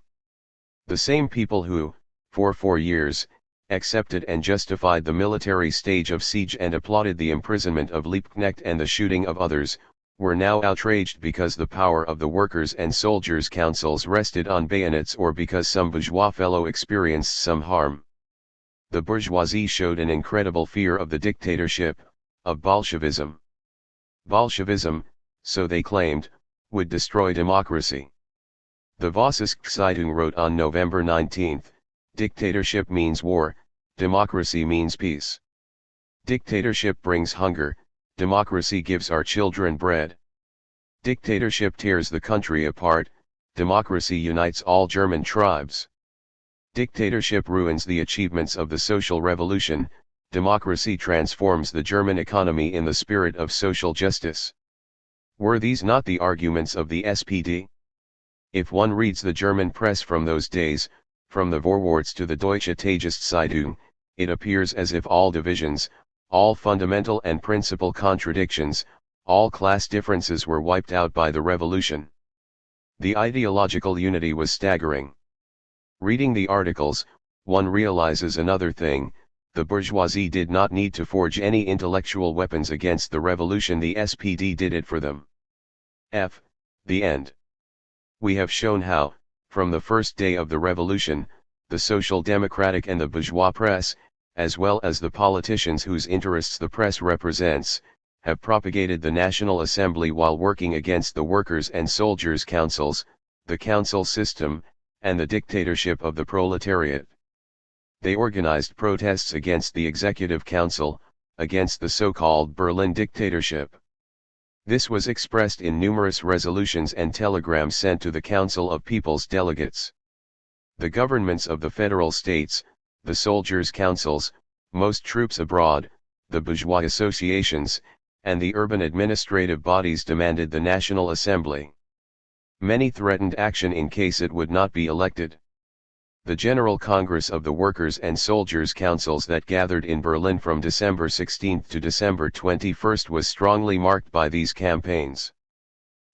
The same people who, for 4 years, accepted and justified the military stage of siege and applauded the imprisonment of Liebknecht and the shooting of others, were now outraged because the power of the Workers' and Soldiers' Councils rested on bayonets or because some bourgeois fellow experienced some harm. The bourgeoisie showed an incredible fear of the dictatorship, of Bolshevism. Bolshevism, so they claimed, would destroy democracy. The Vossische Zeitung wrote on November 19, "Dictatorship means war, democracy means peace. Dictatorship brings hunger, democracy gives our children bread. Dictatorship tears the country apart, democracy unites all German tribes. Dictatorship ruins the achievements of the social revolution, democracy transforms the German economy in the spirit of social justice." Were these not the arguments of the SPD? If one reads the German press from those days, from the Vorwärts to the Deutsche Tageszeitung, it appears as if all divisions, all fundamental and principal contradictions, all class differences were wiped out by the revolution. The ideological unity was staggering. Reading the articles, one realizes another thing: the bourgeoisie did not need to forge any intellectual weapons against the revolution, the SPD did it for them. The end. We have shown how, from the first day of the revolution, the social democratic and the bourgeois press, as well as the politicians whose interests the press represents, have propagated the National Assembly while working against the Workers' and Soldiers' Councils, the council system, and the dictatorship of the proletariat. They organized protests against the Executive Council, against the so-called Berlin dictatorship. This was expressed in numerous resolutions and telegrams sent to the Council of People's Delegates. The governments of the federal states, the soldiers' councils, most troops abroad, the bourgeois associations, and the urban administrative bodies demanded the National Assembly. Many threatened action in case it would not be elected. The General Congress of the Workers' and Soldiers' Councils that gathered in Berlin from December 16 to December 21 was strongly marked by these campaigns.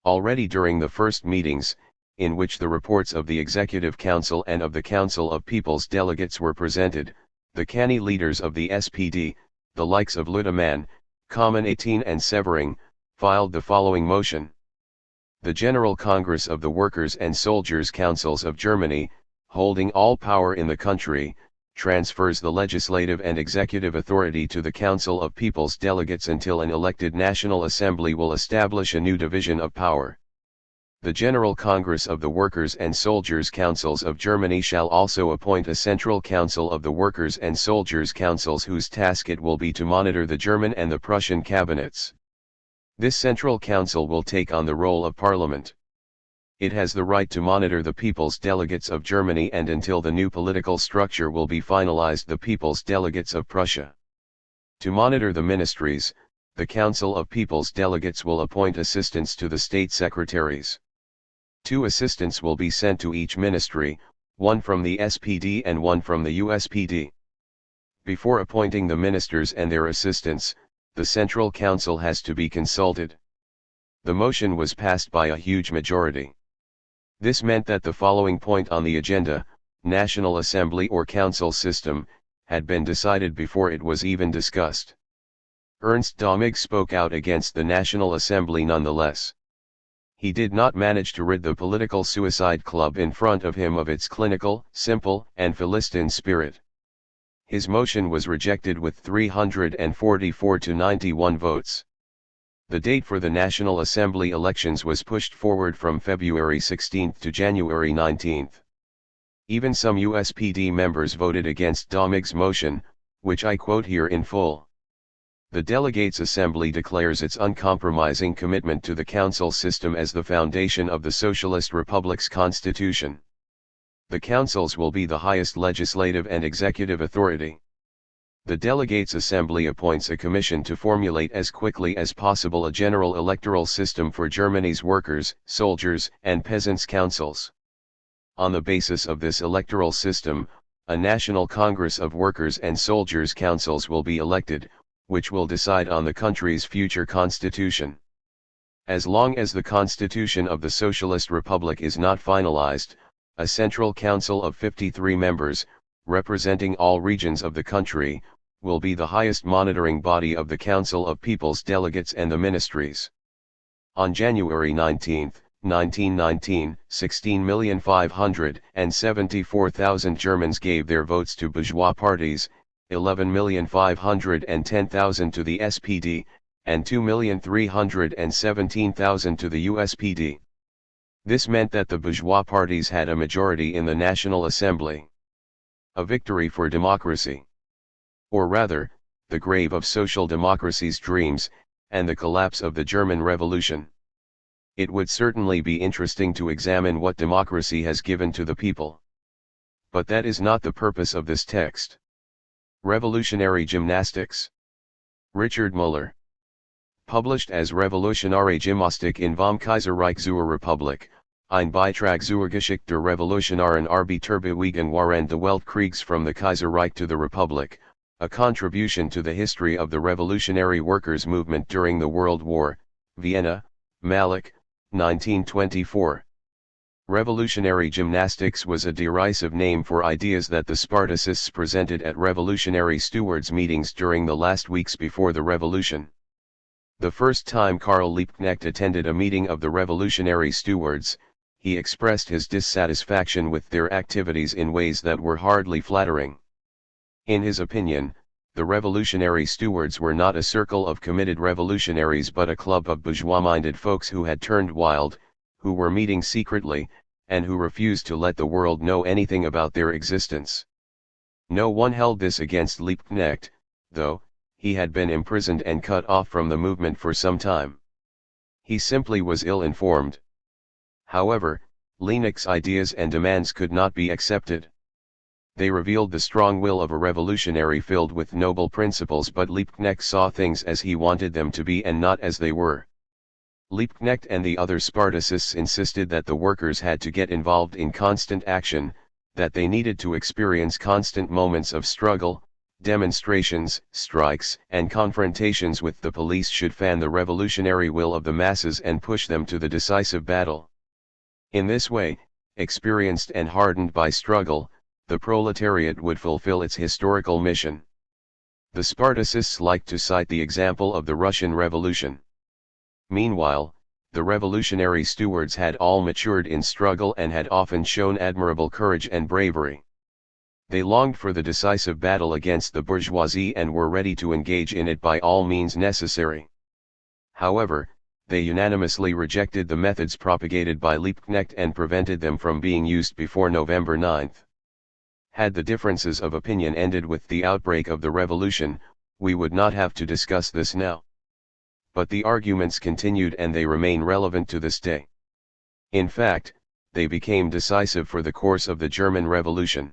Already during the first meetings, in which the reports of the Executive Council and of the Council of People's Delegates were presented, the canny leaders of the SPD, the likes of Ludemann, Common 18 and Severing, filed the following motion. The General Congress of the Workers' and Soldiers' Councils of Germany, holding all power in the country, transfers the legislative and executive authority to the Council of People's Delegates until an elected National Assembly will establish a new division of power. The General Congress of the Workers' and Soldiers' Councils of Germany shall also appoint a Central Council of the Workers' and Soldiers' Councils whose task it will be to monitor the German and the Prussian cabinets. This Central Council will take on the role of Parliament. It has the right to monitor the People's Delegates of Germany, and until the new political structure will be finalized, the People's Delegates of Prussia. To monitor the ministries, the Council of People's Delegates will appoint assistants to the state secretaries. 2 assistants will be sent to each ministry, one from the SPD and one from the USPD. Before appointing the ministers and their assistants, the Central Council has to be consulted. The motion was passed by a huge majority. This meant that the following point on the agenda, National Assembly or Council system, had been decided before it was even discussed. Ernst Dömig spoke out against the National Assembly nonetheless. He did not manage to rid the political suicide club in front of him of its clinical, simple, and Philistine spirit. His motion was rejected with 344 to 91 votes. The date for the National Assembly elections was pushed forward from February 16 to January 19. Even some USPD members voted against Domig's motion, which I quote here in full. The Delegates' Assembly declares its uncompromising commitment to the council system as the foundation of the Socialist Republic's constitution. The councils will be the highest legislative and executive authority. The Delegates' Assembly appoints a commission to formulate as quickly as possible a general electoral system for Germany's workers, soldiers, and peasants' councils. On the basis of this electoral system, a National Congress of Workers' and Soldiers' Councils will be elected, which will decide on the country's future constitution. As long as the Constitution of the Socialist Republic is not finalized, a Central Council of 53 members, representing all regions of the country, will be the highest monitoring body of the Council of People's Delegates and the ministries. On January 19, 1919, 16,574,000 Germans gave their votes to bourgeois parties, 11,510,000 to the SPD, and 2,317,000 to the USPD. This meant that the bourgeois parties had a majority in the National Assembly. A victory for democracy. Or rather, the grave of social democracy's dreams, and the collapse of the German Revolution. It would certainly be interesting to examine what democracy has given to the people. But that is not the purpose of this text. Revolutionary Gymnastics. Richard Müller. Published as Revolutionäre Gymnastik in vom Kaiserreich zur Republik, ein Beitrag zur Geschichte der revolutionären Arbeiterbewegung während des Weltkriegs from the Kaiserreich to the Republic, a contribution to the history of the revolutionary workers' movement during the World War, Vienna, Malik, 1924. Revolutionary gymnastics was a derisive name for ideas that the Spartacists presented at revolutionary stewards' meetings during the last weeks before the revolution. The first time Karl Liebknecht attended a meeting of the revolutionary stewards, he expressed his dissatisfaction with their activities in ways that were hardly flattering. In his opinion, the revolutionary stewards were not a circle of committed revolutionaries but a club of bourgeois-minded folks who had turned wild, who were meeting secretly, and who refused to let the world know anything about their existence. No one held this against Liebknecht, though, he had been imprisoned and cut off from the movement for some time. He simply was ill-informed. However, Liebknecht's ideas and demands could not be accepted. They revealed the strong will of a revolutionary filled with noble principles, but Liebknecht saw things as he wanted them to be and not as they were. Liebknecht and the other Spartacists insisted that the workers had to get involved in constant action, that they needed to experience constant moments of struggle, demonstrations, strikes, and confrontations with the police should fan the revolutionary will of the masses and push them to the decisive battle. In this way, experienced and hardened by struggle, the proletariat would fulfill its historical mission. The Spartacists liked to cite the example of the Russian Revolution. Meanwhile, the revolutionary stewards had all matured in struggle and had often shown admirable courage and bravery. They longed for the decisive battle against the bourgeoisie and were ready to engage in it by all means necessary. However, they unanimously rejected the methods propagated by Liebknecht and prevented them from being used before November 9. Had the differences of opinion ended with the outbreak of the revolution, we would not have to discuss this now. But the arguments continued and they remain relevant to this day. In fact, they became decisive for the course of the German Revolution.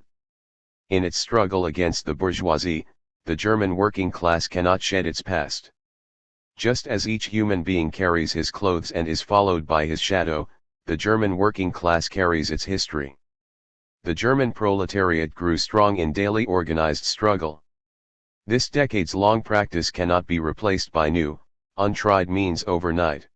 In its struggle against the bourgeoisie, the German working class cannot shed its past. Just as each human being carries his clothes and is followed by his shadow, the German working class carries its history. The German proletariat grew strong in daily organized struggle. This decades-long practice cannot be replaced by new, untried means overnight.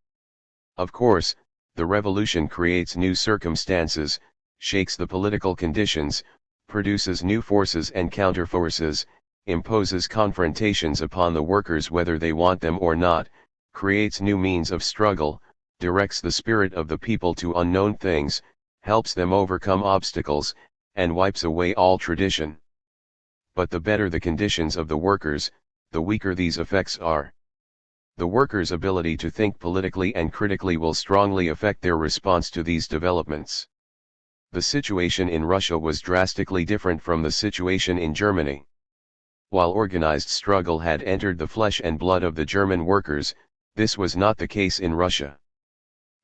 Of course, the revolution creates new circumstances, shakes the political conditions, produces new forces and counterforces, imposes confrontations upon the workers whether they want them or not, creates new means of struggle, directs the spirit of the people to unknown things, helps them overcome obstacles, and wipes away all tradition. But the better the conditions of the workers, the weaker these effects are. The workers' ability to think politically and critically will strongly affect their response to these developments. The situation in Russia was drastically different from the situation in Germany. While organized struggle had entered the flesh and blood of the German workers, this was not the case in Russia.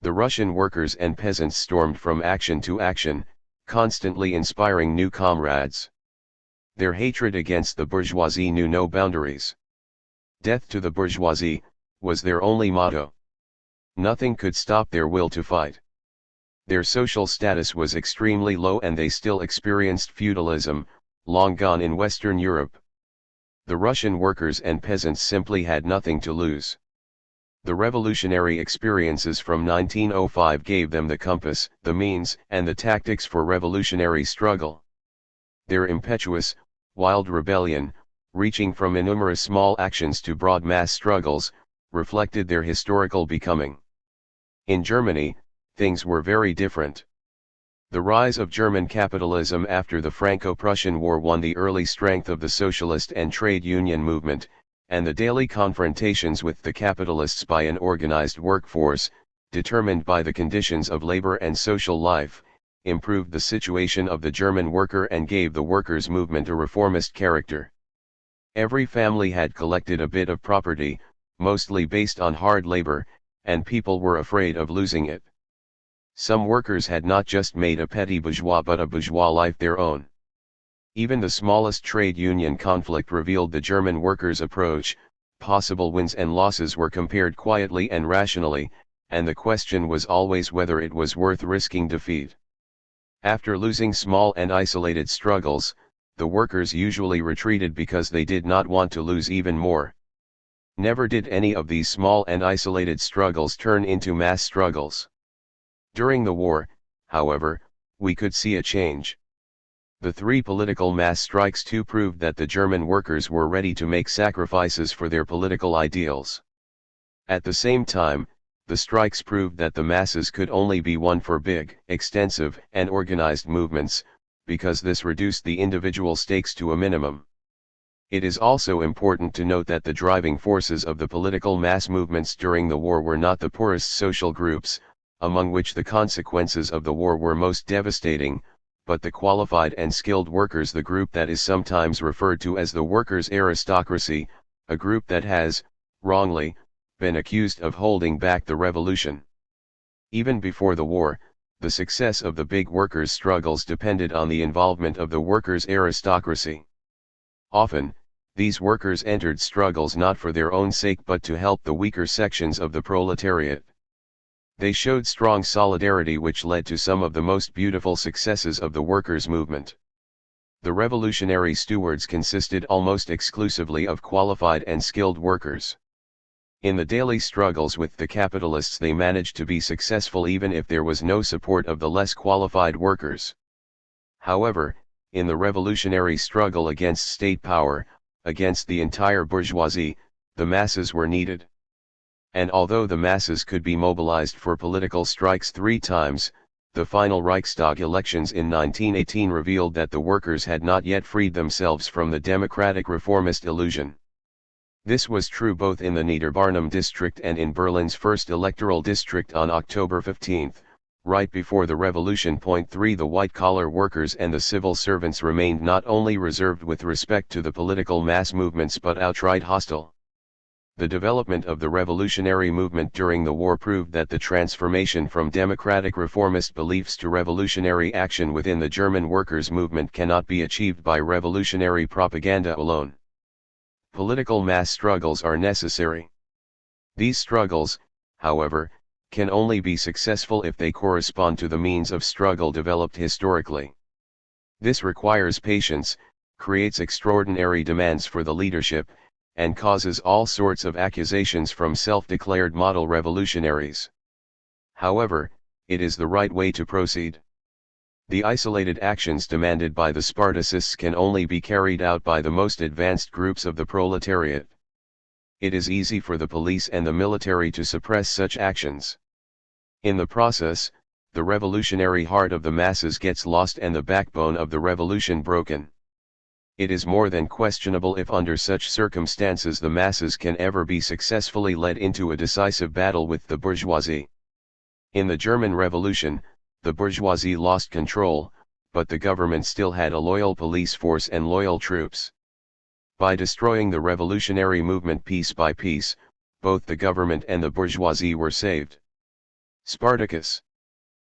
The Russian workers and peasants stormed from action to action, constantly inspiring new comrades. Their hatred against the bourgeoisie knew no boundaries. Death to the bourgeoisie was their only motto. Nothing could stop their will to fight. Their social status was extremely low and they still experienced feudalism, long gone in Western Europe. The Russian workers and peasants simply had nothing to lose. The revolutionary experiences from 1905 gave them the compass, the means, and the tactics for revolutionary struggle. Their impetuous, wild rebellion, reaching from innumerous small actions to broad mass struggles, reflected their historical becoming. In Germany, things were very different. The rise of German capitalism after the Franco-Prussian War won the early strength of the socialist and trade union movement, and the daily confrontations with the capitalists by an organized workforce, determined by the conditions of labor and social life, improved the situation of the German worker and gave the workers' movement a reformist character. Every family had collected a bit of property, mostly based on hard labor, and people were afraid of losing it. Some workers had not just made a petty bourgeois but a bourgeois life their own. Even the smallest trade union conflict revealed the German workers' approach. Possible wins and losses were compared quietly and rationally, and the question was always whether it was worth risking defeat. After losing small and isolated struggles, the workers usually retreated because they did not want to lose even more. Never did any of these small and isolated struggles turn into mass struggles. During the war, however, we could see a change. The three political mass strikes too proved that the German workers were ready to make sacrifices for their political ideals. At the same time, the strikes proved that the masses could only be won for big, extensive, and organized movements, because this reduced the individual stakes to a minimum. It is also important to note that the driving forces of the political mass movements during the war were not the poorest social groups, among which the consequences of the war were most devastating, but the qualified and skilled workers, the group that is sometimes referred to as the workers' aristocracy, a group that has, wrongly, been accused of holding back the revolution. Even before the war, the success of the big workers' struggles depended on the involvement of the workers' aristocracy. Often, these workers entered struggles not for their own sake but to help the weaker sections of the proletariat. They showed strong solidarity which led to some of the most beautiful successes of the workers' movement. The revolutionary stewards consisted almost exclusively of qualified and skilled workers. In the daily struggles with the capitalists they managed to be successful even if there was no support of the less qualified workers. However, in the revolutionary struggle against state power, against the entire bourgeoisie, the masses were needed. And although the masses could be mobilized for political strikes 3 times, the final Reichstag elections in 1918 revealed that the workers had not yet freed themselves from the democratic reformist illusion. This was true both in the Niederbarnim district and in Berlin's first electoral district on October 15, right before the revolution. 3 The white-collar workers and the civil servants remained not only reserved with respect to the political mass movements but outright hostile. The development of the revolutionary movement during the war proved that the transformation from democratic reformist beliefs to revolutionary action within the German workers' movement cannot be achieved by revolutionary propaganda alone. Political mass struggles are necessary. These struggles, however, can only be successful if they correspond to the means of struggle developed historically. This requires patience, creates extraordinary demands for the leadership, and causes all sorts of accusations from self-declared model revolutionaries. However, it is the right way to proceed. The isolated actions demanded by the Spartacists can only be carried out by the most advanced groups of the proletariat. It is easy for the police and the military to suppress such actions. In the process, the revolutionary heart of the masses gets lost and the backbone of the revolution broken. It is more than questionable if under such circumstances the masses can ever be successfully led into a decisive battle with the bourgeoisie. In the German Revolution, the bourgeoisie lost control, but the government still had a loyal police force and loyal troops. By destroying the revolutionary movement piece by piece, both the government and the bourgeoisie were saved. Spartacus.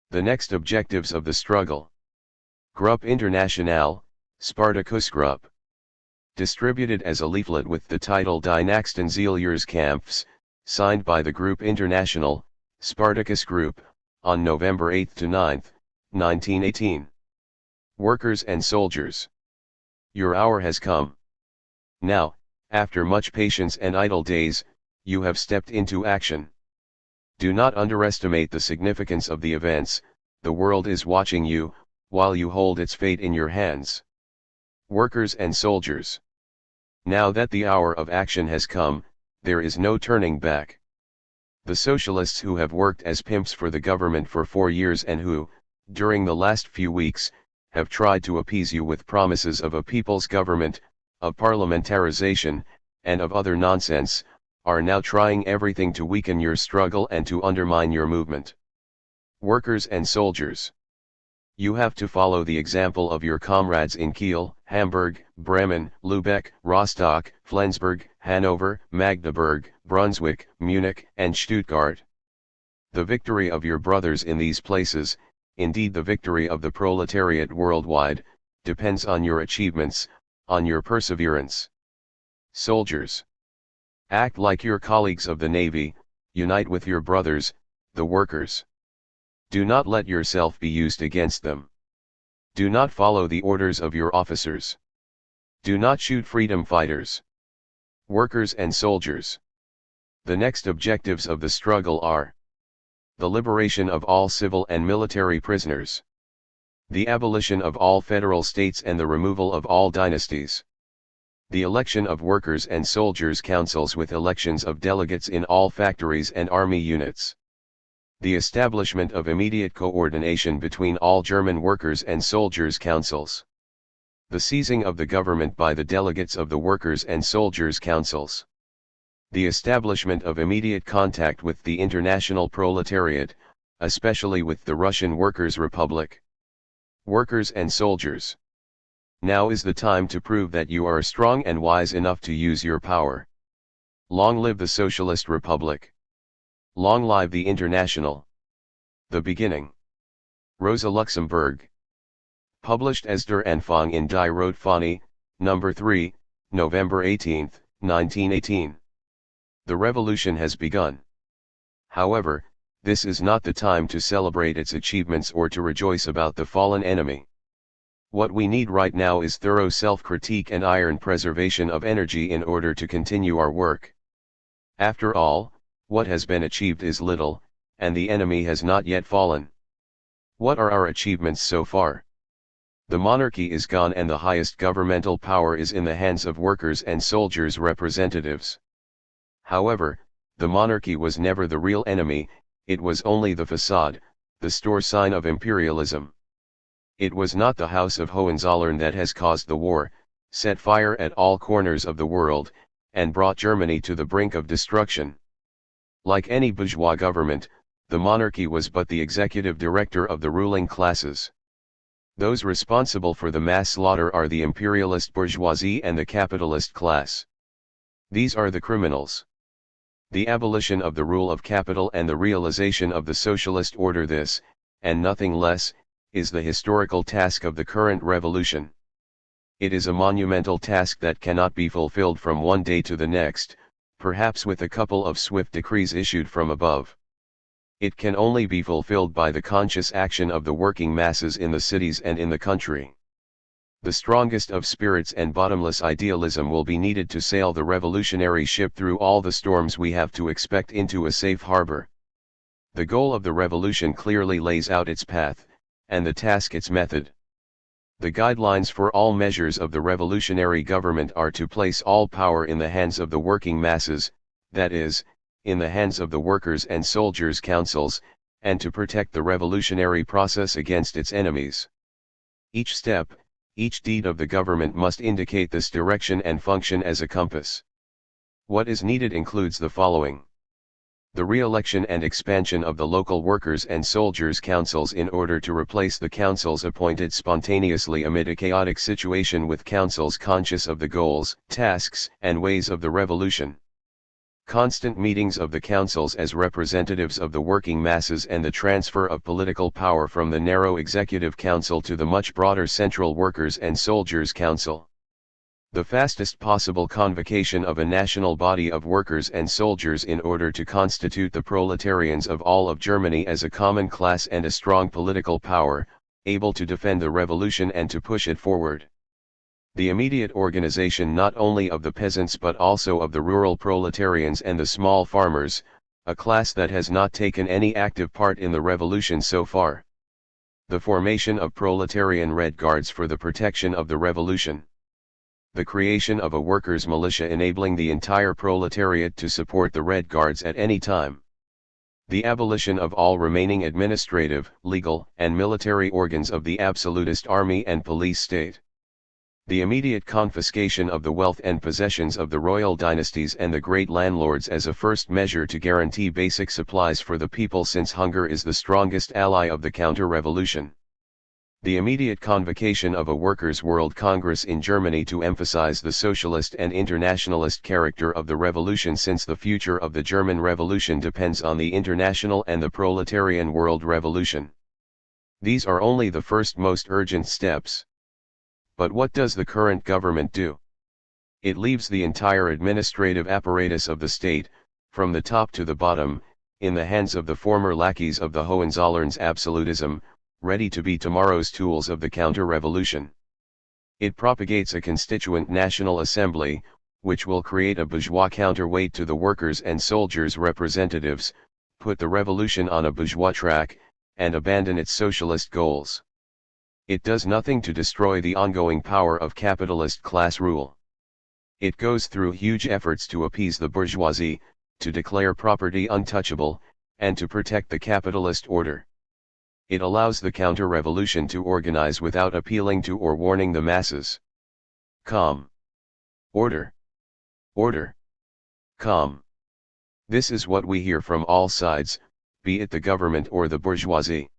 The next objectives of the struggle. Gruppe Internationale, Spartacus Group. Distributed as a leaflet with the title Die nächsten Zieljahrskampfs, signed by the Gruppe Internationale, Spartacus Group, on November 8 to 9, 1918. Workers and soldiers. Your hour has come. Now, after much patience and idle days, you have stepped into action. Do not underestimate the significance of the events. The world is watching you, while you hold its fate in your hands. Workers and soldiers. Now that the hour of action has come, there is no turning back. The socialists who have worked as pimps for the government for 4 years and who, during the last few weeks, have tried to appease you with promises of a people's government, of parliamentarization, and of other nonsense, are now trying everything to weaken your struggle and to undermine your movement. Workers and soldiers. You have to follow the example of your comrades in Kiel, Hamburg, Bremen, Lübeck, Rostock, Flensburg, Hanover, Magdeburg, Brunswick, Munich, and Stuttgart. The victory of your brothers in these places, indeed the victory of the proletariat worldwide, depends on your achievements, on your perseverance. Soldiers. Act like your colleagues of the Navy, unite with your brothers, the workers. Do not let yourself be used against them. Do not follow the orders of your officers. Do not shoot freedom fighters. Workers and soldiers. The next objectives of the struggle are: the liberation of all civil and military prisoners, the abolition of all federal states and the removal of all dynasties, the election of workers and soldiers' councils with elections of delegates in all factories and army units, the establishment of immediate coordination between all German workers and soldiers' councils, the seizing of the government by the delegates of the workers and soldiers' councils, the establishment of immediate contact with the international proletariat, especially with the Russian Workers' Republic. Workers and soldiers. Now is the time to prove that you are strong and wise enough to use your power. Long live the Socialist Republic. Long live the International. The Beginning. Rosa Luxemburg. Published as Der Anfang in Die Rotfahne, No. 3, November 18, 1918. The revolution has begun. However, this is not the time to celebrate its achievements or to rejoice about the fallen enemy. What we need right now is thorough self-critique and iron preservation of energy in order to continue our work. After all, what has been achieved is little, and the enemy has not yet fallen. What are our achievements so far? The monarchy is gone and the highest governmental power is in the hands of workers and soldiers' representatives. However, the monarchy was never the real enemy, it was only the facade, the store sign of imperialism. It was not the House of Hohenzollern that has caused the war, set fire at all corners of the world, and brought Germany to the brink of destruction. Like any bourgeois government, the monarchy was but the executive director of the ruling classes. Those responsible for the mass slaughter are the imperialist bourgeoisie and the capitalist class. These are the criminals. The abolition of the rule of capital and the realization of the socialist order, this, and nothing less, is the historical task of the current revolution. It is a monumental task that cannot be fulfilled from one day to the next, perhaps with a couple of swift decrees issued from above. It can only be fulfilled by the conscious action of the working masses in the cities and in the country. The strongest of spirits and bottomless idealism will be needed to sail the revolutionary ship through all the storms we have to expect into a safe harbor. The goal of the revolution clearly lays out its path, and the task its method. The guidelines for all measures of the revolutionary government are to place all power in the hands of the working masses, that is, in the hands of the workers and soldiers' councils, and to protect the revolutionary process against its enemies. Each step, Each deed of the government must indicate this direction and function as a compass. What is needed includes the following: the re-election and expansion of the local workers' and soldiers' councils in order to replace the councils appointed spontaneously amid a chaotic situation with councils conscious of the goals, tasks, and ways of the revolution. Constant meetings of the councils as representatives of the working masses and the transfer of political power from the narrow executive council to the much broader central workers' and soldiers' council. The fastest possible convocation of a national body of workers and soldiers in order to constitute the proletarians of all of Germany as a common class and a strong political power, able to defend the revolution and to push it forward. The immediate organization not only of the peasants but also of the rural proletarians and the small farmers, a class that has not taken any active part in the revolution so far. The formation of proletarian Red Guards for the protection of the revolution. The creation of a workers' militia enabling the entire proletariat to support the Red Guards at any time. The abolition of all remaining administrative, legal, and military organs of the absolutist army and police state. The immediate confiscation of the wealth and possessions of the royal dynasties and the great landlords as a first measure to guarantee basic supplies for the people, since hunger is the strongest ally of the counter-revolution. The immediate convocation of a Workers' World Congress in Germany to emphasize the socialist and internationalist character of the revolution, since the future of the German Revolution depends on the international and the proletarian world revolution. These are only the first most urgent steps. But what does the current government do? It leaves the entire administrative apparatus of the state, from the top to the bottom, in the hands of the former lackeys of the Hohenzollerns absolutism, ready to be tomorrow's tools of the counter-revolution. It propagates a constituent National Assembly, which will create a bourgeois counterweight to the workers' and soldiers' representatives, put the revolution on a bourgeois track, and abandon its socialist goals. It does nothing to destroy the ongoing power of capitalist class rule. It goes through huge efforts to appease the bourgeoisie, to declare property untouchable, and to protect the capitalist order. It allows the counter-revolution to organize without appealing to or warning the masses. Calm. Order. Order. Calm. This is what we hear from all sides, be it the government or the bourgeoisie.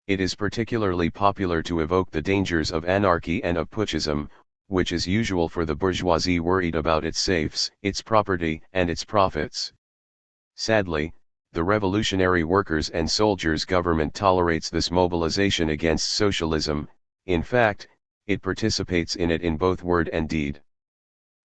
It is particularly popular to evoke the dangers of anarchy and of putschism, which is usual for the bourgeoisie worried about its safes, its property, and its profits. Sadly, the revolutionary workers and soldiers government tolerates this mobilization against socialism. In fact, it participates in it in both word and deed.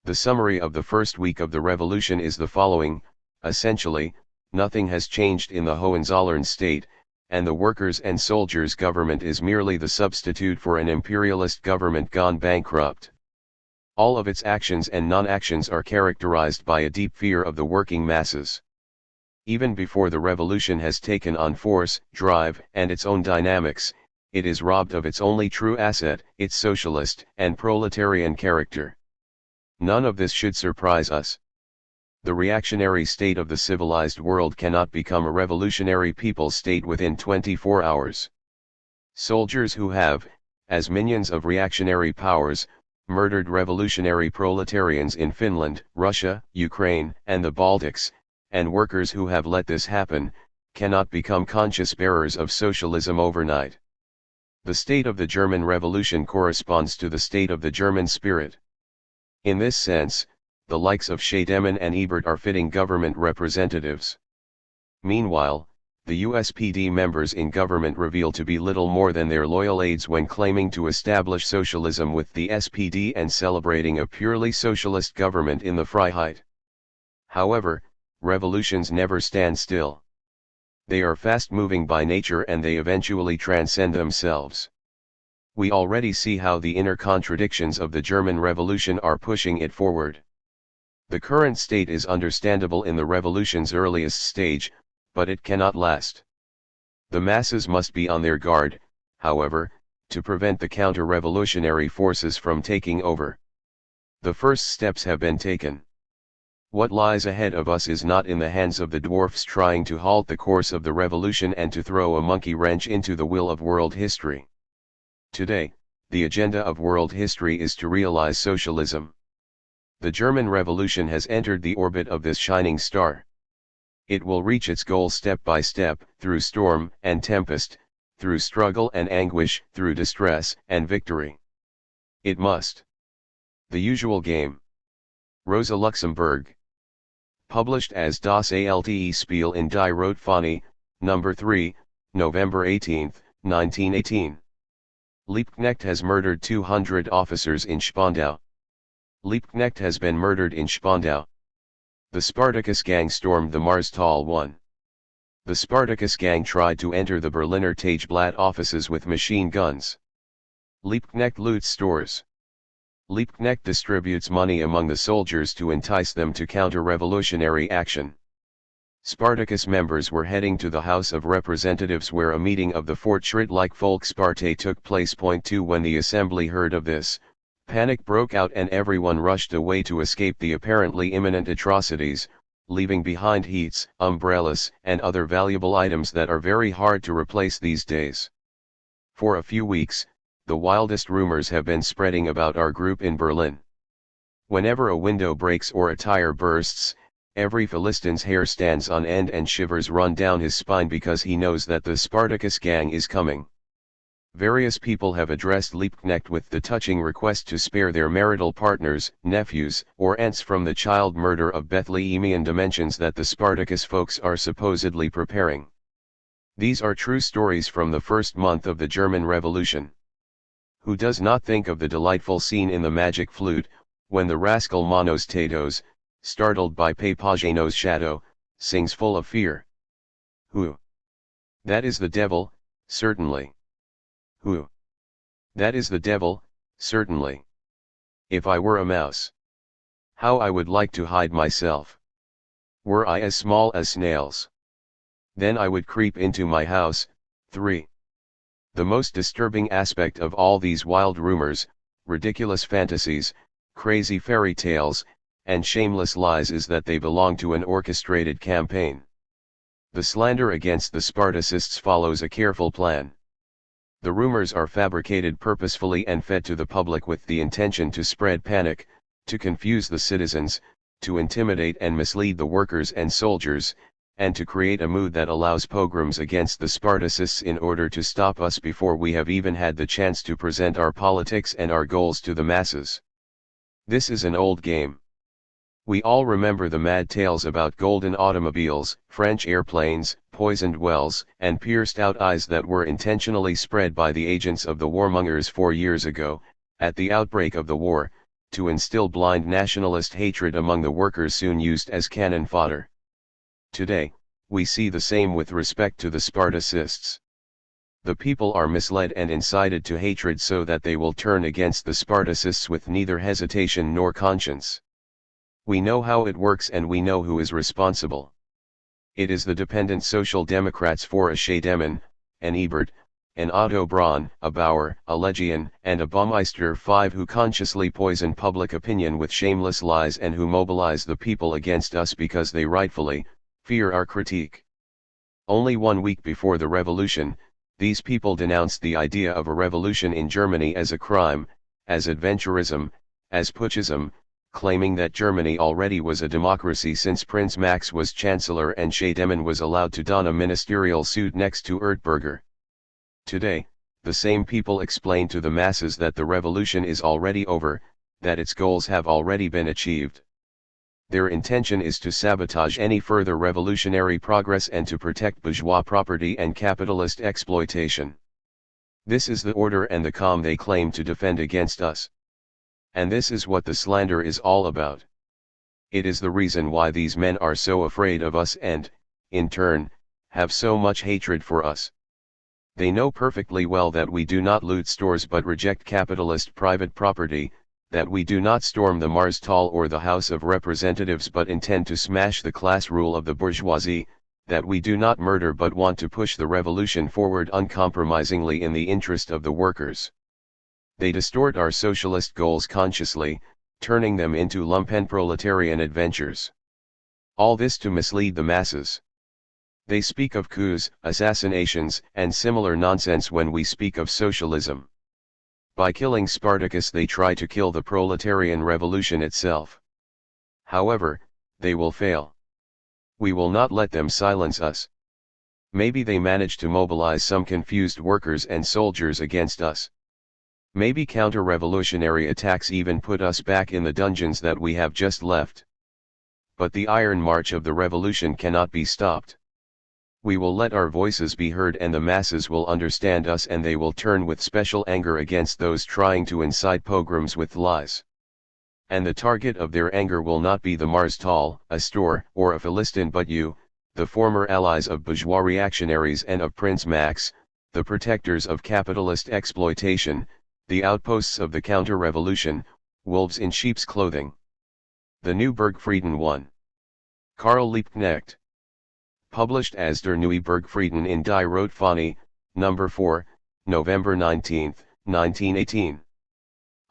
The summary of the first week of the revolution is the following: essentially, nothing has changed in the Hohenzollern state, and the workers' and soldiers' government is merely the substitute for an imperialist government gone bankrupt. All of its actions and non-actions are characterized by a deep fear of the working masses. Even before the revolution has taken on force, drive, and its own dynamics, it is robbed of its only true asset, its socialist and proletarian character. None of this should surprise us. The reactionary state of the civilized world cannot become a revolutionary people's state within 24 hours. Soldiers who have, as minions of reactionary powers, murdered revolutionary proletarians in Finland, Russia, Ukraine, and the Baltics, and workers who have let this happen, cannot become conscious bearers of socialism overnight. The state of the German Revolution corresponds to the state of the German spirit. In this sense, the likes of Scheidemann and Ebert are fitting government representatives. Meanwhile, the USPD members in government reveal to be little more than their loyal aides when claiming to establish socialism with the SPD and celebrating a purely socialist government in the Freiheit. However, revolutions never stand still. They are fast-moving by nature and they eventually transcend themselves. We already see how the inner contradictions of the German Revolution are pushing it forward. The current state is understandable in the revolution's earliest stage, but it cannot last. The masses must be on their guard, however, to prevent the counter-revolutionary forces from taking over. The first steps have been taken. What lies ahead of us is not in the hands of the dwarfs trying to halt the course of the revolution and to throw a monkey wrench into the wheel of world history. Today, the agenda of world history is to realize socialism. The German Revolution has entered the orbit of this shining star. It will reach its goal step by step, through storm and tempest, through struggle and anguish, through distress and victory. It must. The usual game. Rosa Luxemburg. Published as Das alte Spiel in die Rotfahne, No. 3, November 18, 1918. Liebknecht has murdered 200 officers in Spandau. Liebknecht has been murdered in Spandau. The Spartacus gang stormed the Marstal 1. The Spartacus gang tried to enter the Berliner Tageblatt offices with machine guns. Liebknecht loots stores. Liebknecht distributes money among the soldiers to entice them to counter-revolutionary action. Spartacus members were heading to the House of Representatives where a meeting of the Fortschrittliche Volkspartei took place. 2 When the assembly heard of this, panic broke out and everyone rushed away to escape the apparently imminent atrocities, leaving behind heats, umbrellas, and other valuable items that are very hard to replace these days. For a few weeks, the wildest rumors have been spreading about our group in Berlin. Whenever a window breaks or a tire bursts, every Philistine's hair stands on end and shivers run down his spine because he knows that the Spartacus gang is coming. Various people have addressed Liebknecht with the touching request to spare their marital partners, nephews, or aunts from the child murder of Bethlehemian dimensions that the Spartacus folks are supposedly preparing. These are true stories from the first month of the German Revolution. Who does not think of the delightful scene in the Magic Flute, when the rascal Manos Tatos, startled by Papageno's shadow, sings full of fear? Who? That is the devil, certainly. Who? That is the devil, certainly. If I were a mouse, how I would like to hide myself. Were I as small as snails, then I would creep into my house. 3. The most disturbing aspect of all these wild rumors, ridiculous fantasies, crazy fairy tales, and shameless lies is that they belong to an orchestrated campaign. The slander against the Spartacists follows a careful plan. The rumors are fabricated purposefully and fed to the public with the intention to spread panic, to confuse the citizens, to intimidate and mislead the workers and soldiers, and to create a mood that allows pogroms against the Spartacists in order to stop us before we have even had the chance to present our politics and our goals to the masses. This is an old game. We all remember the mad tales about golden automobiles, French airplanes, poisoned wells, and pierced-out eyes that were intentionally spread by the agents of the warmongers 4 years ago, at the outbreak of the war, to instill blind nationalist hatred among the workers soon used as cannon fodder. Today, we see the same with respect to the Spartacists. The people are misled and incited to hatred so that they will turn against the Spartacists with neither hesitation nor conscience. We know how it works and we know who is responsible. It is the dependent Social Democrats for a Scheidemann, an Ebert, an Otto Braun, a Bauer, a Legion, and a Baumeister 5 who consciously poison public opinion with shameless lies and who mobilize the people against us because they rightfully fear our critique. Only 1 week before the revolution, these people denounced the idea of a revolution in Germany as a crime, as adventurism, as putschism, claiming that Germany already was a democracy since Prince Max was Chancellor and Scheidemann was allowed to don a ministerial suit next to Ertberger. Today, the same people explain to the masses that the revolution is already over, that its goals have already been achieved. Their intention is to sabotage any further revolutionary progress and to protect bourgeois property and capitalist exploitation. This is the order and the calm they claim to defend against us. And this is what the slander is all about. It is the reason why these men are so afraid of us and, in turn, have so much hatred for us. They know perfectly well that we do not loot stores but reject capitalist private property, that we do not storm the Marstal or the House of Representatives but intend to smash the class rule of the bourgeoisie, that we do not murder but want to push the revolution forward uncompromisingly in the interest of the workers. They distort our socialist goals consciously, turning them into lumpenproletarian adventures. All this to mislead the masses. They speak of coups, assassinations, and similar nonsense when we speak of socialism. By killing Spartacus they try to kill the proletarian revolution itself. However, they will fail. We will not let them silence us. Maybe they manage to mobilize some confused workers and soldiers against us. Maybe counter-revolutionary attacks even put us back in the dungeons that we have just left. But the iron march of the revolution cannot be stopped. We will let our voices be heard and the masses will understand us and they will turn with special anger against those trying to incite pogroms with lies. And the target of their anger will not be the Marstal, a store, or a Philistin but you, the former allies of bourgeois reactionaries and of Prince Max, the protectors of capitalist exploitation, the outposts of the counter-revolution, wolves in sheep's clothing. The New Bergfrieden 1. Karl Liebknecht. Published as Der Neue Bergfrieden in Die Rotfahne, No. 4, November 19, 1918.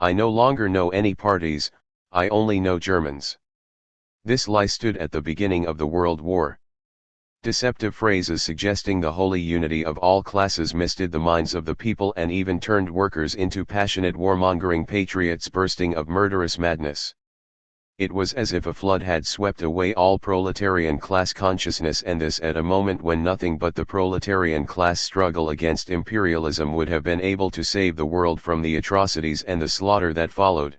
I no longer know any parties, I only know Germans. This lie stood at the beginning of the World War. Deceptive phrases suggesting the holy unity of all classes misted the minds of the people and even turned workers into passionate warmongering patriots bursting of murderous madness. It was as if a flood had swept away all proletarian class consciousness, and this at a moment when nothing but the proletarian class struggle against imperialism would have been able to save the world from the atrocities and the slaughter that followed.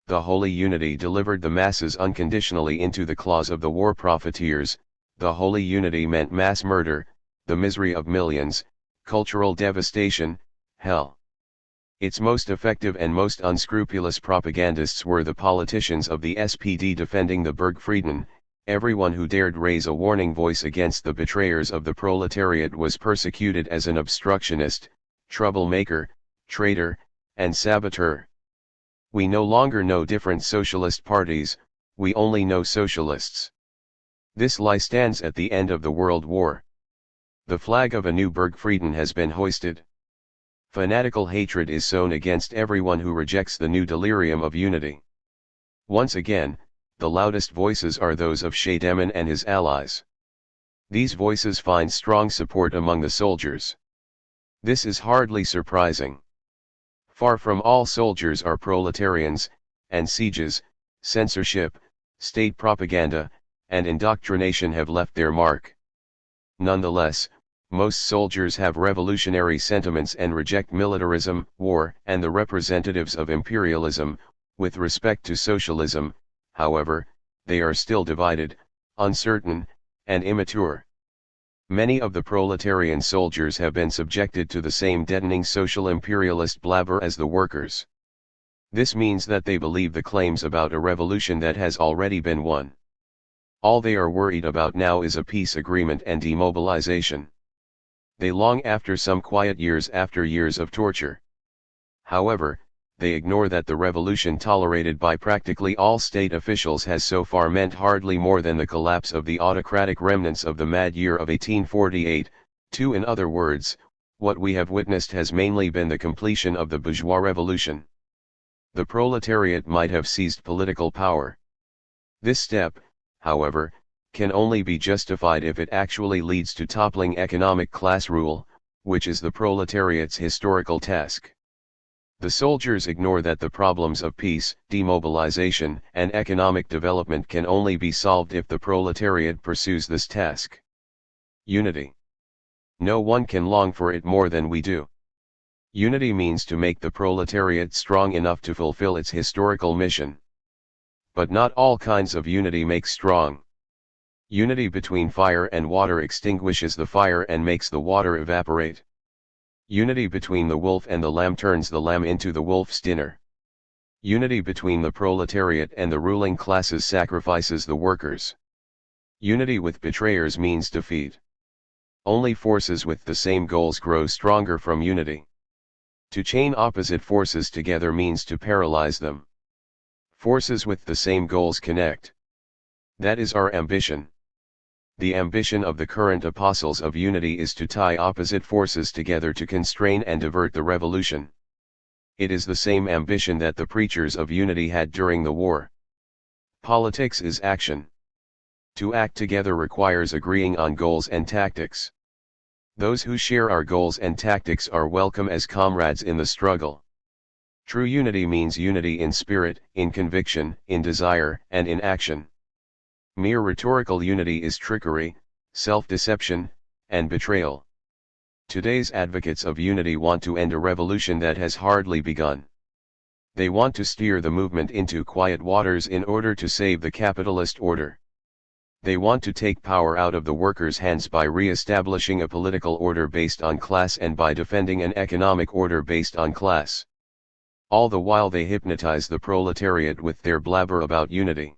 The Holy Unity delivered the masses unconditionally into the claws of the war profiteers. The Holy Unity meant mass murder, the misery of millions, cultural devastation, hell. Its most effective and most unscrupulous propagandists were the politicians of the SPD defending the Bergfrieden. Everyone who dared raise a warning voice against the betrayers of the proletariat was persecuted as an obstructionist, troublemaker, traitor, and saboteur. We no longer know different socialist parties, we only know socialists. This lie stands at the end of the World War. The flag of a new Bergfrieden has been hoisted. Fanatical hatred is sown against everyone who rejects the new delirium of unity. Once again, the loudest voices are those of Scheidemann and his allies. These voices find strong support among the soldiers. This is hardly surprising. Far from all soldiers are proletarians, and sieges, censorship, state propaganda, and indoctrination have left their mark. Nonetheless, most soldiers have revolutionary sentiments and reject militarism, war, and the representatives of imperialism. With respect to socialism, however, they are still divided, uncertain, and immature. Many of the proletarian soldiers have been subjected to the same deadening social imperialist blabber as the workers. This means that they believe the claims about a revolution that has already been won. All they are worried about now is a peace agreement and demobilization. They long after some quiet years after years of torture. However, they ignore that the revolution tolerated by practically all state officials has so far meant hardly more than the collapse of the autocratic remnants of the mad year of 1848, in other words, what we have witnessed has mainly been the completion of the bourgeois revolution. The proletariat might have seized political power. This step, however, can only be justified if it actually leads to toppling economic class rule, which is the proletariat's historical task. The soldiers ignore that the problems of peace, demobilization, and economic development can only be solved if the proletariat pursues this task. Unity. No one can long for it more than we do. Unity means to make the proletariat strong enough to fulfill its historical mission. But not all kinds of unity make strong. Unity between fire and water extinguishes the fire and makes the water evaporate. Unity between the wolf and the lamb turns the lamb into the wolf's dinner. Unity between the proletariat and the ruling classes sacrifices the workers. Unity with betrayers means defeat. Only forces with the same goals grow stronger from unity. To chain opposite forces together means to paralyze them. Forces with the same goals connect. That is our ambition. The ambition of the current apostles of unity is to tie opposite forces together to constrain and divert the revolution. It is the same ambition that the preachers of unity had during the war. Politics is action. To act together requires agreeing on goals and tactics. Those who share our goals and tactics are welcome as comrades in the struggle. True unity means unity in spirit, in conviction, in desire, and in action. Mere rhetorical unity is trickery, self-deception, and betrayal. Today's advocates of unity want to end a revolution that has hardly begun. They want to steer the movement into quiet waters in order to save the capitalist order. They want to take power out of the workers' hands by re-establishing a political order based on class and by defending an economic order based on class. All the while they hypnotize the proletariat with their blabber about unity.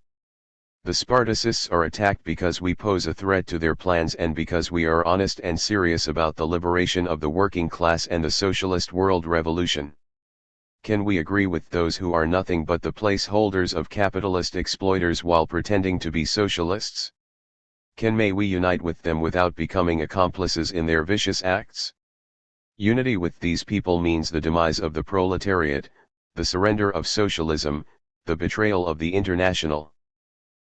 The Spartacists are attacked because we pose a threat to their plans and because we are honest and serious about the liberation of the working class and the socialist world revolution. Can we agree with those who are nothing but the placeholders of capitalist exploiters while pretending to be socialists? May we unite with them without becoming accomplices in their vicious acts? Unity with these people means the demise of the proletariat, the surrender of socialism, the betrayal of the international.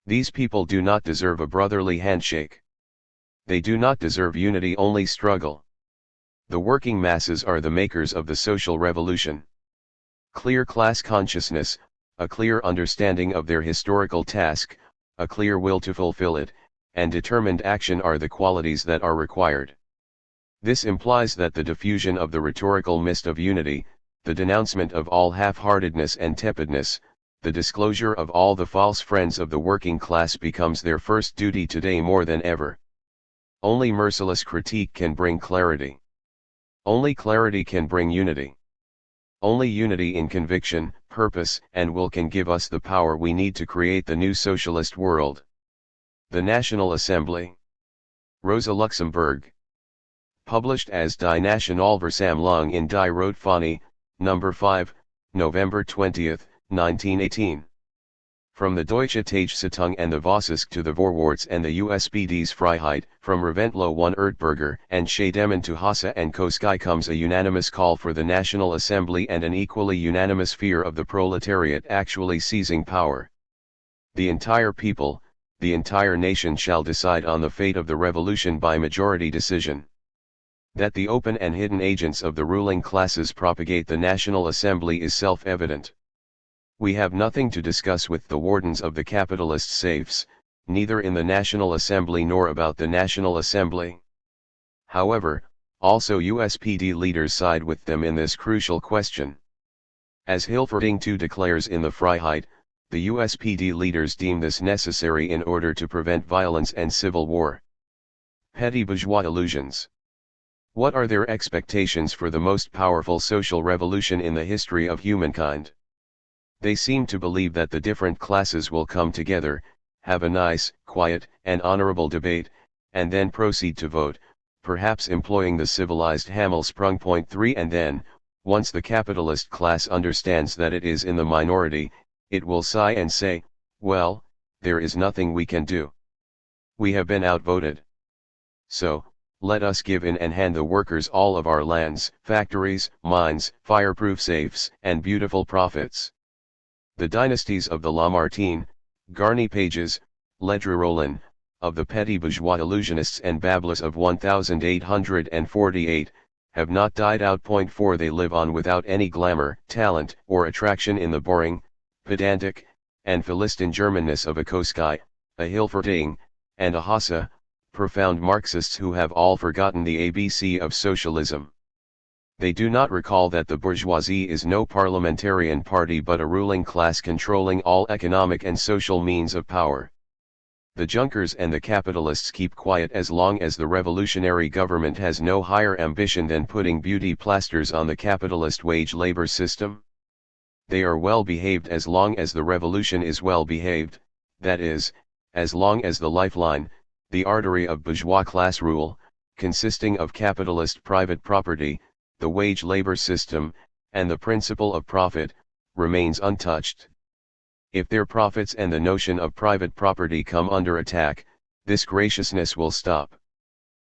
These people do not deserve a brotherly handshake. They do not deserve unity, only struggle. The working masses are the makers of the social revolution. Clear class consciousness, a clear understanding of their historical task, a clear will to fulfill it, and determined action are the qualities that are required. This implies that the diffusion of the rhetorical mist of unity, the denouncement of all half-heartedness and tepidness, the disclosure of all the false friends of the working class becomes their first duty today more than ever. Only merciless critique can bring clarity. Only clarity can bring unity. Only unity in conviction, purpose, and will can give us the power we need to create the new socialist world. The National Assembly. Rosa Luxemburg. Published as Die Nationalversammlung in die Rotfahne, No. 5, November 20, 1918. From the Deutsche Tageszeitung and the Vossisk to the Vorwärts and the USPD's Freiheit, from Reventlow 1 Ertberger and Scheidemann to Hasse and Koski comes a unanimous call for the National Assembly and an equally unanimous fear of the proletariat actually seizing power. The entire people, the entire nation shall decide on the fate of the revolution by majority decision. That the open and hidden agents of the ruling classes propagate the National Assembly is self-evident. We have nothing to discuss with the wardens of the capitalist safes, neither in the National Assembly nor about the National Assembly. However, also USPD leaders side with them in this crucial question. As Hilferding too declares in the Freiheit, the USPD leaders deem this necessary in order to prevent violence and civil war. Petty bourgeois illusions. What are their expectations for the most powerful social revolution in the history of humankind? They seem to believe that the different classes will come together, have a nice, quiet, and honorable debate, and then proceed to vote, perhaps employing the civilized Hammelsprung.3, and then, once the capitalist class understands that it is in the minority, it will sigh and say, well, there is nothing we can do. We have been outvoted. So, let us give in and hand the workers all of our lands, factories, mines, fireproof safes, and beautiful profits. The dynasties of the Lamartine, Garnier Pages, Ledru-Rollin, of the petty bourgeois illusionists and babblers of 1848, have not died out. 4 They live on without any glamour, talent, or attraction in the boring, pedantic, and Philistine Germanness of a Koski, a Hilferding, and a Hasse, profound Marxists who have all forgotten the ABC of socialism. They do not recall that the bourgeoisie is no parliamentarian party but a ruling class controlling all economic and social means of power. The Junkers and the capitalists keep quiet as long as the revolutionary government has no higher ambition than putting beauty plasters on the capitalist wage labor system. They are well behaved as long as the revolution is well behaved, that is, as long as the lifeline, the artery of bourgeois class rule, consisting of capitalist private property, the wage labor system, and the principle of profit, remains untouched. If their profits and the notion of private property come under attack, this graciousness will stop.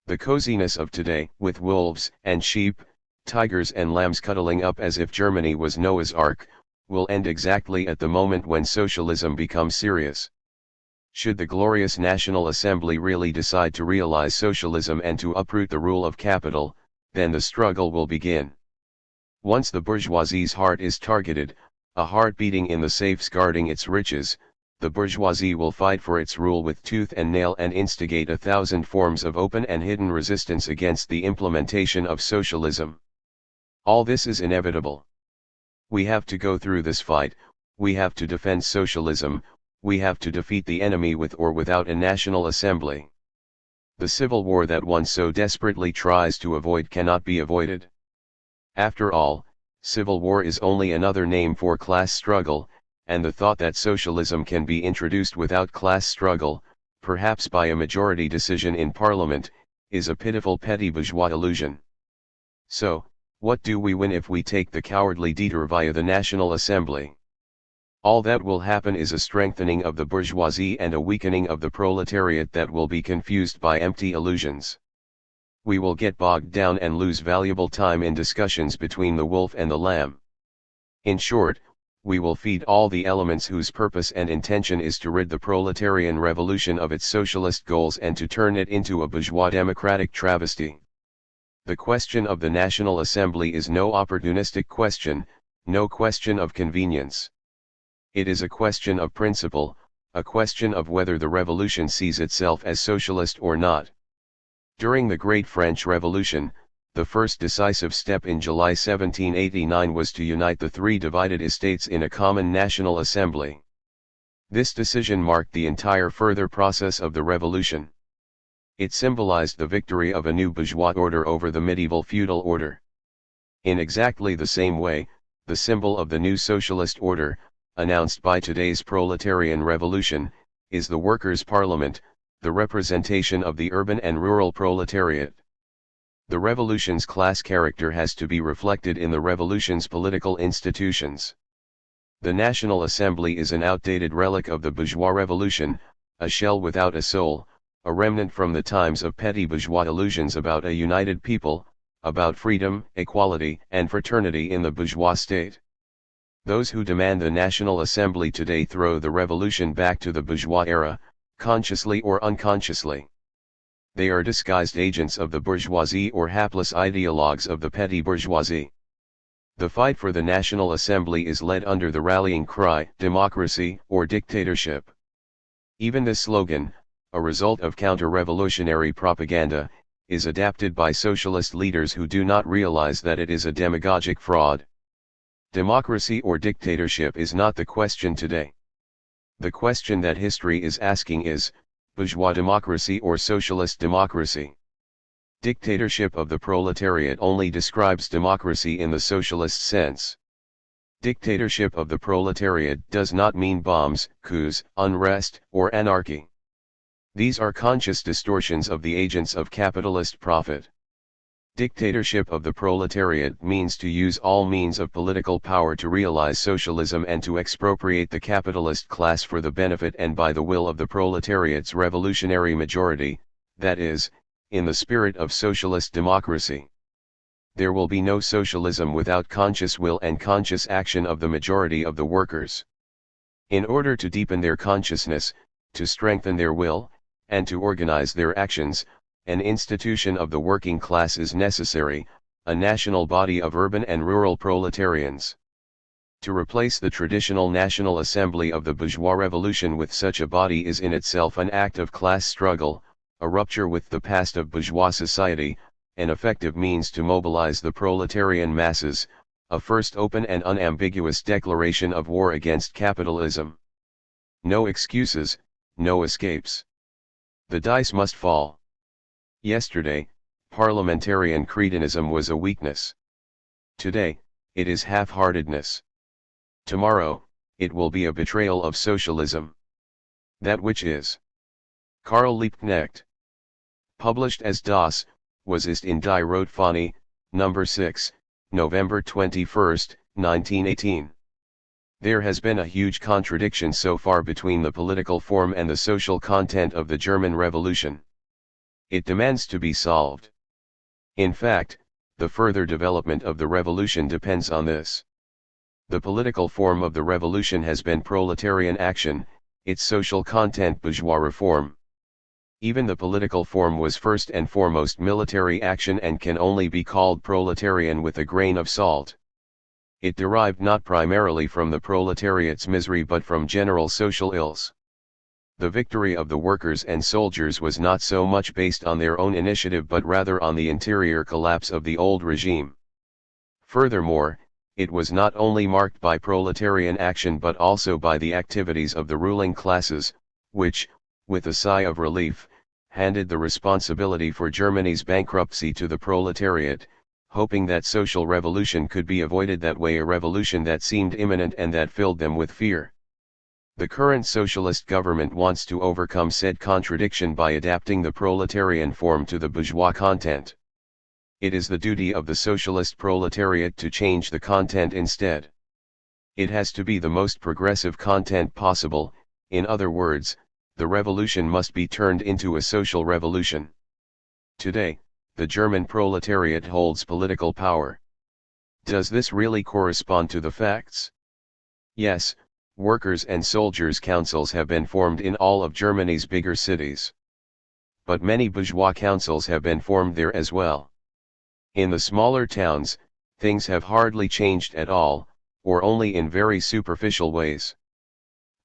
The coziness of today, with wolves and sheep, tigers and lambs cuddling up as if Germany was Noah's Ark, will end exactly at the moment when socialism becomes serious. Should the glorious National Assembly really decide to realize socialism and to uproot the rule of capital, then the struggle will begin. Once the bourgeoisie's heart is targeted, a heart beating in the safeguarding its riches, the bourgeoisie will fight for its rule with tooth and nail and instigate 1,000 forms of open and hidden resistance against the implementation of socialism. All this is inevitable. We have to go through this fight, we have to defend socialism, we have to defeat the enemy with or without a national assembly. The civil war that one so desperately tries to avoid cannot be avoided. After all, civil war is only another name for class struggle, and the thought that socialism can be introduced without class struggle, perhaps by a majority decision in parliament, is a pitiful petty bourgeois illusion. So, what do we win if we take the cowardly detour via the National Assembly? All that will happen is a strengthening of the bourgeoisie and a weakening of the proletariat that will be confused by empty illusions. We will get bogged down and lose valuable time in discussions between the wolf and the lamb. In short, we will feed all the elements whose purpose and intention is to rid the proletarian revolution of its socialist goals and to turn it into a bourgeois democratic travesty. The question of the National Assembly is no opportunistic question, no question of convenience. It is a question of principle, a question of whether the revolution sees itself as socialist or not. During the Great French Revolution, the first decisive step in July 1789 was to unite the three divided estates in a common National Assembly. This decision marked the entire further process of the revolution. It symbolized the victory of a new bourgeois order over the medieval feudal order. In exactly the same way, the symbol of the new socialist order, announced by today's proletarian revolution, is the workers' parliament, the representation of the urban and rural proletariat. The revolution's class character has to be reflected in the revolution's political institutions. The National Assembly is an outdated relic of the bourgeois revolution, a shell without a soul, a remnant from the times of petty bourgeois illusions about a united people, about freedom, equality, and fraternity in the bourgeois state. Those who demand the National Assembly today throw the revolution back to the bourgeois era, consciously or unconsciously. They are disguised agents of the bourgeoisie or hapless ideologues of the petty bourgeoisie. The fight for the National Assembly is led under the rallying cry, democracy or dictatorship. Even this slogan, a result of counter-revolutionary propaganda, is adapted by socialist leaders who do not realize that it is a demagogic fraud. Democracy or dictatorship is not the question today. The question that history is asking is, bourgeois democracy or socialist democracy? Dictatorship of the proletariat only describes democracy in the socialist sense. Dictatorship of the proletariat does not mean bombs, coups, unrest, or anarchy. These are conscious distortions of the agents of capitalist profit. Dictatorship of the proletariat means to use all means of political power to realize socialism and to expropriate the capitalist class for the benefit and by the will of the proletariat's revolutionary majority, that is, in the spirit of socialist democracy. There will be no socialism without conscious will and conscious action of the majority of the workers. In order to deepen their consciousness, to strengthen their will, and to organize their actions, an institution of the working class is necessary, a national body of urban and rural proletarians. To replace the traditional National Assembly of the bourgeois revolution with such a body is in itself an act of class struggle, a rupture with the past of bourgeois society, an effective means to mobilize the proletarian masses, a first open and unambiguous declaration of war against capitalism. No excuses, no escapes. The dice must fall. Yesterday, parliamentarian cretinism was a weakness. Today, it is half-heartedness. Tomorrow, it will be a betrayal of socialism. That which is. Karl Liebknecht. Published as Das, was ist in die Rotfahne, No. 6, November 21, 1918. There has been a huge contradiction so far between the political form and the social content of the German Revolution. It demands to be solved. In fact, the further development of the revolution depends on this. The political form of the revolution has been proletarian action, its social content bourgeois reform. Even the political form was first and foremost military action and can only be called proletarian with a grain of salt. It derived not primarily from the proletariat's misery but from general social ills. The victory of the workers and soldiers was not so much based on their own initiative but rather on the interior collapse of the old regime. Furthermore, it was not only marked by proletarian action but also by the activities of the ruling classes, which, with a sigh of relief, handed the responsibility for Germany's bankruptcy to the proletariat, hoping that social revolution could be avoided that way, a revolution that seemed imminent and that filled them with fear. The current socialist government wants to overcome said contradiction by adapting the proletarian form to the bourgeois content. It is the duty of the socialist proletariat to change the content instead. It has to be the most progressive content possible, in other words, the revolution must be turned into a social revolution. Today, the German proletariat holds political power. Does this really correspond to the facts? Yes, workers' and soldiers' councils have been formed in all of Germany's bigger cities. But many bourgeois councils have been formed there as well. In the smaller towns, things have hardly changed at all, or only in very superficial ways.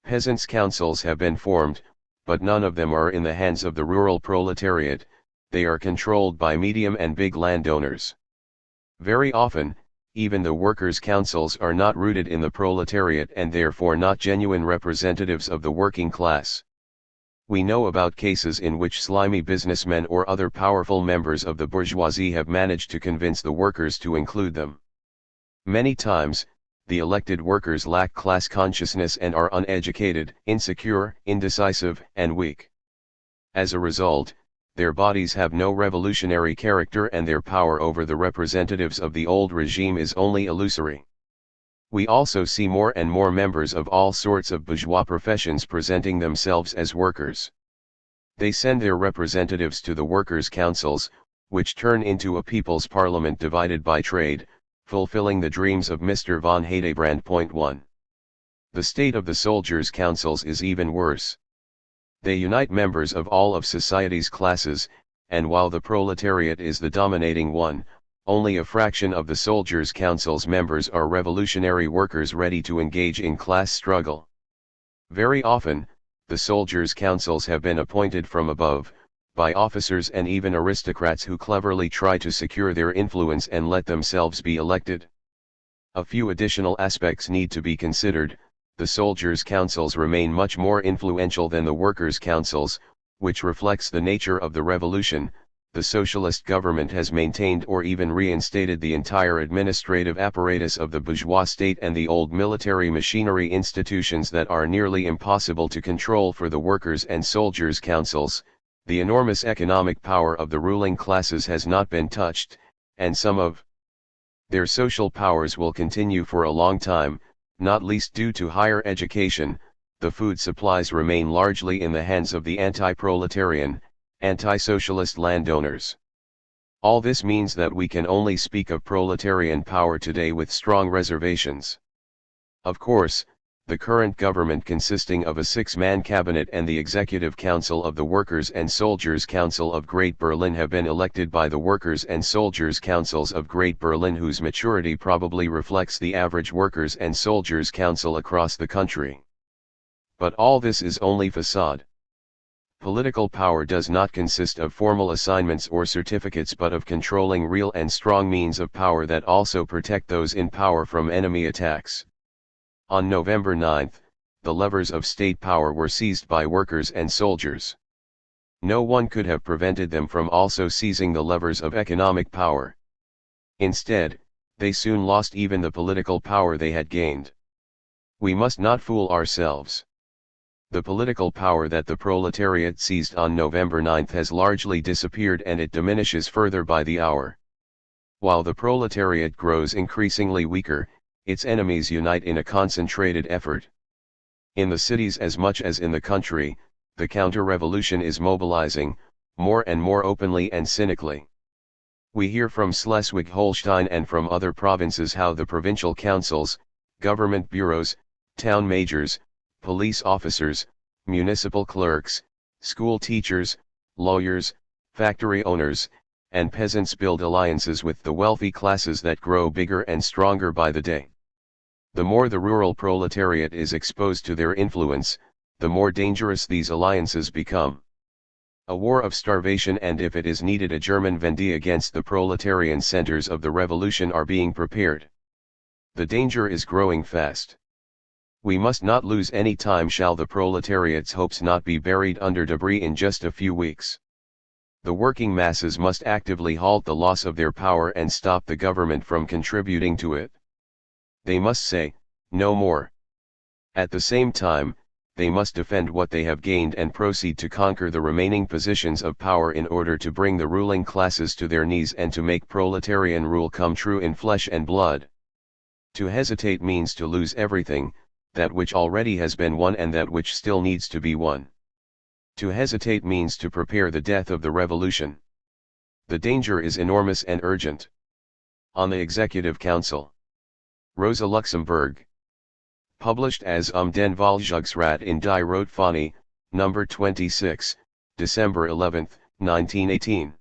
Peasants' councils have been formed, but none of them are in the hands of the rural proletariat, they are controlled by medium and big landowners. Very often, even the workers' councils are not rooted in the proletariat and therefore not genuine representatives of the working class. We know about cases in which slimy businessmen or other powerful members of the bourgeoisie have managed to convince the workers to include them. Many times, the elected workers lack class consciousness and are uneducated, insecure, indecisive, and weak. As a result, their bodies have no revolutionary character and their power over the representatives of the old regime is only illusory. We also see more and more members of all sorts of bourgeois professions presenting themselves as workers. They send their representatives to the workers' councils, which turn into a people's parliament divided by trade, fulfilling the dreams of Mr. von Hildebrand. 1. The state of the soldiers' councils is even worse. They unite members of all of society's classes, and while the proletariat is the dominating one, only a fraction of the soldiers' council's members are revolutionary workers ready to engage in class struggle. Very often, the soldiers' councils have been appointed from above, by officers and even aristocrats who cleverly try to secure their influence and let themselves be elected. A few additional aspects need to be considered. The soldiers' councils remain much more influential than the workers' councils, which reflects the nature of the revolution. The socialist government has maintained or even reinstated the entire administrative apparatus of the bourgeois state and the old military machinery institutions that are nearly impossible to control for the workers' and soldiers' councils. The enormous economic power of the ruling classes has not been touched, and some of their social powers will continue for a long time, not least due to higher education. The food supplies remain largely in the hands of the anti-proletarian, anti-socialist landowners. All this means that we can only speak of proletarian power today with strong reservations. Of course, the current government consisting of a 6-man cabinet and the Executive Council of the Workers' and Soldiers' Council of Great Berlin have been elected by the Workers' and Soldiers' Councils of Great Berlin, whose maturity probably reflects the average Workers' and Soldiers' Council across the country. But all this is only facade. Political power does not consist of formal assignments or certificates but of controlling real and strong means of power that also protect those in power from enemy attacks. On November 9, the levers of state power were seized by workers and soldiers. No one could have prevented them from also seizing the levers of economic power. Instead, they soon lost even the political power they had gained. We must not fool ourselves. The political power that the proletariat seized on November 9 has largely disappeared and it diminishes further by the hour. While the proletariat grows increasingly weaker, its enemies unite in a concentrated effort. In the cities as much as in the country, the counter-revolution is mobilizing, more and more openly and cynically. We hear from Schleswig-Holstein and from other provinces how the provincial councils, government bureaus, town majors, police officers, municipal clerks, school teachers, lawyers, factory owners, and peasants build alliances with the wealthy classes that grow bigger and stronger by the day. The more the rural proletariat is exposed to their influence, the more dangerous these alliances become. A war of starvation, and if it is needed a German Vendée against the proletarian centers of the revolution, are being prepared. The danger is growing fast. We must not lose any time. Shall the proletariat's hopes not be buried under debris in just a few weeks? The working masses must actively halt the loss of their power and stop the government from contributing to it. They must say, no more. At the same time, they must defend what they have gained and proceed to conquer the remaining positions of power in order to bring the ruling classes to their knees and to make proletarian rule come true in flesh and blood. To hesitate means to lose everything, that which already has been won and that which still needs to be won. To hesitate means to prepare the death of the revolution. The danger is enormous and urgent. On the Executive Council. Rosa Luxemburg. Published as Den Volksraad in Die Rotfahne, No. 26, December 11, 1918.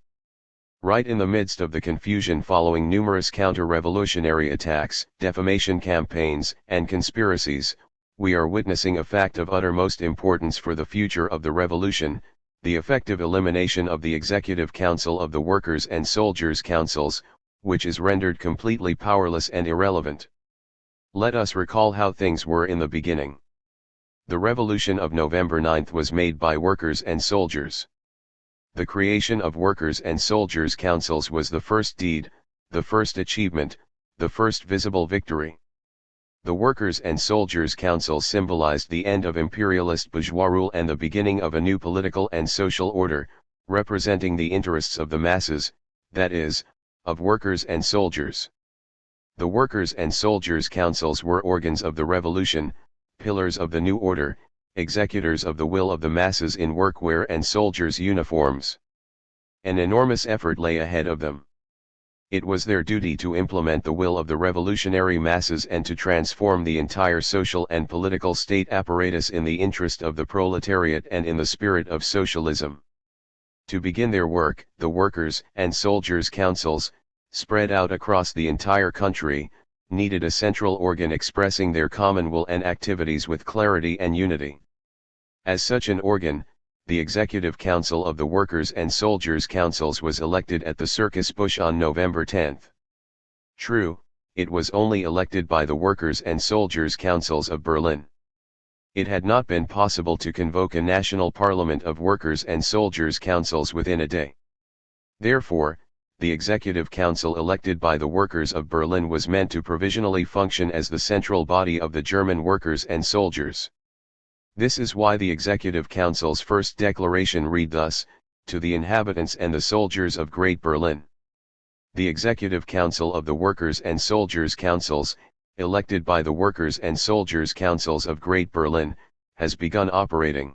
Right in the midst of the confusion following numerous counter-revolutionary attacks, defamation campaigns, and conspiracies, we are witnessing a fact of uttermost importance for the future of the revolution, the effective elimination of the Executive Council of the Workers' and Soldiers' Councils, which is rendered completely powerless and irrelevant. Let us recall how things were in the beginning. The revolution of November 9 was made by workers and soldiers. The creation of Workers' and Soldiers' Councils was the first deed, the first achievement, the first visible victory. The Workers' and Soldiers' Councils symbolized the end of imperialist bourgeois rule and the beginning of a new political and social order, representing the interests of the masses, that is, of workers and soldiers. The Workers' and Soldiers' Councils were organs of the revolution, pillars of the new order, executors of the will of the masses in workwear and soldiers' uniforms. An enormous effort lay ahead of them. It was their duty to implement the will of the revolutionary masses and to transform the entire social and political state apparatus in the interest of the proletariat and in the spirit of socialism. To begin their work, the Workers' and Soldiers' Councils, spread out across the entire country, needed a central organ expressing their common will and activities with clarity and unity. As such an organ, the Executive Council of the Workers' and Soldiers' Councils was elected at the Circus Busch on November 10. True, it was only elected by the Workers' and Soldiers' Councils of Berlin. It had not been possible to convoke a national parliament of Workers' and Soldiers' Councils within a day. Therefore, the Executive Council elected by the workers of Berlin was meant to provisionally function as the central body of the German workers and soldiers. This is why the Executive Council's first declaration read thus, "To the inhabitants and the soldiers of Great Berlin." The Executive Council of the Workers' and Soldiers' Councils, elected by the Workers' and Soldiers' Councils of Great Berlin, has begun operating.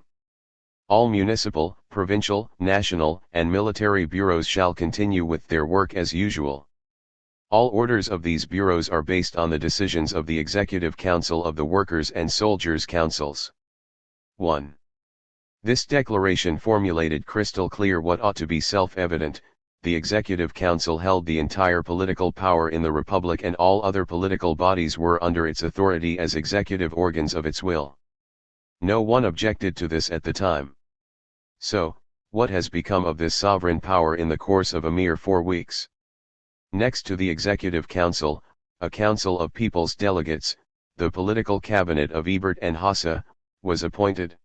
All municipal, provincial, national, and military bureaus shall continue with their work as usual. All orders of these bureaus are based on the decisions of the Executive Council of the Workers' and Soldiers' Councils. 1. This declaration formulated crystal clear what ought to be self-evident: the Executive Council held the entire political power in the Republic and all other political bodies were under its authority as executive organs of its will. No one objected to this at the time. So, what has become of this sovereign power in the course of a mere 4 weeks? Next to the Executive Council, a council of people's delegates, the political cabinet of Ebert and Hasse, was appointed.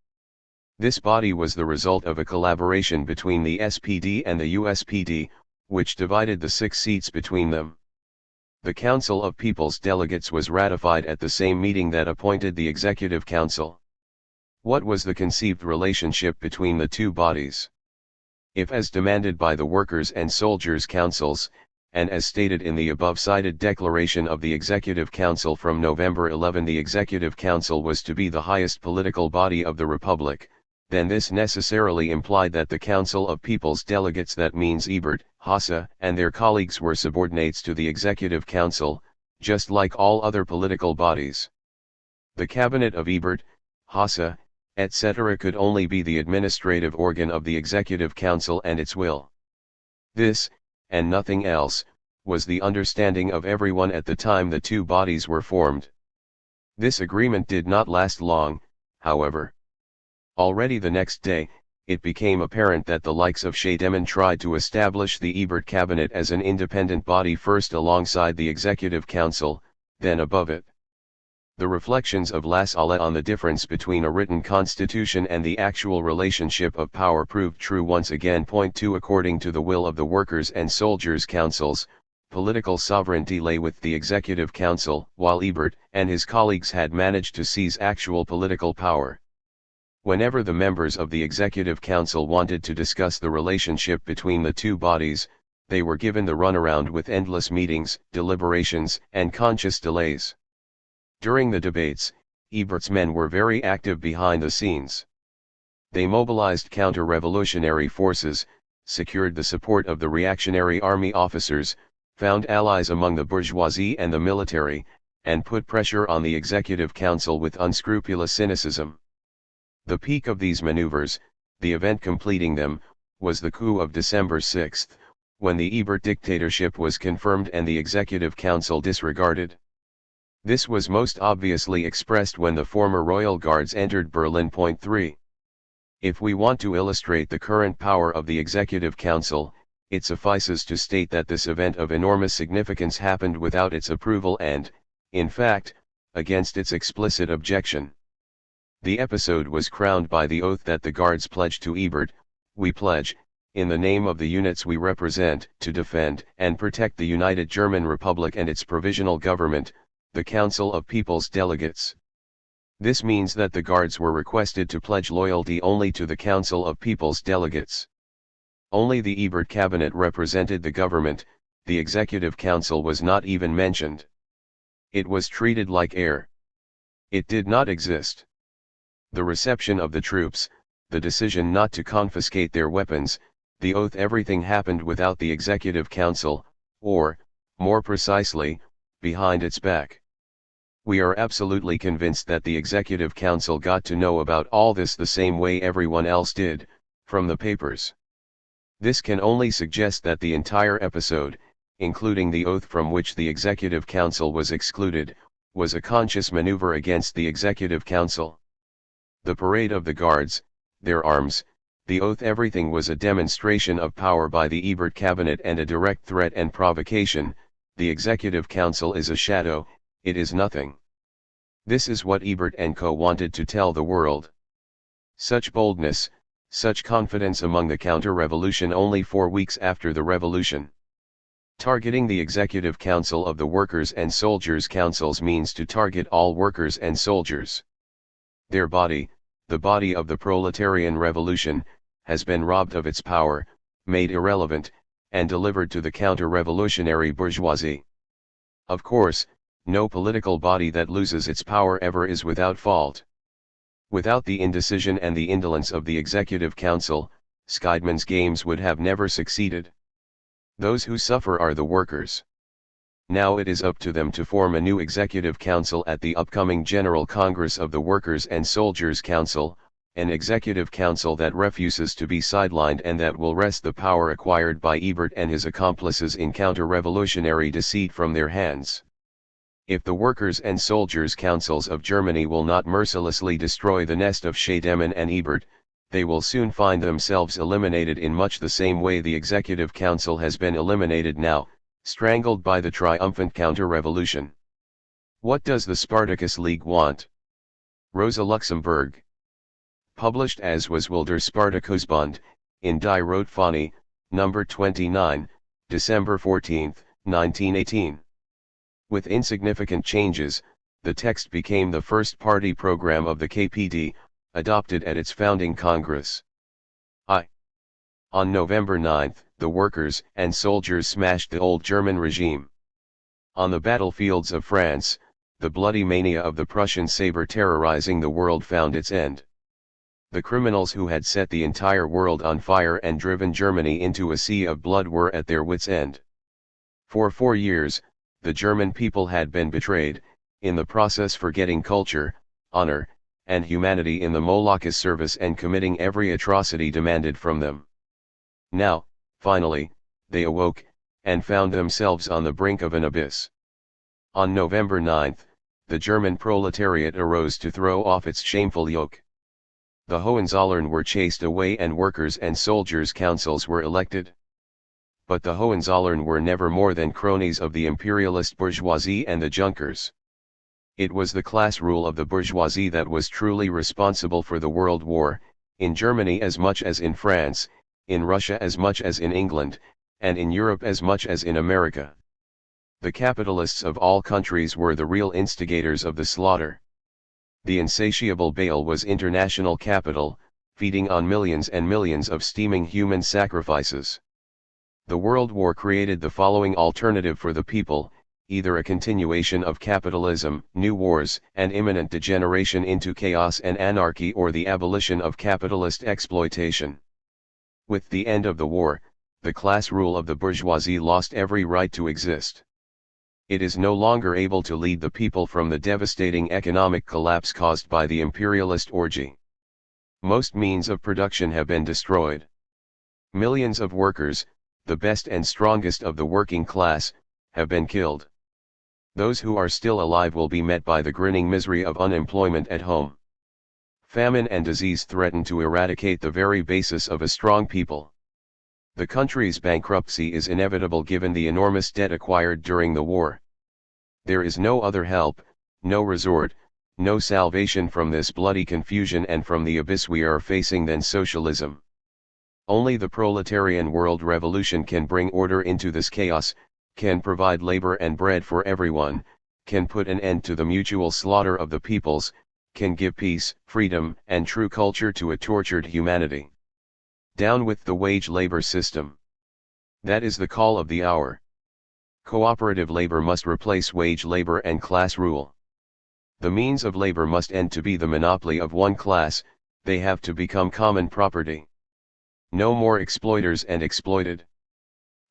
This body was the result of a collaboration between the SPD and the USPD, which divided the 6 seats between them. The Council of People's Delegates was ratified at the same meeting that appointed the Executive Council. What was the conceived relationship between the two bodies? If, as demanded by the Workers' and Soldiers' Councils, and as stated in the above-cited declaration of the Executive Council from November 11, the Executive Council was to be the highest political body of the Republic, then this necessarily implied that the Council of People's Delegates, that means Ebert, Hasse, and their colleagues, were subordinates to the Executive Council, just like all other political bodies. The cabinet of Ebert, Hasse, etc. could only be the administrative organ of the Executive Council and its will. This, and nothing else, was the understanding of everyone at the time the two bodies were formed. This agreement did not last long, however. Already the next day, it became apparent that the likes of Scheidemann tried to establish the Ebert cabinet as an independent body, first alongside the Executive Council, then above it. The reflections of Lassalle on the difference between a written constitution and the actual relationship of power proved true once again. Point 2. According to the will of the Workers' and Soldiers' Councils, political sovereignty lay with the Executive Council, while Ebert and his colleagues had managed to seize actual political power. Whenever the members of the Executive Council wanted to discuss the relationship between the two bodies, they were given the runaround with endless meetings, deliberations, and conscious delays. During the debates, Ebert's men were very active behind the scenes. They mobilized counter-revolutionary forces, secured the support of the reactionary army officers, found allies among the bourgeoisie and the military, and put pressure on the Executive Council with unscrupulous cynicism. The peak of these maneuvers, the event completing them, was the coup of December 6, when the Ebert dictatorship was confirmed and the Executive Council disregarded. This was most obviously expressed when the former Royal Guards entered Berlin. Point 3. If we want to illustrate the current power of the Executive Council, it suffices to state that this event of enormous significance happened without its approval and, in fact, against its explicit objection. The episode was crowned by the oath that the Guards pledged to Ebert: "We pledge, in the name of the units we represent, to defend and protect the United German Republic and its provisional government, the Council of People's Delegates." This means that the Guards were requested to pledge loyalty only to the Council of People's Delegates. Only the Ebert cabinet represented the government, the Executive Council was not even mentioned. It was treated like air. It did not exist. The reception of the troops, the decision not to confiscate their weapons, the oath, everything happened without the Executive Council, or, more precisely, behind its back. We are absolutely convinced that the Executive Council got to know about all this the same way everyone else did, from the papers. This can only suggest that the entire episode, including the oath from which the Executive Council was excluded, was a conscious maneuver against the Executive Council. The parade of the Guards, their arms, the oath, everything was a demonstration of power by the Ebert cabinet and a direct threat and provocation. The Executive Council is a shadow, it is nothing. This is what Ebert and co. wanted to tell the world. Such boldness, such confidence among the counter-revolution only 4 weeks after the revolution. Targeting the Executive Council of the Workers' and Soldiers' Councils means to target all workers and soldiers. Their body, the body of the proletarian revolution, has been robbed of its power, made irrelevant, and delivered to the counter-revolutionary bourgeoisie. Of course, no political body that loses its power ever is without fault. Without the indecision and the indolence of the Executive Council, Scheidemann's games would have never succeeded. Those who suffer are the workers. Now it is up to them to form a new Executive Council at the upcoming General Congress of the Workers' and Soldiers' Council, an Executive Council that refuses to be sidelined and that will wrest the power acquired by Ebert and his accomplices in counter-revolutionary deceit from their hands. If the Workers' and Soldiers' Councils of Germany will not mercilessly destroy the nest of Scheidemann and Ebert, they will soon find themselves eliminated in much the same way the Executive Council has been eliminated now, strangled by the triumphant counter-revolution. What does the Spartacus League want? Rosa Luxemburg. Published as was Wilder Spartakusbund, in Die Rotfahne, No. 29, December 14, 1918. With insignificant changes, the text became the first party program of the KPD, adopted at its founding Congress. On November 9, the workers and soldiers smashed the old German regime. On the battlefields of France, the bloody mania of the Prussian saber terrorizing the world found its end. The criminals who had set the entire world on fire and driven Germany into a sea of blood were at their wits' end. For 4 years, the German people had been betrayed, in the process forgetting culture, honor, and humanity in the Moloch's service and committing every atrocity demanded from them. Now, finally, they awoke, and found themselves on the brink of an abyss. On November 9, the German proletariat arose to throw off its shameful yoke. The Hohenzollern were chased away and workers' and soldiers' councils were elected. But the Hohenzollern were never more than cronies of the imperialist bourgeoisie and the Junkers. It was the class rule of the bourgeoisie that was truly responsible for the World War, in Germany as much as in France, in Russia as much as in England, and in Europe as much as in America. The capitalists of all countries were the real instigators of the slaughter. The insatiable bale was international capital, feeding on millions and millions of steaming human sacrifices. The World War created the following alternative for the people: either a continuation of capitalism, new wars, and imminent degeneration into chaos and anarchy, or the abolition of capitalist exploitation. With the end of the war, the class rule of the bourgeoisie lost every right to exist. It is no longer able to lead the people from the devastating economic collapse caused by the imperialist orgy. Most means of production have been destroyed. Millions of workers, the best and strongest of the working class, have been killed. Those who are still alive will be met by the grinning misery of unemployment at home. Famine and disease threaten to eradicate the very basis of a strong people. The country's bankruptcy is inevitable given the enormous debt acquired during the war. There is no other help, no resort, no salvation from this bloody confusion and from the abyss we are facing than socialism. Only the proletarian world revolution can bring order into this chaos, can provide labor and bread for everyone, can put an end to the mutual slaughter of the peoples, can give peace, freedom, and true culture to a tortured humanity. Down with the wage labor system. That is the call of the hour. Cooperative labor must replace wage labor and class rule. The means of labor must end to be the monopoly of one class, they have to become common property. No more exploiters and exploited.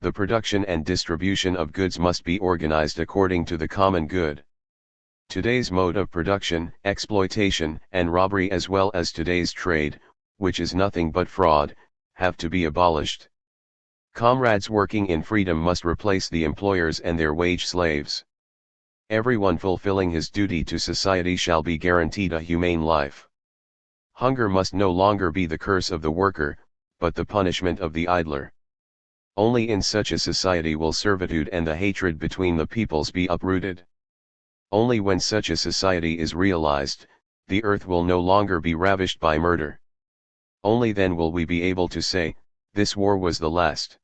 The production and distribution of goods must be organized according to the common good. Today's mode of production, exploitation, and robbery, as well as today's trade, which is nothing but fraud, have to be abolished. Comrades working in freedom must replace the employers and their wage slaves. Everyone fulfilling his duty to society shall be guaranteed a humane life. Hunger must no longer be the curse of the worker, but the punishment of the idler. Only in such a society will servitude and the hatred between the peoples be uprooted. Only when such a society is realized, the earth will no longer be ravished by murder. Only then will we be able to say, this war was the last.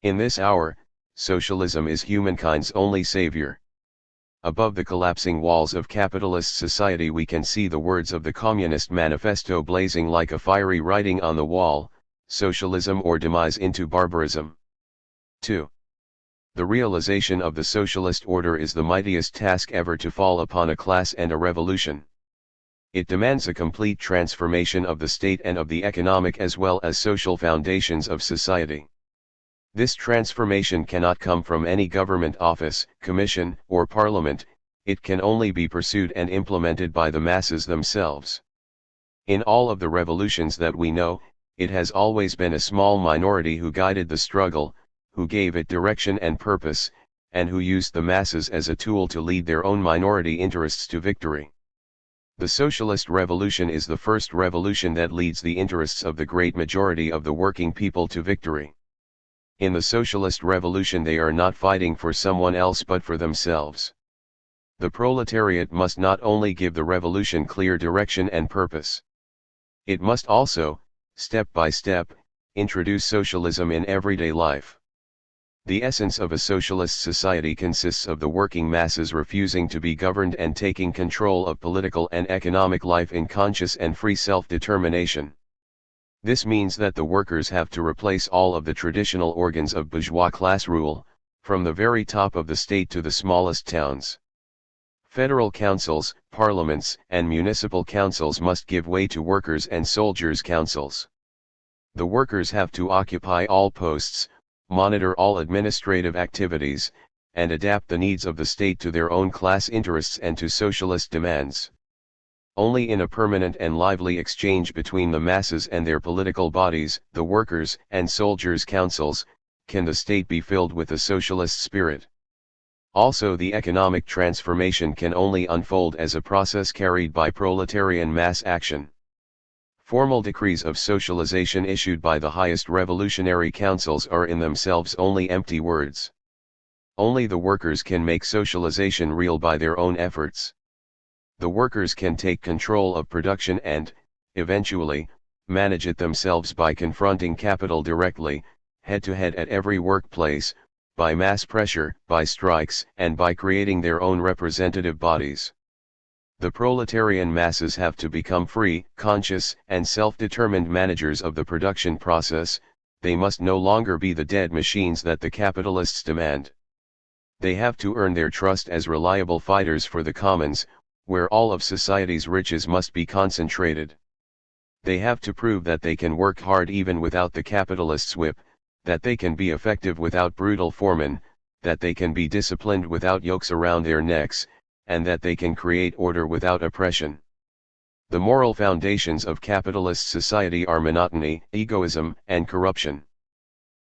In this hour, socialism is humankind's only savior. Above the collapsing walls of capitalist society we can see the words of the Communist Manifesto blazing like a fiery writing on the wall: socialism or demise into barbarism. 2. The realization of the socialist order is the mightiest task ever to fall upon a class and a revolution. It demands a complete transformation of the state and of the economic as well as social foundations of society. This transformation cannot come from any government office, commission, or parliament, it can only be pursued and implemented by the masses themselves. In all of the revolutions that we know, it has always been a small minority who guided the struggle, who gave it direction and purpose, and who used the masses as a tool to lead their own minority interests to victory. The socialist revolution is the first revolution that leads the interests of the great majority of the working people to victory. In the socialist revolution they are not fighting for someone else but for themselves. The proletariat must not only give the revolution clear direction and purpose. It must also, step by step, introduce socialism in everyday life. The essence of a socialist society consists of the working masses refusing to be governed and taking control of political and economic life in conscious and free self-determination. This means that the workers have to replace all of the traditional organs of bourgeois class rule, from the very top of the state to the smallest towns. Federal councils, parliaments, and municipal councils must give way to workers' and soldiers' councils. The workers have to occupy all posts, monitor all administrative activities, and adapt the needs of the state to their own class interests and to socialist demands. Only in a permanent and lively exchange between the masses and their political bodies, the workers' and soldiers' councils, can the state be filled with the socialist spirit. Also, the economic transformation can only unfold as a process carried by proletarian mass action. Formal decrees of socialization issued by the highest revolutionary councils are in themselves only empty words. Only the workers can make socialization real by their own efforts. The workers can take control of production and, eventually, manage it themselves by confronting capital directly, head-to-head at every workplace, by mass pressure, by strikes, and by creating their own representative bodies. The proletarian masses have to become free, conscious, and self-determined managers of the production process. They must no longer be the dead machines that the capitalists demand. They have to earn their trust as reliable fighters for the commons, where all of society's riches must be concentrated. They have to prove that they can work hard even without the capitalist's whip, that they can be effective without brutal foremen, that they can be disciplined without yokes around their necks, and that they can create order without oppression. The moral foundations of capitalist society are monotony, egoism, and corruption.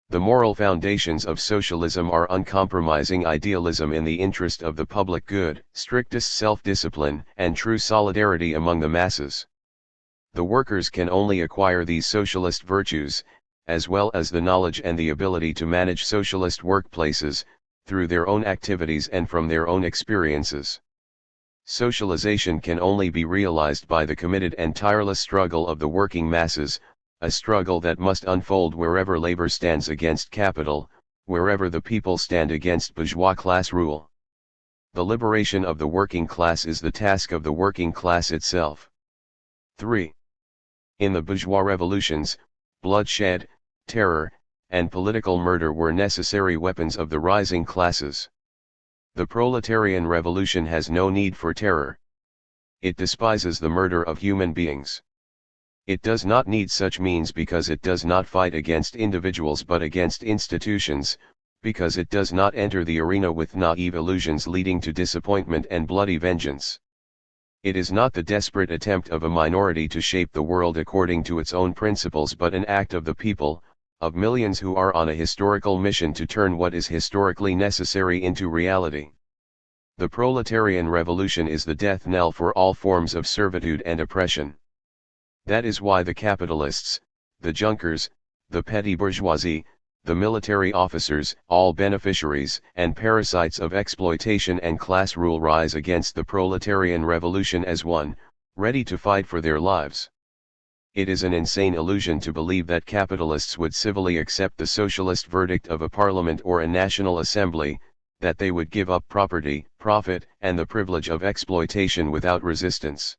The moral foundations of socialism are uncompromising idealism in the interest of the public good, strictest self-discipline, and true solidarity among the masses. The workers can only acquire these socialist virtues, as well as the knowledge and the ability to manage socialist workplaces, through their own activities and from their own experiences. Socialization can only be realized by the committed and tireless struggle of the working masses, a struggle that must unfold wherever labor stands against capital, wherever the people stand against bourgeois class rule. The liberation of the working class is the task of the working class itself. 3. In the bourgeois revolutions, bloodshed, terror, and political murder were necessary weapons of the rising classes. The proletarian revolution has no need for terror. It despises the murder of human beings. It does not need such means because it does not fight against individuals but against institutions, because it does not enter the arena with naive illusions leading to disappointment and bloody vengeance. It is not the desperate attempt of a minority to shape the world according to its own principles but an act of the people, of millions who are on a historical mission to turn what is historically necessary into reality. The proletarian revolution is the death knell for all forms of servitude and oppression. That is why the capitalists, the junkers, the petty bourgeoisie, the military officers, all beneficiaries and parasites of exploitation and class rule rise against the proletarian revolution as one, ready to fight for their lives. It is an insane illusion to believe that capitalists would civilly accept the socialist verdict of a parliament or a national assembly, that they would give up property, profit, and the privilege of exploitation without resistance.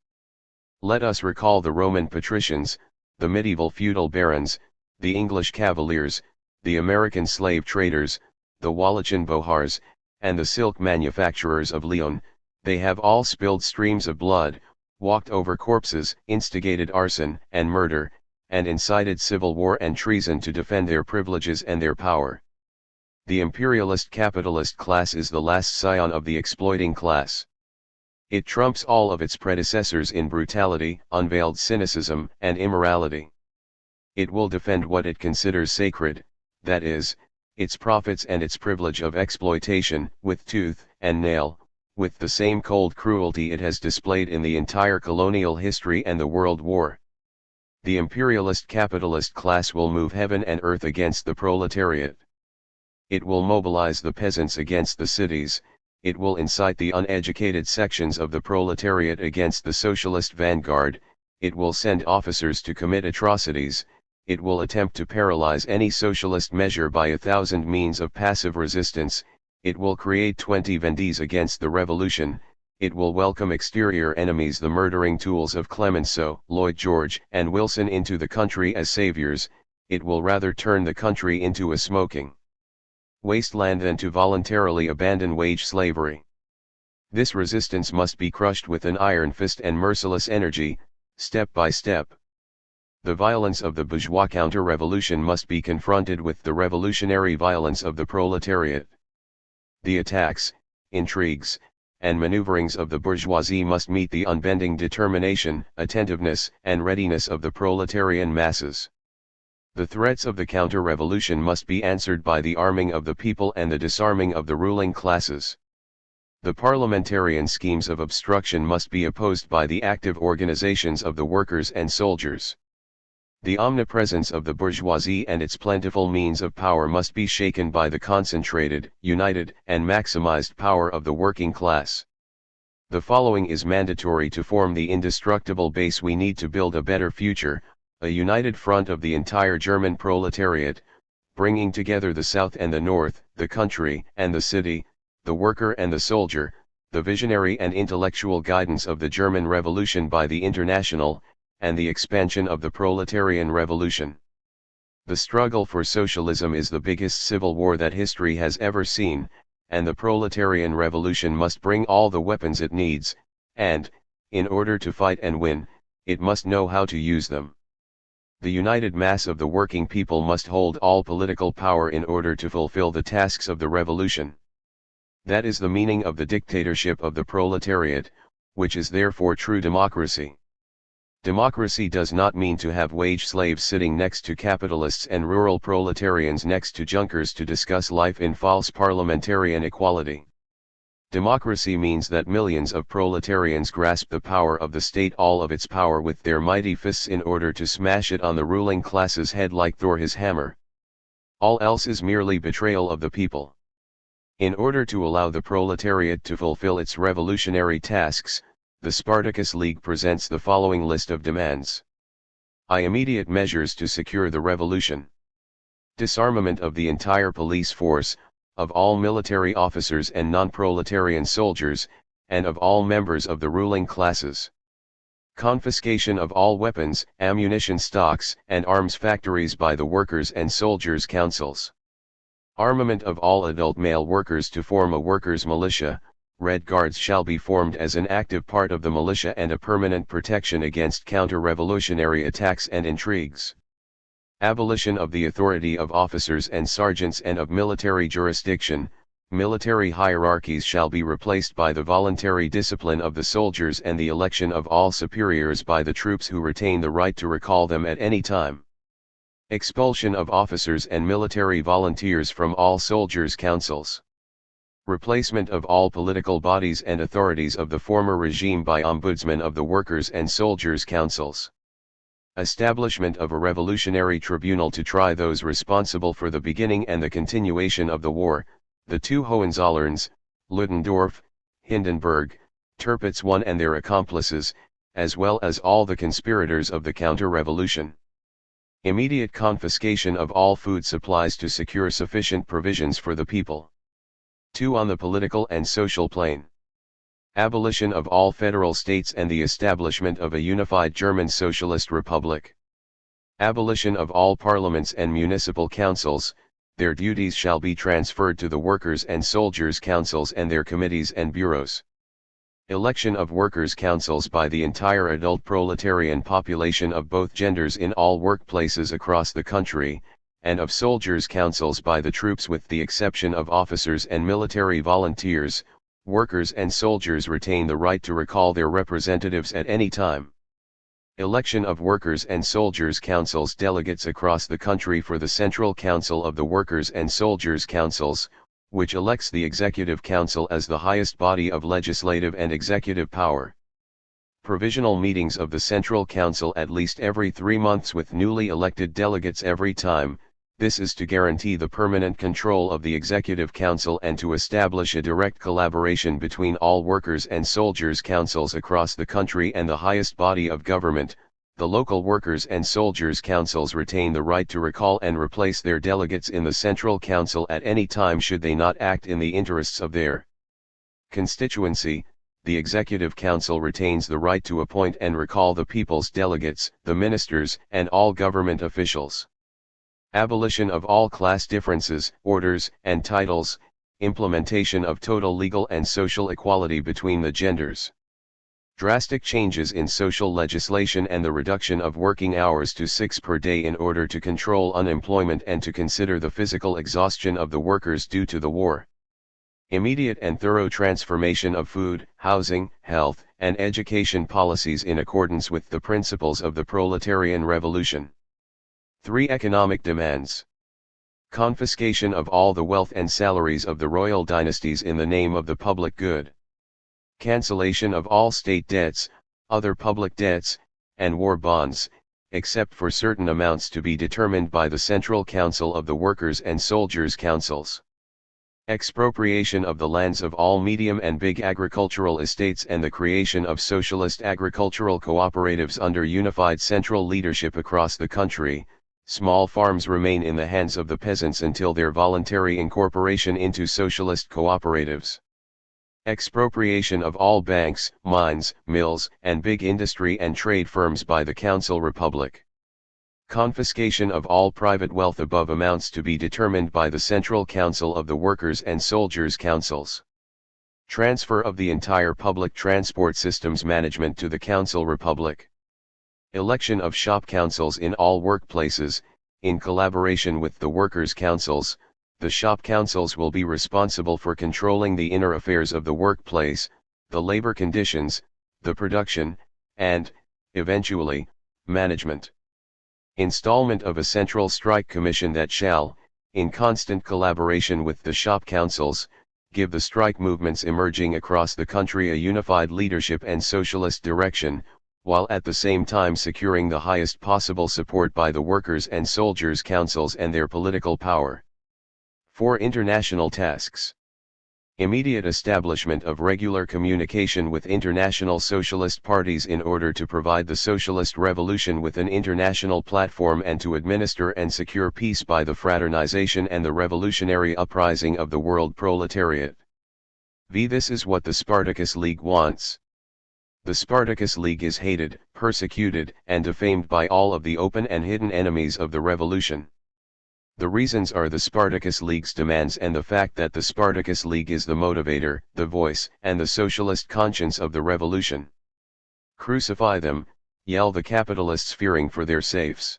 Let us recall the Roman patricians, the medieval feudal barons, the English cavaliers, the American slave traders, the Wallachian bohars, and the silk manufacturers of Lyon. They have all spilled streams of blood, walked over corpses, instigated arson and murder, and incited civil war and treason to defend their privileges and their power. The imperialist capitalist class is the last scion of the exploiting class. It trumps all of its predecessors in brutality, unveiled cynicism, and immorality. It will defend what it considers sacred, that is, its profits and its privilege of exploitation, with tooth and nail, with the same cold cruelty it has displayed in the entire colonial history and the World War. The imperialist capitalist class will move heaven and earth against the proletariat. It will mobilize the peasants against the cities, it will incite the uneducated sections of the proletariat against the socialist vanguard, it will send officers to commit atrocities, it will attempt to paralyze any socialist measure by 1,000 means of passive resistance, it will create 20 Vendées against the revolution, it will welcome exterior enemies, the murdering tools of Clemenceau, Lloyd George, and Wilson into the country as saviors, it will rather turn the country into a smoking wasteland than to voluntarily abandon wage slavery. This resistance must be crushed with an iron fist and merciless energy, step by step. The violence of the bourgeois counter-revolution must be confronted with the revolutionary violence of the proletariat. The attacks, intrigues, and maneuverings of the bourgeoisie must meet the unbending determination, attentiveness, and readiness of the proletarian masses. The threats of the counter-revolution must be answered by the arming of the people and the disarming of the ruling classes. The parliamentarian schemes of obstruction must be opposed by the active organizations of the workers and soldiers. The omnipresence of the bourgeoisie and its plentiful means of power must be shaken by the concentrated, united, and maximized power of the working class. The following is mandatory to form the indestructible base we need to build a better future: a united front of the entire German proletariat, bringing together the South and the North, the country and the city, the worker and the soldier, the visionary and intellectual guidance of the German Revolution by the International, and the expansion of the proletarian revolution. The struggle for socialism is the biggest civil war that history has ever seen, and the proletarian revolution must bring all the weapons it needs, and, in order to fight and win, it must know how to use them. The united mass of the working people must hold all political power in order to fulfill the tasks of the revolution. That is the meaning of the dictatorship of the proletariat, which is therefore true democracy. Democracy does not mean to have wage slaves sitting next to capitalists and rural proletarians next to Junkers to discuss life in false parliamentarian equality. Democracy means that millions of proletarians grasp the power of the state, all of its power, with their mighty fists in order to smash it on the ruling class's head like Thor his hammer. All else is merely betrayal of the people. In order to allow the proletariat to fulfill its revolutionary tasks, the Spartacus League presents the following list of demands. Immediate measures to secure the revolution. Disarmament of the entire police force, of all military officers and non-proletarian soldiers, and of all members of the ruling classes. Confiscation of all weapons, ammunition stocks, and arms factories by the workers' and soldiers' councils. Armament of all adult male workers to form a workers' militia. Red Guards shall be formed as an active part of the militia and a permanent protection against counter-revolutionary attacks and intrigues. Abolition of the authority of officers and sergeants and of military jurisdiction. Military hierarchies shall be replaced by the voluntary discipline of the soldiers and the election of all superiors by the troops who retain the right to recall them at any time. Expulsion of officers and military volunteers from all soldiers' councils. Replacement of all political bodies and authorities of the former regime by ombudsmen of the workers' and soldiers' councils. Establishment of a revolutionary tribunal to try those responsible for the beginning and the continuation of the war, the two Hohenzollerns, Ludendorff, Hindenburg, Tirpitz I and their accomplices, as well as all the conspirators of the counter-revolution. Immediate confiscation of all food supplies to secure sufficient provisions for the people. 2. On the political and social plane. Abolition of all federal states and the establishment of a unified German Socialist Republic. Abolition of all parliaments and municipal councils. Their duties shall be transferred to the workers' and soldiers' councils and their committees and bureaus. Election of workers' councils by the entire adult proletarian population of both genders in all workplaces across the country, and of soldiers' councils by the troops with the exception of officers and military volunteers. Workers and soldiers retain the right to recall their representatives at any time. Election of workers' and soldiers' councils delegates across the country for the Central Council of the Workers' and Soldiers' Councils, which elects the Executive Council as the highest body of legislative and executive power. Provisional meetings of the Central Council at least every 3 months with newly elected delegates every time. This is to guarantee the permanent control of the Executive Council and to establish a direct collaboration between all workers' and soldiers' councils across the country and the highest body of government. The local workers' and soldiers' councils retain the right to recall and replace their delegates in the Central Council at any time should they not act in the interests of their constituency. The Executive Council retains the right to appoint and recall the people's delegates, the ministers, and all government officials. Abolition of all class differences, orders, and titles. Implementation of total legal and social equality between the genders. Drastic changes in social legislation and the reduction of working hours to 6 per day in order to control unemployment and to consider the physical exhaustion of the workers due to the war. Immediate and thorough transformation of food, housing, health, and education policies in accordance with the principles of the proletarian revolution. 3. Economic demands. Confiscation of all the wealth and salaries of the royal dynasties in the name of the public good. Cancellation of all state debts, other public debts, and war bonds, except for certain amounts to be determined by the Central Council of the Workers' and Soldiers' Councils. Expropriation of the lands of all medium and big agricultural estates and the creation of socialist agricultural cooperatives under unified central leadership across the country. Small farms remain in the hands of the peasants until their voluntary incorporation into socialist cooperatives. Expropriation of all banks, mines, mills, and big industry and trade firms by the Council Republic. Confiscation of all private wealth above amounts to be determined by the Central Council of the Workers' and Soldiers' Councils. Transfer of the entire public transport system's management to the Council Republic. Election of shop councils in all workplaces. In collaboration with the workers' councils, the shop councils will be responsible for controlling the inner affairs of the workplace, the labor conditions, the production, and, eventually, management. Installment of a central strike commission that shall, in constant collaboration with the shop councils, give the strike movements emerging across the country a unified leadership and socialist direction, while at the same time securing the highest possible support by the workers' and soldiers' councils and their political power. 4. International tasks. Immediate establishment of regular communication with international socialist parties in order to provide the socialist revolution with an international platform and to administer and secure peace by the fraternization and the revolutionary uprising of the world proletariat. This is what the Spartacus League wants. The Spartacus League is hated, persecuted, and defamed by all of the open and hidden enemies of the revolution. The reasons are the Spartacus League's demands and the fact that the Spartacus League is the motivator, the voice, and the socialist conscience of the revolution. Crucify them, yell the capitalists fearing for their safes.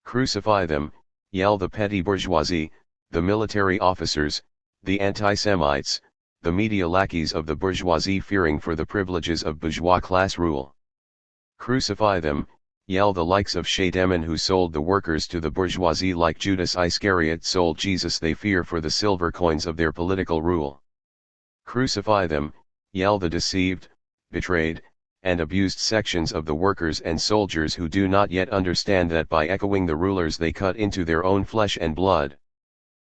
Crucify them, yell the petty bourgeoisie, the military officers, the anti-Semites, the media lackeys of the bourgeoisie fearing for the privileges of bourgeois class rule. Crucify them, yell the likes of Shademan who sold the workers to the bourgeoisie like Judas Iscariot sold Jesus. They fear for the silver coins of their political rule. Crucify them, yell the deceived, betrayed, and abused sections of the workers and soldiers who do not yet understand that by echoing the rulers they cut into their own flesh and blood.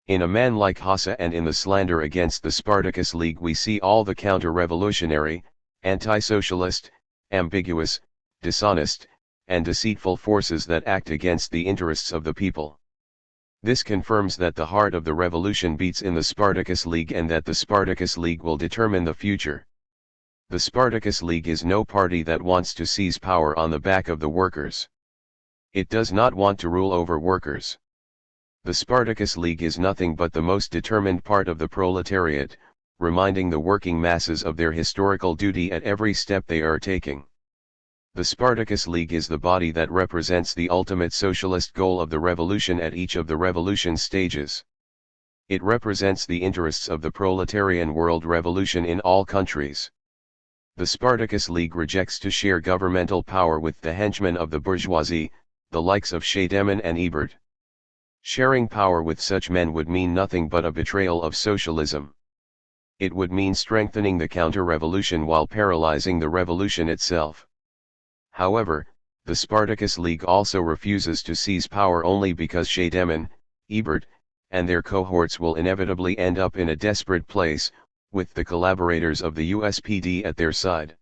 In a man like Hassa and in the slander against the Spartacus League we see all the counter-revolutionary, anti-socialist, ambiguous, dishonest, and deceitful forces that act against the interests of the people. This confirms that the heart of the revolution beats in the Spartacus League and that the Spartacus League will determine the future. The Spartacus League is no party that wants to seize power on the back of the workers. It does not want to rule over workers. The Spartacus League is nothing but the most determined part of the proletariat, reminding the working masses of their historical duty at every step they are taking. The Spartacus League is the body that represents the ultimate socialist goal of the revolution at each of the revolution stages. It represents the interests of the proletarian world revolution in all countries. The Spartacus League rejects to share governmental power with the henchmen of the bourgeoisie, the likes of Shademan and Ebert. Sharing power with such men would mean nothing but a betrayal of socialism. It would mean strengthening the counter-revolution while paralyzing the revolution itself. However, the Spartacus League also refuses to seize power only because Shademan, Ebert, and their cohorts will inevitably end up in a desperate place, with the collaborators of the USPD at their side.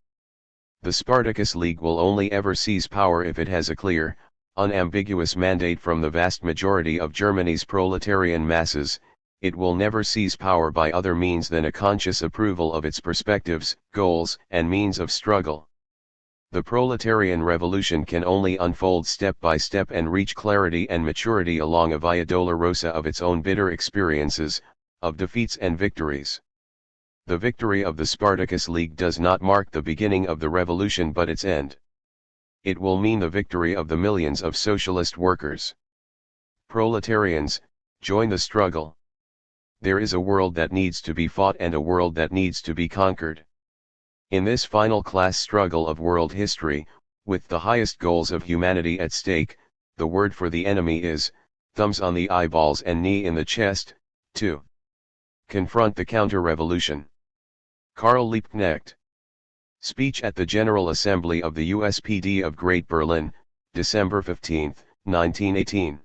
The Spartacus League will only ever seize power if it has a clear, unambiguous mandate from the vast majority of Germany's proletarian masses. It will never seize power by other means than a conscious approval of its perspectives, goals, and means of struggle. The proletarian revolution can only unfold step by step and reach clarity and maturity along a via dolorosa of its own bitter experiences, of defeats and victories. The victory of the Spartacus League does not mark the beginning of the revolution but its end. It will mean the victory of the millions of socialist workers. Proletarians, join the struggle. There is a world that needs to be fought and a world that needs to be conquered. In this final class struggle of world history, with the highest goals of humanity at stake, the word for the enemy is, thumbs on the eyeballs and knee in the chest, 2. Confront the counter-revolution. Karl Liebknecht. Speech at the General Assembly of the USPD of Great Berlin, December 15, 1918.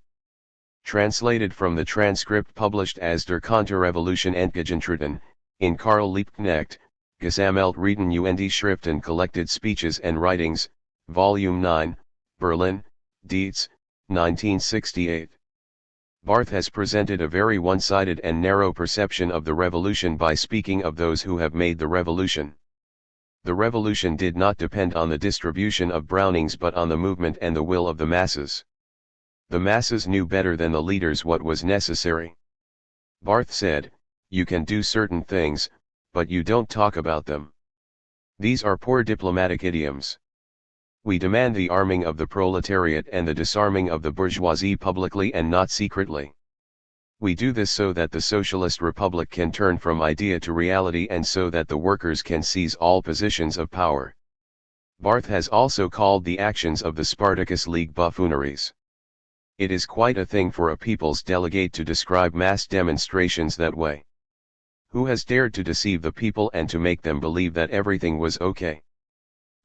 Translated from the transcript published as Der Konterrevolution entgegentreten, in Karl Liebknecht, Gesammelt Reden und Schriften Collected Speeches and Writings, Volume 9, Berlin, Dietz, 1968. Barth has presented a very one-sided and narrow perception of the revolution by speaking of those who have made the revolution. The revolution did not depend on the distribution of Brownings but on the movement and the will of the masses. The masses knew better than the leaders what was necessary. Barth said, "You can do certain things, but you don't talk about them. These are poor diplomatic idioms. We demand the arming of the proletariat and the disarming of the bourgeoisie publicly and not secretly. We do this so that the socialist republic can turn from idea to reality and so that the workers can seize all positions of power." Barth has also called the actions of the Spartacus League buffooneries. It is quite a thing for a people's delegate to describe mass demonstrations that way. Who has dared to deceive the people and to make them believe that everything was okay?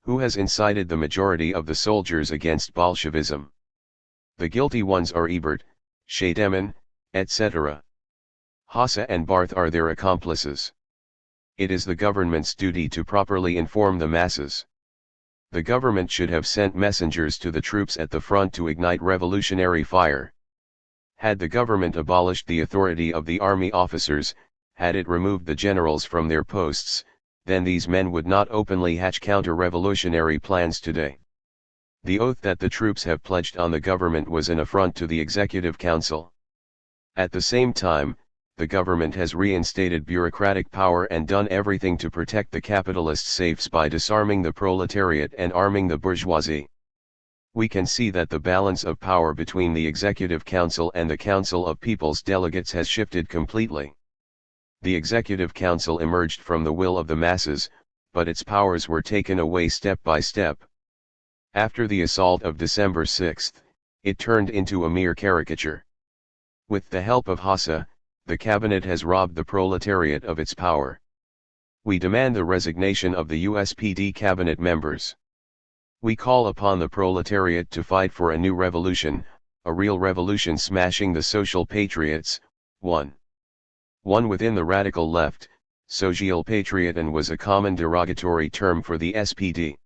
Who has incited the majority of the soldiers against Bolshevism? The guilty ones are Ebert, Scheidemann, etc. Hasse and Barth are their accomplices. It is the government's duty to properly inform the masses. The government should have sent messengers to the troops at the front to ignite revolutionary fire. Had the government abolished the authority of the army officers, had it removed the generals from their posts, then these men would not openly hatch counter-revolutionary plans today. The oath that the troops have pledged on the government was an affront to the Executive Council. At the same time, the government has reinstated bureaucratic power and done everything to protect the capitalist safes by disarming the proletariat and arming the bourgeoisie. We can see that the balance of power between the Executive Council and the Council of People's Delegates has shifted completely. The Executive Council emerged from the will of the masses, but its powers were taken away step by step. After the assault of December 6, it turned into a mere caricature. With the help of Hasse, the cabinet has robbed the proletariat of its power. We demand the resignation of the USPD cabinet members. We call upon the proletariat to fight for a new revolution, a real revolution smashing the social patriots. 1. Within the radical left, Sozialpatrioten was a common derogatory term for the SPD.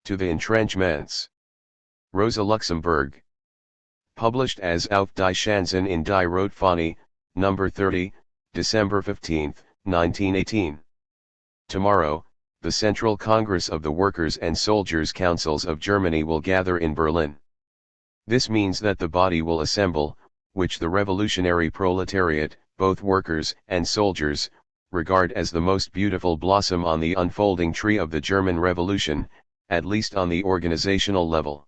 To the entrenchments. Rosa Luxemburg. Published as Auf die Chancen in die Rotfahne, No. 30, December 15, 1918. Tomorrow, the Central Congress of the Workers' and Soldiers' Councils of Germany will gather in Berlin. This means that the body will assemble, which the revolutionary proletariat, both workers and soldiers, regard as the most beautiful blossom on the unfolding tree of the German Revolution, at least on the organizational level.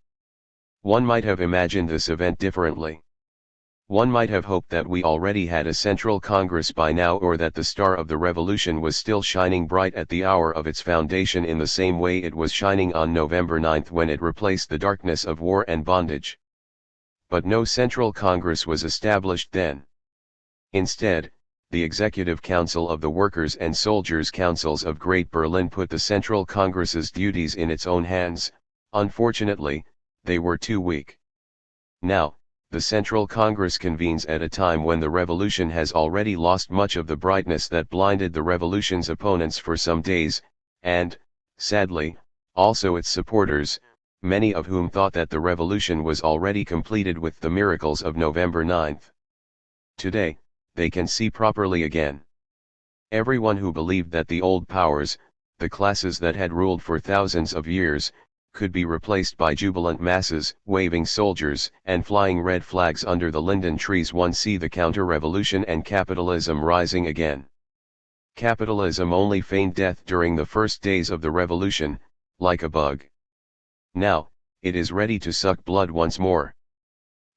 One might have imagined this event differently. One might have hoped that we already had a Central Congress by now, or that the star of the revolution was still shining bright at the hour of its foundation in the same way it was shining on November 9 when it replaced the darkness of war and bondage. But no Central Congress was established then. Instead, the Executive Council of the Workers' and Soldiers' Councils of Great Berlin put the Central Congress's duties in its own hands. Unfortunately, they were too weak. Now, the Central Congress convenes at a time when the revolution has already lost much of the brightness that blinded the revolution's opponents for some days, and, sadly, also its supporters, many of whom thought that the revolution was already completed with the miracles of November 9. Today, they can see properly again. Everyone who believed that the old powers, the classes that had ruled for thousands of years, could be replaced by jubilant masses, waving soldiers, and flying red flags under the linden trees see the counter-revolution and capitalism rising again. Capitalism only feigned death during the first days of the revolution, like a bug. Now, it is ready to suck blood once more.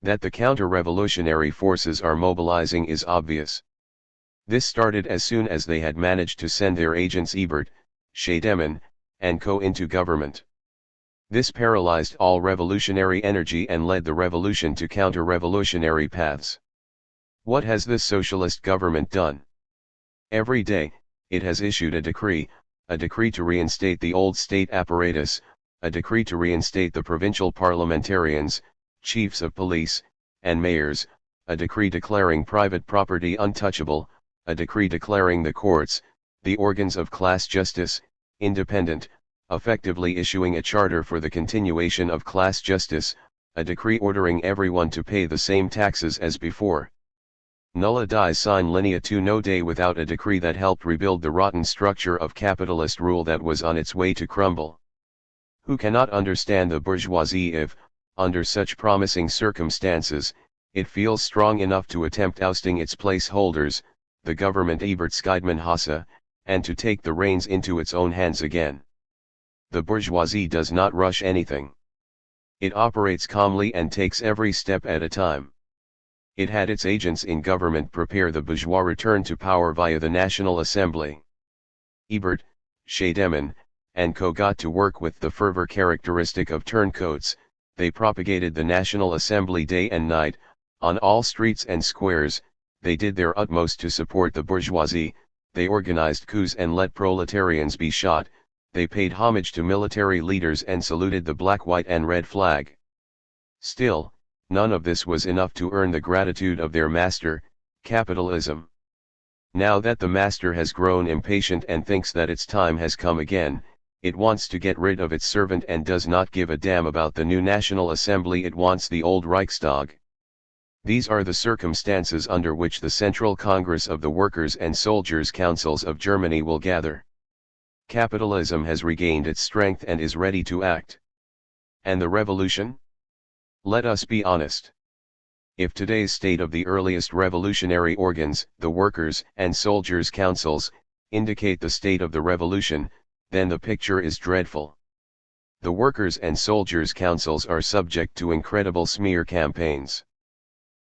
That the counter-revolutionary forces are mobilizing is obvious. This started as soon as they had managed to send their agents Ebert, Scheidemann, and co. into government. This paralyzed all revolutionary energy and led the revolution to counter-revolutionary paths. What has this socialist government done? Every day, it has issued a decree, a decree to reinstate the old state apparatus, a decree to reinstate the provincial parliamentarians, chiefs of police, and mayors, a decree declaring private property untouchable, a decree declaring the courts, the organs of class justice, independent, effectively issuing a charter for the continuation of class justice, a decree ordering everyone to pay the same taxes as before. Nulla dies sine linea to no day without a decree that helped rebuild the rotten structure of capitalist rule that was on its way to crumble. Who cannot understand the bourgeoisie if, under such promising circumstances, it feels strong enough to attempt ousting its placeholders, the government THIRD-WORLDISM, and to take the reins into its own hands again? The bourgeoisie does not rush anything. It operates calmly and takes every step at a time. It had its agents in government prepare the bourgeois return to power via the National Assembly. Ebert, Scheidemann, and Co. got to work with the fervor characteristic of turncoats. They propagated the National Assembly day and night, on all streets and squares. They did their utmost to support the bourgeoisie. They organized coups and let proletarians be shot. They paid homage to military leaders and saluted the black, white and red flag. Still, none of this was enough to earn the gratitude of their master, capitalism. Now that the master has grown impatient and thinks that its time has come again, it wants to get rid of its servant and does not give a damn about the new National Assembly. It wants the old Reichstag. These are the circumstances under which the Central Congress of the Workers' and Soldiers' Councils of Germany will gather. Capitalism has regained its strength and is ready to act. And the revolution? Let us be honest. If today's state of the earliest revolutionary organs, the Workers' and Soldiers' Councils, indicate the state of the revolution, then the picture is dreadful. The Workers' and Soldiers' Councils are subject to incredible smear campaigns.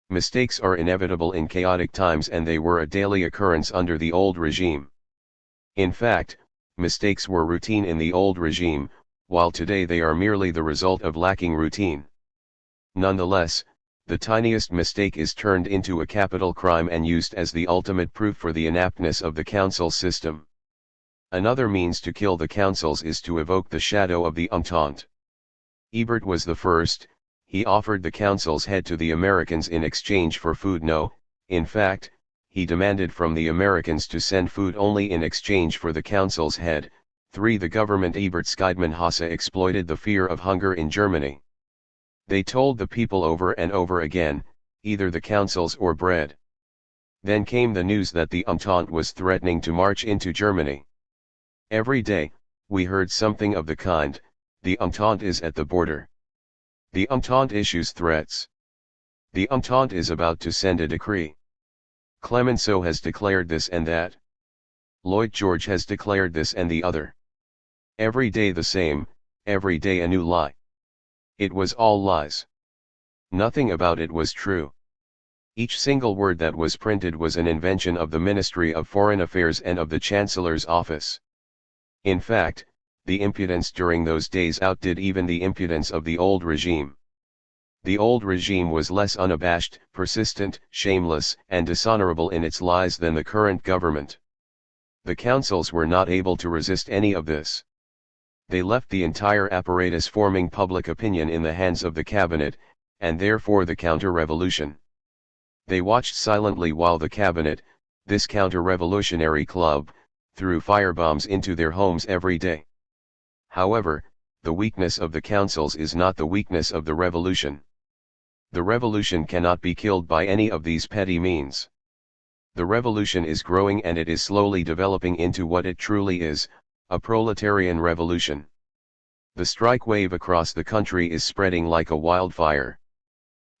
Mistakes are inevitable in chaotic times, and they were a daily occurrence under the old regime. In fact, mistakes were routine in the old regime, while today they are merely the result of lacking routine. Nonetheless, the tiniest mistake is turned into a capital crime and used as the ultimate proof for the inaptness of the council system. Another means to kill the councils is to evoke the shadow of the Entente. Ebert was the first. He offered the council's head to the Americans in exchange for food. No, in fact, he demanded from the Americans to send food only in exchange for the council's head. 3. The government Ebert-Scheidmann-Hasse exploited the fear of hunger in Germany. They told the people over and over again, either the councils or bread. Then came the news that the Entente was threatening to march into Germany. Every day, we heard something of the kind: the Entente is at the border. The Entente issues threats. The Entente is about to send a decree. Clemenceau has declared this and that. Lloyd George has declared this and the other. Every day the same, every day a new lie. It was all lies. Nothing about it was true. Each single word that was printed was an invention of the Ministry of Foreign Affairs and of the Chancellor's office. In fact, the impudence during those days outdid even the impudence of the old regime. The old regime was less unabashed, persistent, shameless, and dishonorable in its lies than the current government. The councils were not able to resist any of this. They left the entire apparatus forming public opinion in the hands of the cabinet, and therefore the counter-revolution. They watched silently while the cabinet, this counter-revolutionary club, threw firebombs into their homes every day. However, the weakness of the councils is not the weakness of the revolution. The revolution cannot be killed by any of these petty means. The revolution is growing, and it is slowly developing into what it truly is, a proletarian revolution. The strike wave across the country is spreading like a wildfire.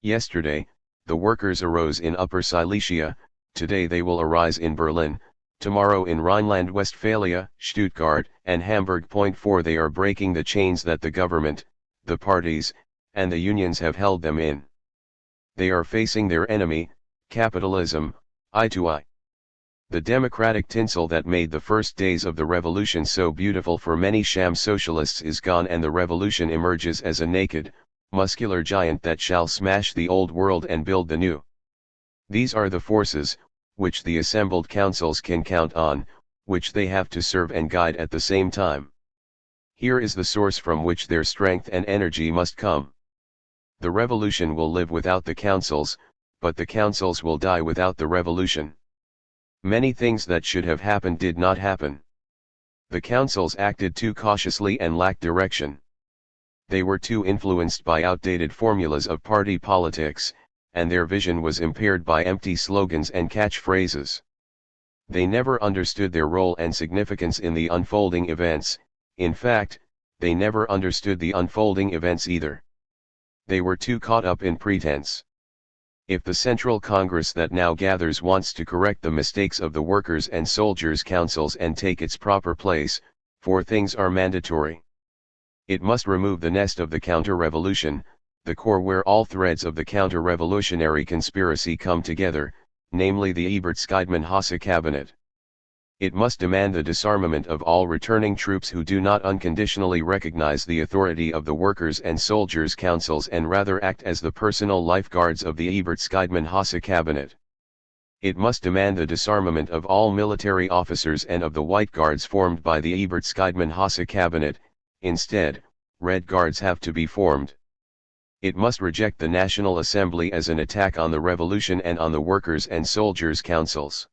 Yesterday, the workers arose in Upper Silesia. Today they will arise in Berlin, tomorrow in Rhineland-Westphalia, Stuttgart, and Hamburg. Point 4. They are breaking the chains that the government, the parties, and the unions have held them in. They are facing their enemy, capitalism, eye to eye. The democratic tinsel that made the first days of the revolution so beautiful for many sham socialists is gone, and the revolution emerges as a naked, muscular giant that shall smash the old world and build the new. These are the forces, which the assembled councils can count on, which they have to serve and guide at the same time. Here is the source from which their strength and energy must come. The revolution will live without the councils, but the councils will die without the revolution. Many things that should have happened did not happen. The councils acted too cautiously and lacked direction. They were too influenced by outdated formulas of party politics, and their vision was impaired by empty slogans and catchphrases. They never understood their role and significance in the unfolding events. In fact, they never understood the unfolding events either. They were too caught up in pretense. If the Central Congress that now gathers wants to correct the mistakes of the Workers' and Soldiers' Councils and take its proper place, 4 things are mandatory. It must remove the nest of the counter-revolution, the core where all threads of the counter-revolutionary conspiracy come together, namely the Ebert-Scheidman-Hasse cabinet. It must demand the disarmament of all returning troops who do not unconditionally recognize the authority of the Workers' and Soldiers' Councils and rather act as the personal lifeguards of the Ebert-Scheidman-Hasse cabinet. It must demand the disarmament of all military officers and of the White Guards formed by the Ebert-Scheidman-Hasse cabinet. Instead, Red Guards have to be formed. It must reject the National Assembly as an attack on the revolution and on the Workers' and Soldiers' Councils.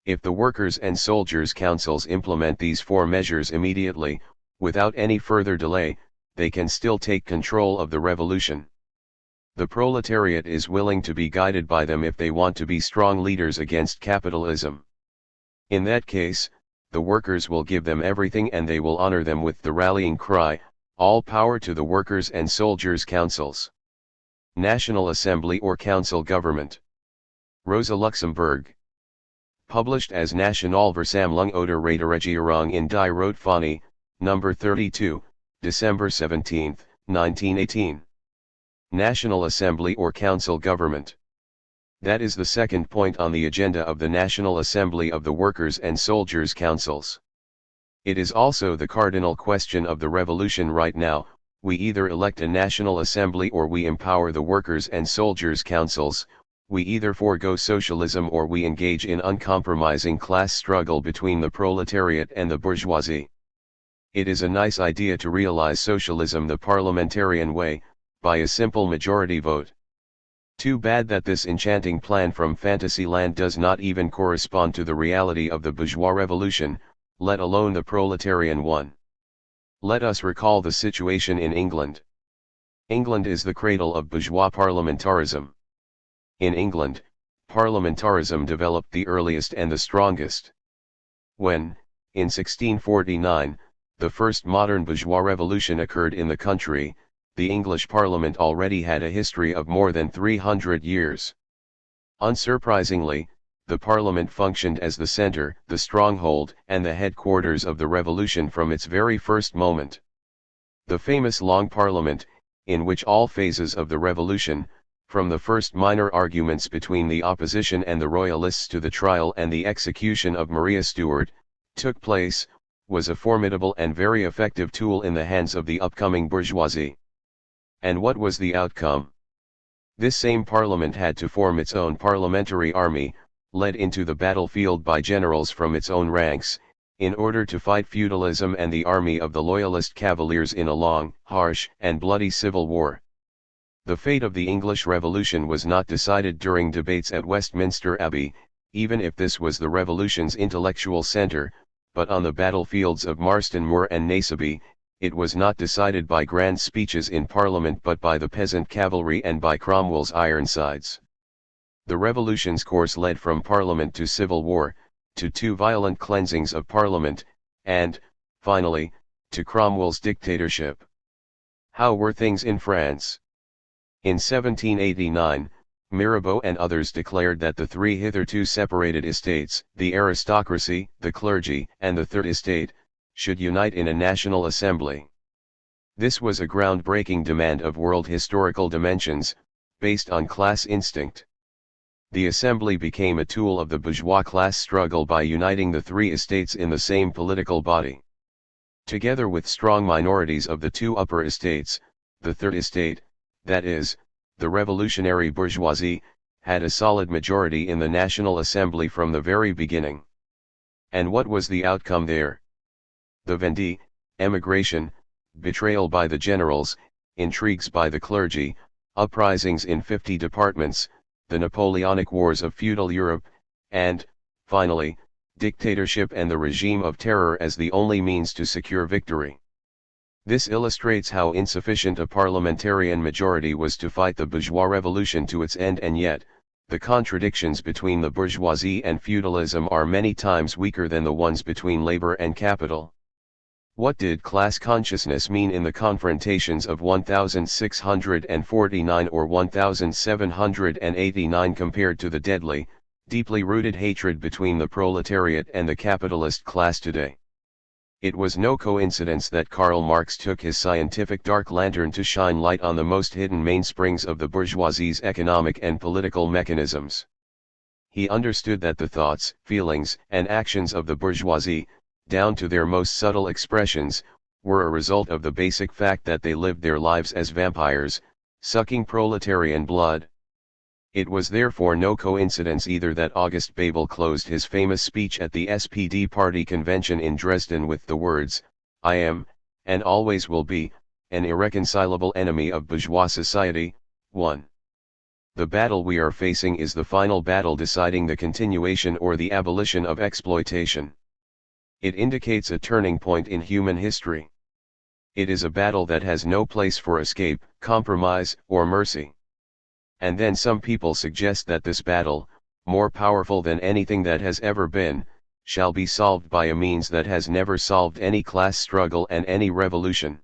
If the Workers' and Soldiers' Councils implement these 4 measures immediately, without any further delay, they can still take control of the revolution. The proletariat is willing to be guided by them if they want to be strong leaders against capitalism. In that case, the workers will give them everything and they will honor them with the rallying cry, "All power to the Workers' and Soldiers' Councils." National Assembly or Council Government. Rosa Luxemburg. Published as Nationalversammlung oder Räteregierung in die Rotfahne, No. 32, December 17, 1918. National Assembly or Council Government. That is the second point on the agenda of the National Assembly of the Workers' and Soldiers' Councils. It is also the cardinal question of the revolution right now. We either elect a National Assembly or we empower the Workers' and Soldiers' Councils. We either forego socialism or we engage in uncompromising class struggle between the proletariat and the bourgeoisie. It is a nice idea to realize socialism the parliamentarian way, by a simple majority vote. Too bad that this enchanting plan from Fantasyland does not even correspond to the reality of the bourgeois revolution, let alone the proletarian one. Let us recall the situation in England. England is the cradle of bourgeois parliamentarism. In England, parliamentarism developed the earliest and the strongest. When, in 1649, the first modern bourgeois revolution occurred in the country, the English Parliament already had a history of more than 300 years. Unsurprisingly, the Parliament functioned as the center, the stronghold, and the headquarters of the revolution from its very first moment. The famous Long Parliament, in which all phases of the revolution, from the first minor arguments between the opposition and the royalists to the trial and the execution of Maria Stuart, took place, was a formidable and very effective tool in the hands of the upcoming bourgeoisie. And what was the outcome? This same parliament had to form its own parliamentary army, led into the battlefield by generals from its own ranks, in order to fight feudalism and the army of the loyalist cavaliers in a long, harsh, and bloody civil war. The fate of the English Revolution was not decided during debates at Westminster Abbey, even if this was the revolution's intellectual center, but on the battlefields of Marston Moor and Naseby. It was not decided by grand speeches in Parliament but by the peasant cavalry and by Cromwell's Ironsides. The revolution's course led from Parliament to civil war, to 2 violent cleansings of Parliament, and, finally, to Cromwell's dictatorship. How were things in France? In 1789, Mirabeau and others declared that the 3 hitherto separated estates, the aristocracy, the clergy, and the Third Estate, should unite in a national assembly. This was a groundbreaking demand of world historical dimensions, based on class instinct. The assembly became a tool of the bourgeois class struggle by uniting the 3 estates in the same political body. Together with strong minorities of the 2 upper estates, the Third Estate, that is, the revolutionary bourgeoisie, had a solid majority in the National Assembly from the very beginning. And what was the outcome there? The Vendée, emigration, betrayal by the generals, intrigues by the clergy, uprisings in 50 departments, the Napoleonic Wars of feudal Europe, and, finally, dictatorship and the regime of terror as the only means to secure victory. This illustrates how insufficient a parliamentarian majority was to fight the bourgeois revolution to its end, and yet, the contradictions between the bourgeoisie and feudalism are many times weaker than the ones between labor and capital. What did class consciousness mean in the confrontations of 1649 or 1789 compared to the deadly, deeply rooted hatred between the proletariat and the capitalist class today? It was no coincidence that Karl Marx took his scientific dark lantern to shine light on the most hidden mainsprings of the bourgeoisie's economic and political mechanisms. He understood that the thoughts, feelings, and actions of the bourgeoisie, down to their most subtle expressions, were a result of the basic fact that they lived their lives as vampires, sucking proletarian blood. It was therefore no coincidence either that August Bebel closed his famous speech at the SPD party convention in Dresden with the words, "I am, and always will be, an irreconcilable enemy of bourgeois society." 1. The battle we are facing is the final battle deciding the continuation or the abolition of exploitation. It indicates a turning point in human history. It is a battle that has no place for escape, compromise, or mercy. And then some people suggest that this battle, more powerful than anything that has ever been, shall be solved by a means that has never solved any class struggle and any revolution.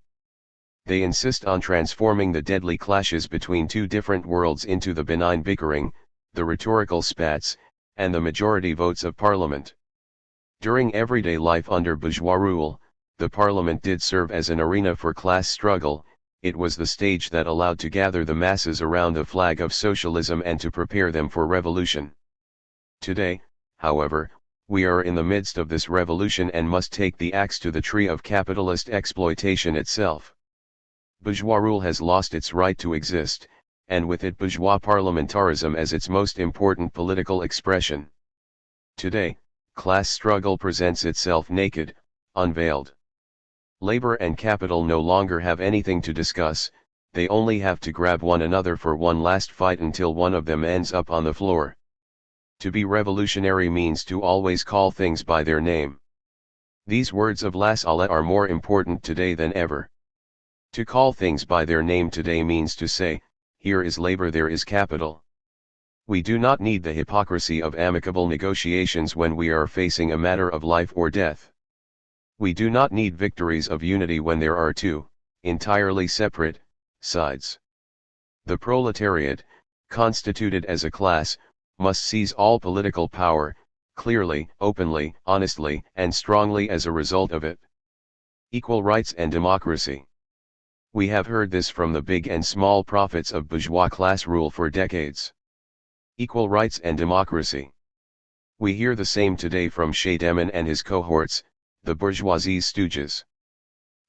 They insist on transforming the deadly clashes between two different worlds into the benign bickering, the rhetorical spats, and the majority votes of parliament. During everyday life under bourgeois rule, the parliament did serve as an arena for class struggle. It was the stage that allowed to gather the masses around the flag of socialism and to prepare them for revolution. Today, however, we are in the midst of this revolution and must take the axe to the tree of capitalist exploitation itself. Bourgeois rule has lost its right to exist, and with it bourgeois parliamentarism as its most important political expression. Today, class struggle presents itself naked, unveiled. Labor and capital no longer have anything to discuss, they only have to grab one another for one last fight until one of them ends up on the floor. To be revolutionary means to always call things by their name. These words of Lassalle are more important today than ever. To call things by their name today means to say, here is labor, there is capital. We do not need the hypocrisy of amicable negotiations when we are facing a matter of life or death. We do not need victories of unity when there are two, entirely separate, sides. The proletariat, constituted as a class, must seize all political power, clearly, openly, honestly, and strongly as a result of it. Equal rights and democracy. We have heard this from the big and small prophets of bourgeois class rule for decades. Equal rights and democracy. We hear the same today from Scheidemann and his cohorts, the bourgeoisie's stooges.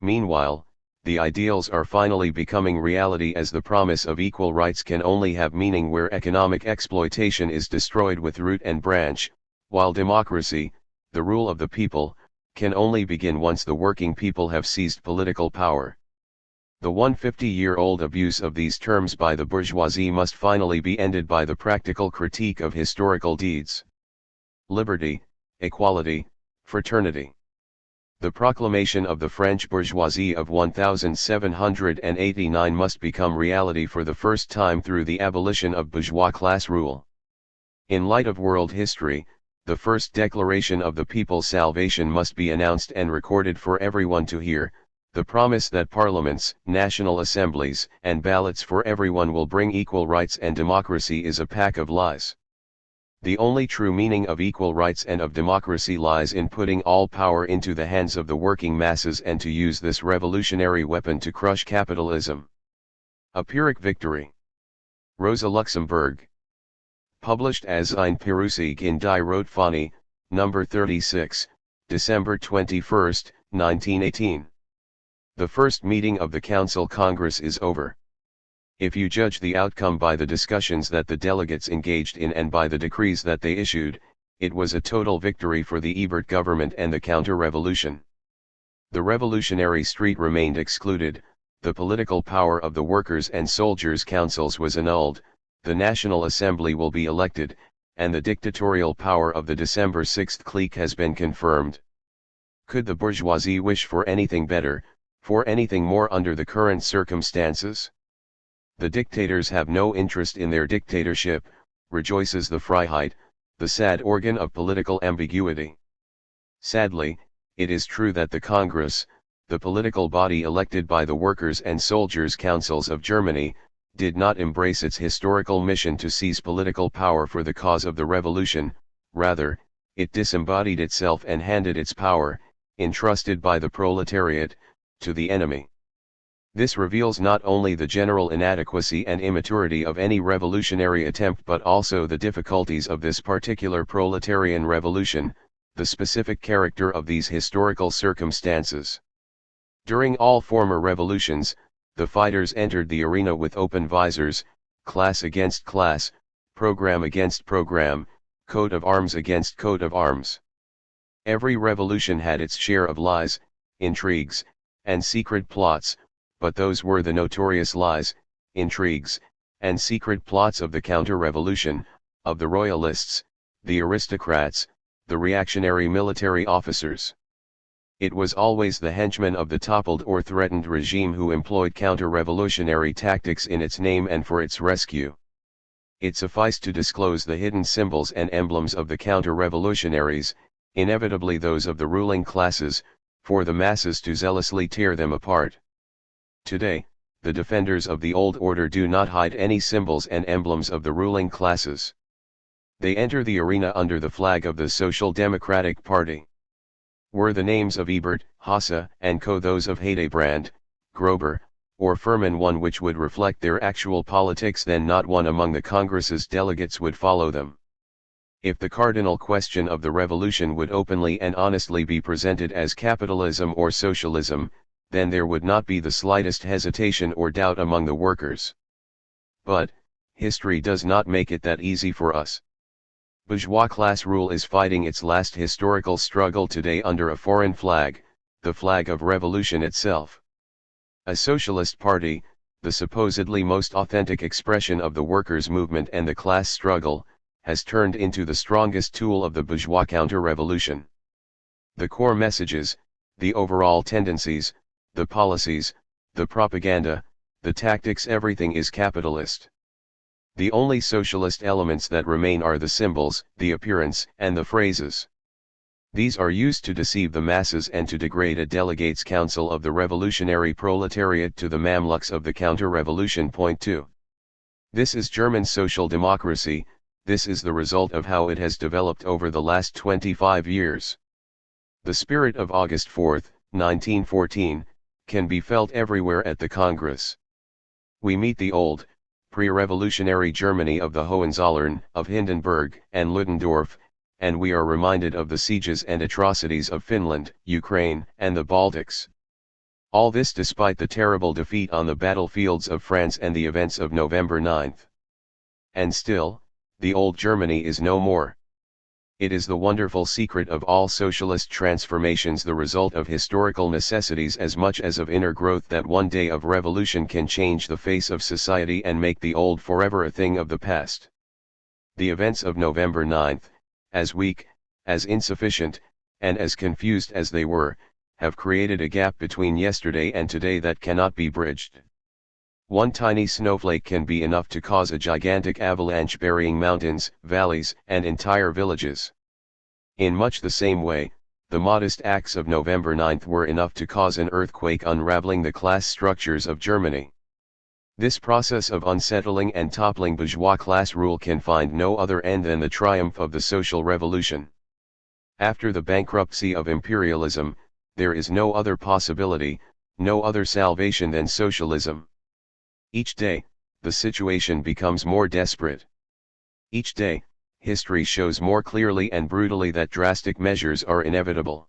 Meanwhile, the ideals are finally becoming reality, as the promise of equal rights can only have meaning where economic exploitation is destroyed with root and branch, while democracy, the rule of the people, can only begin once the working people have seized political power. The 150-year-old abuse of these terms by the bourgeoisie must finally be ended by the practical critique of historical deeds. Liberty, equality, fraternity. The proclamation of the French bourgeoisie of 1789 must become reality for the first time through the abolition of bourgeois class rule. In light of world history, the first declaration of the people's salvation must be announced and recorded for everyone to hear. The promise that parliaments, national assemblies, and ballots for everyone will bring equal rights and democracy is a pack of lies. The only true meaning of equal rights and of democracy lies in putting all power into the hands of the working masses and to use this revolutionary weapon to crush capitalism. A Pyrrhic victory. Rosa Luxemburg. Published as Ein Pyrrhussieg in die Rotfahne, No. 36, December 21, 1918. The first meeting of the Council Congress is over. If you judge the outcome by the discussions that the delegates engaged in and by the decrees that they issued, it was a total victory for the Ebert government and the counter-revolution. The revolutionary street remained excluded, the political power of the workers' and soldiers' councils was annulled, the National Assembly will be elected, and the dictatorial power of the December 6 clique has been confirmed. Could the bourgeoisie wish for anything better, for anything more under the current circumstances? The dictators have no interest in their dictatorship, rejoices the Freiheit, the sad organ of political ambiguity. Sadly, it is true that the Congress, the political body elected by the workers' and soldiers' councils of Germany, did not embrace its historical mission to seize political power for the cause of the revolution, rather, it disembodied itself and handed its power, entrusted by the proletariat, to the enemy. This reveals not only the general inadequacy and immaturity of any revolutionary attempt but also the difficulties of this particular proletarian revolution, the specific character of these historical circumstances. During all former revolutions, the fighters entered the arena with open visors, class against class, program against program, coat of arms against coat of arms. Every revolution had its share of lies, intrigues, and secret plots, but those were the notorious lies, intrigues, and secret plots of the counter-revolution, of the royalists, the aristocrats, the reactionary military officers. It was always the henchmen of the toppled or threatened regime who employed counter-revolutionary tactics in its name and for its rescue. It sufficed to disclose the hidden symbols and emblems of the counter-revolutionaries, inevitably those of the ruling classes, for the masses to zealously tear them apart. Today, the defenders of the old order do not hide any symbols and emblems of the ruling classes. They enter the arena under the flag of the Social Democratic Party. Were the names of Ebert, Hasse, and co those of Hildebrand, Grober, or Furman one which would reflect their actual politics, then not one among the Congress's delegates would follow them. If the cardinal question of the revolution would openly and honestly be presented as capitalism or socialism, then there would not be the slightest hesitation or doubt among the workers. But, history does not make it that easy for us. Bourgeois class rule is fighting its last historical struggle today under a foreign flag, the flag of revolution itself. A socialist party, the supposedly most authentic expression of the workers' movement and the class struggle, has turned into the strongest tool of the bourgeois counter-revolution. The core messages, the overall tendencies, the policies, the propaganda, the tactics, everything is capitalist. The only socialist elements that remain are the symbols, the appearance, and the phrases. These are used to deceive the masses and to degrade a delegates' council of the revolutionary proletariat to the Mamluks of the counter-revolution. Point 2. This is German social democracy. This is the result of how it has developed over the last 25 years. The spirit of August 4, 1914, can be felt everywhere at the Congress. We meet the old, pre-revolutionary Germany of the Hohenzollern, of Hindenburg and Ludendorff, and we are reminded of the sieges and atrocities of Finland, Ukraine, and the Baltics. All this despite the terrible defeat on the battlefields of France and the events of November 9. And still, the old Germany is no more. It is the wonderful secret of all socialist transformations, the result of historical necessities as much as of inner growth, that one day of revolution can change the face of society and make the old forever a thing of the past. The events of November 9, as weak, as insufficient, and as confused as they were, have created a gap between yesterday and today that cannot be bridged. One tiny snowflake can be enough to cause a gigantic avalanche burying mountains, valleys, and entire villages. In much the same way, the modest acts of November 9 were enough to cause an earthquake unraveling the class structures of Germany. This process of unsettling and toppling bourgeois class rule can find no other end than the triumph of the social revolution. After the bankruptcy of imperialism, there is no other possibility, no other salvation than socialism. Each day, the situation becomes more desperate. Each day, history shows more clearly and brutally that drastic measures are inevitable.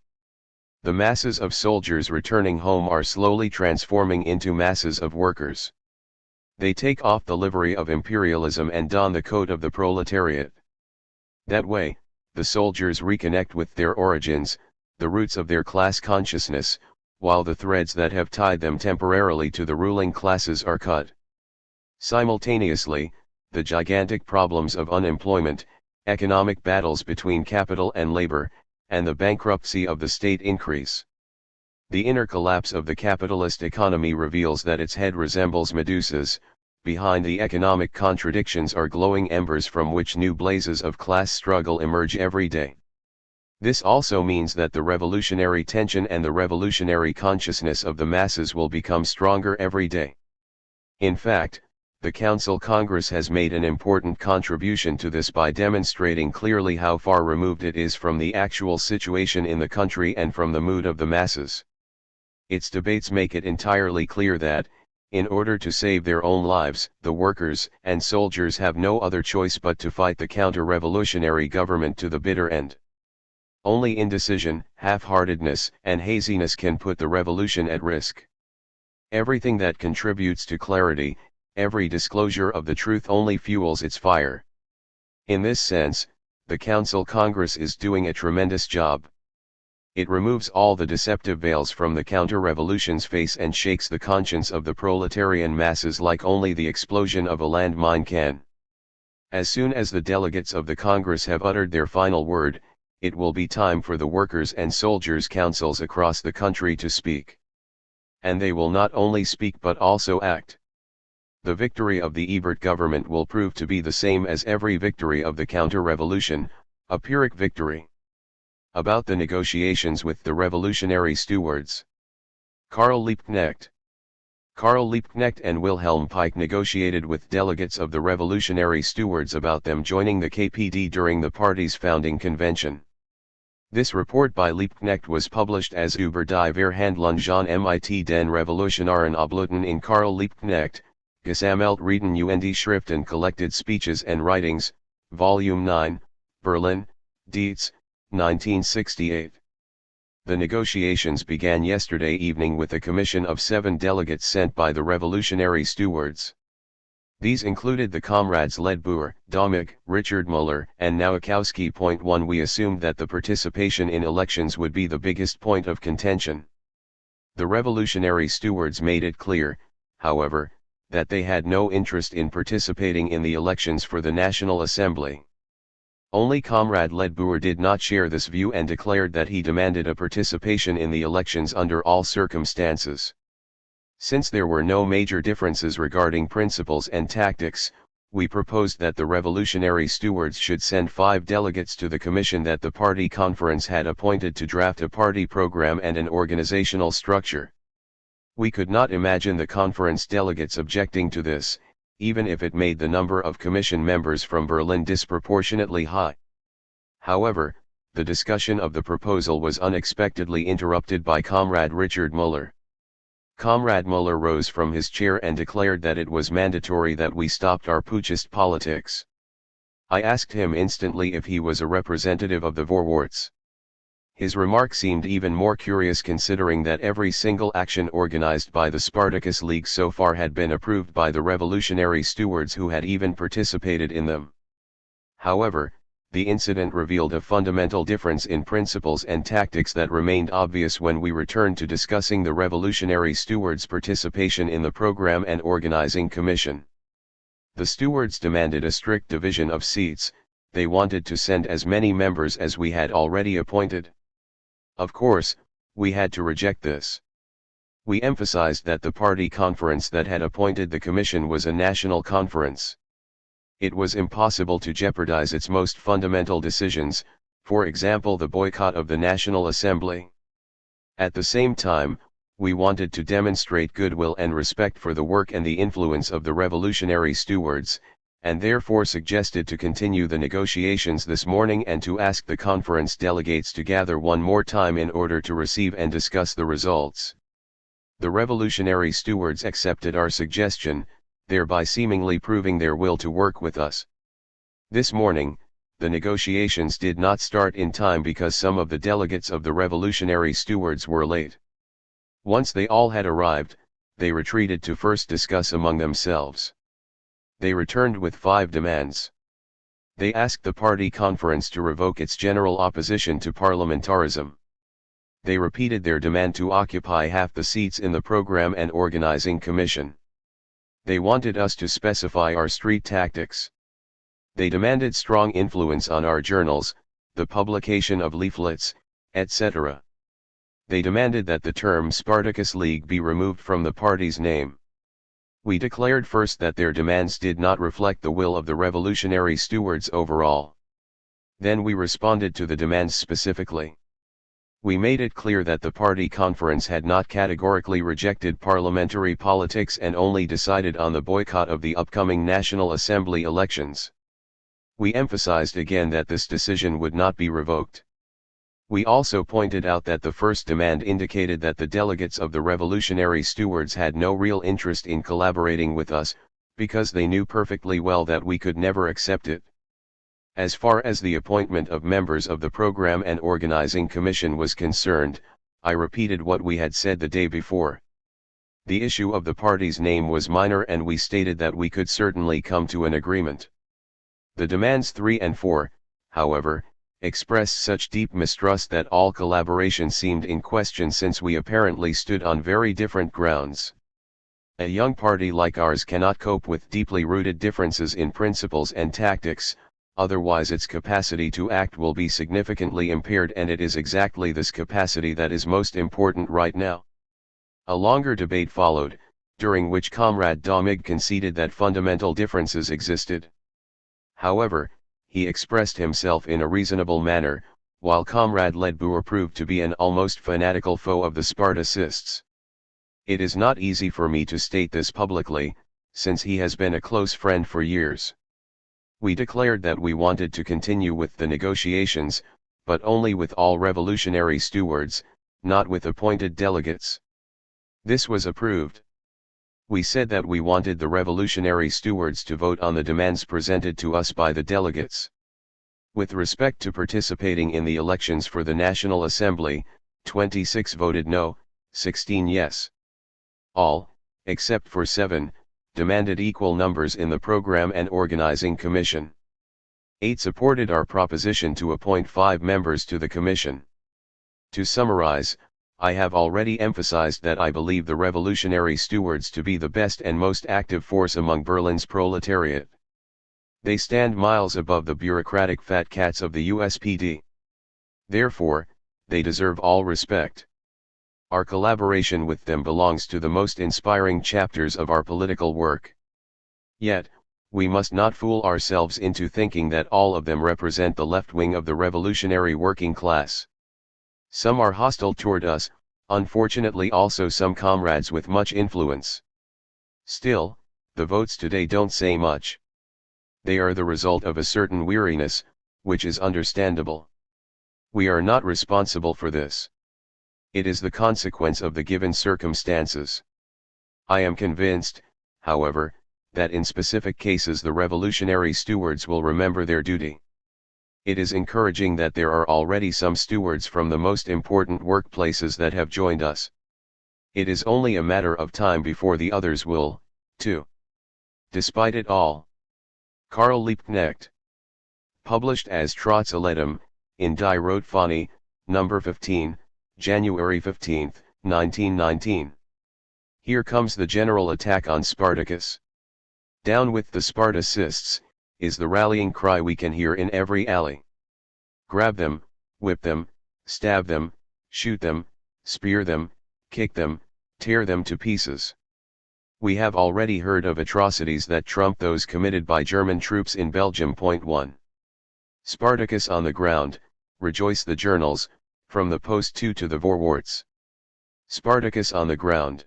The masses of soldiers returning home are slowly transforming into masses of workers. They take off the livery of imperialism and don the coat of the proletariat. That way, the soldiers reconnect with their origins, the roots of their class consciousness, while the threads that have tied them temporarily to the ruling classes are cut. Simultaneously, the gigantic problems of unemployment, economic battles between capital and labor, and the bankruptcy of the state increase. The inner collapse of the capitalist economy reveals that its head resembles Medusa's. Behind the economic contradictions are glowing embers from which new blazes of class struggle emerge every day. This also means that the revolutionary tension and the revolutionary consciousness of the masses will become stronger every day. In fact, the Council Congress has made an important contribution to this by demonstrating clearly how far removed it is from the actual situation in the country and from the mood of the masses. Its debates make it entirely clear that, in order to save their own lives, the workers and soldiers have no other choice but to fight the counter-revolutionary government to the bitter end. Only indecision, half-heartedness, and haziness can put the revolution at risk. Everything that contributes to clarity, every disclosure of the truth only fuels its fire. In this sense, the Council Congress is doing a tremendous job. It removes all the deceptive veils from the counter-revolution's face and shakes the conscience of the proletarian masses like only the explosion of a landmine can. As soon as the delegates of the Congress have uttered their final word, it will be time for the workers' and soldiers' councils across the country to speak. And they will not only speak but also act. The victory of the Ebert government will prove to be the same as every victory of the counter-revolution, a Pyrrhic victory. About the negotiations with the revolutionary stewards. Karl Liebknecht. Karl Liebknecht and Wilhelm Pike negotiated with delegates of the revolutionary stewards about them joining the KPD during the party's founding convention. This report by Liebknecht was published as Über die Verhandlungen mit den Revolutionären Obluten in Karl Liebknecht, Gesammelt Reden und Schriften Collected Speeches and Writings, Volume 9, Berlin, Dietz, 1968. The negotiations began yesterday evening with a commission of 7 delegates sent by the revolutionary stewards. These included the comrades Ledbuhr, Domig, Richard Muller, and Nowakowski. 1 We assumed that the participation in elections would be the biggest point of contention. The revolutionary stewards made it clear, however, that they had no interest in participating in the elections for the National Assembly. Only Comrade Ledbuhr did not share this view and declared that he demanded a participation in the elections under all circumstances. Since there were no major differences regarding principles and tactics, we proposed that the revolutionary stewards should send 5 delegates to the commission that the party conference had appointed to draft a party program and an organizational structure. We could not imagine the conference delegates objecting to this, even if it made the number of commission members from Berlin disproportionately high. However, the discussion of the proposal was unexpectedly interrupted by Comrade Richard Muller. Comrade Muller rose from his chair and declared that it was mandatory that we stopped our putschist politics. I asked him instantly if he was a representative of the Vorwärts. His remark seemed even more curious considering that every single action organized by the Spartacus League so far had been approved by the revolutionary stewards who had even participated in them. However, the incident revealed a fundamental difference in principles and tactics that remained obvious when we returned to discussing the revolutionary stewards' participation in the program and organizing commission. The stewards demanded a strict division of seats. They wanted to send as many members as we had already appointed. Of course, we had to reject this. We emphasized that the party conference that had appointed the commission was a national conference. It was impossible to jeopardize its most fundamental decisions, for example the boycott of the National Assembly. At the same time, we wanted to demonstrate goodwill and respect for the work and the influence of the revolutionary stewards, and therefore suggested to continue the negotiations this morning and to ask the conference delegates to gather one more time in order to receive and discuss the results. The revolutionary stewards accepted our suggestion, thereby seemingly proving their will to work with us. This morning, the negotiations did not start in time because some of the delegates of the revolutionary stewards were late. Once they all had arrived, they retreated to first discuss among themselves. They returned with 5 demands. They asked the party conference to revoke its general opposition to parliamentarism. They repeated their demand to occupy half the seats in the Program and Organizing Commission. They wanted us to specify our street tactics. They demanded strong influence on our journals, the publication of leaflets, etc. They demanded that the term Spartacus League be removed from the party's name. We declared first that their demands did not reflect the will of the revolutionary stewards overall. Then we responded to the demands specifically. We made it clear that the party conference had not categorically rejected parliamentary politics and only decided on the boycott of the upcoming National Assembly elections. We emphasized again that this decision would not be revoked. We also pointed out that the first demand indicated that the delegates of the revolutionary stewards had no real interest in collaborating with us, because they knew perfectly well that we could never accept it. As far as the appointment of members of the Program and Organizing Commission was concerned, I repeated what we had said the day before. The issue of the party's name was minor and we stated that we could certainly come to an agreement. The demands 3 and 4, however, expressed such deep mistrust that all collaboration seemed in question since we apparently stood on very different grounds. A young party like ours cannot cope with deeply rooted differences in principles and tactics, otherwise its capacity to act will be significantly impaired, and it is exactly this capacity that is most important right now. A longer debate followed, during which Comrade Domig conceded that fundamental differences existed. However, he expressed himself in a reasonable manner, while Comrade Ledbour proved to be an almost fanatical foe of the Spartacists. It is not easy for me to state this publicly, since he has been a close friend for years. We declared that we wanted to continue with the negotiations, but only with all revolutionary stewards, not with appointed delegates. This was approved. We said that we wanted the revolutionary stewards to vote on the demands presented to us by the delegates. With respect to participating in the elections for the National Assembly, 26 voted no, 16 yes. All, except for 7, demanded equal numbers in the Program and Organizing Commission. 8 supported our proposition to appoint 5 members to the commission. To summarize, I have already emphasized that I believe the revolutionary stewards to be the best and most active force among Berlin's proletariat. They stand miles above the bureaucratic fat cats of the USPD. Therefore, they deserve all respect. Our collaboration with them belongs to the most inspiring chapters of our political work. Yet, we must not fool ourselves into thinking that all of them represent the left wing of the revolutionary working class. Some are hostile toward us, unfortunately also some comrades with much influence. Still, the votes today don't say much. They are the result of a certain weariness, which is understandable. We are not responsible for this. It is the consequence of the given circumstances. I am convinced, however, that in specific cases the revolutionary stewards will remember their duty. It is encouraging that there are already some stewards from the most important workplaces that have joined us. It is only a matter of time before the others will, too. Despite it all. Karl Liebknecht. Published as Trotzeledum, in Die Rotfahne, No. 15, January 15, 1919. Here comes the general attack on Spartacus. Down with the Spartacists, is the rallying cry we can hear in every alley. Grab them, whip them, stab them, shoot them, spear them, kick them, tear them to pieces. We have already heard of atrocities that trump those committed by German troops in Belgium. 1. Spartacus on the ground, rejoice the journals, from the Post 2 to the Vorwärts. Spartacus on the ground.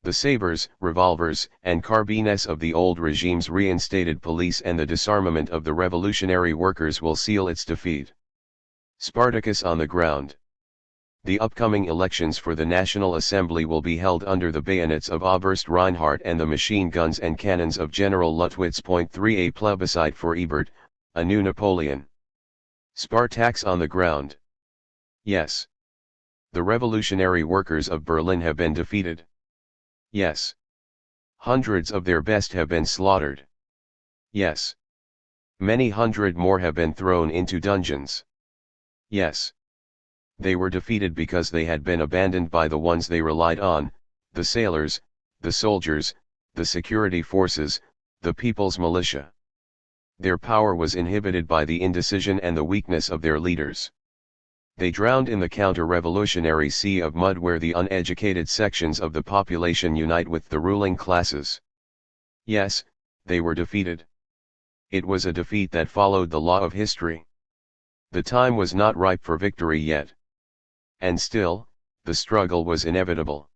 The sabers, revolvers, and carbines of the old regime's reinstated police and the disarmament of the revolutionary workers will seal its defeat. Spartacus on the ground. The upcoming elections for the National Assembly will be held under the bayonets of Oberst Reinhardt and the machine guns and cannons of General Luttwitz. 3. A plebiscite for Ebert, a new Napoleon. Spartaks on the ground. Yes. The revolutionary workers of Berlin have been defeated. Yes. Hundreds of their best have been slaughtered. Yes. Many hundred more have been thrown into dungeons. Yes. They were defeated because they had been abandoned by the ones they relied on, the sailors, the soldiers, the security forces, the people's militia. Their power was inhibited by the indecision and the weakness of their leaders. They drowned in the counter-revolutionary sea of mud where the uneducated sections of the population unite with the ruling classes. Yes, they were defeated. It was a defeat that followed the law of history. The time was not ripe for victory yet. And still, the struggle was inevitable.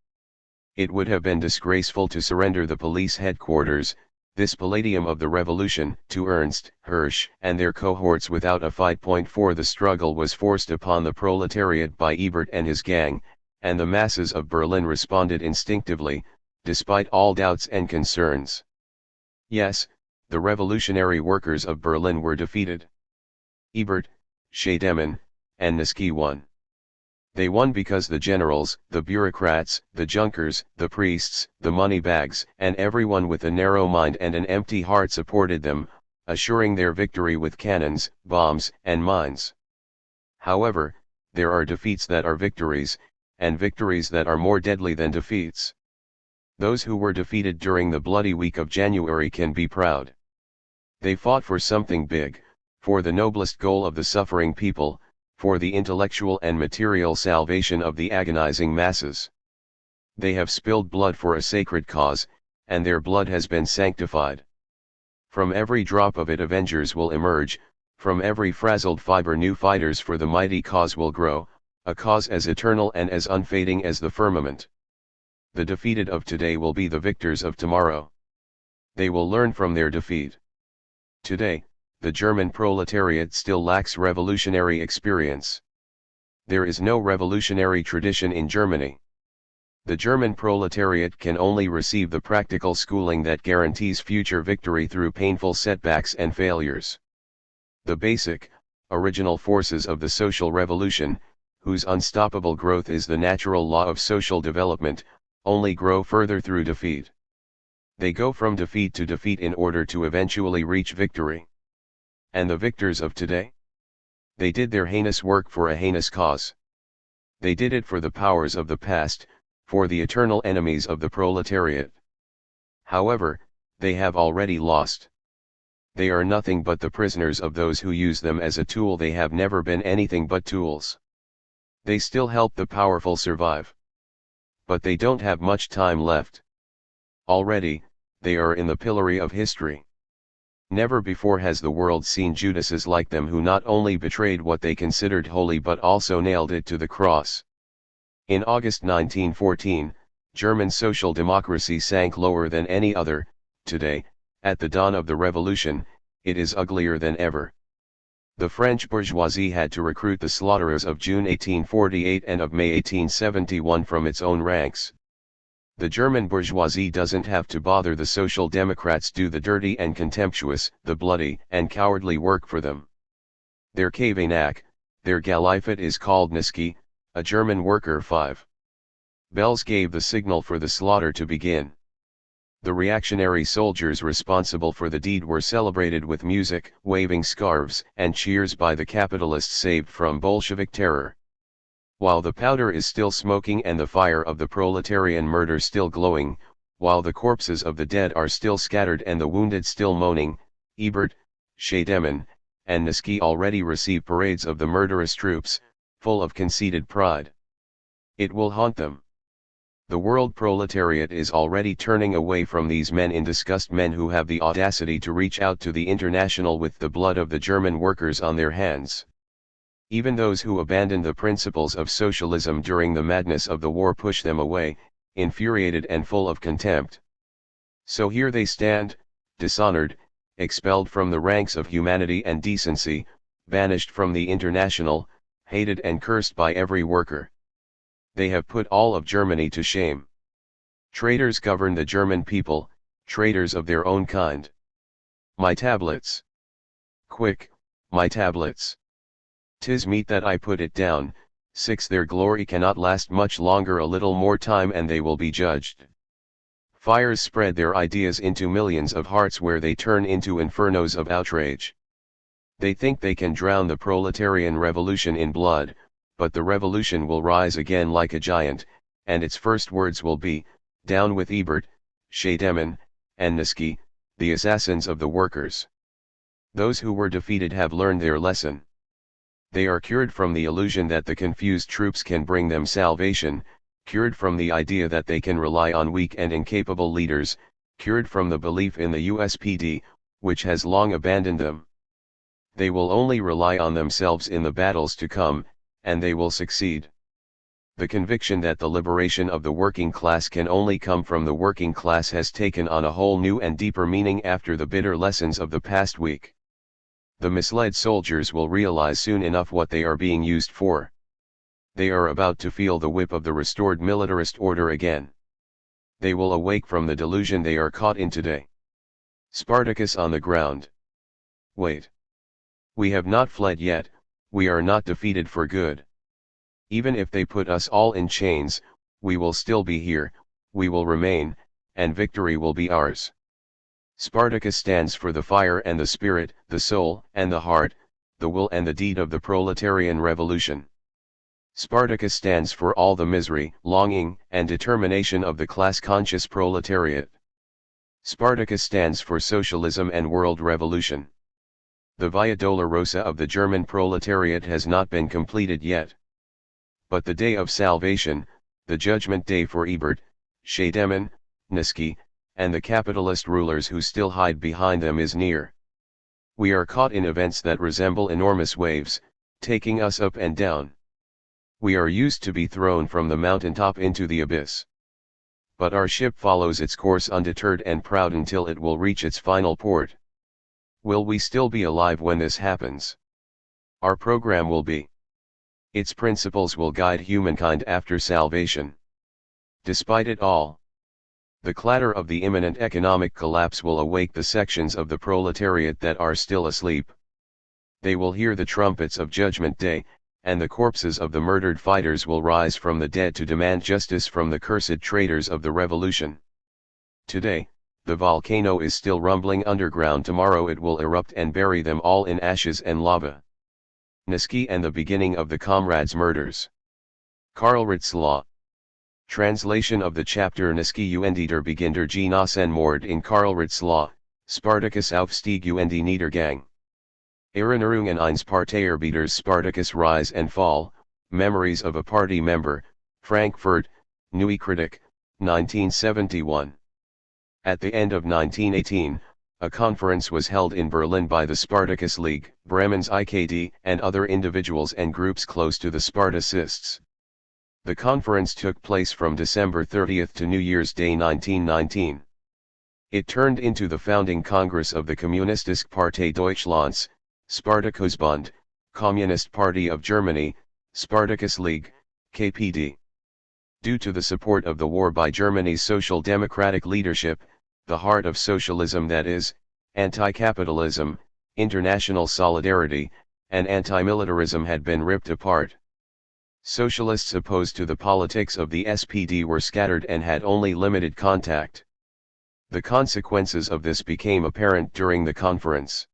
It would have been disgraceful to surrender the police headquarters, this palladium of the revolution, to Ernst, Hirsch, and their cohorts without a fight. For the struggle was forced upon the proletariat by Ebert and his gang, and the masses of Berlin responded instinctively, despite all doubts and concerns. Yes, the revolutionary workers of Berlin were defeated. Ebert, Scheidemann, and Niski won. They won because the generals, the bureaucrats, the Junkers, the priests, the moneybags, and everyone with a narrow mind and an empty heart supported them, assuring their victory with cannons, bombs, and mines. However, there are defeats that are victories, and victories that are more deadly than defeats. Those who were defeated during the bloody week of January can be proud. They fought for something big, for the noblest goal of the suffering people, for the intellectual and material salvation of the agonizing masses. They have spilled blood for a sacred cause, and their blood has been sanctified. From every drop of it avengers will emerge, from every frazzled fiber new fighters for the mighty cause will grow, a cause as eternal and as unfading as the firmament. The defeated of today will be the victors of tomorrow. They will learn from their defeat. Today, the German proletariat still lacks revolutionary experience. There is no revolutionary tradition in Germany. The German proletariat can only receive the practical schooling that guarantees future victory through painful setbacks and failures. The basic, original forces of the social revolution, whose unstoppable growth is the natural law of social development, only grow further through defeat. They go from defeat to defeat in order to eventually reach victory. And the victors of today? They did their heinous work for a heinous cause. They did it for the powers of the past, for the eternal enemies of the proletariat. However, they have already lost. They are nothing but the prisoners of those who use them as a tool. They have never been anything but tools. They still help the powerful survive. But they don't have much time left. Already, they are in the pillory of history. Never before has the world seen Judases like them who not only betrayed what they considered holy but also nailed it to the cross. In August 1914, German social democracy sank lower than any other. Today, at the dawn of the revolution, it is uglier than ever. The French bourgeoisie had to recruit the slaughterers of June 1848 and of May 1871 from its own ranks. The German bourgeoisie doesn't have to bother the social democrats do the dirty and contemptuous, the bloody and cowardly work for them. Their Kavenak, their Galifet is called Niski, a German worker 5. Bells gave the signal for the slaughter to begin. The reactionary soldiers responsible for the deed were celebrated with music, waving scarves, and cheers by the capitalists saved from Bolshevik terror. While the powder is still smoking and the fire of the proletarian murder still glowing, while the corpses of the dead are still scattered and the wounded still moaning, Ebert, Scheidemann, and Niski already receive parades of the murderous troops, full of conceited pride. It will haunt them. The world proletariat is already turning away from these men in disgust, men who have the audacity to reach out to the international with the blood of the German workers on their hands. Even those who abandoned the principles of socialism during the madness of the war push them away, infuriated and full of contempt. So here they stand, dishonored, expelled from the ranks of humanity and decency, banished from the international, hated and cursed by every worker. They have put all of Germany to shame. Traitors govern the German people, traitors of their own kind. My tablets. Quick, my tablets. 'Tis meet that I put it down. 6 Their glory cannot last much longer, a little more time and they will be judged. Fires spread their ideas into millions of hearts where they turn into infernos of outrage. They think they can drown the proletarian revolution in blood, but the revolution will rise again like a giant, and its first words will be, "Down with Ebert, Scheidemann, and Niski, the assassins of the workers." Those who were defeated have learned their lesson. They are cured from the illusion that the confused troops can bring them salvation, cured from the idea that they can rely on weak and incapable leaders, cured from the belief in the USPD, which has long abandoned them. They will only rely on themselves in the battles to come, and they will succeed. The conviction that the liberation of the working class can only come from the working class has taken on a whole new and deeper meaning after the bitter lessons of the past week. The misled soldiers will realize soon enough what they are being used for. They are about to feel the whip of the restored militarist order again. They will awake from the delusion they are caught in today. Spartacus on the ground. Wait. We have not fled yet, we are not defeated for good. Even if they put us all in chains, we will still be here, we will remain, and victory will be ours. Spartacus stands for the fire and the spirit, the soul and the heart, the will and the deed of the proletarian revolution. Spartacus stands for all the misery, longing, and determination of the class-conscious proletariat. Spartacus stands for socialism and world revolution. The Via Dolorosa of the German proletariat has not been completed yet. But the day of salvation, the judgment day for Ebert, Scheidemann, Niski, and the capitalist rulers who still hide behind them is near. We are caught in events that resemble enormous waves, taking us up and down. We are used to be thrown from the mountaintop into the abyss. But our ship follows its course undeterred and proud until it will reach its final port. Will we still be alive when this happens? Our program will be. Its principles will guide humankind after salvation. Despite it all, the clatter of the imminent economic collapse will awake the sections of the proletariat that are still asleep. They will hear the trumpets of Judgment Day, and the corpses of the murdered fighters will rise from the dead to demand justice from the cursed traitors of the revolution. Today, the volcano is still rumbling underground. Tomorrow it will erupt and bury them all in ashes and lava. Niski and the beginning of the comrades' murders. Karlritz Law. Translation of the chapter Niski und der Beginn der Genossenmord in Karlritz Law, Spartacus Aufstieg und Niedergang. Erinnerungen eines Parteiarbeiters Spartacus Rise and Fall, Memories of a Party Member, Frankfurt, Neue Kritik, 1971. At the end of 1918, a conference was held in Berlin by the Spartacus League, Bremen's IKD, and other individuals and groups close to the Spartacists. The conference took place from December 30 to New Year's Day 1919. It turned into the founding Congress of the Kommunistische Partei Deutschlands, Spartakusbund, Communist Party of Germany, Spartacus League, KPD. Due to the support of the war by Germany's social democratic leadership, the heart of socialism, that is, anti-capitalism, international solidarity, and anti-militarism, had been ripped apart. Socialists opposed to the politics of the SPD were scattered and had only limited contact. The consequences of this became apparent during the conference.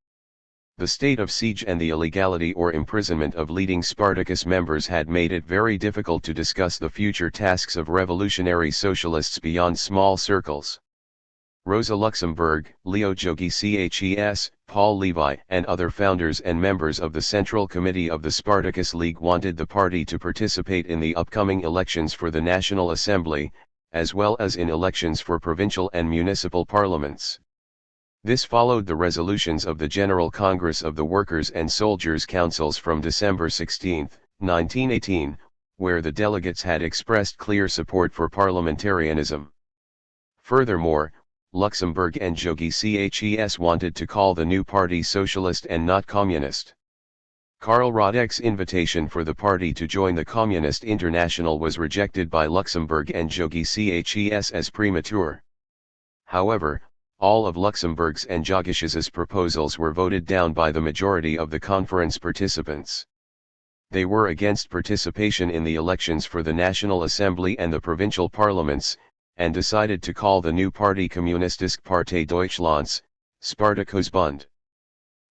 The state of siege and the illegality or imprisonment of leading Spartacus members had made it very difficult to discuss the future tasks of revolutionary socialists beyond small circles. Rosa Luxemburg, Leo Jogi Ces, Paul Levi, and other founders and members of the Central Committee of the Spartacus League wanted the party to participate in the upcoming elections for the National Assembly, as well as in elections for provincial and municipal parliaments. This followed the resolutions of the General Congress of the Workers' and Soldiers' Councils from December 16, 1918, where the delegates had expressed clear support for parliamentarianism. Furthermore, Luxemburg and Jogi Ces wanted to call the new party socialist and not communist. Karl Radek's invitation for the party to join the Communist International was rejected by Luxemburg and Jogi Ces as premature. However, all of Luxemburg's and Jogish's proposals were voted down by the majority of the conference participants. They were against participation in the elections for the National Assembly and the provincial parliaments, and decided to call the new party Kommunistische Partei Deutschlands, Spartakusbund.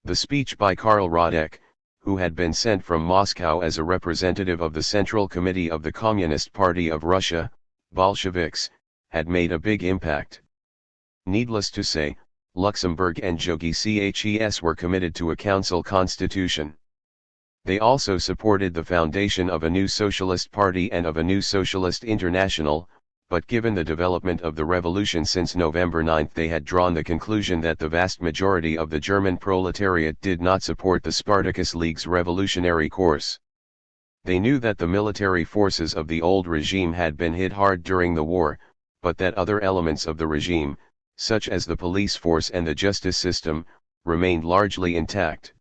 The speech by Karl Radek, who had been sent from Moscow as a representative of the Central Committee of the Communist Party of Russia, Bolsheviks, had made a big impact. Needless to say, Luxembourg and Jogi Ces were committed to a council constitution. They also supported the foundation of a new socialist party and of a new socialist international, but given the development of the revolution since November 9 they had drawn the conclusion that the vast majority of the German proletariat did not support the Spartacus League's revolutionary course. They knew that the military forces of the old regime had been hit hard during the war, but that other elements of the regime, such as the police force and the justice system, remained largely intact.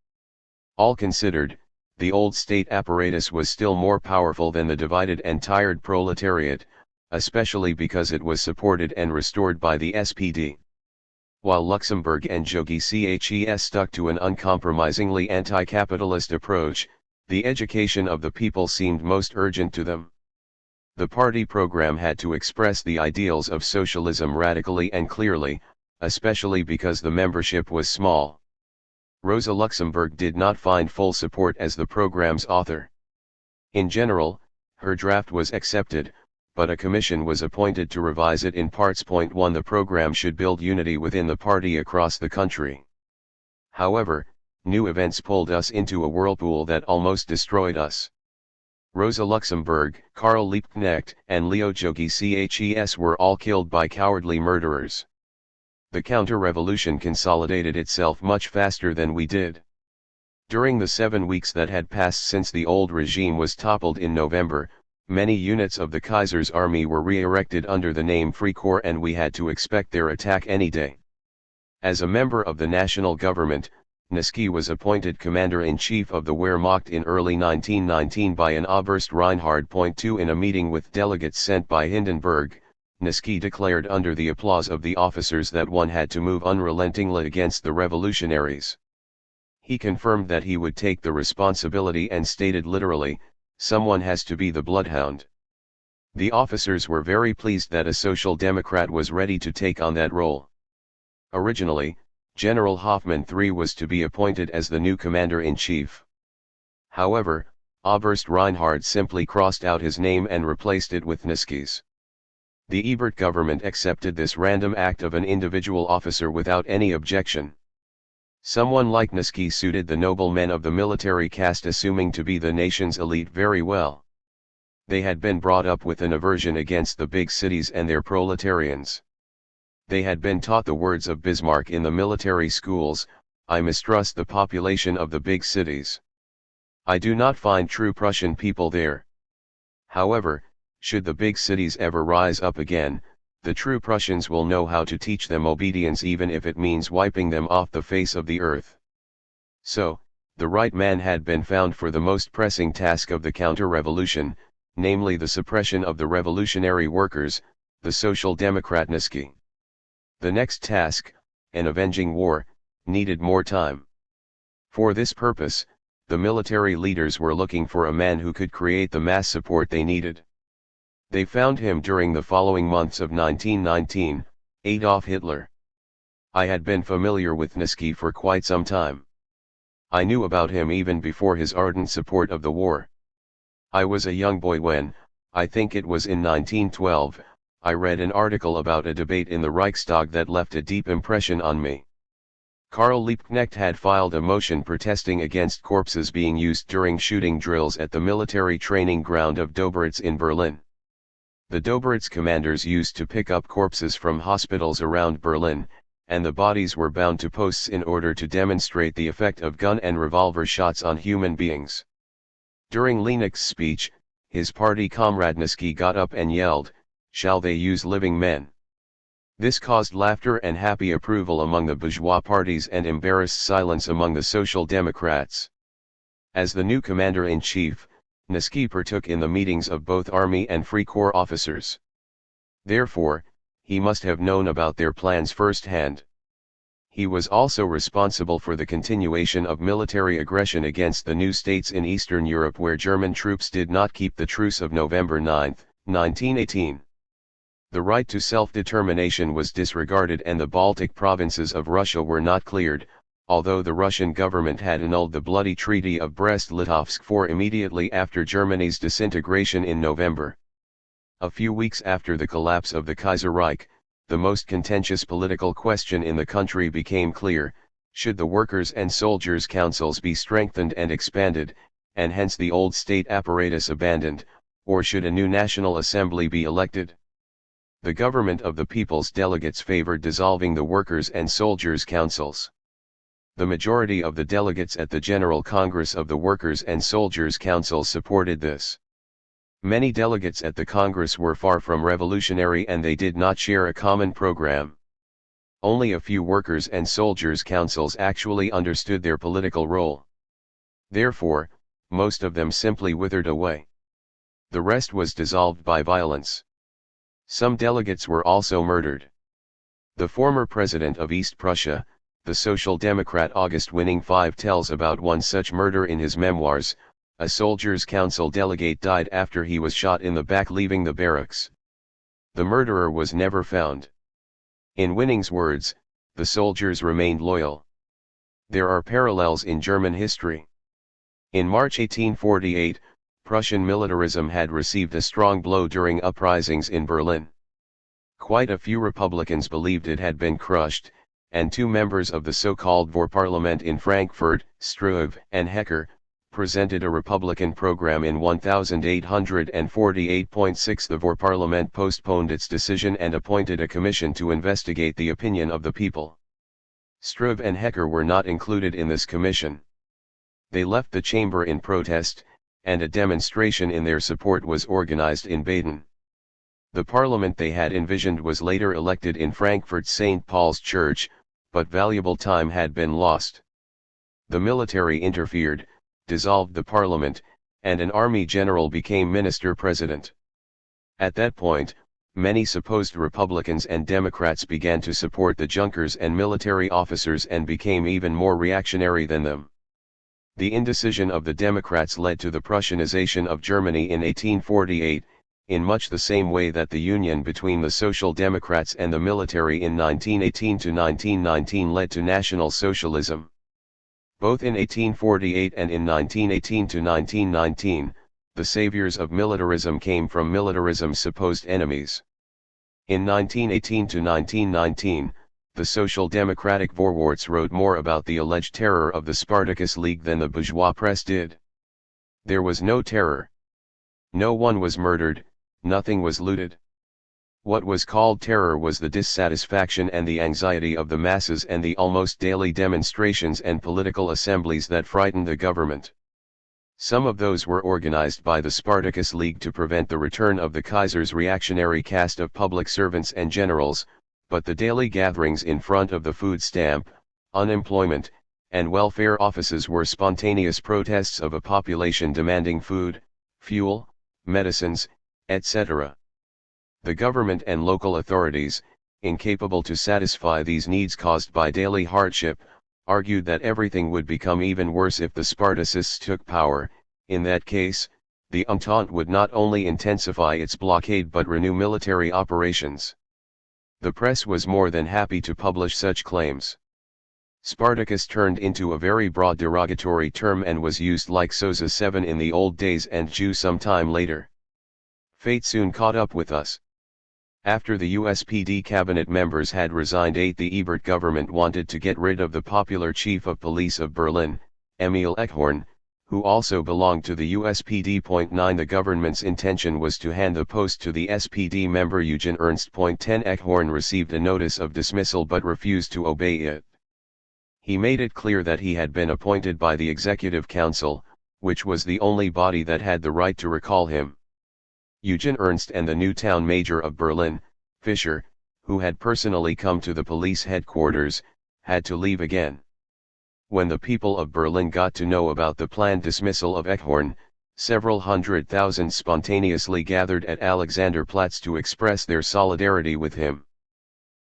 All considered, the old state apparatus was still more powerful than the divided and tired proletariat, especially because it was supported and restored by the SPD. While Luxembourg and Jogi Ces stuck to an uncompromisingly anti-capitalist approach, the education of the people seemed most urgent to them. The party program had to express the ideals of socialism radically and clearly, especially because the membership was small. Rosa Luxemburg did not find full support as the program's author. In general, her draft was accepted, but a commission was appointed to revise it in parts. 1 The program should build unity within the party across the country. However, new events pulled us into a whirlpool that almost destroyed us. Rosa Luxemburg, Karl Liebknecht, and Leo Jogi Ces were all killed by cowardly murderers. The counter-revolution consolidated itself much faster than we did. During the 7 weeks that had passed since the old regime was toppled in November, many units of the Kaiser's army were re-erected under the name Free Corps, and we had to expect their attack any day. As a member of the national government, Niski was appointed commander-in-chief of the Wehrmacht in early 1919 by an Oberst Reinhard. 2 In a meeting with delegates sent by Hindenburg, Niski declared under the applause of the officers that one had to move unrelentingly against the revolutionaries. He confirmed that he would take the responsibility and stated literally, "Someone has to be the bloodhound." The officers were very pleased that a social democrat was ready to take on that role. Originally, General Hoffmann III was to be appointed as the new commander-in-chief. However, Oberst Reinhard simply crossed out his name and replaced it with Niski's. The Ebert government accepted this random act of an individual officer without any objection. Someone like Niski suited the noble men of the military caste, assuming to be the nation's elite, very well. They had been brought up with an aversion against the big cities and their proletarians. They had been taught the words of Bismarck in the military schools, "I mistrust the population of the big cities. I do not find true Prussian people there." However, should the big cities ever rise up again, the true Prussians will know how to teach them obedience, even if it means wiping them off the face of the earth. So, the right man had been found for the most pressing task of the counter-revolution, namely the suppression of the revolutionary workers, the Social Democrat Niski. The next task, an avenging war, needed more time. For this purpose, the military leaders were looking for a man who could create the mass support they needed. They found him during the following months of 1919, Adolf Hitler. I had been familiar with Niski for quite some time. I knew about him even before his ardent support of the war. I was a young boy when, I think it was in 1912, I read an article about a debate in the Reichstag that left a deep impression on me. Karl Liebknecht had filed a motion protesting against corpses being used during shooting drills at the military training ground of Dobritz in Berlin. The Dobritz commanders used to pick up corpses from hospitals around Berlin, and the bodies were bound to posts in order to demonstrate the effect of gun and revolver shots on human beings. During Liebknecht's speech, his party comrade Niski got up and yelled, "Shall they use living men?" This caused laughter and happy approval among the bourgeois parties and embarrassed silence among the Social Democrats. As the new commander-in-chief, Niski partook in the meetings of both Army and Free Corps officers. Therefore, he must have known about their plans firsthand. He was also responsible for the continuation of military aggression against the new states in Eastern Europe where German troops did not keep the truce of November 9, 1918. The right to self-determination was disregarded and the Baltic provinces of Russia were not cleared, although the Russian government had annulled the bloody Treaty of Brest-Litovsk immediately after Germany's disintegration in November. A few weeks after the collapse of the Kaiserreich, the most contentious political question in the country became clear: should the workers' and soldiers' councils be strengthened and expanded, and hence the old state apparatus abandoned, or should a new National Assembly be elected? The government of the people's delegates favored dissolving the workers' and soldiers' councils. The majority of the delegates at the General Congress of the Workers' and Soldiers' Councils supported this. Many delegates at the Congress were far from revolutionary and they did not share a common program. Only a few workers' and soldiers' councils actually understood their political role. Therefore, most of them simply withered away. The rest was dissolved by violence. Some delegates were also murdered. The former president of East Prussia, the Social Democrat August Winning-5, tells about one such murder in his memoirs. A soldiers' council delegate died after he was shot in the back leaving the barracks. The murderer was never found. In Winning's words, the soldiers remained loyal. There are parallels in German history. In March 1848, Prussian militarism had received a strong blow during uprisings in Berlin. Quite a few Republicans believed it had been crushed, and two members of the so-called Vorparlament in Frankfurt, Struve and Hecker, presented a Republican program in 1848.6. The Vorparlament postponed its decision and appointed a commission to investigate the opinion of the people. Struve and Hecker were not included in this commission. They left the chamber in protest, and a demonstration in their support was organized in Baden. The parliament they had envisioned was later elected in Frankfurt's St. Paul's Church, but valuable time had been lost. The military interfered, dissolved the parliament, and an army general became minister-president. At that point, many supposed Republicans and Democrats began to support the Junkers and military officers and became even more reactionary than them. The indecision of the Democrats led to the Prussianization of Germany in 1848, in much the same way that the union between the Social Democrats and the military in 1918 to 1919 led to National Socialism. Both in 1848 and in 1918 to 1919, the saviors of militarism came from militarism's supposed enemies. In 1918 to 1919, the Social Democratic Vorwärts wrote more about the alleged terror of the Spartacus League than the bourgeois press did. There was no terror. No one was murdered, nothing was looted. What was called terror was the dissatisfaction and the anxiety of the masses and the almost daily demonstrations and political assemblies that frightened the government. Some of those were organized by the Spartacus League to prevent the return of the Kaiser's reactionary caste of public servants and generals, but the daily gatherings in front of the food stamp, unemployment, and welfare offices were spontaneous protests of a population demanding food, fuel, medicines, etc. The government and local authorities, incapable to satisfy these needs caused by daily hardship, argued that everything would become even worse if the Spartacists took power. In that case, the Entente would not only intensify its blockade but renew military operations. The press was more than happy to publish such claims. Spartacus turned into a very broad derogatory term and was used like Sosa 7 in the old days and Jew some time later. Fate soon caught up with us. After the USPD cabinet members had resigned, the Ebert government wanted to get rid of the popular chief of police of Berlin, Emil Eckhorn, who also belonged to the USPD. 9 The government's intention was to hand the post to the SPD member Eugen Ernst. 10 Eckhorn received a notice of dismissal but refused to obey it. He made it clear that he had been appointed by the Executive Council, which was the only body that had the right to recall him. Eugen Ernst and the new town major of Berlin, Fischer, who had personally come to the police headquarters, had to leave again. When the people of Berlin got to know about the planned dismissal of Eckhorn, several 100,000 spontaneously gathered at Alexanderplatz to express their solidarity with him.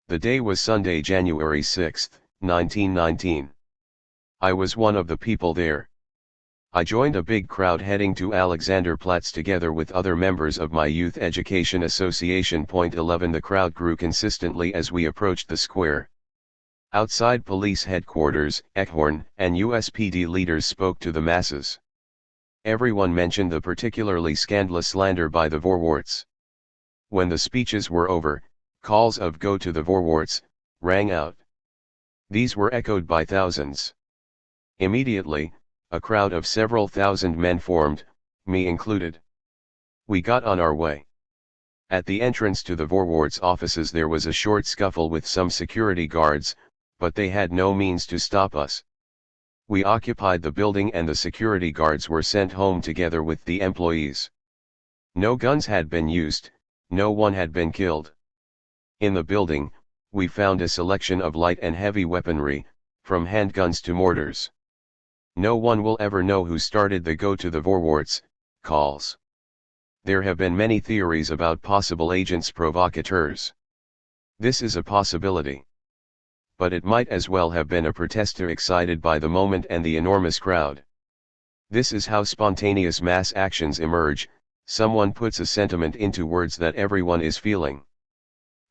The day was Sunday, January 6, 1919. I was one of the people there. I joined a big crowd heading to Alexanderplatz together with other members of my Youth Education Association. 11 The crowd grew consistently as we approached the square. Outside police headquarters, Eckhorn and USPD leaders spoke to the masses. Everyone mentioned the particularly scandalous slander by the Vorwärts. When the speeches were over, calls of "Go to the Vorwärts" rang out. These were echoed by thousands. Immediately, a crowd of several thousand men formed, me included. We got on our way. At the entrance to the Vorwärts offices there was a short scuffle with some security guards, but they had no means to stop us. We occupied the building and the security guards were sent home together with the employees. No guns had been used, no one had been killed. In the building, we found a selection of light and heavy weaponry, from handguns to mortars. No one will ever know who started the "Go to the Vorwärts" calls. There have been many theories about possible agents provocateurs. This is a possibility. But it might as well have been a protester excited by the moment and the enormous crowd. This is how spontaneous mass actions emerge, someone puts a sentiment into words that everyone is feeling.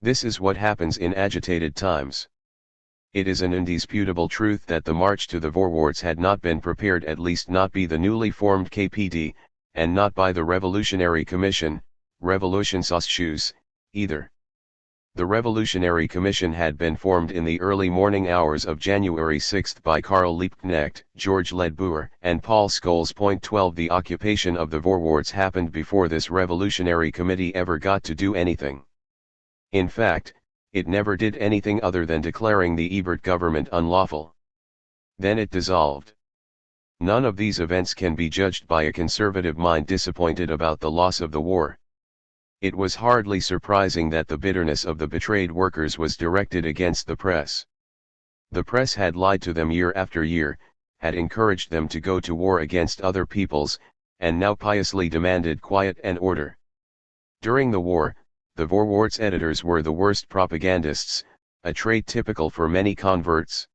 This is what happens in agitated times. It is an indisputable truth that the march to the Vorwärts had not been prepared, at least not by the newly formed KPD, and not by the Revolutionary Commission, Revolutionsausschuss, either. The Revolutionary Commission had been formed in the early morning hours of January 6 by Karl Liebknecht, George Ledbuhr, and Paul Scholes. 12 The occupation of the Vorwärts happened before this Revolutionary Committee ever got to do anything. In fact, it never did anything other than declaring the Ebert government unlawful. Then it dissolved. None of these events can be judged by a conservative mind disappointed about the loss of the war. It was hardly surprising that the bitterness of the betrayed workers was directed against the press. The press had lied to them year after year, had encouraged them to go to war against other peoples, and now piously demanded quiet and order. During the war, the Vorwärts editors were the worst propagandists, a trait typical for many converts.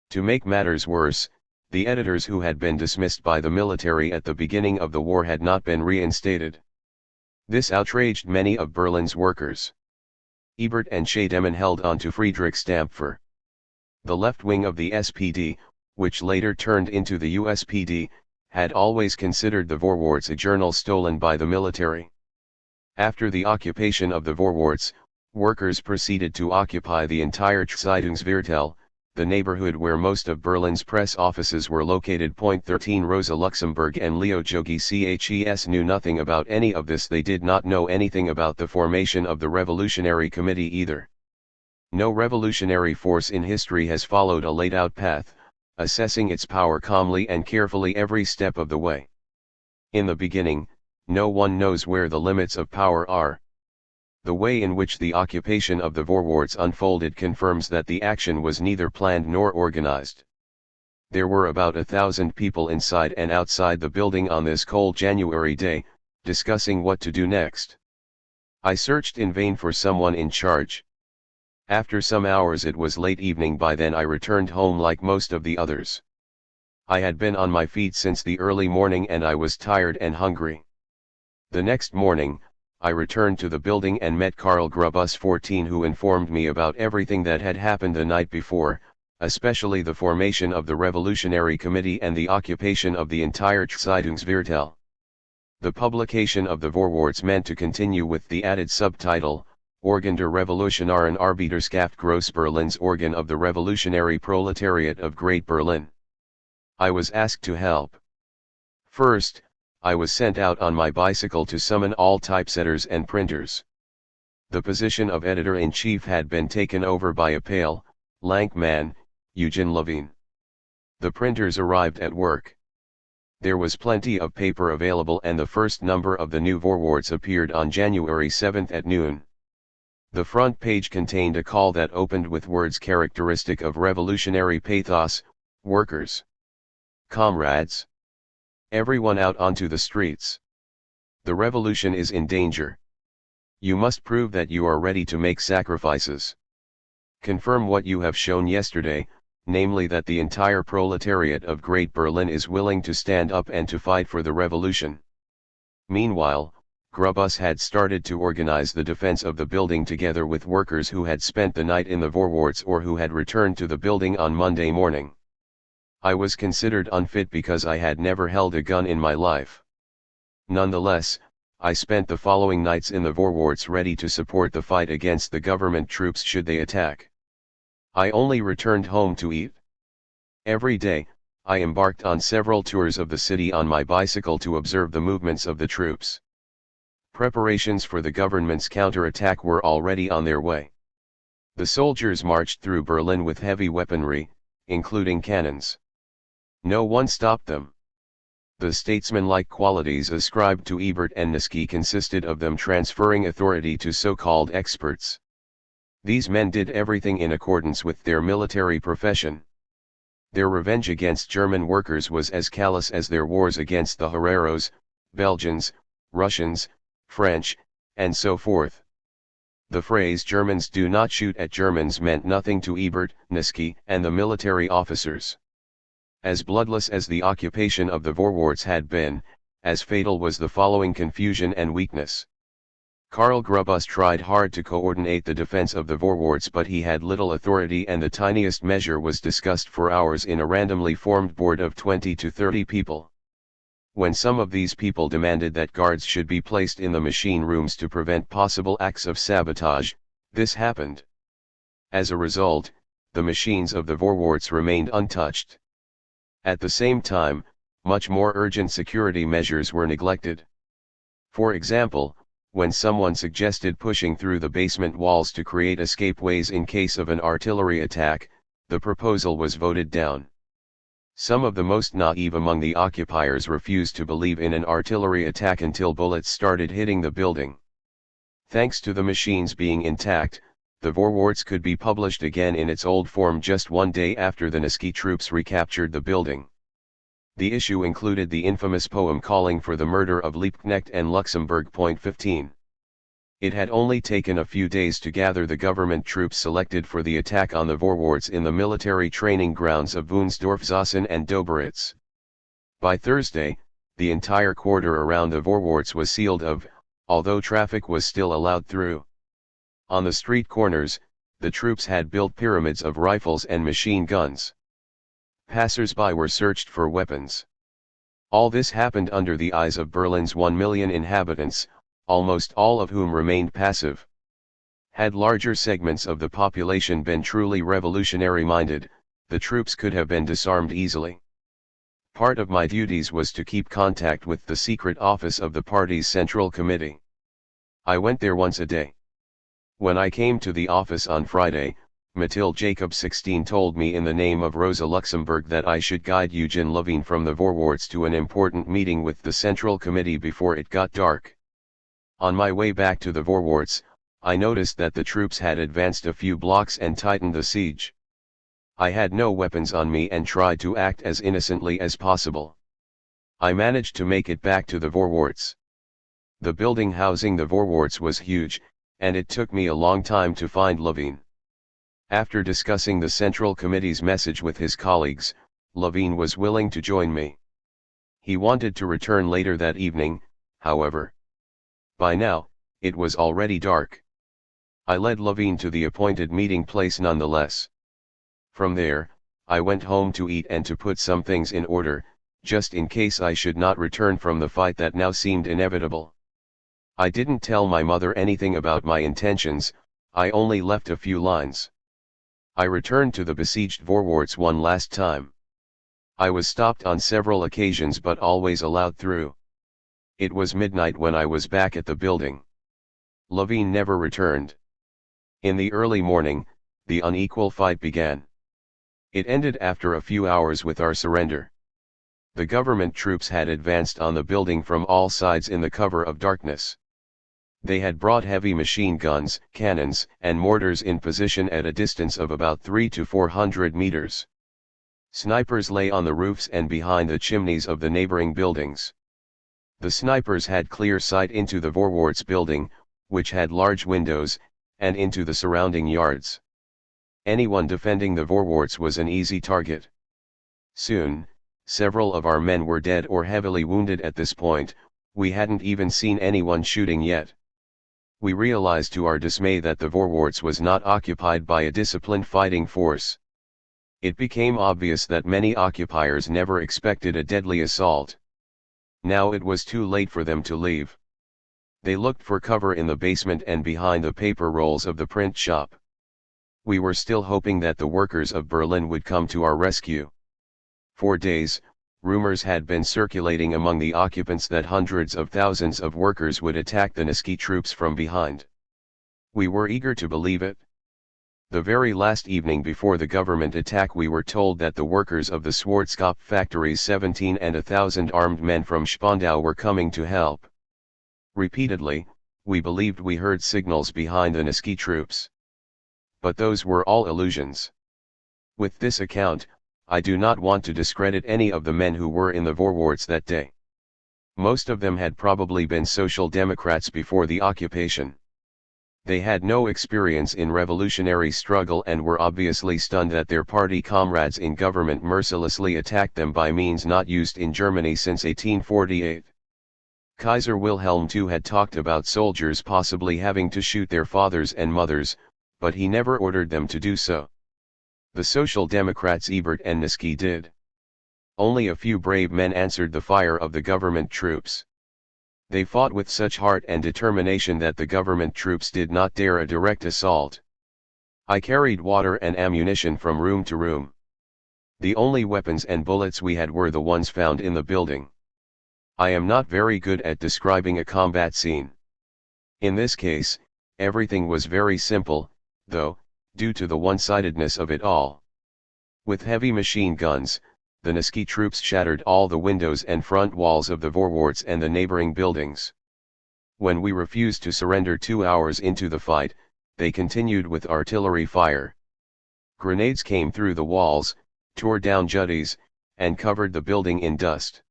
To make matters worse, the editors who had been dismissed by the military at the beginning of the war had not been reinstated. This outraged many of Berlin's workers. Ebert and Scheidemann held on to Friedrich Stampfer. The left wing of the SPD, which later turned into the USPD, had always considered the Vorwärts a journal stolen by the military. After the occupation of the Vorwärts, workers proceeded to occupy the entire Zeitungsviertel, the neighborhood where most of Berlin's press offices were located. 13 Rosa Luxemburg and Leo Jogi Chs knew nothing about any of this. They did not know anything about the formation of the Revolutionary Committee either. No revolutionary force in history has followed a laid-out path, assessing its power calmly and carefully every step of the way. In the beginning, no one knows where the limits of power are. The way in which the occupation of the Vorwärts unfolded confirms that the action was neither planned nor organized. There were about 1,000 people inside and outside the building on this cold January day, discussing what to do next. I searched in vain for someone in charge. After some hours, it was late evening by then. I returned home like most of the others. I had been on my feet since the early morning and I was tired and hungry. The next morning, I returned to the building and met Karl Grubus 14, who informed me about everything that had happened the night before, especially the formation of the Revolutionary Committee and the occupation of the entire Zeitungsviertel. The publication of the Vorwärts meant to continue with the added subtitle, Organ der Revolutionären Arbeiterschaft Groß-Berlins, organ of the revolutionary proletariat of Great Berlin. I was asked to help. First, I was sent out on my bicycle to summon all typesetters and printers. The position of editor-in-chief had been taken over by a pale, lank man, Eugen Levine. The printers arrived at work. There was plenty of paper available and the first number of the new Vorwärts appeared on January 7 at noon. The front page contained a call that opened with words characteristic of revolutionary pathos: workers, comrades, everyone out onto the streets. The revolution is in danger. You must prove that you are ready to make sacrifices. Confirm what you have shown yesterday, namely that the entire proletariat of Great Berlin is willing to stand up and to fight for the revolution. Meanwhile, Grubus had started to organize the defense of the building together with workers who had spent the night in the voorwaarts or who had returned to the building on Monday morning. I was considered unfit because I had never held a gun in my life. Nonetheless, I spent the following nights in the voorwaarts ready to support the fight against the government troops should they attack. I only returned home to eat. Every day, I embarked on several tours of the city on my bicycle to observe the movements of the troops. Preparations for the government's counterattack were already on their way. The soldiers marched through Berlin with heavy weaponry, including cannons. No one stopped them. The statesmanlike qualities ascribed to Ebert and Niski consisted of them transferring authority to so-called experts. These men did everything in accordance with their military profession. Their revenge against German workers was as callous as their wars against the Hereros, Belgians, Russians, French, and so forth. The phrase "Germans do not shoot at Germans" meant nothing to Ebert, Niski, and the military officers. As bloodless as the occupation of the voorwaarts had been, as fatal was the following confusion and weakness. Karl Grubus tried hard to coordinate the defense of the voorwaarts, but he had little authority, and the tiniest measure was discussed for hours in a randomly formed board of 20 to 30 people. When some of these people demanded that guards should be placed in the machine rooms to prevent possible acts of sabotage, this happened. As a result, the machines of the voorwaarts remained untouched. At the same time, much more urgent security measures were neglected. For example, when someone suggested pushing through the basement walls to create escapeways in case of an artillery attack, the proposal was voted down. Some of the most naive among the occupiers refused to believe in an artillery attack until bullets started hitting the building. Thanks to the machines being intact, the voorwaarts could be published again in its old form just one day after the Niski troops recaptured the building. The issue included the infamous poem calling for the murder of Liebknecht and Luxemburg. 15. It had only taken a few days to gather the government troops selected for the attack on the voorwaarts in the military training grounds of Wunsdorf, Zossen and Doberitz. By Thursday, the entire quarter around the voorwaarts was sealed off, although traffic was still allowed through. On the street corners, the troops had built pyramids of rifles and machine guns. Passers-by were searched for weapons. All this happened under the eyes of Berlin's 1 million inhabitants, almost all of whom remained passive. Had larger segments of the population been truly revolutionary-minded, the troops could have been disarmed easily. Part of my duties was to keep contact with the secret office of the party's Central Committee. I went there once a day. When I came to the office on Friday, Mathilde Jacob 16 told me in the name of Rosa Luxemburg that I should guide Eugen Levine from the voorwaarts to an important meeting with the Central Committee before it got dark. On my way back to the voorwaarts, I noticed that the troops had advanced a few blocks and tightened the siege. I had no weapons on me and tried to act as innocently as possible. I managed to make it back to the voorwaarts. The building housing the voorwaarts was huge, and it took me a long time to find Levine. After discussing the Central Committee's message with his colleagues, Levine was willing to join me. He wanted to return later that evening, however. By now, it was already dark. I led Levine to the appointed meeting place nonetheless. From there, I went home to eat and to put some things in order, just in case I should not return from the fight that now seemed inevitable. I didn't tell my mother anything about my intentions, I only left a few lines. I returned to the besieged voorwaarts one last time. I was stopped on several occasions but always allowed through. It was midnight when I was back at the building. Levine never returned. In the early morning, the unequal fight began. It ended after a few hours with our surrender. The government troops had advanced on the building from all sides in the cover of darkness. They had brought heavy machine guns, cannons, and mortars in position at a distance of about 300 to 400 meters. Snipers lay on the roofs and behind the chimneys of the neighboring buildings. The snipers had clear sight into the voorwaarts building, which had large windows, and into the surrounding yards. Anyone defending the voorwaarts was an easy target. Soon, several of our men were dead or heavily wounded at this point, We hadn't even seen anyone shooting yet. We realized to our dismay that the voorwaarts was not occupied by a disciplined fighting force. It became obvious that many occupiers never expected a deadly assault. Now it was too late for them to leave. They looked for cover in the basement and behind the paper rolls of the print shop. We were still hoping that the workers of Berlin would come to our rescue. For days, rumors had been circulating among the occupants that hundreds of thousands of workers would attack the Nazi troops from behind. We were eager to believe it. The very last evening before the government attack we were told that the workers of the Schwarzkopf factories 17 and 1,000 armed men from Spandau were coming to help. Repeatedly, we believed we heard signals behind the Nazi troops. But those were all illusions. With this account, I do not want to discredit any of the men who were in the voorwaarts that day. Most of them had probably been Social Democrats before the occupation. They had no experience in revolutionary struggle and were obviously stunned that their party comrades in government mercilessly attacked them by means not used in Germany since 1848. Kaiser Wilhelm II had talked about soldiers possibly having to shoot their fathers and mothers, but he never ordered them to do so. The Social Democrats Ebert and Niski did. Only a few brave men answered the fire of the government troops. They fought with such heart and determination that the government troops did not dare a direct assault. I carried water and ammunition from room to room. The only weapons and bullets we had were the ones found in the building. I am not very good at describing a combat scene. In this case, everything was very simple, though, due to the one-sidedness of it all. With heavy machine guns, the Nazi troops shattered all the windows and front walls of the voorwaarts and the neighboring buildings. When we refused to surrender 2 hours into the fight, they continued with artillery fire. Grenades came through the walls, tore down jutties, and covered the building in dust.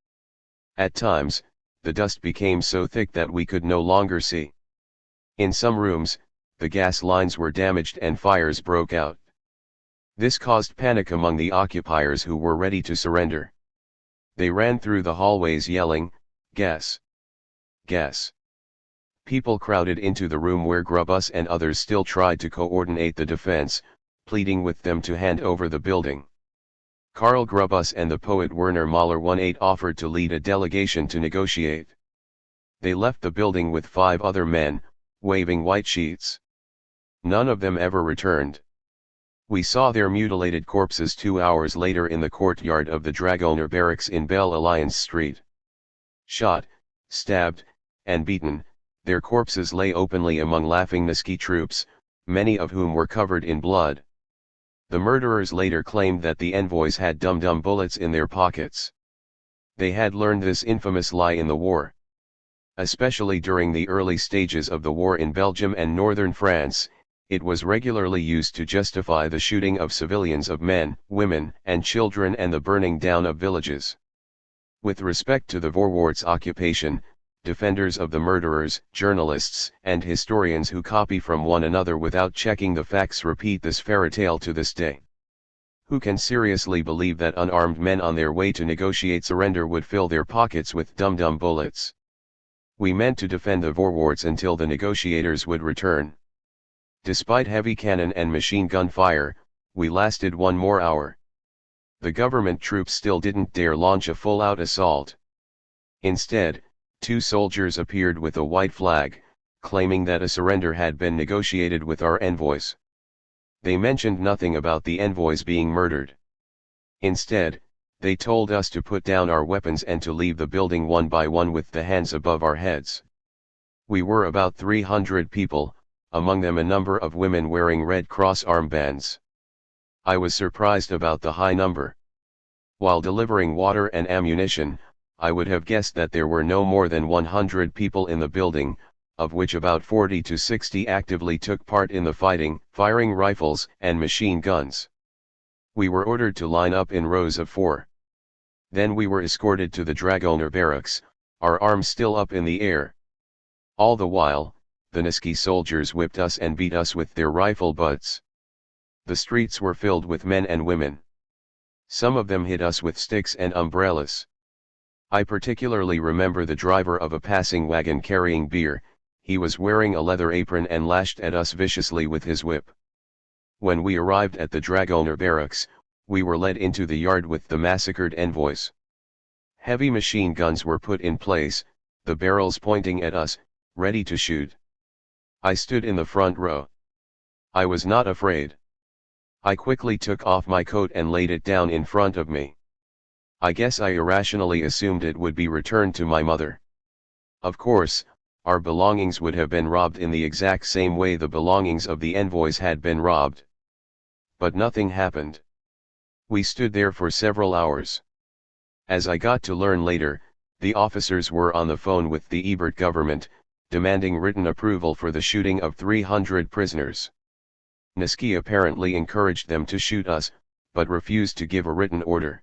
At times, the dust became so thick that we could no longer see. In some rooms, the gas lines were damaged and fires broke out. This caused panic among the occupiers who were ready to surrender. They ran through the hallways yelling, "Gas! Gas!" People crowded into the room where Grubus and others still tried to coordinate the defense, pleading with them to hand over the building. Karl Grubus and the poet Werner Mahler 18 offered to lead a delegation to negotiate. They left the building with 5 other men, waving white sheets. None of them ever returned. We saw their mutilated corpses 2 hours later in the courtyard of the Dragoner barracks in Belle Alliance Street. Shot, stabbed, and beaten, their corpses lay openly among laughing Nazi troops, many of whom were covered in blood. The murderers later claimed that the envoys had dum-dum bullets in their pockets. They had learned this infamous lie in the war. Especially during the early stages of the war in Belgium and northern France, it was regularly used to justify the shooting of civilians of men, women, and children and the burning down of villages. With respect to the voorwaarts occupation, defenders of the murderers, journalists, and historians who copy from one another without checking the facts repeat this fairy tale to this day. Who can seriously believe that unarmed men on their way to negotiate surrender would fill their pockets with dum-dum bullets? We meant to defend the voorwaarts until the negotiators would return. Despite heavy cannon and machine gun fire, we lasted 1 more hour. The government troops still didn't dare launch a full-out assault. Instead, 2 soldiers appeared with a white flag, claiming that a surrender had been negotiated with our envoys. They mentioned nothing about the envoys being murdered. Instead, they told us to put down our weapons and to leave the building one by one with the hands above our heads. We were about 300 people, among them a number of women wearing Red Cross armbands. I was surprised about the high number. While delivering water and ammunition, I would have guessed that there were no more than 100 people in the building, of which about 40 to 60 actively took part in the fighting, firing rifles and machine guns. We were ordered to line up in rows of 4. Then we were escorted to the Dragoner barracks, our arms still up in the air. All the while, the Nazi soldiers whipped us and beat us with their rifle butts. The streets were filled with men and women. Some of them hit us with sticks and umbrellas. I particularly remember the driver of a passing wagon carrying beer. He was wearing a leather apron and lashed at us viciously with his whip. When we arrived at the Dragoner barracks, we were led into the yard with the massacred envoys. Heavy machine guns were put in place, the barrels pointing at us, ready to shoot. I stood in the front row. I was not afraid. I quickly took off my coat and laid it down in front of me. I guess I irrationally assumed it would be returned to my mother. Of course, our belongings would have been robbed in the exact same way the belongings of the envoys had been robbed. But nothing happened. We stood there for several hours. As I got to learn later, the officers were on the phone with the Ebert government, demanding written approval for the shooting of 300 prisoners. Niski apparently encouraged them to shoot us, but refused to give a written order.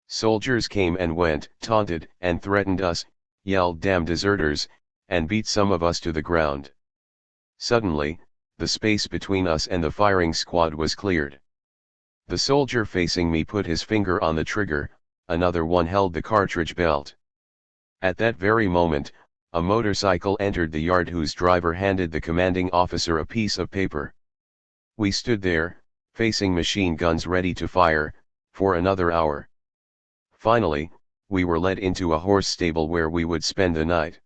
Soldiers came and went, taunted and threatened us, yelled "damn deserters," and beat some of us to the ground. Suddenly, the space between us and the firing squad was cleared. The soldier facing me put his finger on the trigger, another one held the cartridge belt. At that very moment, a motorcycle entered the yard whose driver handed the commanding officer a piece of paper. We stood there, facing machine guns ready to fire, for another hour. Finally, we were led into a horse stable where we would spend the night.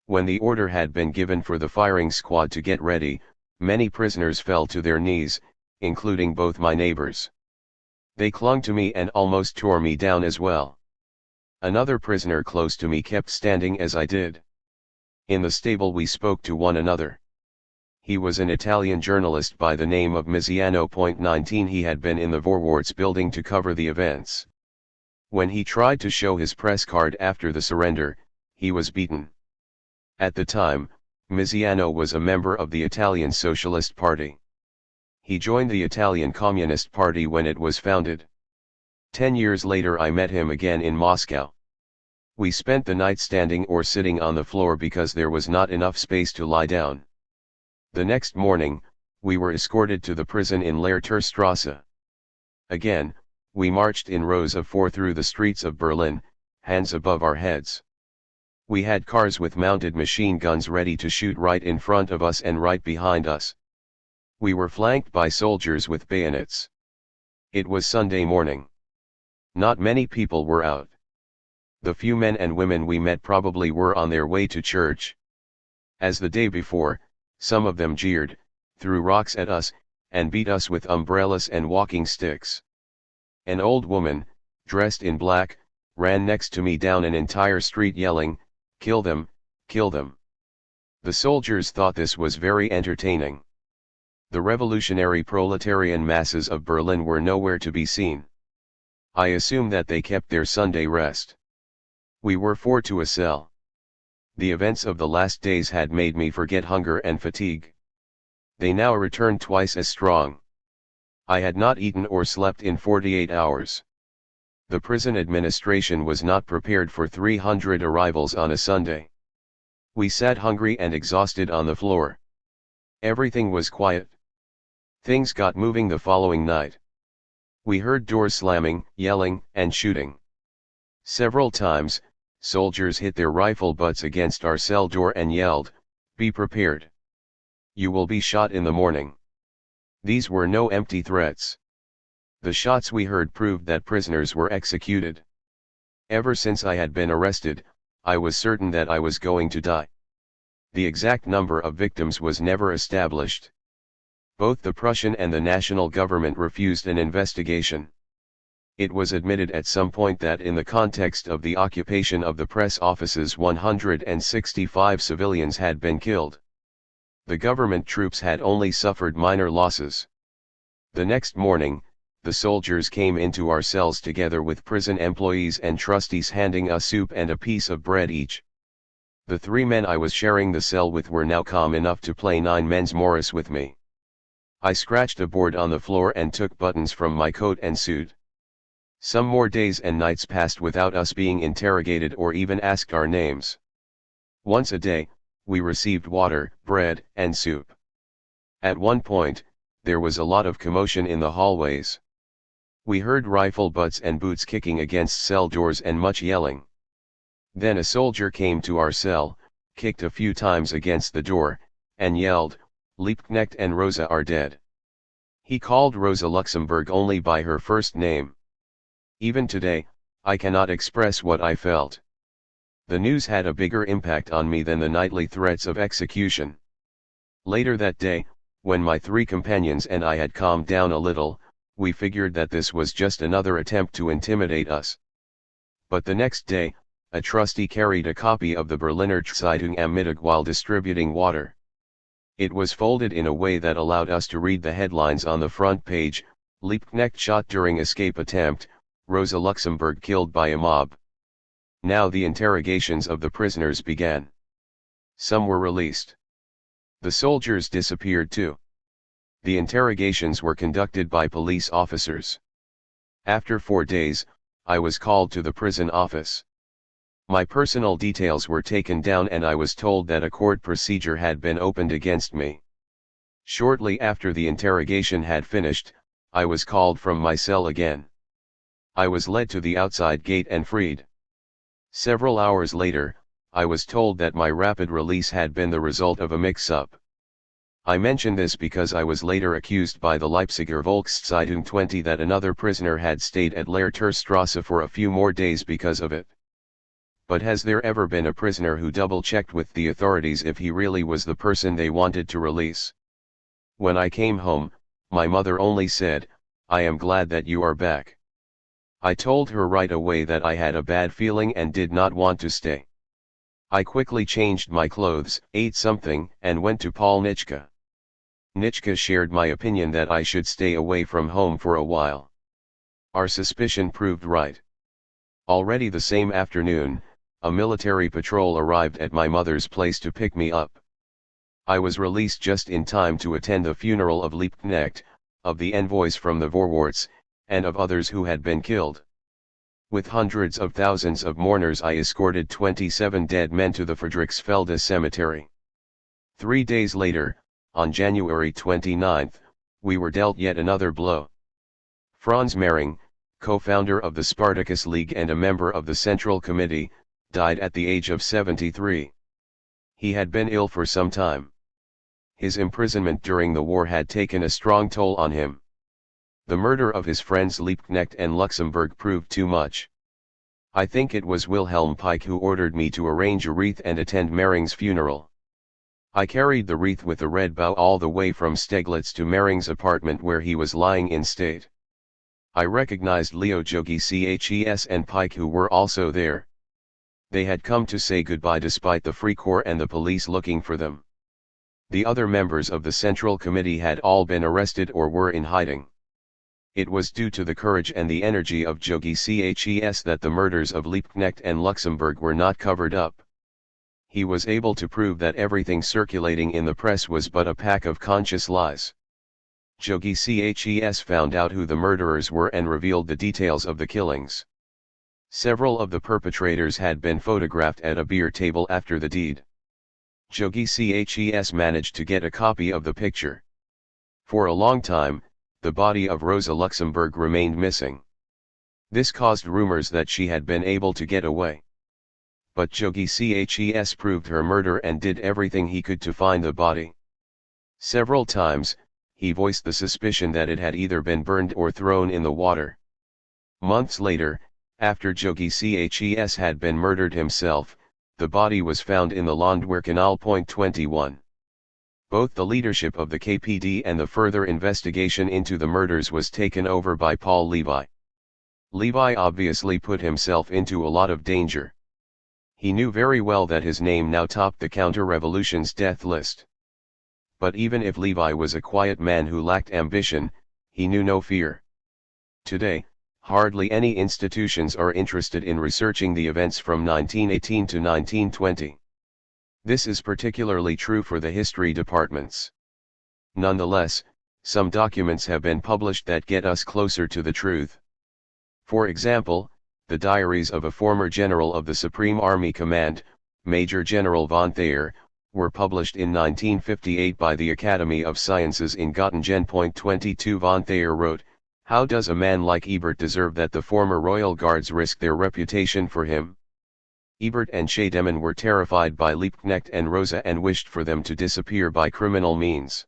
When the order had been given for the firing squad to get ready, many prisoners fell to their knees, including both my neighbors. They clung to me and almost tore me down as well. Another prisoner close to me kept standing as I did. In the stable we spoke to one another. He was an Italian journalist by the name of Miziano. 19 He had been in the Vorwärts building to cover the events. When he tried to show his press card after the surrender, he was beaten. At the time, Miziano was a member of the Italian Socialist Party. He joined the Italian Communist Party when it was founded. 10 years later I met him again in Moscow. We spent the night standing or sitting on the floor because there was not enough space to lie down. The next morning, we were escorted to the prison in Lehrterstrasse. Again, we marched in rows of 4 through the streets of Berlin, hands above our heads. We had cars with mounted machine guns ready to shoot right in front of us and right behind us. We were flanked by soldiers with bayonets. It was Sunday morning. Not many people were out. The few men and women we met probably were on their way to church. As the day before, some of them jeered, threw rocks at us, and beat us with umbrellas and walking sticks. An old woman, dressed in black, ran next to me down an entire street yelling, "Kill them, kill them." The soldiers thought this was very entertaining. The revolutionary proletarian masses of Berlin were nowhere to be seen. I assume that they kept their Sunday rest. We were 4 to a cell. The events of the last days had made me forget hunger and fatigue. They now returned twice as strong. I had not eaten or slept in 48 hours. The prison administration was not prepared for 300 arrivals on a Sunday. We sat hungry and exhausted on the floor. Everything was quiet. Things got moving the following night. We heard doors slamming, yelling, and shooting. Several times, soldiers hit their rifle butts against our cell door and yelled, "Be prepared. You will be shot in the morning." These were no empty threats. The shots we heard proved that prisoners were executed. Ever since I had been arrested, I was certain that I was going to die. The exact number of victims was never established. Both the Prussian and the national government refused an investigation. It was admitted at some point that in the context of the occupation of the press offices 165 civilians had been killed. The government troops had only suffered minor losses. The next morning, the soldiers came into our cells together with prison employees and trustees handing us soup and a piece of bread each. The 3 men I was sharing the cell with were now calm enough to play 9 men's Morris with me. I scratched a board on the floor and took buttons from my coat and suit. Some more days and nights passed without us being interrogated or even asked our names. Once a day, we received water, bread, and soup. At one point, there was a lot of commotion in the hallways. We heard rifle butts and boots kicking against cell doors and much yelling. Then a soldier came to our cell, kicked a few times against the door, and yelled, "Liebknecht and Rosa are dead." He called Rosa Luxemburg only by her first name. Even today, I cannot express what I felt. The news had a bigger impact on me than the nightly threats of execution. Later that day, when my 3 companions and I had calmed down a little, we figured that this was just another attempt to intimidate us. But the next day, a trustee carried a copy of the Berliner Zeitung am Mittag while distributing water. It was folded in a way that allowed us to read the headlines on the front page: "Liebknecht shot during escape attempt, Rosa Luxemburg killed by a mob." Now the interrogations of the prisoners began. Some were released. The soldiers disappeared too. The interrogations were conducted by police officers. After 4 days, I was called to the prison office. My personal details were taken down and I was told that a court procedure had been opened against me. Shortly after the interrogation had finished, I was called from my cell again. I was led to the outside gate and freed. Several hours later, I was told that my rapid release had been the result of a mix-up. I mention this because I was later accused by the Leipziger Volkszeitung 20 that another prisoner had stayed at Lehrterstrasse for a few more days because of it. But has there ever been a prisoner who double-checked with the authorities if he really was the person they wanted to release? When I came home, my mother only said, "I am glad that you are back." I told her right away that I had a bad feeling and did not want to stay. I quickly changed my clothes, ate something, and went to Paul Nitschke. Nitschke shared my opinion that I should stay away from home for a while. Our suspicion proved right. Already the same afternoon, a military patrol arrived at my mother's place to pick me up. I was released just in time to attend the funeral of Liebknecht, of the envoys from the Vorwärts, and of others who had been killed. With hundreds of thousands of mourners, I escorted 27 dead men to the Friedrichsfelde cemetery. 3 days later, on January 29, we were dealt yet another blow. Franz Mehring, co-founder of the Spartacus League and a member of the Central Committee, died at the age of 73. He had been ill for some time. His imprisonment during the war had taken a strong toll on him. The murder of his friends Liebknecht and Luxemburg proved too much. I think it was Wilhelm Pike who ordered me to arrange a wreath and attend Mehring's funeral. I carried the wreath with a red bow all the way from Steglitz to Mehring's apartment where he was lying in state. I recognized Leo Jogi Ces and Pike who were also there. They had come to say goodbye despite the Free Corps and the police looking for them. The other members of the Central Committee had all been arrested or were in hiding. It was due to the courage and the energy of Jogi Ces that the murders of Liebknecht and Luxemburg were not covered up. He was able to prove that everything circulating in the press was but a pack of conscious lies. Jogi Ces found out who the murderers were and revealed the details of the killings. Several of the perpetrators had been photographed at a beer table after the deed. Jogi Ces managed to get a copy of the picture. For a long time, the body of Rosa Luxemburg remained missing. This caused rumors that she had been able to get away. But Jogi Ces proved her murder and did everything he could to find the body. Several times, he voiced the suspicion that it had either been burned or thrown in the water. Months later, after Jogi Ces had been murdered himself, the body was found in the Landwehrkanal. 21. Both the leadership of the KPD and the further investigation into the murders was taken over by Paul Levi. Levi obviously put himself into a lot of danger. He knew very well that his name now topped the counter-revolution's death list. But even if Levi was a quiet man who lacked ambition, he knew no fear. Today, hardly any institutions are interested in researching the events from 1918 to 1920. This is particularly true for the history departments. Nonetheless, some documents have been published that get us closer to the truth. For example, the diaries of a former general of the Supreme Army Command, Major General von Thayer, were published in 1958 by the Academy of Sciences in Göttingen. 22 Von Thayer wrote, "How does a man like Ebert deserve that the former royal guards risk their reputation for him? Ebert and Scheidemann were terrified by Liebknecht and Rosa and wished for them to disappear by criminal means.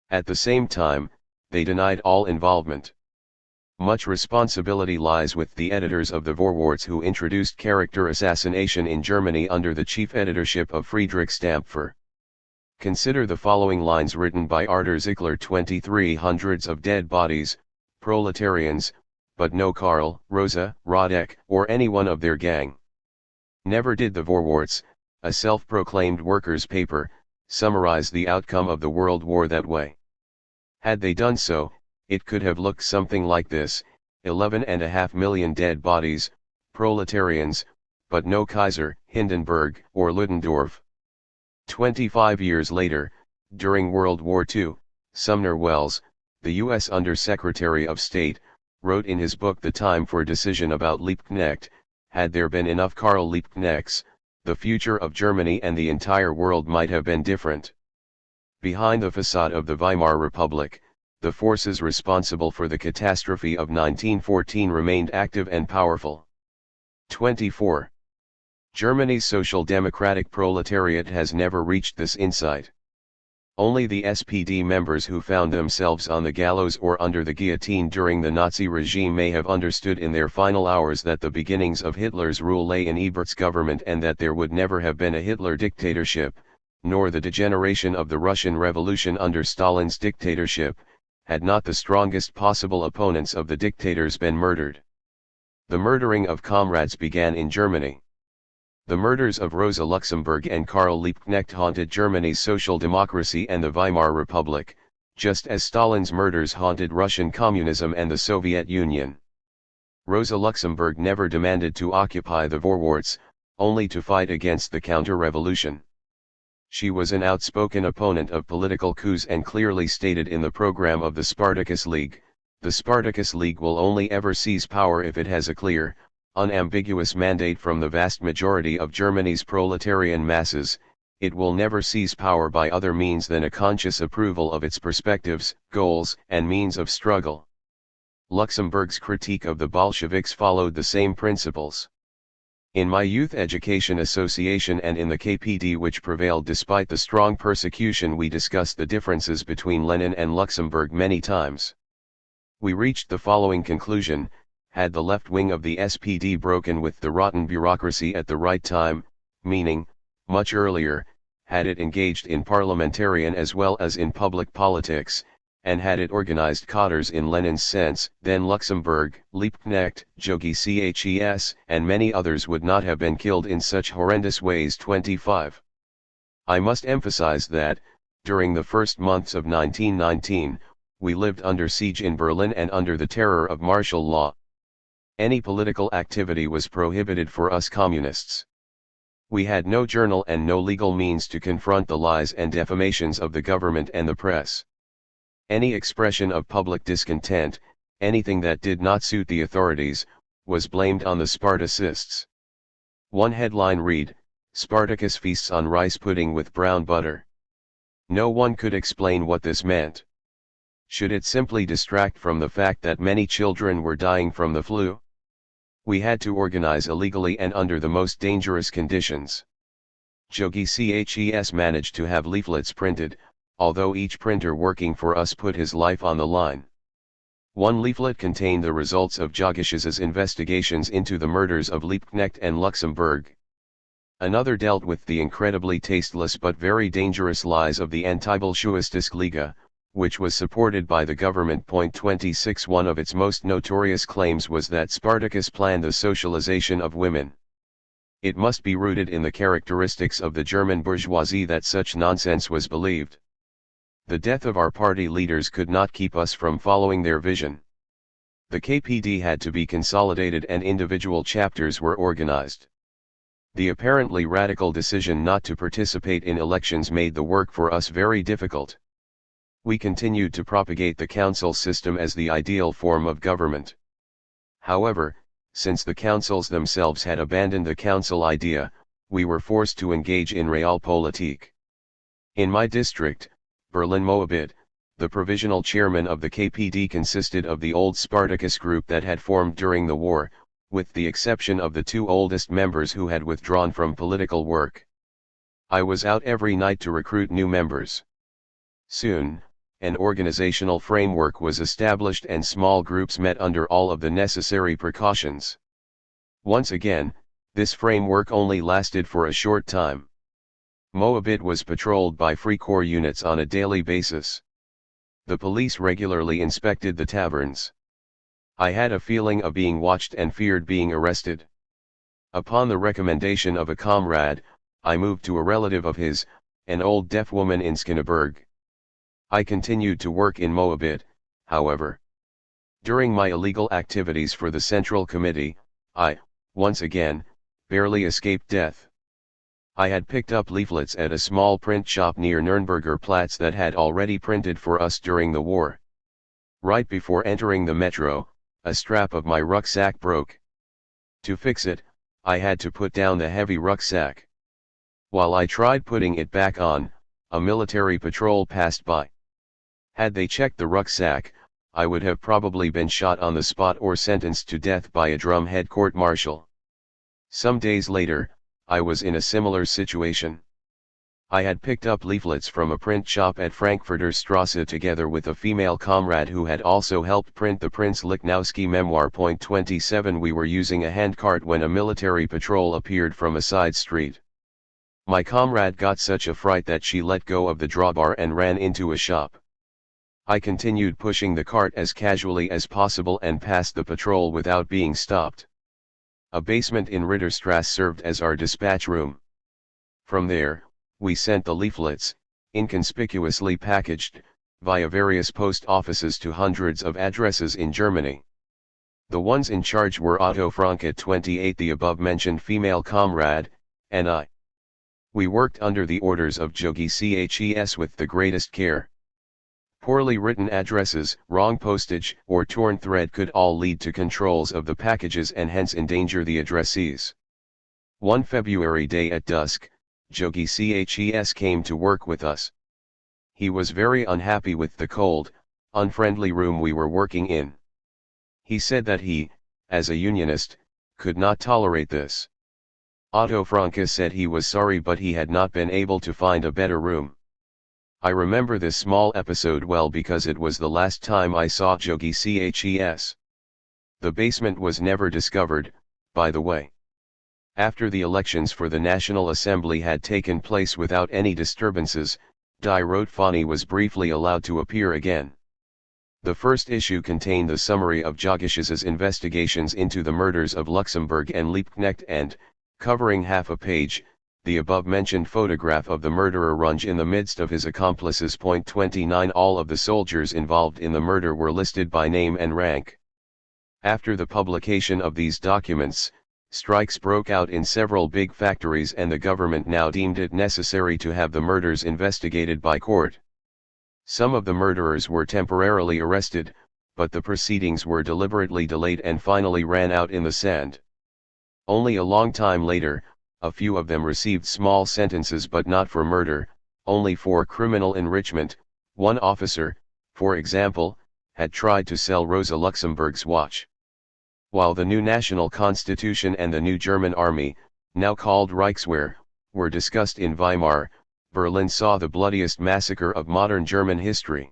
At the same time, they denied all involvement. Much responsibility lies with the editors of the Vorwärts who introduced character assassination in Germany under the chief editorship of Friedrich Stampfer. Consider the following lines written by Arthur Zickler: 2,300 of dead bodies, proletarians, but no Karl, Rosa, Radek, or any one of their gang. Never did the Vorwärts, a self-proclaimed workers' paper, summarize the outcome of the World War that way. Had they done so, it could have looked something like this: 11.5 million dead bodies, proletarians, but no Kaiser, Hindenburg, or Ludendorff. 25 years later, during World War II, Sumner Welles, the U.S. Under-Secretary of State, wrote in his book The Time for Decision about Liebknecht, had there been enough Karl Liebknechts, the future of Germany and the entire world might have been different. Behind the facade of the Weimar Republic, the forces responsible for the catastrophe of 1914 remained active and powerful. 24. Germany's social democratic proletariat has never reached this insight. Only the SPD members who found themselves on the gallows or under the guillotine during the Nazi regime may have understood in their final hours that the beginnings of Hitler's rule lay in Ebert's government and that there would never have been a Hitler dictatorship, nor the degeneration of the Russian Revolution under Stalin's dictatorship, had not the strongest possible opponents of the dictators been murdered. The murdering of comrades began in Germany. The murders of Rosa Luxemburg and Karl Liebknecht haunted Germany's social democracy and the Weimar Republic, just as Stalin's murders haunted Russian communism and the Soviet Union. Rosa Luxemburg never demanded to occupy the Vorwärts, only to fight against the counter-revolution. She was an outspoken opponent of political coups and clearly stated in the program of the Spartacus League, "The Spartacus League will only ever seize power if it has a clear, unambiguous mandate from the vast majority of Germany's proletarian masses. It will never seize power by other means than a conscious approval of its perspectives, goals, and means of struggle." Luxemburg's critique of the Bolsheviks followed the same principles. In my Youth Education Association and in the KPD, which prevailed despite the strong persecution, we discussed the differences between Lenin and Luxemburg many times. We reached the following conclusion: had the left wing of the SPD broken with the rotten bureaucracy at the right time, meaning, much earlier, had it engaged in parliamentarian as well as in public politics, and had it organized cadres in Lenin's sense, then Luxemburg, Liebknecht, Jogi Ces, and many others would not have been killed in such horrendous ways. 25. I must emphasize that, during the first months of 1919, we lived under siege in Berlin and under the terror of martial law. Any political activity was prohibited for us communists. We had no journal and no legal means to confront the lies and defamations of the government and the press. Any expression of public discontent, anything that did not suit the authorities, was blamed on the Spartacists. One headline read, "Spartacus feasts on rice pudding with brown butter." No one could explain what this meant. Should it simply distract from the fact that many children were dying from the flu? We had to organize illegally and under the most dangerous conditions. Jogi Ces managed to have leaflets printed, although each printer working for us put his life on the line. One leaflet contained the results of Jogish's investigations into the murders of Liebknecht and Luxemburg. Another dealt with the incredibly tasteless but very dangerous lies of the Anti-Bolshevistisk Liga, which was supported by the government. 26. One of its most notorious claims was that Spartacus planned the socialization of women. It must be rooted in the characteristics of the German bourgeoisie that such nonsense was believed. The death of our party leaders could not keep us from following their vision. The KPD had to be consolidated and individual chapters were organized. The apparently radical decision not to participate in elections made the work for us very difficult. We continued to propagate the council system as the ideal form of government. However, since the councils themselves had abandoned the council idea, we were forced to engage in realpolitik. In my district, Berlin-Moabit, the provisional chairman of the KPD consisted of the old Spartacus group that had formed during the war, with the exception of the two oldest members who had withdrawn from political work. I was out every night to recruit new members. Soon, an organizational framework was established and small groups met under all of the necessary precautions. Once again, this framework only lasted for a short time. Moabit was patrolled by Freikorps units on a daily basis. The police regularly inspected the taverns. I had a feeling of being watched and feared being arrested. Upon the recommendation of a comrade, I moved to a relative of his, an old deaf woman in Skinneberg. I continued to work in Moabit, however. During my illegal activities for the Central Committee, I, once again, barely escaped death. I had picked up leaflets at a small print shop near Nürnberger Platz that had already printed for us during the war. Right before entering the metro, a strap of my rucksack broke. To fix it, I had to put down the heavy rucksack. While I tried putting it back on, a military patrol passed by. Had they checked the rucksack, I would have probably been shot on the spot or sentenced to death by a drumhead court-martial. Some days later, I was in a similar situation. I had picked up leaflets from a print shop at Frankfurter Strasse together with a female comrade who had also helped print the Prince Lichnowsky memoir. 27 We were using a handcart when a military patrol appeared from a side street. My comrade got such a fright that she let go of the drawbar and ran into a shop. I continued pushing the cart as casually as possible and passed the patrol without being stopped. A basement in Ritterstrasse served as our dispatch room. From there, we sent the leaflets, inconspicuously packaged, via various post offices to hundreds of addresses in Germany. The ones in charge were Otto Franke 28, the above-mentioned female comrade, and I. We worked under the orders of Jogi Chs with the greatest care. Poorly written addresses, wrong postage, or torn thread could all lead to controls of the packages and hence endanger the addressees. One February day at dusk, Jogi Chs came to work with us. He was very unhappy with the cold, unfriendly room we were working in. He said that he, as a unionist, could not tolerate this. Otto Franke said he was sorry but he had not been able to find a better room. I remember this small episode well because it was the last time I saw Jogi Chs. The basement was never discovered, by the way. After the elections for the National Assembly had taken place without any disturbances, Die Rote Fahne was briefly allowed to appear again. The first issue contained the summary of Jogisch's investigations into the murders of Luxemburg and Liebknecht and, covering half a page, the above-mentioned photograph of the murderer Runge in the midst of his accomplices. 29 All of the soldiers involved in the murder were listed by name and rank. After the publication of these documents, strikes broke out in several big factories and the government now deemed it necessary to have the murders investigated by court. Some of the murderers were temporarily arrested, but the proceedings were deliberately delayed and finally ran out in the sand. Only a long time later, a few of them received small sentences but not for murder, only for criminal enrichment. One officer, for example, had tried to sell Rosa Luxemburg's watch. While the new national constitution and the new German army, now called Reichswehr, were discussed in Weimar, Berlin saw the bloodiest massacre of modern German history.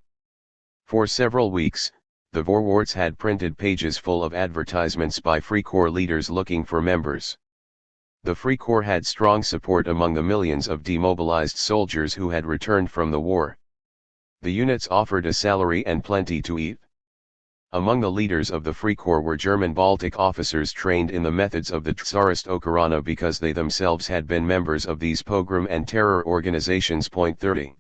For several weeks, the Vorwärts had printed pages full of advertisements by Freikorps leaders looking for members. The Freikorps had strong support among the millions of demobilized soldiers who had returned from the war. The units offered a salary and plenty to eat. Among the leaders of the Freikorps were German Baltic officers trained in the methods of the Tsarist Okhrana because they themselves had been members of these pogrom and terror organizations. 30.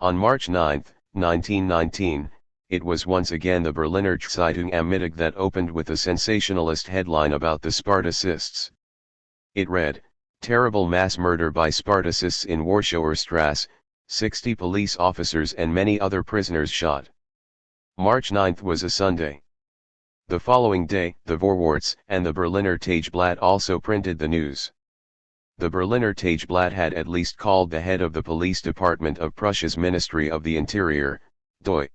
On March 9, 1919, it was once again the Berliner Zeitung am Mittag that opened with a sensationalist headline about the Spartacists. It read, "Terrible mass murder by Spartacists in Warschauer Strasse, 60 police officers and many other prisoners shot." March 9 was a Sunday. The following day, the Vorwärts and the Berliner Tageblatt also printed the news. The Berliner Tageblatt had at least called the head of the police department of Prussia's Ministry of the Interior, Doi,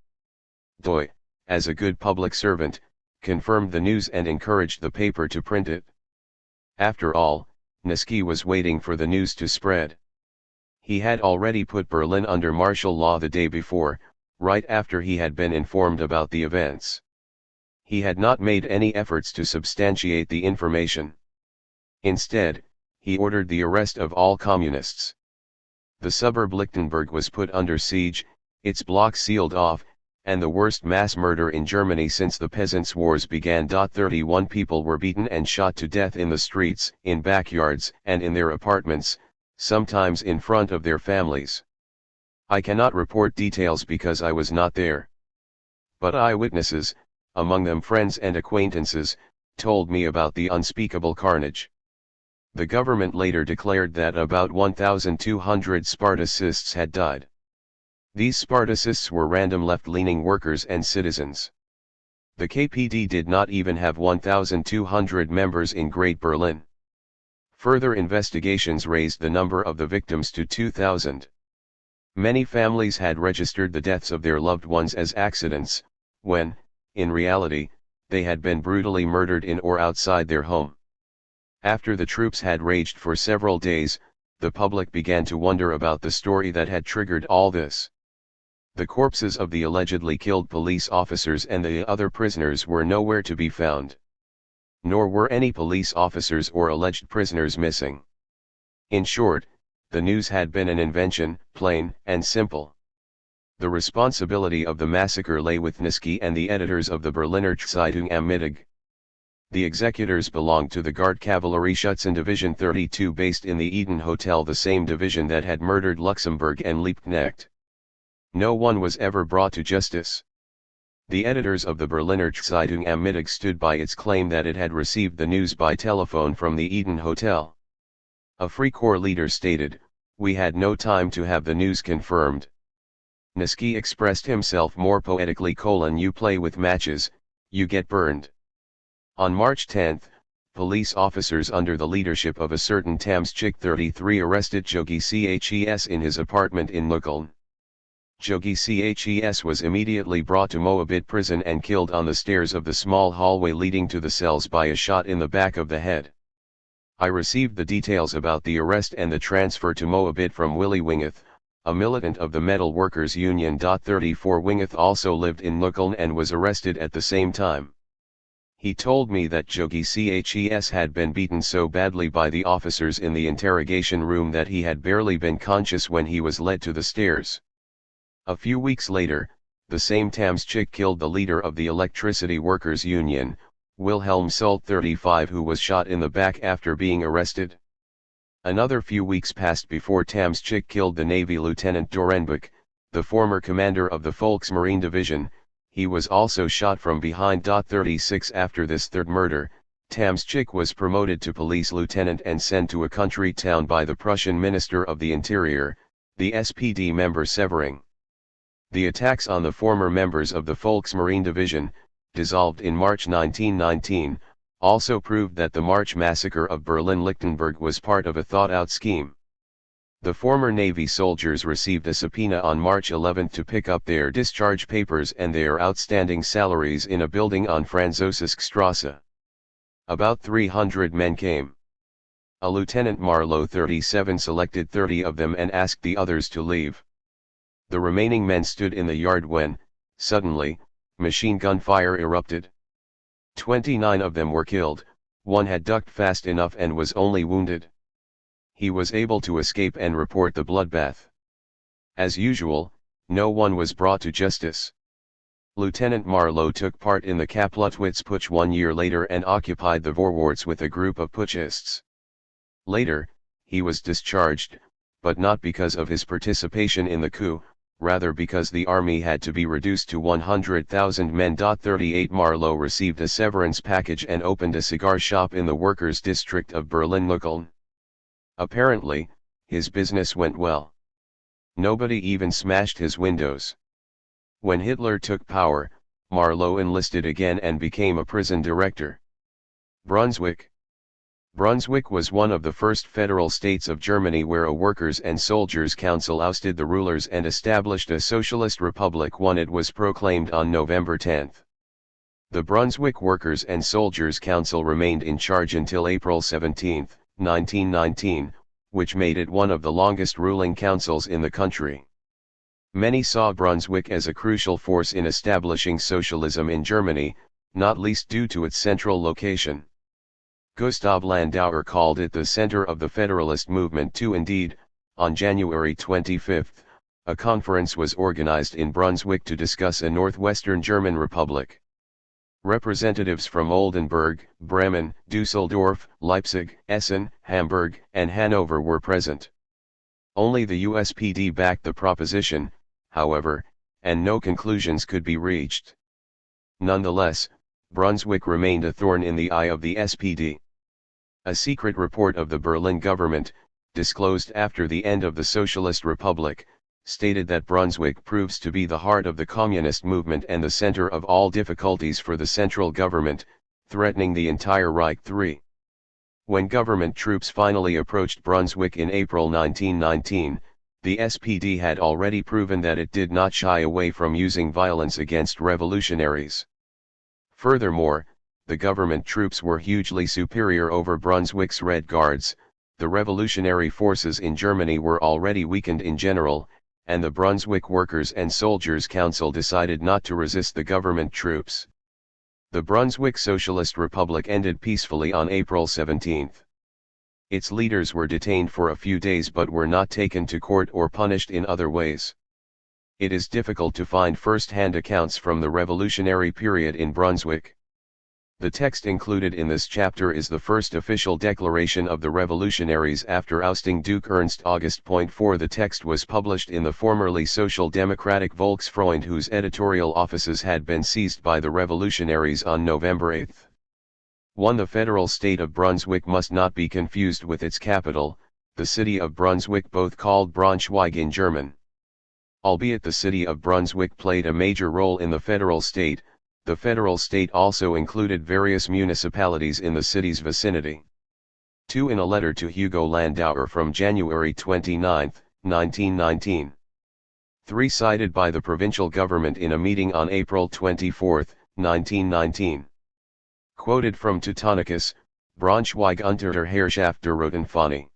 as a good public servant, confirmed the news and encouraged the paper to print it. After all, Niski was waiting for the news to spread. He had already put Berlin under martial law the day before, right after he had been informed about the events. He had not made any efforts to substantiate the information. Instead, he ordered the arrest of all communists. The suburb Lichtenberg was put under siege, its blocks sealed off, and the worst mass murder in Germany since the Peasants' Wars began. 31 people were beaten and shot to death in the streets, in backyards, and in their apartments, sometimes in front of their families. I cannot report details because I was not there. But eyewitnesses, among them friends and acquaintances, told me about the unspeakable carnage. The government later declared that about 1,200 Spartacists had died. These Spartacists were random left-leaning workers and citizens. The KPD did not even have 1,200 members in Great Berlin. Further investigations raised the number of the victims to 2,000. Many families had registered the deaths of their loved ones as accidents, when, in reality, they had been brutally murdered in or outside their home. After the troops had raged for several days, the public began to wonder about the story that had triggered all this. The corpses of the allegedly killed police officers and the other prisoners were nowhere to be found. Nor were any police officers or alleged prisoners missing. In short, the news had been an invention, plain and simple. The responsibility of the massacre lay with Niski and the editors of the Berliner Zeitung am Mittag. The executors belonged to the Gardkavallerie-Schutzen Division 32 based in the Eden Hotel, the same division that had murdered Luxemburg and Liebknecht. No one was ever brought to justice. The editors of the Berliner Zeitung am Mittag stood by its claim that it had received the news by telephone from the Eden Hotel. A Free Corps leader stated, "We had no time to have the news confirmed." Niski expressed himself more poetically: "You play with matches, you get burned." On March 10, police officers under the leadership of a certain Tamschik 33 arrested Jogi Khes in his apartment in Luckeln. Jogi Khes was immediately brought to Moabit prison and killed on the stairs of the small hallway leading to the cells by a shot in the back of the head. I received the details about the arrest and the transfer to Moabit from Willy Wingeth, a militant of the Metal Workers Union. 34 Wingeth also lived in Luckeln and was arrested at the same time. He told me that Jogi Khes had been beaten so badly by the officers in the interrogation room that he had barely been conscious when he was led to the stairs. A few weeks later, the same Tamschik killed the leader of the Electricity Workers Union, Wilhelm Sult 35, who was shot in the back after being arrested. Another few weeks passed before Tamschik killed the Navy Lieutenant Dorenbuch, the former commander of the Volksmarine Division. He was also shot from behind. 36 After this third murder, Tamschik was promoted to police lieutenant and sent to a country town by the Prussian Minister of the Interior, the SPD member Severing. The attacks on the former members of the Volksmarine Division, dissolved in March 1919, also proved that the March massacre of Berlin-Lichtenberg was part of a thought-out scheme. The former Navy soldiers received a subpoena on March 11 to pick up their discharge papers and their outstanding salaries in a building on Französischstrasse. About 300 men came. A Lieutenant Marlowe 37 selected 30 of them and asked the others to leave. The remaining men stood in the yard when, suddenly, machine gun fire erupted. 29 of them were killed, one had ducked fast enough and was only wounded. He was able to escape and report the bloodbath. As usual, no one was brought to justice. Lieutenant Marlowe took part in the Kaplutwitz Putsch 1 year later and occupied the Vorwärts with a group of putschists. Later, he was discharged, but not because of his participation in the coup, rather because the army had to be reduced to 100,000 men. 38 Marlowe received a severance package and opened a cigar shop in the workers' district of Berlin-Luckeln. Apparently, his business went well. Nobody even smashed his windows. When Hitler took power, Marlowe enlisted again and became a prison director. Brunswick. Brunswick was one of the first federal states of Germany where a workers' and soldiers' council ousted the rulers and established a socialist republic when it was proclaimed on November 10. The Brunswick Workers' and Soldiers' Council remained in charge until April 17, 1919, which made it one of the longest ruling councils in the country. Many saw Brunswick as a crucial force in establishing socialism in Germany, not least due to its central location. Gustav Landauer called it the center of the Federalist movement too. Indeed, on January 25, a conference was organized in Brunswick to discuss a northwestern German republic. Representatives from Oldenburg, Bremen, Düsseldorf, Leipzig, Essen, Hamburg, and Hanover were present. Only the USPD backed the proposition, however, and no conclusions could be reached. Nonetheless, Brunswick remained a thorn in the eye of the SPD. A secret report of the Berlin government, disclosed after the end of the Socialist Republic, stated that Brunswick proves to be the heart of the communist movement and the center of all difficulties for the central government, threatening the entire Reich III. When government troops finally approached Brunswick in April 1919, the SPD had already proven that it did not shy away from using violence against revolutionaries. Furthermore, the government troops were hugely superior over Brunswick's Red Guards. The revolutionary forces in Germany were already weakened in general, and the Brunswick Workers' and Soldiers' Council decided not to resist the government troops. The Brunswick Socialist Republic ended peacefully on April 17. Its leaders were detained for a few days but were not taken to court or punished in other ways. It is difficult to find first-hand accounts from the revolutionary period in Brunswick. The text included in this chapter is the first official declaration of the revolutionaries after ousting Duke Ernst August. 4 The text was published in the formerly Social Democratic Volksfreund, whose editorial offices had been seized by the revolutionaries on November 8. 1. The federal state of Brunswick must not be confused with its capital, the city of Brunswick, both called Braunschweig in German. Albeit the city of Brunswick played a major role in the federal state, the federal state also included various municipalities in the city's vicinity. 2. In a letter to Hugo Landauer from January 29, 1919. 3. Cited by the provincial government in a meeting on April 24, 1919. Quoted from Teutonicus, Braunschweig unter der Herrschaft der Roten Fahne.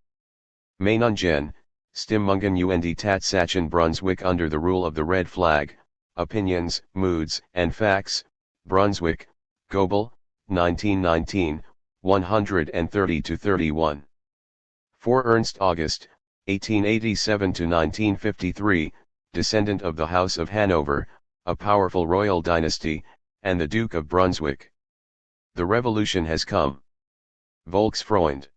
Meinungen, Stimmungen und Tatsachen Brunswick under the rule of the Red Flag, Opinions, Moods, and Facts, Brunswick, Goebel, 1919, 130-31. 4. Ernst August, 1887-1953, descendant of the House of Hanover, a powerful royal dynasty, and the Duke of Brunswick. The revolution has come. Volksfreund.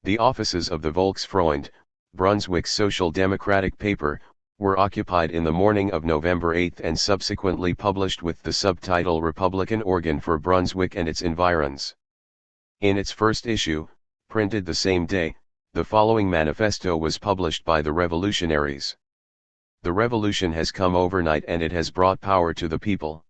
The offices of the Volksfreund, Brunswick's social democratic paper, were occupied in the morning of November 8 and subsequently published with the subtitle Republican Organ for Brunswick and its Environs. In its first issue, printed the same day, the following manifesto was published by the revolutionaries. The revolution has come overnight and it has brought power to the people.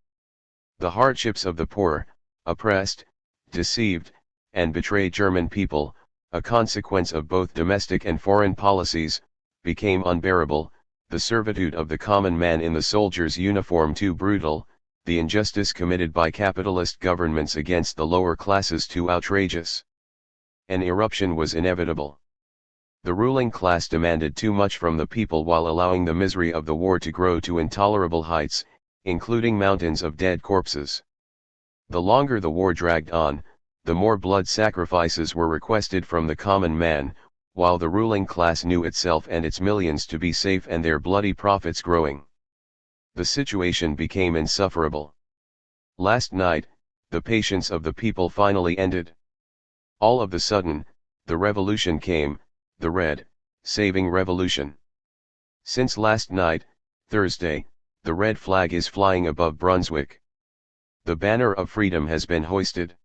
The hardships of the poor, oppressed, deceived, and betrayed German people, a consequence of both domestic and foreign policies, became unbearable, the servitude of the common man in the soldier's uniform too brutal, the injustice committed by capitalist governments against the lower classes too outrageous. An eruption was inevitable. The ruling class demanded too much from the people while allowing the misery of the war to grow to intolerable heights, including mountains of dead corpses. The longer the war dragged on, the more blood sacrifices were requested from the common man, while the ruling class knew itself and its millions to be safe and their bloody profits growing. The situation became insufferable. Last night, the patience of the people finally ended. All of a sudden, the revolution came, the red, saving revolution. Since last night, Thursday, the red flag is flying above Brunswick. The banner of freedom has been hoisted.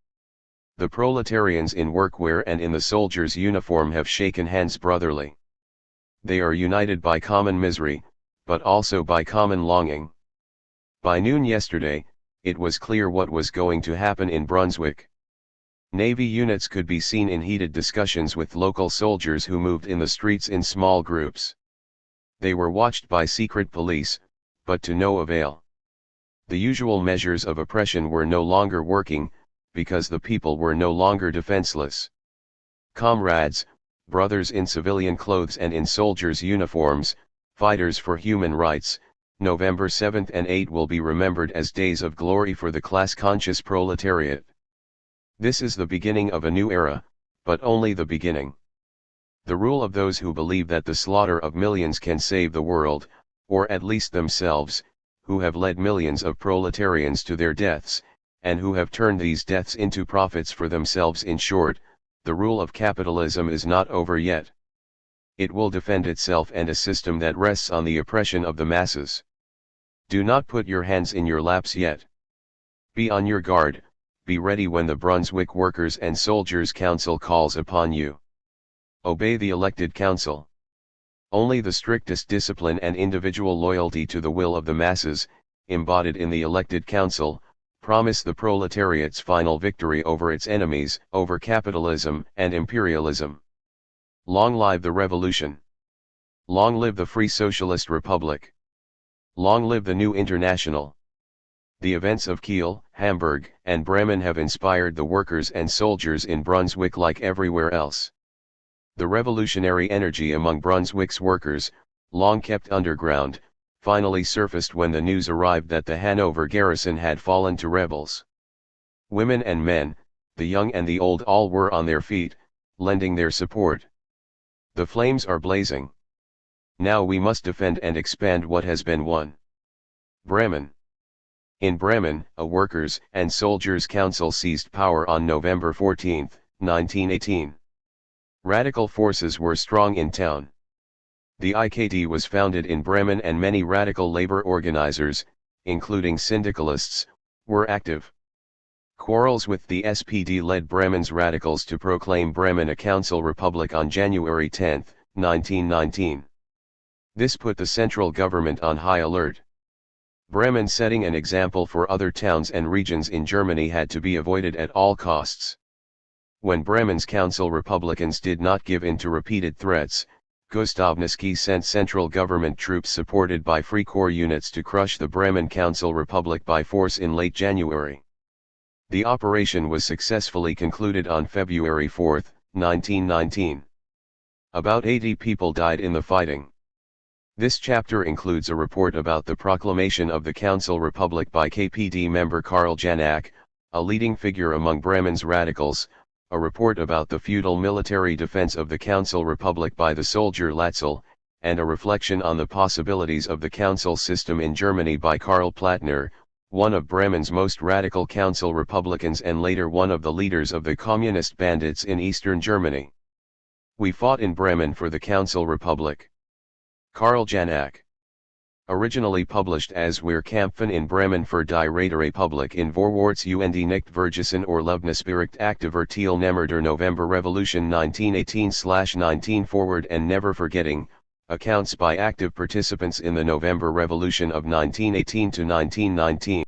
The proletarians in workwear and in the soldier's uniform have shaken hands brotherly. They are united by common misery, but also by common longing. By noon yesterday, it was clear what was going to happen in Brunswick. Navy units could be seen in heated discussions with local soldiers who moved in the streets in small groups. They were watched by secret police, but to no avail. The usual measures of oppression were no longer working, because the people were no longer defenseless. Comrades, brothers in civilian clothes and in soldiers' uniforms, fighters for human rights, November 7th and 8th will be remembered as days of glory for the class-conscious proletariat. This is the beginning of a new era, but only the beginning. The rule of those who believe that the slaughter of millions can save the world, or at least themselves, who have led millions of proletarians to their deaths, and who have turned these deaths into profits for themselves. In short, the rule of capitalism is not over yet. It will defend itself and a system that rests on the oppression of the masses. Do not put your hands in your laps yet. Be on your guard, be ready when the Brunswick Workers' and Soldiers' Council calls upon you. Obey the elected council. Only the strictest discipline and individual loyalty to the will of the masses, embodied in the elected council, promise the proletariat's final victory over its enemies, over capitalism and imperialism. Long live the revolution! Long live the Free Socialist Republic! Long live the new International! The events of Kiel, Hamburg, and Bremen have inspired the workers and soldiers in Brunswick like everywhere else. The revolutionary energy among Brunswick's workers, long kept underground, finally surfaced when the news arrived that the Hanover garrison had fallen to rebels. Women and men, the young and the old, all were on their feet, lending their support. The flames are blazing. Now we must defend and expand what has been won. Bremen. In Bremen, a workers' and soldiers' council seized power on November 14, 1918. Radical forces were strong in town. The IKD was founded in Bremen and many radical labor organizers, including syndicalists, were active. Quarrels with the SPD led Bremen's radicals to proclaim Bremen a council republic on January 10, 1919. This put the central government on high alert. Bremen, setting an example for other towns and regions in Germany, had to be avoided at all costs. When Bremen's council republicans did not give in to repeated threats, Gustavsky sent central government troops supported by Free Corps units to crush the Bremen Council Republic by force in late January. The operation was successfully concluded on February 4, 1919. About 80 people died in the fighting. This chapter includes a report about the proclamation of the Council Republic by KPD member Karl Janak, a leading figure among Bremen's radicals, a report about the feudal military defense of the Council Republic by the soldier Latzel, and a reflection on the possibilities of the council system in Germany by Karl Plattner, one of Bremen's most radical council republicans and later one of the leaders of the communist bandits in eastern Germany. We fought in Bremen for the Council Republic. Karl Janak. Originally published as Wir kämpfen in Bremen für die Räterepublik in Vorwärts und nicht vergessen or Lubnisbericht aktiver Teilnehmer der November Revolution 1918/19 Forward and Never Forgetting, accounts by active participants in the November Revolution of 1918 to 1919.